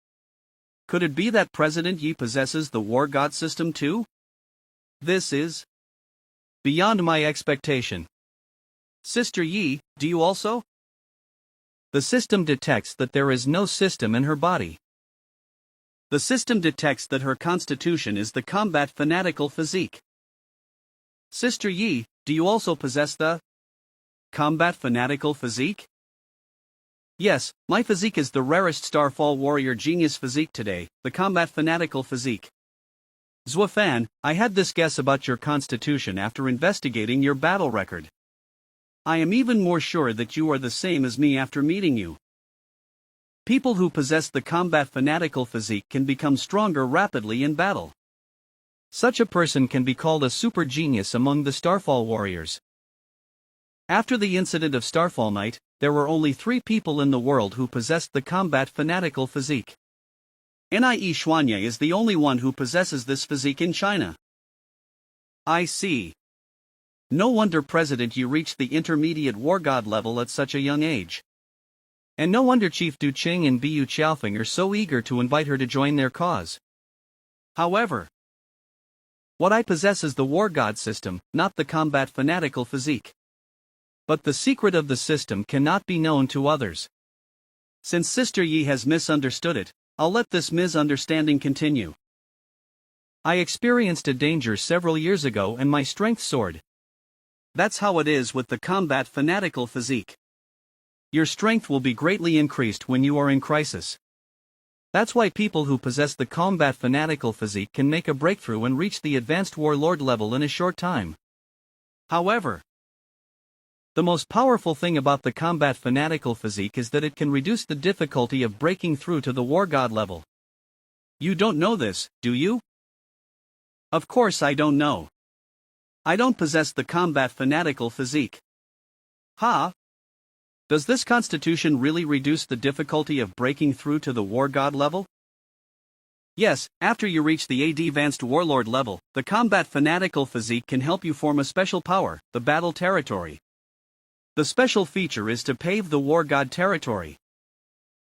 S1: Could it be that President Yi possesses the war god system too? This is beyond my expectation. Sister Yi, do you also? The system detects that there is no system in her body. The system detects that her constitution is the combat fanatical physique. Sister Yi, do you also possess the combat fanatical physique? Yes, my physique is the rarest Starfall warrior genius physique today, the combat fanatical physique. Zuofan, I had this guess about your constitution after investigating your battle record. I am even more sure that you are the same as me after meeting you. People who possess the combat fanatical physique can become stronger rapidly in battle. Such a person can be called a super genius among the Starfall warriors. After the incident of Starfall Night, there were only 3 people in the world who possessed the combat fanatical physique. Nie Xuanya is the only one who possesses this physique in China. I see. No wonder President Yi reached the intermediate war god level at such a young age. And no wonder Chief Du Qing and Bu Qiaofeng are so eager to invite her to join their cause. However, what I possess is the war god system, not the combat fanatical physique. But the secret of the system cannot be known to others. Since Sister Yi has misunderstood it, I'll let this misunderstanding continue. I experienced a danger several years ago and my strength soared. That's how it is with the combat fanatical physique. Your strength will be greatly increased when you are in crisis. That's why people who possess the combat fanatical physique can make a breakthrough and reach the advanced warlord level in a short time. However, the most powerful thing about the combat fanatical physique is that it can reduce the difficulty of breaking through to the war god level. You don't know this, do you? Of course I don't know. I don't possess the combat fanatical physique. Ha! Does this constitution really reduce the difficulty of breaking through to the war god level? Yes, after you reach the advanced warlord level, the combat fanatical physique can help you form a special power, the battle territory. The special feature is to pave the war god territory.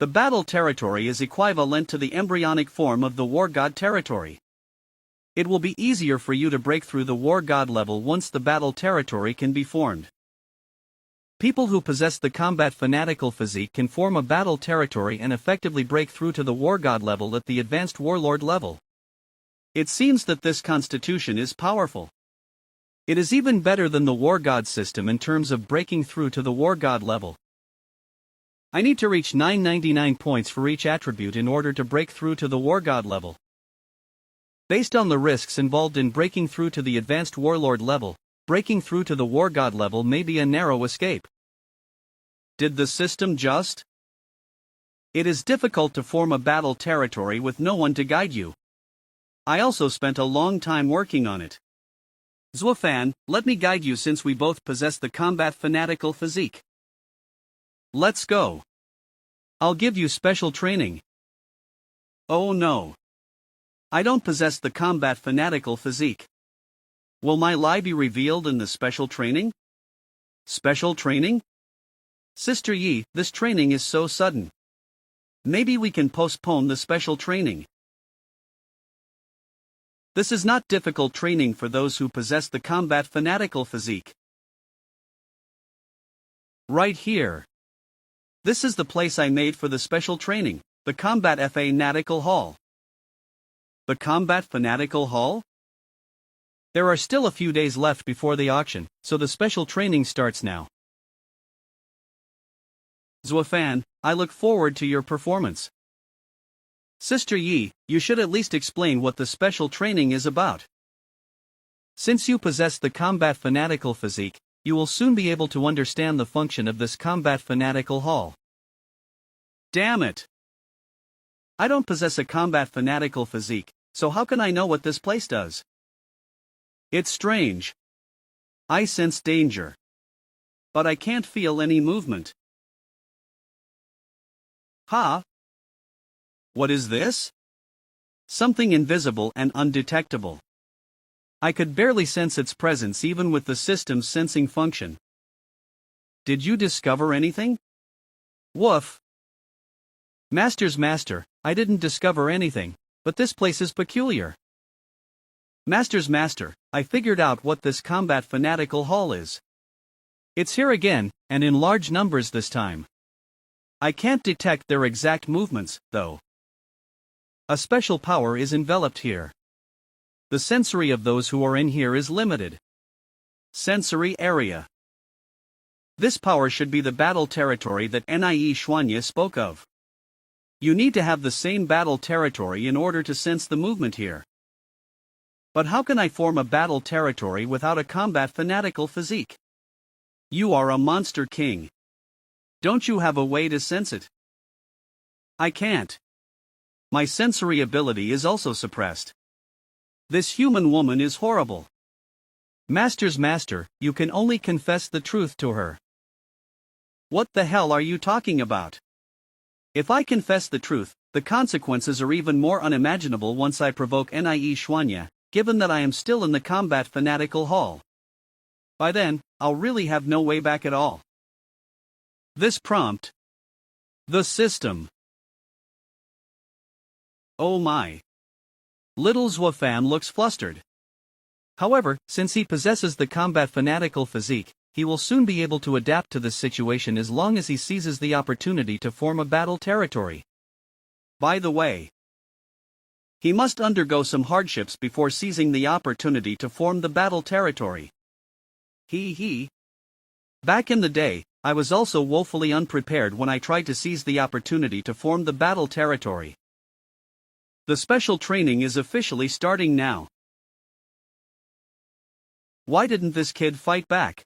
S1: The battle territory is equivalent to the embryonic form of the war god territory. It will be easier for you to break through the War God level once the battle territory can be formed. People who possess the combat fanatical physique can form a battle territory and effectively break through to the War God level at the advanced Warlord level. It seems that this constitution is powerful. It is even better than the War God system in terms of breaking through to the War God level. I need to reach 999 points for each attribute in order to break through to the War God level. Based on the risks involved in breaking through to the advanced Warlord level, breaking through to the War God level may be a narrow escape. Did the system just? It is difficult to form a battle territory with no one to guide you. I also spent a long time working on it. Zuofan, let me guide you since we both possess the combat fanatical physique. Let's go. I'll give you special training. Oh no. I don't possess the combat fanatical physique. Will my lie be revealed in the special training? Special training? Sister Yi, this training is so sudden. Maybe we can postpone the special training. This is not difficult training for those who possess the combat fanatical physique. Right here. This is the place I made for the special training, the Combat Fanatical Hall. The Combat Fanatical Hall? There are still a few days left before the auction, so the special training starts now. Zuofan, I look forward to your performance. Sister Yi, you should at least explain what the special training is about. Since you possess the combat fanatical physique, you will soon be able to understand the function of this combat fanatical hall. Damn it! I don't possess a combat fanatical physique, so how can I know what this place does? It's strange. I sense danger. But I can't feel any movement. Huh? What is this? Something invisible and undetectable. I could barely sense its presence even with the system's sensing function. Did you discover anything? Woof. Master's master, I didn't discover anything, but this place is peculiar. Master's master, I figured out what this combat fanatical hall is. It's here again, and in large numbers this time. I can't detect their exact movements, though. A special power is enveloped here. The sensory of those who are in here is limited. Sensory area. This power should be the battle territory that Nie Xuanye spoke of. You need to have the same battle territory in order to sense the movement here. But how can I form a battle territory without a combat fanatical physique? You are a monster king. Don't you have a way to sense it? I can't. My sensory ability is also suppressed. This human woman is horrible. Master's master, you can only confess the truth to her. What the hell are you talking about? If I confess the truth, the consequences are even more unimaginable once I provoke Nie Xuanye, given that I am still in the combat fanatical hall. By then, I'll really have no way back at all. This prompt. The system. Oh my. Little Zuofan looks flustered. However, since he possesses the combat fanatical physique, he will soon be able to adapt to this situation as long as he seizes the opportunity to form a battle territory. By the way, he must undergo some hardships before seizing the opportunity to form the battle territory. Back in the day, I was also woefully unprepared when I tried to seize the opportunity to form the battle territory. The special training is officially starting now. Why didn't this kid fight back?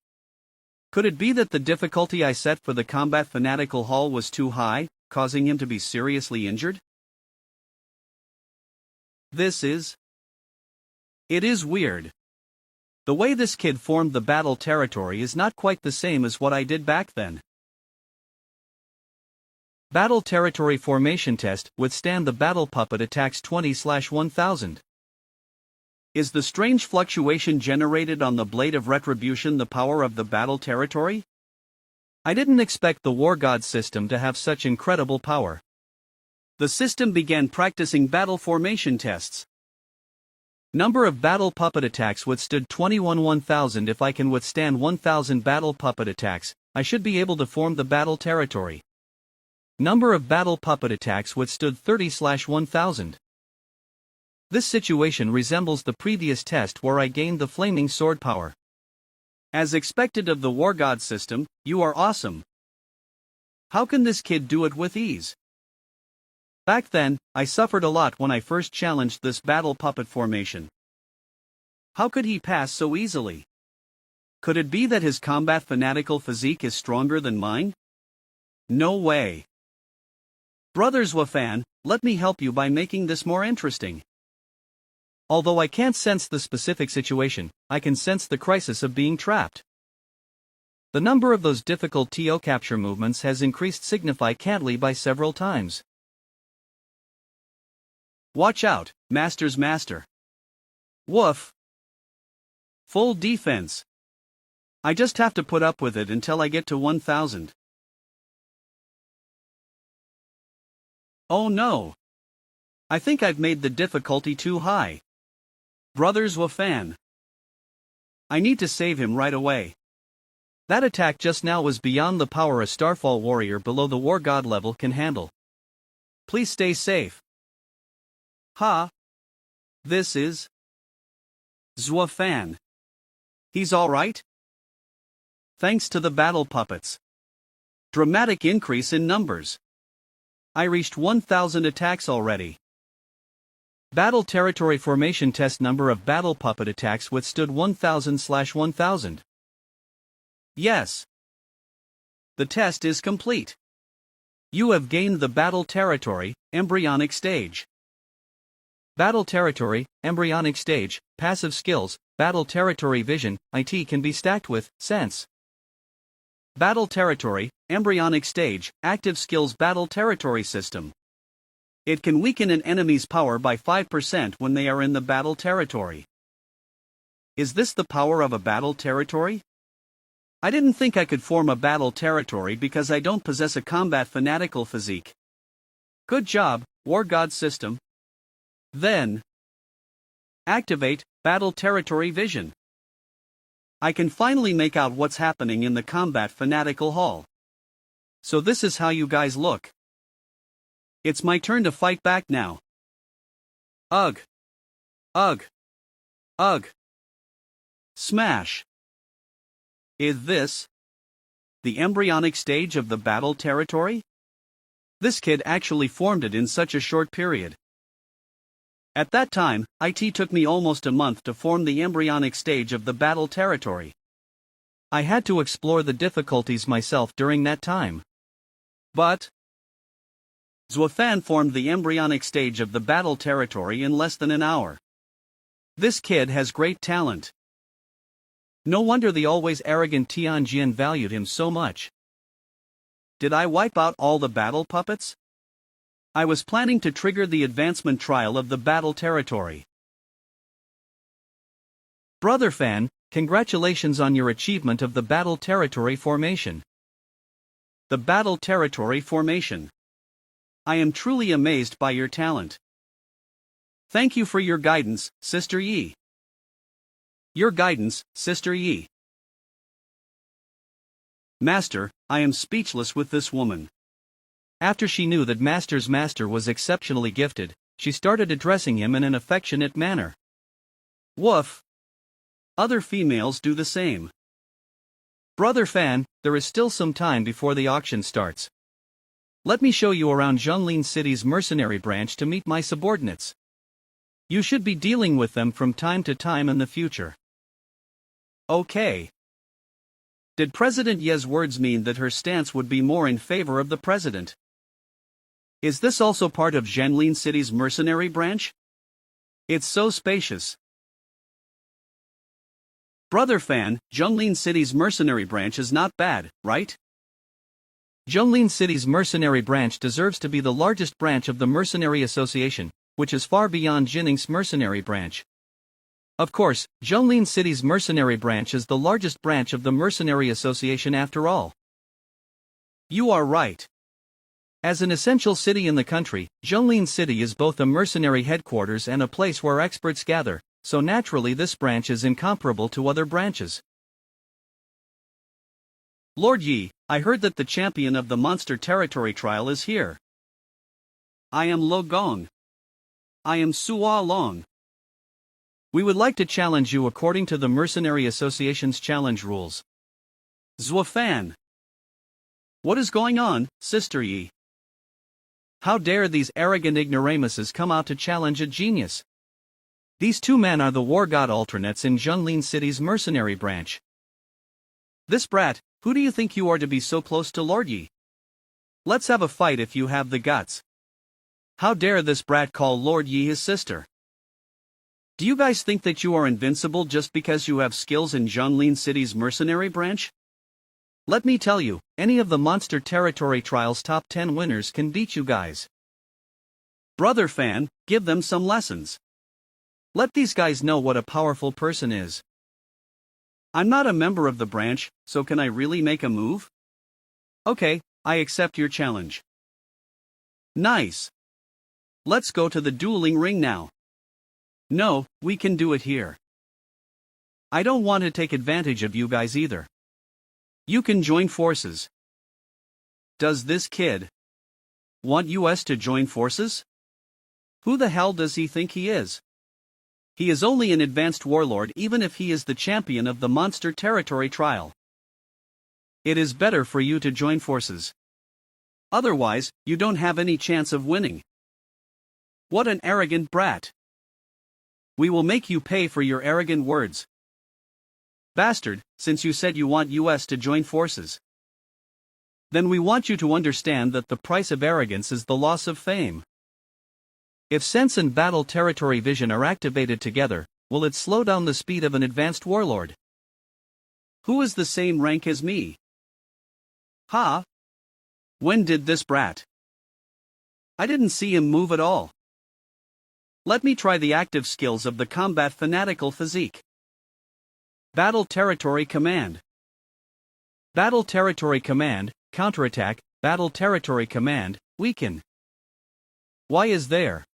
S1: Could it be that the difficulty I set for the combat fanatical hall was too high, causing him to be seriously injured? It is weird. The way this kid formed the battle territory is not quite the same as what I did back then. Battle Territory Formation Test, withstand the battle puppet attacks 20/1000. Is the strange fluctuation generated on the Blade of Retribution the power of the battle territory? I didn't expect the War God system to have such incredible power. The system began practicing battle formation tests. Number of battle puppet attacks withstood 21 1000. If I can withstand 1000 battle puppet attacks, I should be able to form the battle territory. Number of battle puppet attacks withstood 30/1000. This situation resembles the previous test where I gained the flaming sword power. As expected of the War God system, you are awesome. How can this kid do it with ease? Back then, I suffered a lot when I first challenged this battle puppet formation. How could he pass so easily? Could it be that his combat fanatical physique is stronger than mine? No way. Brothers Wafan, let me help you by making this more interesting. Although I can't sense the specific situation, I can sense the crisis of being trapped. The number of those difficult TO capture movements has increased significantly by several times. Watch out, Master's Master. Woof. Full defense. I just have to put up with it until I get to 1000. Oh no. I think I've made the difficulty too high. Brothers Wafan. I need to save him right away. That attack just now was beyond the power a Starfall warrior below the War God level can handle. Please stay safe. Ha! This is Zwafan. He's alright? Thanks to the battle puppets. Dramatic increase in numbers. I reached 1000 attacks already. Battle territory formation test number of battle puppet attacks withstood 1000/1000. Yes. The test is complete. You have gained the battle territory, embryonic stage. Battle territory, embryonic stage, passive skills, battle territory vision, IT can be stacked with sense. Battle territory, embryonic stage, active skills battle territory system. It can weaken an enemy's power by 5% when they are in the battle territory. Is this the power of a battle territory? I didn't think I could form a battle territory because I don't possess a combat fanatical physique. Good job, War God system. Then, activate battle territory vision. I can finally make out what's happening in the combat fanatical hall. So this is how you guys look. It's my turn to fight back now. Ugh. Ugh. Ugh. Smash. Is this the embryonic stage of the battle territory? This kid actually formed it in such a short period. At that time, it took me almost a month to form the embryonic stage of the battle territory. I had to explore the difficulties myself during that time. But Zwafan formed the embryonic stage of the battle territory in less than an hour. This kid has great talent. No wonder the always arrogant Tianjin valued him so much. Did I wipe out all the battle puppets? I was planning to trigger the advancement trial of the battle territory. Brother Fan, congratulations on your achievement of the battle territory formation. The battle territory formation. I am truly amazed by your talent. Thank you for your guidance, Sister Yi. Your guidance, Sister Yi. Master, I am speechless with this woman. After she knew that Master's master was exceptionally gifted, she started addressing him in an affectionate manner. Woof. Other females do the same. Brother Fan, there is still some time before the auction starts. Let me show you around Zhonglin City's mercenary branch to meet my subordinates. You should be dealing with them from time to time in the future. Okay. Did President Ye's words mean that her stance would be more in favor of the president? Is this also part of Zhonglin City's mercenary branch? It's so spacious. Brother Fan, Zhonglin City's mercenary branch is not bad, right? Zhonglin City's mercenary branch deserves to be the largest branch of the Mercenary Association, which is far beyond Jinning's mercenary branch. Of course, Zhonglin City's mercenary branch is the largest branch of the Mercenary Association after all. You are right. As an essential city in the country, Zhonglin City is both a mercenary headquarters and a place where experts gather, so naturally this branch is incomparable to other branches. Lord Yi, I heard that the champion of the Monster Territory trial is here. I am Lo Gong. I am Sua Long. We would like to challenge you according to the Mercenary Association's challenge rules. Zuofan. What is going on, Sister Yi? How dare these arrogant ignoramuses come out to challenge a genius? These two men are the war god alternates in Zhenlin City's mercenary branch. This brat, who do you think you are to be so close to Lord Yi? Let's have a fight if you have the guts. How dare this brat call Lord Yi his sister? Do you guys think that you are invincible just because you have skills in Zhenlin City's mercenary branch? Let me tell you, any of the Monster Territory Trials top 10 winners can beat you guys. Brother Fan, give them some lessons. Let these guys know what a powerful person is. I'm not a member of the branch, so can I really make a move? Okay, I accept your challenge. Nice. Let's go to the dueling ring now. No, we can do it here. I don't want to take advantage of you guys either. You can join forces. Does this kid want us to join forces? Who the hell does he think he is? He is only an advanced warlord even if he is the champion of the Monster Territory trial. It is better for you to join forces. Otherwise, you don't have any chance of winning. What an arrogant brat. We will make you pay for your arrogant words. Bastard, since you said you want us to join forces, then we want you to understand that the price of arrogance is the loss of fame. If sense and battle territory vision are activated together, will it slow down the speed of an advanced warlord? Who is the same rank as me? Ha? When did this brat? I didn't see him move at all. Let me try the active skills of the combat fanatical physique. Battle Territory Command. Battle Territory Command, counterattack, Battle Territory Command, weaken. Why is there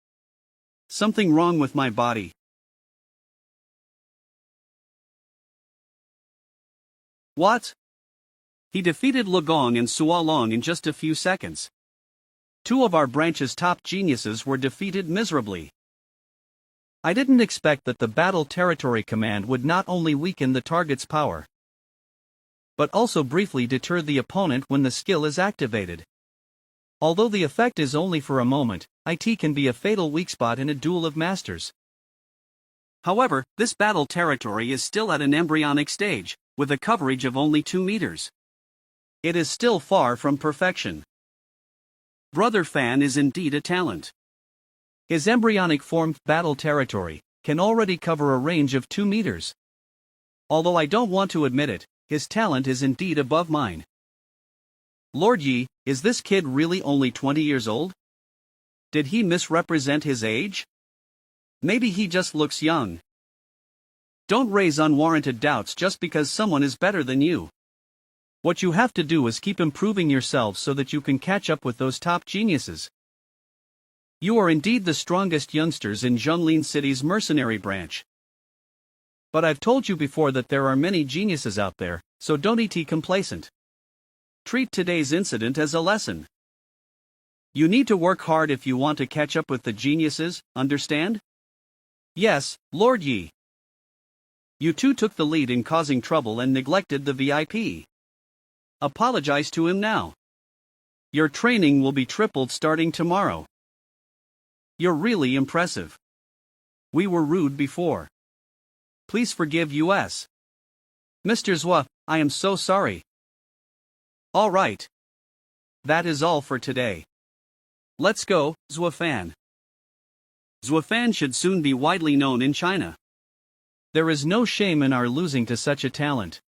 S1: something wrong with my body? What? He defeated Lo Gong and Sua Long in just a few seconds. Two of our branch's top geniuses were defeated miserably. I didn't expect that the Battle Territory Command would not only weaken the target's power, but also briefly deter the opponent when the skill is activated. Although the effect is only for a moment, it can be a fatal weak spot in a duel of masters. However, this battle territory is still at an embryonic stage, with a coverage of only 2 meters. It is still far from perfection. Brother Fan is indeed a talent. His embryonic formed battle territory can already cover a range of 2 meters. Although I don't want to admit it, his talent is indeed above mine. Lord Yi, is this kid really only 20 years old? Did he misrepresent his age? Maybe he just looks young. Don't raise unwarranted doubts just because someone is better than you. What you have to do is keep improving yourselves so that you can catch up with those top geniuses. You are indeed the strongest youngsters in Zhenlin City's mercenary branch. But I've told you before that there are many geniuses out there, so don't be complacent. Treat today's incident as a lesson. You need to work hard if you want to catch up with the geniuses, understand? Yes, Lord Yi. You two took the lead in causing trouble and neglected the VIP. Apologize to him now. Your training will be tripled starting tomorrow. You're really impressive. We were rude before. Please forgive us. Mr. Zhua, I am so sorry. All right. That is all for today. Let's go, Zuofan. Zuofan should soon be widely known in China. There is no shame in our losing to such a talent.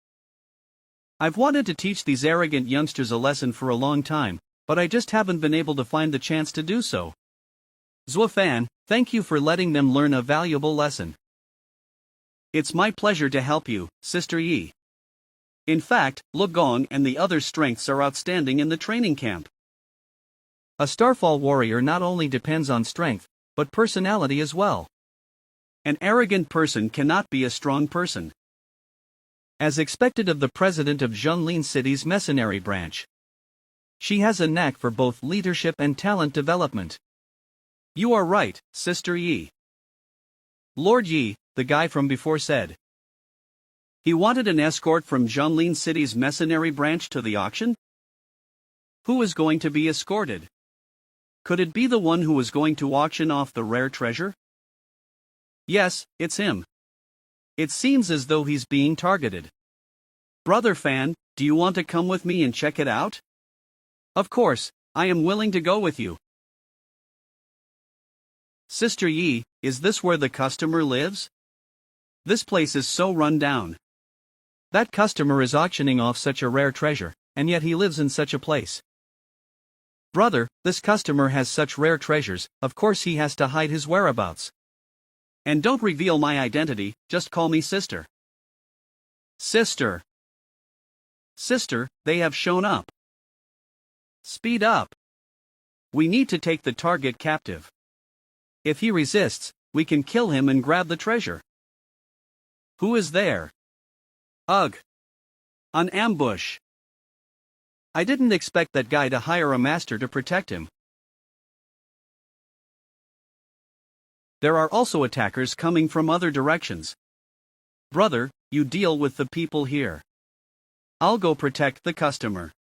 S1: I've wanted to teach these arrogant youngsters a lesson for a long time, but I just haven't been able to find the chance to do so. Zuofan, thank you for letting them learn a valuable lesson. It's my pleasure to help you, Sister Yi. In fact, Lo Gong and the other strengths are outstanding in the training camp. A Starfall warrior not only depends on strength, but personality as well. An arrogant person cannot be a strong person. As expected of the president of Zhonglin City's mercenary branch. She has a knack for both leadership and talent development. You are right, Sister Yi. Lord Yi, the guy from before said. He wanted an escort from Zhonglin City's mercenary branch to the auction? Who is going to be escorted? Could it be the one who was going to auction off the rare treasure? Yes, it's him. It seems as though he's being targeted. Brother Fan, do you want to come with me and check it out? Of course, I am willing to go with you. Sister Yi, is this where the customer lives? This place is so run down. That customer is auctioning off such a rare treasure, and yet he lives in such a place. Brother, this customer has such rare treasures, of course he has to hide his whereabouts. And don't reveal my identity, just call me sister. Sister. Sister, they have shown up. Speed up. We need to take the target captive. If he resists, we can kill him and grab the treasure. Who is there? Ugh. An ambush. I didn't expect that guy to hire a master to protect him. There are also attackers coming from other directions. Brother, you deal with the people here. I'll go protect the customer.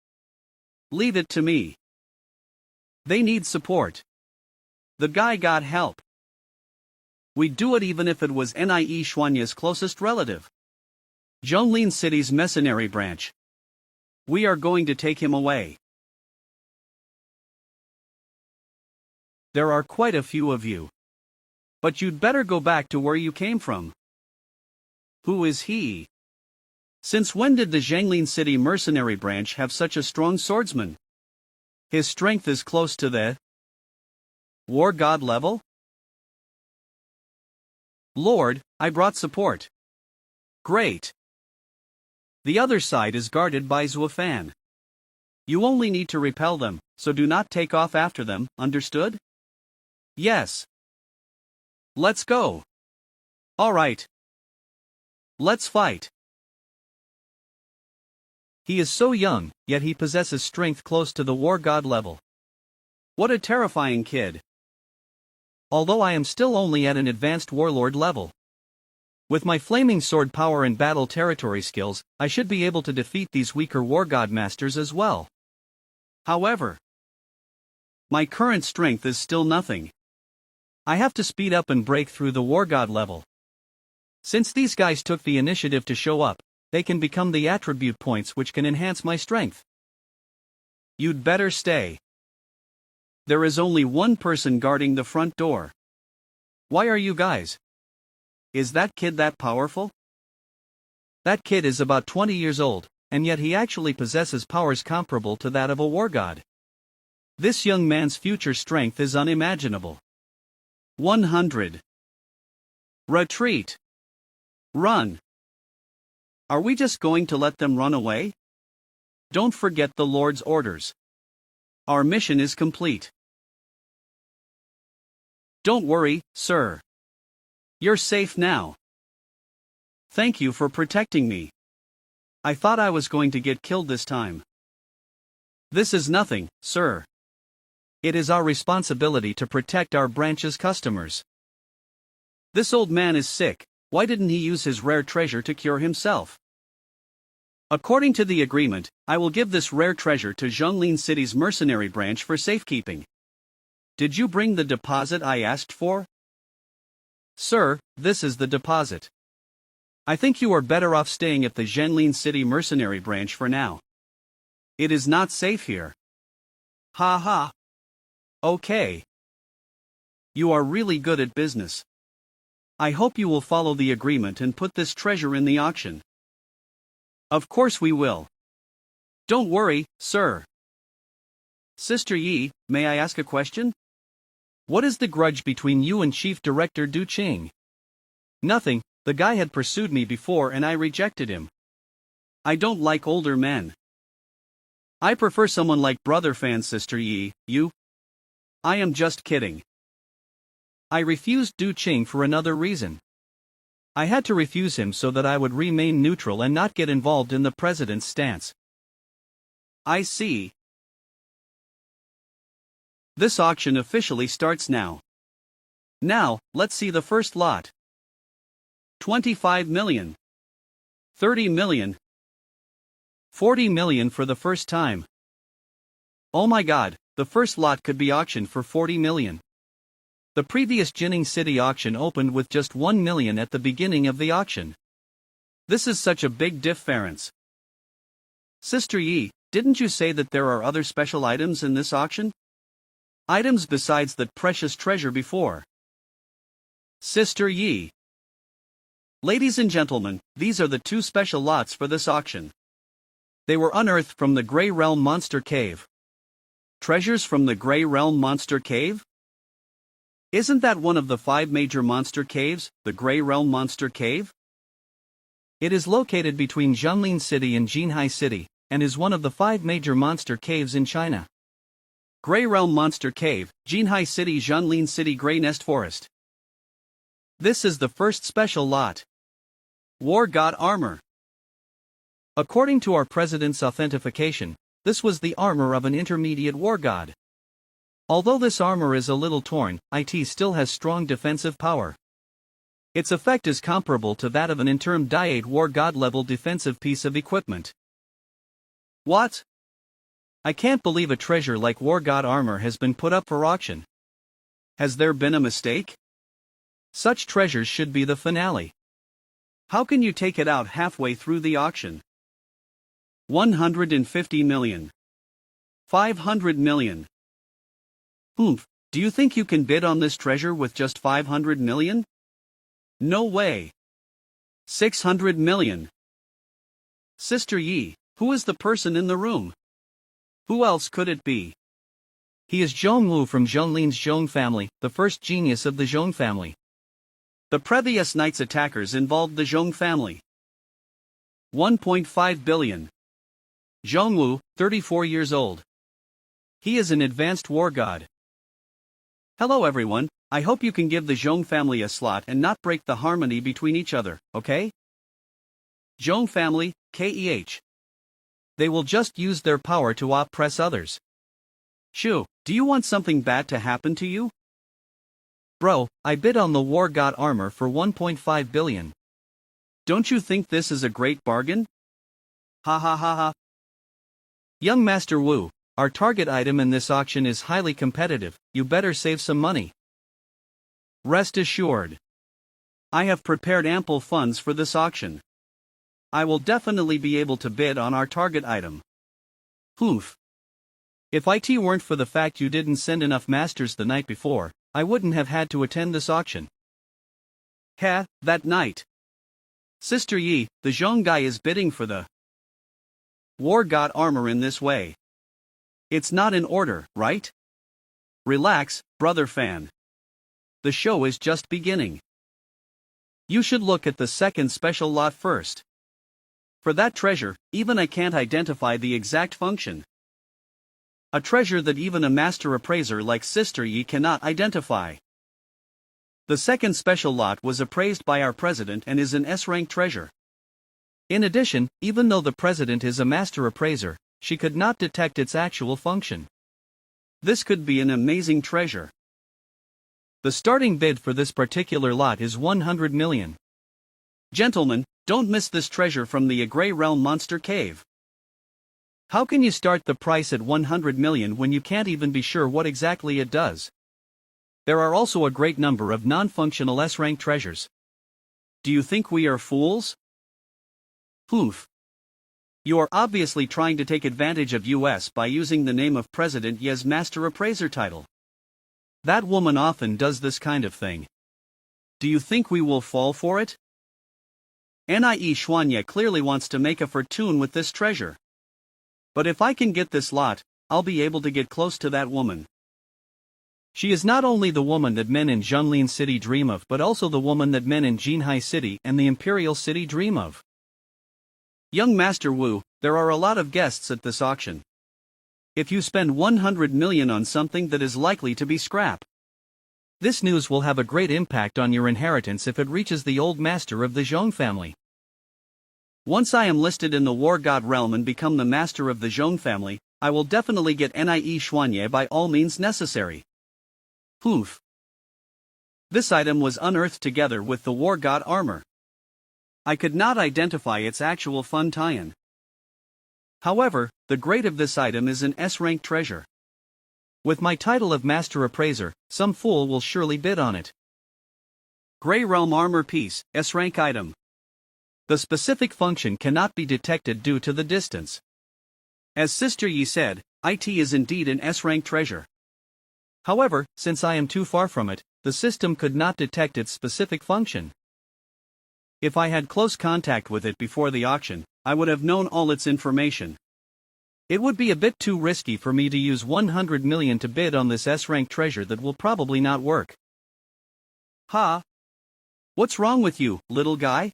S1: Leave it to me. They need support. The guy got help. We'd do it even if it was Nie Xuanya's closest relative. Zhonglin City's mercenary branch. We are going to take him away. There are quite a few of you. But you'd better go back to where you came from. Who is he? Since when did the Zhonglin City mercenary branch have such a strong swordsman? His strength is close to the war god level? Lord, I brought support. Great. The other side is guarded by Zuofan. You only need to repel them, so do not take off after them, understood? Yes. Let's go. All right. Let's fight. He is so young, yet he possesses strength close to the war god level. What a terrifying kid. Although I am still only at an advanced warlord level. With my flaming sword power and battle territory skills, I should be able to defeat these weaker war god masters as well. However, my current strength is still nothing. I have to speed up and break through the war god level. Since these guys took the initiative to show up, they can become the attribute points which can enhance my strength. You'd better stay. There is only one person guarding the front door. Why are you guys? Is that kid that powerful? That kid is about 20 years old, and yet he actually possesses powers comparable to that of a war god. This young man's future strength is unimaginable. 100. Retreat. Run. Are we just going to let them run away? Don't forget the Lord's orders. Our mission is complete. Don't worry, sir. You're safe now. Thank you for protecting me. I thought I was going to get killed this time. This is nothing, sir. It is our responsibility to protect our branch's customers. This old man is sick. Why didn't he use his rare treasure to cure himself? According to the agreement, I will give this rare treasure to Zhonglin City's mercenary branch for safekeeping. Did you bring the deposit I asked for? Sir, this is the deposit. I think you are better off staying at the Zhonglin City mercenary branch for now. It is not safe here. Ha ha. Okay. You are really good at business. I hope you will follow the agreement and put this treasure in the auction. Of course we will. Don't worry, sir. Sister Yi, may I ask a question? What is the grudge between you and Chief Director Du Qing? Nothing, the guy had pursued me before and I rejected him. I don't like older men. I prefer someone like Brother Fan. Sister Yi, you? I am just kidding. I refused Du Qing for another reason. I had to refuse him so that I would remain neutral and not get involved in the president's stance. I see. This auction officially starts now. Now, let's see the first lot. 25 million. 30 million. 40 million for the first time. Oh my god, the first lot could be auctioned for 40 million. The previous Jining City auction opened with just 1 million at the beginning of the auction. This is such a big difference. Sister Yi, didn't you say that there are other special items in this auction? Items besides that precious treasure before. Sister Yi. Ladies and gentlemen, these are the two special lots for this auction. They were unearthed from the Grey Realm Monster Cave. Treasures from the Grey Realm Monster Cave? Isn't that one of the 5 major monster caves, the Grey Realm Monster Cave? It is located between Jianlin City and Jinhai City, and is one of the 5 major monster caves in China. Grey Realm Monster Cave, Jinhai City, Jianlin City, Grey Nest Forest. This is the first special lot. War God Armor. According to our president's authentication, this was the armor of an intermediate war god. Although this armor is a little torn, it still has strong defensive power. Its effect is comparable to that of an interim Diate war god level defensive piece of equipment. What? I can't believe a treasure like war god armor has been put up for auction. Has there been a mistake? Such treasures should be the finale. How can you take it out halfway through the auction? 150 million. 500 million. Do you think you can bid on this treasure with just 500 million? No way. 600 million. Sister Yi, who is the person in the room? Who else could it be? He is Zhongwu from Zhonglin's Zhong family, the first genius of the Zhong family. The previous night's attackers involved the Zhong family. 1.5 billion. Zhongwu, 34 years old. He is an advanced war god. Hello everyone, I hope you can give the Zhong family a slot and not break the harmony between each other, okay? Zhong family, KEH. They will just use their power to oppress others. Shu, do you want something bad to happen to you? Bro, I bid on the war god armor for 1.5 billion. Don't you think this is a great bargain? Ha ha ha ha. Young Master Wu, our target item in this auction is highly competitive, you better save some money. Rest assured. I have prepared ample funds for this auction. I will definitely be able to bid on our target item. If it weren't for the fact you didn't send enough masters the night before, I wouldn't have had to attend this auction. That night. Sister Yi, the Zhong guy is bidding for the war god armor in this way. It's not in order, right? Relax, brother fan. The show is just beginning. You should look at the second special lot first. For that treasure, even I can't identify the exact function. A treasure that even a master appraiser like Sister Yi cannot identify. The second special lot was appraised by our president and is an S-rank treasure. In addition, even though the president is a master appraiser, she could not detect its actual function. This could be an amazing treasure. The starting bid for this particular lot is 100 million. Gentlemen, don't miss this treasure from the Grey Realm Monster Cave. How can you start the price at 100 million when you can't even be sure what exactly it does? There are also a great number of non-functional S-rank treasures. Do you think we are fools? You are obviously trying to take advantage of US by using the name of President Ye's Master Appraiser title. That woman often does this kind of thing. Do you think we will fall for it? Nie Xuanye clearly wants to make a fortune with this treasure. But if I can get this lot, I'll be able to get close to that woman. She is not only the woman that men in Jianlin City dream of, but also the woman that men in Jinhai City and the Imperial City dream of. Young Master Wu, there are a lot of guests at this auction. If you spend 100 million on something that is likely to be scrap, This news will have a great impact on your inheritance if it reaches the old master of the Zhong family. Once I am listed in the War God realm and become the master of the Zhong family, I will definitely get Nie Xuanye by all means necessary. Poof. This item was unearthed together with the War God armor. I could not identify its actual fun tie-in. However, the grade of this item is an S-rank treasure. With my title of Master Appraiser, some fool will surely bid on it. Grey Realm Armor Piece, S-rank item. The specific function cannot be detected due to the distance. As Sister Yi said, it is indeed an S-rank treasure. However, since I am too far from it, the system could not detect its specific function. If I had close contact with it before the auction, I would have known all its information. It would be a bit too risky for me to use 100 million to bid on this S-rank treasure that will probably not work. Ha! What's wrong with you, little guy?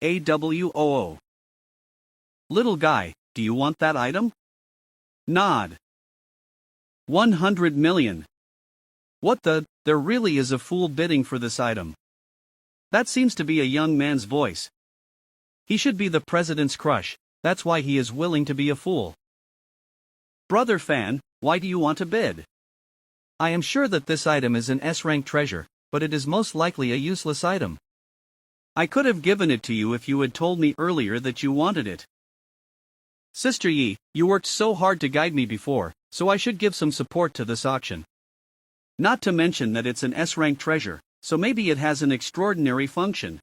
S1: AWOO. Little guy, do you want that item? Nod. 100 million. What the? There really is a fool bidding for this item. That seems to be a young man's voice. He should be the president's crush, that's why he is willing to be a fool. Brother Fan, why do you want to bid? I am sure that this item is an S-rank treasure, but it is most likely a useless item. I could have given it to you if you had told me earlier that you wanted it. Sister Yi, you worked so hard to guide me before, so I should give some support to this auction. Not to mention that it's an S-rank treasure, so maybe it has an extraordinary function.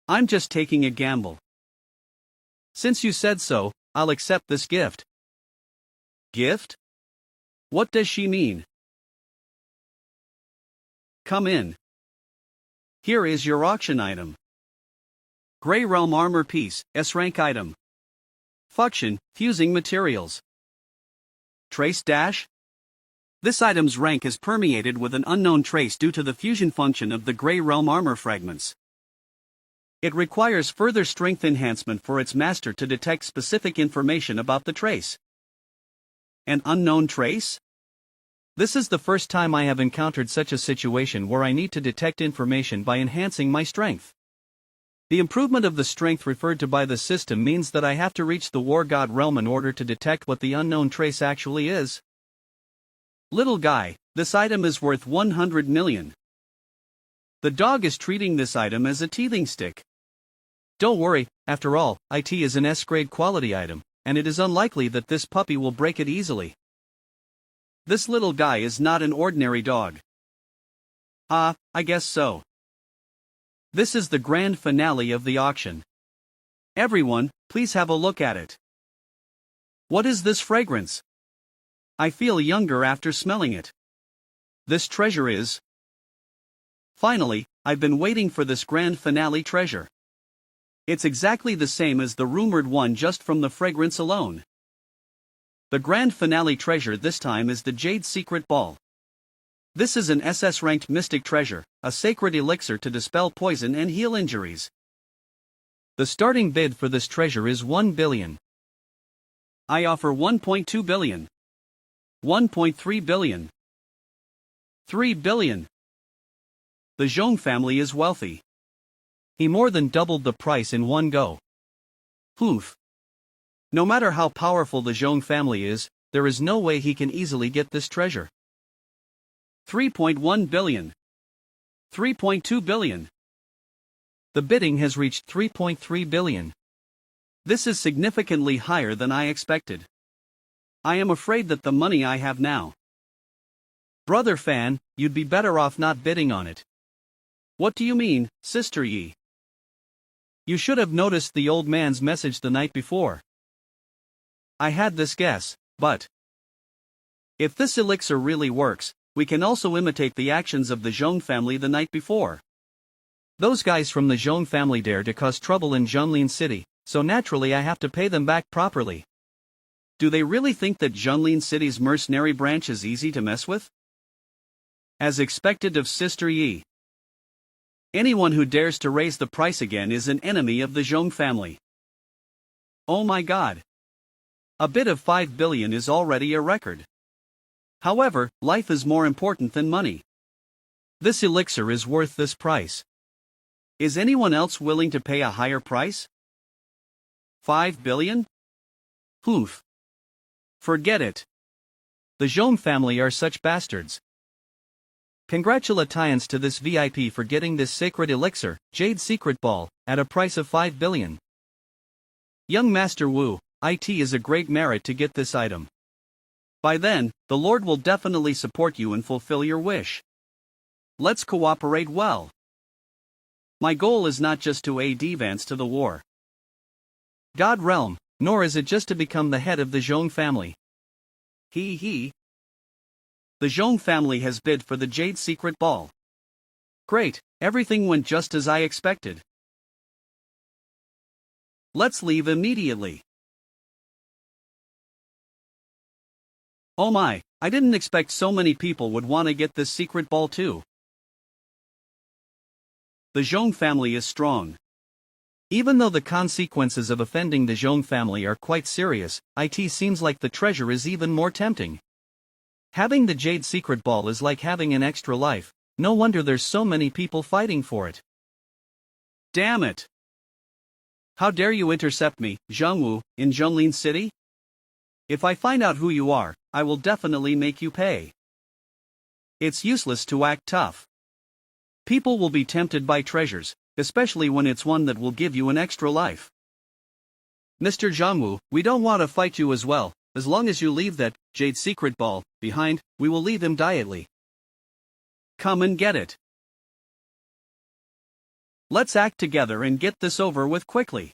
S1: I'm just taking a gamble. Since you said so, I'll accept this gift. Gift? What does she mean? Come in. Here is your auction item. Grey Realm Armor Piece, S-rank item. Function, fusing materials. Trace dash? This item's rank is permeated with an unknown trace due to the fusion function of the Grey Realm armor fragments. It requires further strength enhancement for its master to detect specific information about the trace. An unknown trace? This is the first time I have encountered such a situation where I need to detect information by enhancing my strength. The improvement of the strength referred to by the system means that I have to reach the War God realm in order to detect what the unknown trace actually is. Little guy, this item is worth 100 million. The dog is treating this item as a teething stick. Don't worry, after all, it is an S-grade quality item, and it is unlikely that this puppy will break it easily. This little guy is not an ordinary dog. I guess so. This is the grand finale of the auction. Everyone, please have a look at it. What is this fragrance? I feel younger after smelling it. This treasure is... Finally, I've been waiting for this grand finale treasure. It's exactly the same as the rumored one just from the fragrance alone. The grand finale treasure this time is the Jade Secret Ball. This is an SS-ranked mystic treasure, a sacred elixir to dispel poison and heal injuries. The starting bid for this treasure is 1 billion. I offer 1.2 billion. 1.3 billion. 3 billion. The Zhong family is wealthy. He more than doubled the price in one go. Poof. No matter how powerful the Zhong family is, there is no way he can easily get this treasure. 3.1 billion. 3.2 billion. The bidding has reached 3.3 billion. This is significantly higher than I expected. I am afraid that the money I have now. Brother Fan, you'd be better off not bidding on it. What do you mean, Sister Yi? You should have noticed the old man's message the night before. I had this guess, but... If this elixir really works, we can also imitate the actions of the Zhong family the night before. Those guys from the Zhong family dare to cause trouble in Zhonglin City, so naturally I have to pay them back properly. Do they really think that Zhonglin City's mercenary branch is easy to mess with? As expected of Sister Yi. Anyone who dares to raise the price again is an enemy of the Zhong family. Oh my god. A bid of 5 billion is already a record. However, life is more important than money. This elixir is worth this price. Is anyone else willing to pay a higher price? 5 billion? Oof. Forget it. The Zhong family are such bastards. Congratulations to this VIP for getting this sacred elixir, Jade Secret Ball, at a price of 5 billion. Young Master Wu, it is a great merit to get this item. By then, the Lord will definitely support you and fulfill your wish. Let's cooperate well. My goal is not just to aid advance to the war God realm, nor is it just to become the head of the Zhong family. The Zhong family has bid for the Jade Secret Ball. Great, everything went just as I expected. Let's leave immediately. Oh my, I didn't expect so many people would want to get this secret ball too. The Zhong family is strong. Even though the consequences of offending the Zhong family are quite serious, it seems like the treasure is even more tempting. Having the Jade Secret Ball is like having an extra life, no wonder there's so many people fighting for it. Damn it! How dare you intercept me, Zhongwu, in Zhonglin City? If I find out who you are, I will definitely make you pay. It's useless to act tough. People will be tempted by treasures, especially when it's one that will give you an extra life. Mr. Zhongwu, we don't want to fight you as well, as long as you leave that Jade Secret Ball behind, we will leave him dietly. Come and get it. Let's act together and get this over with quickly.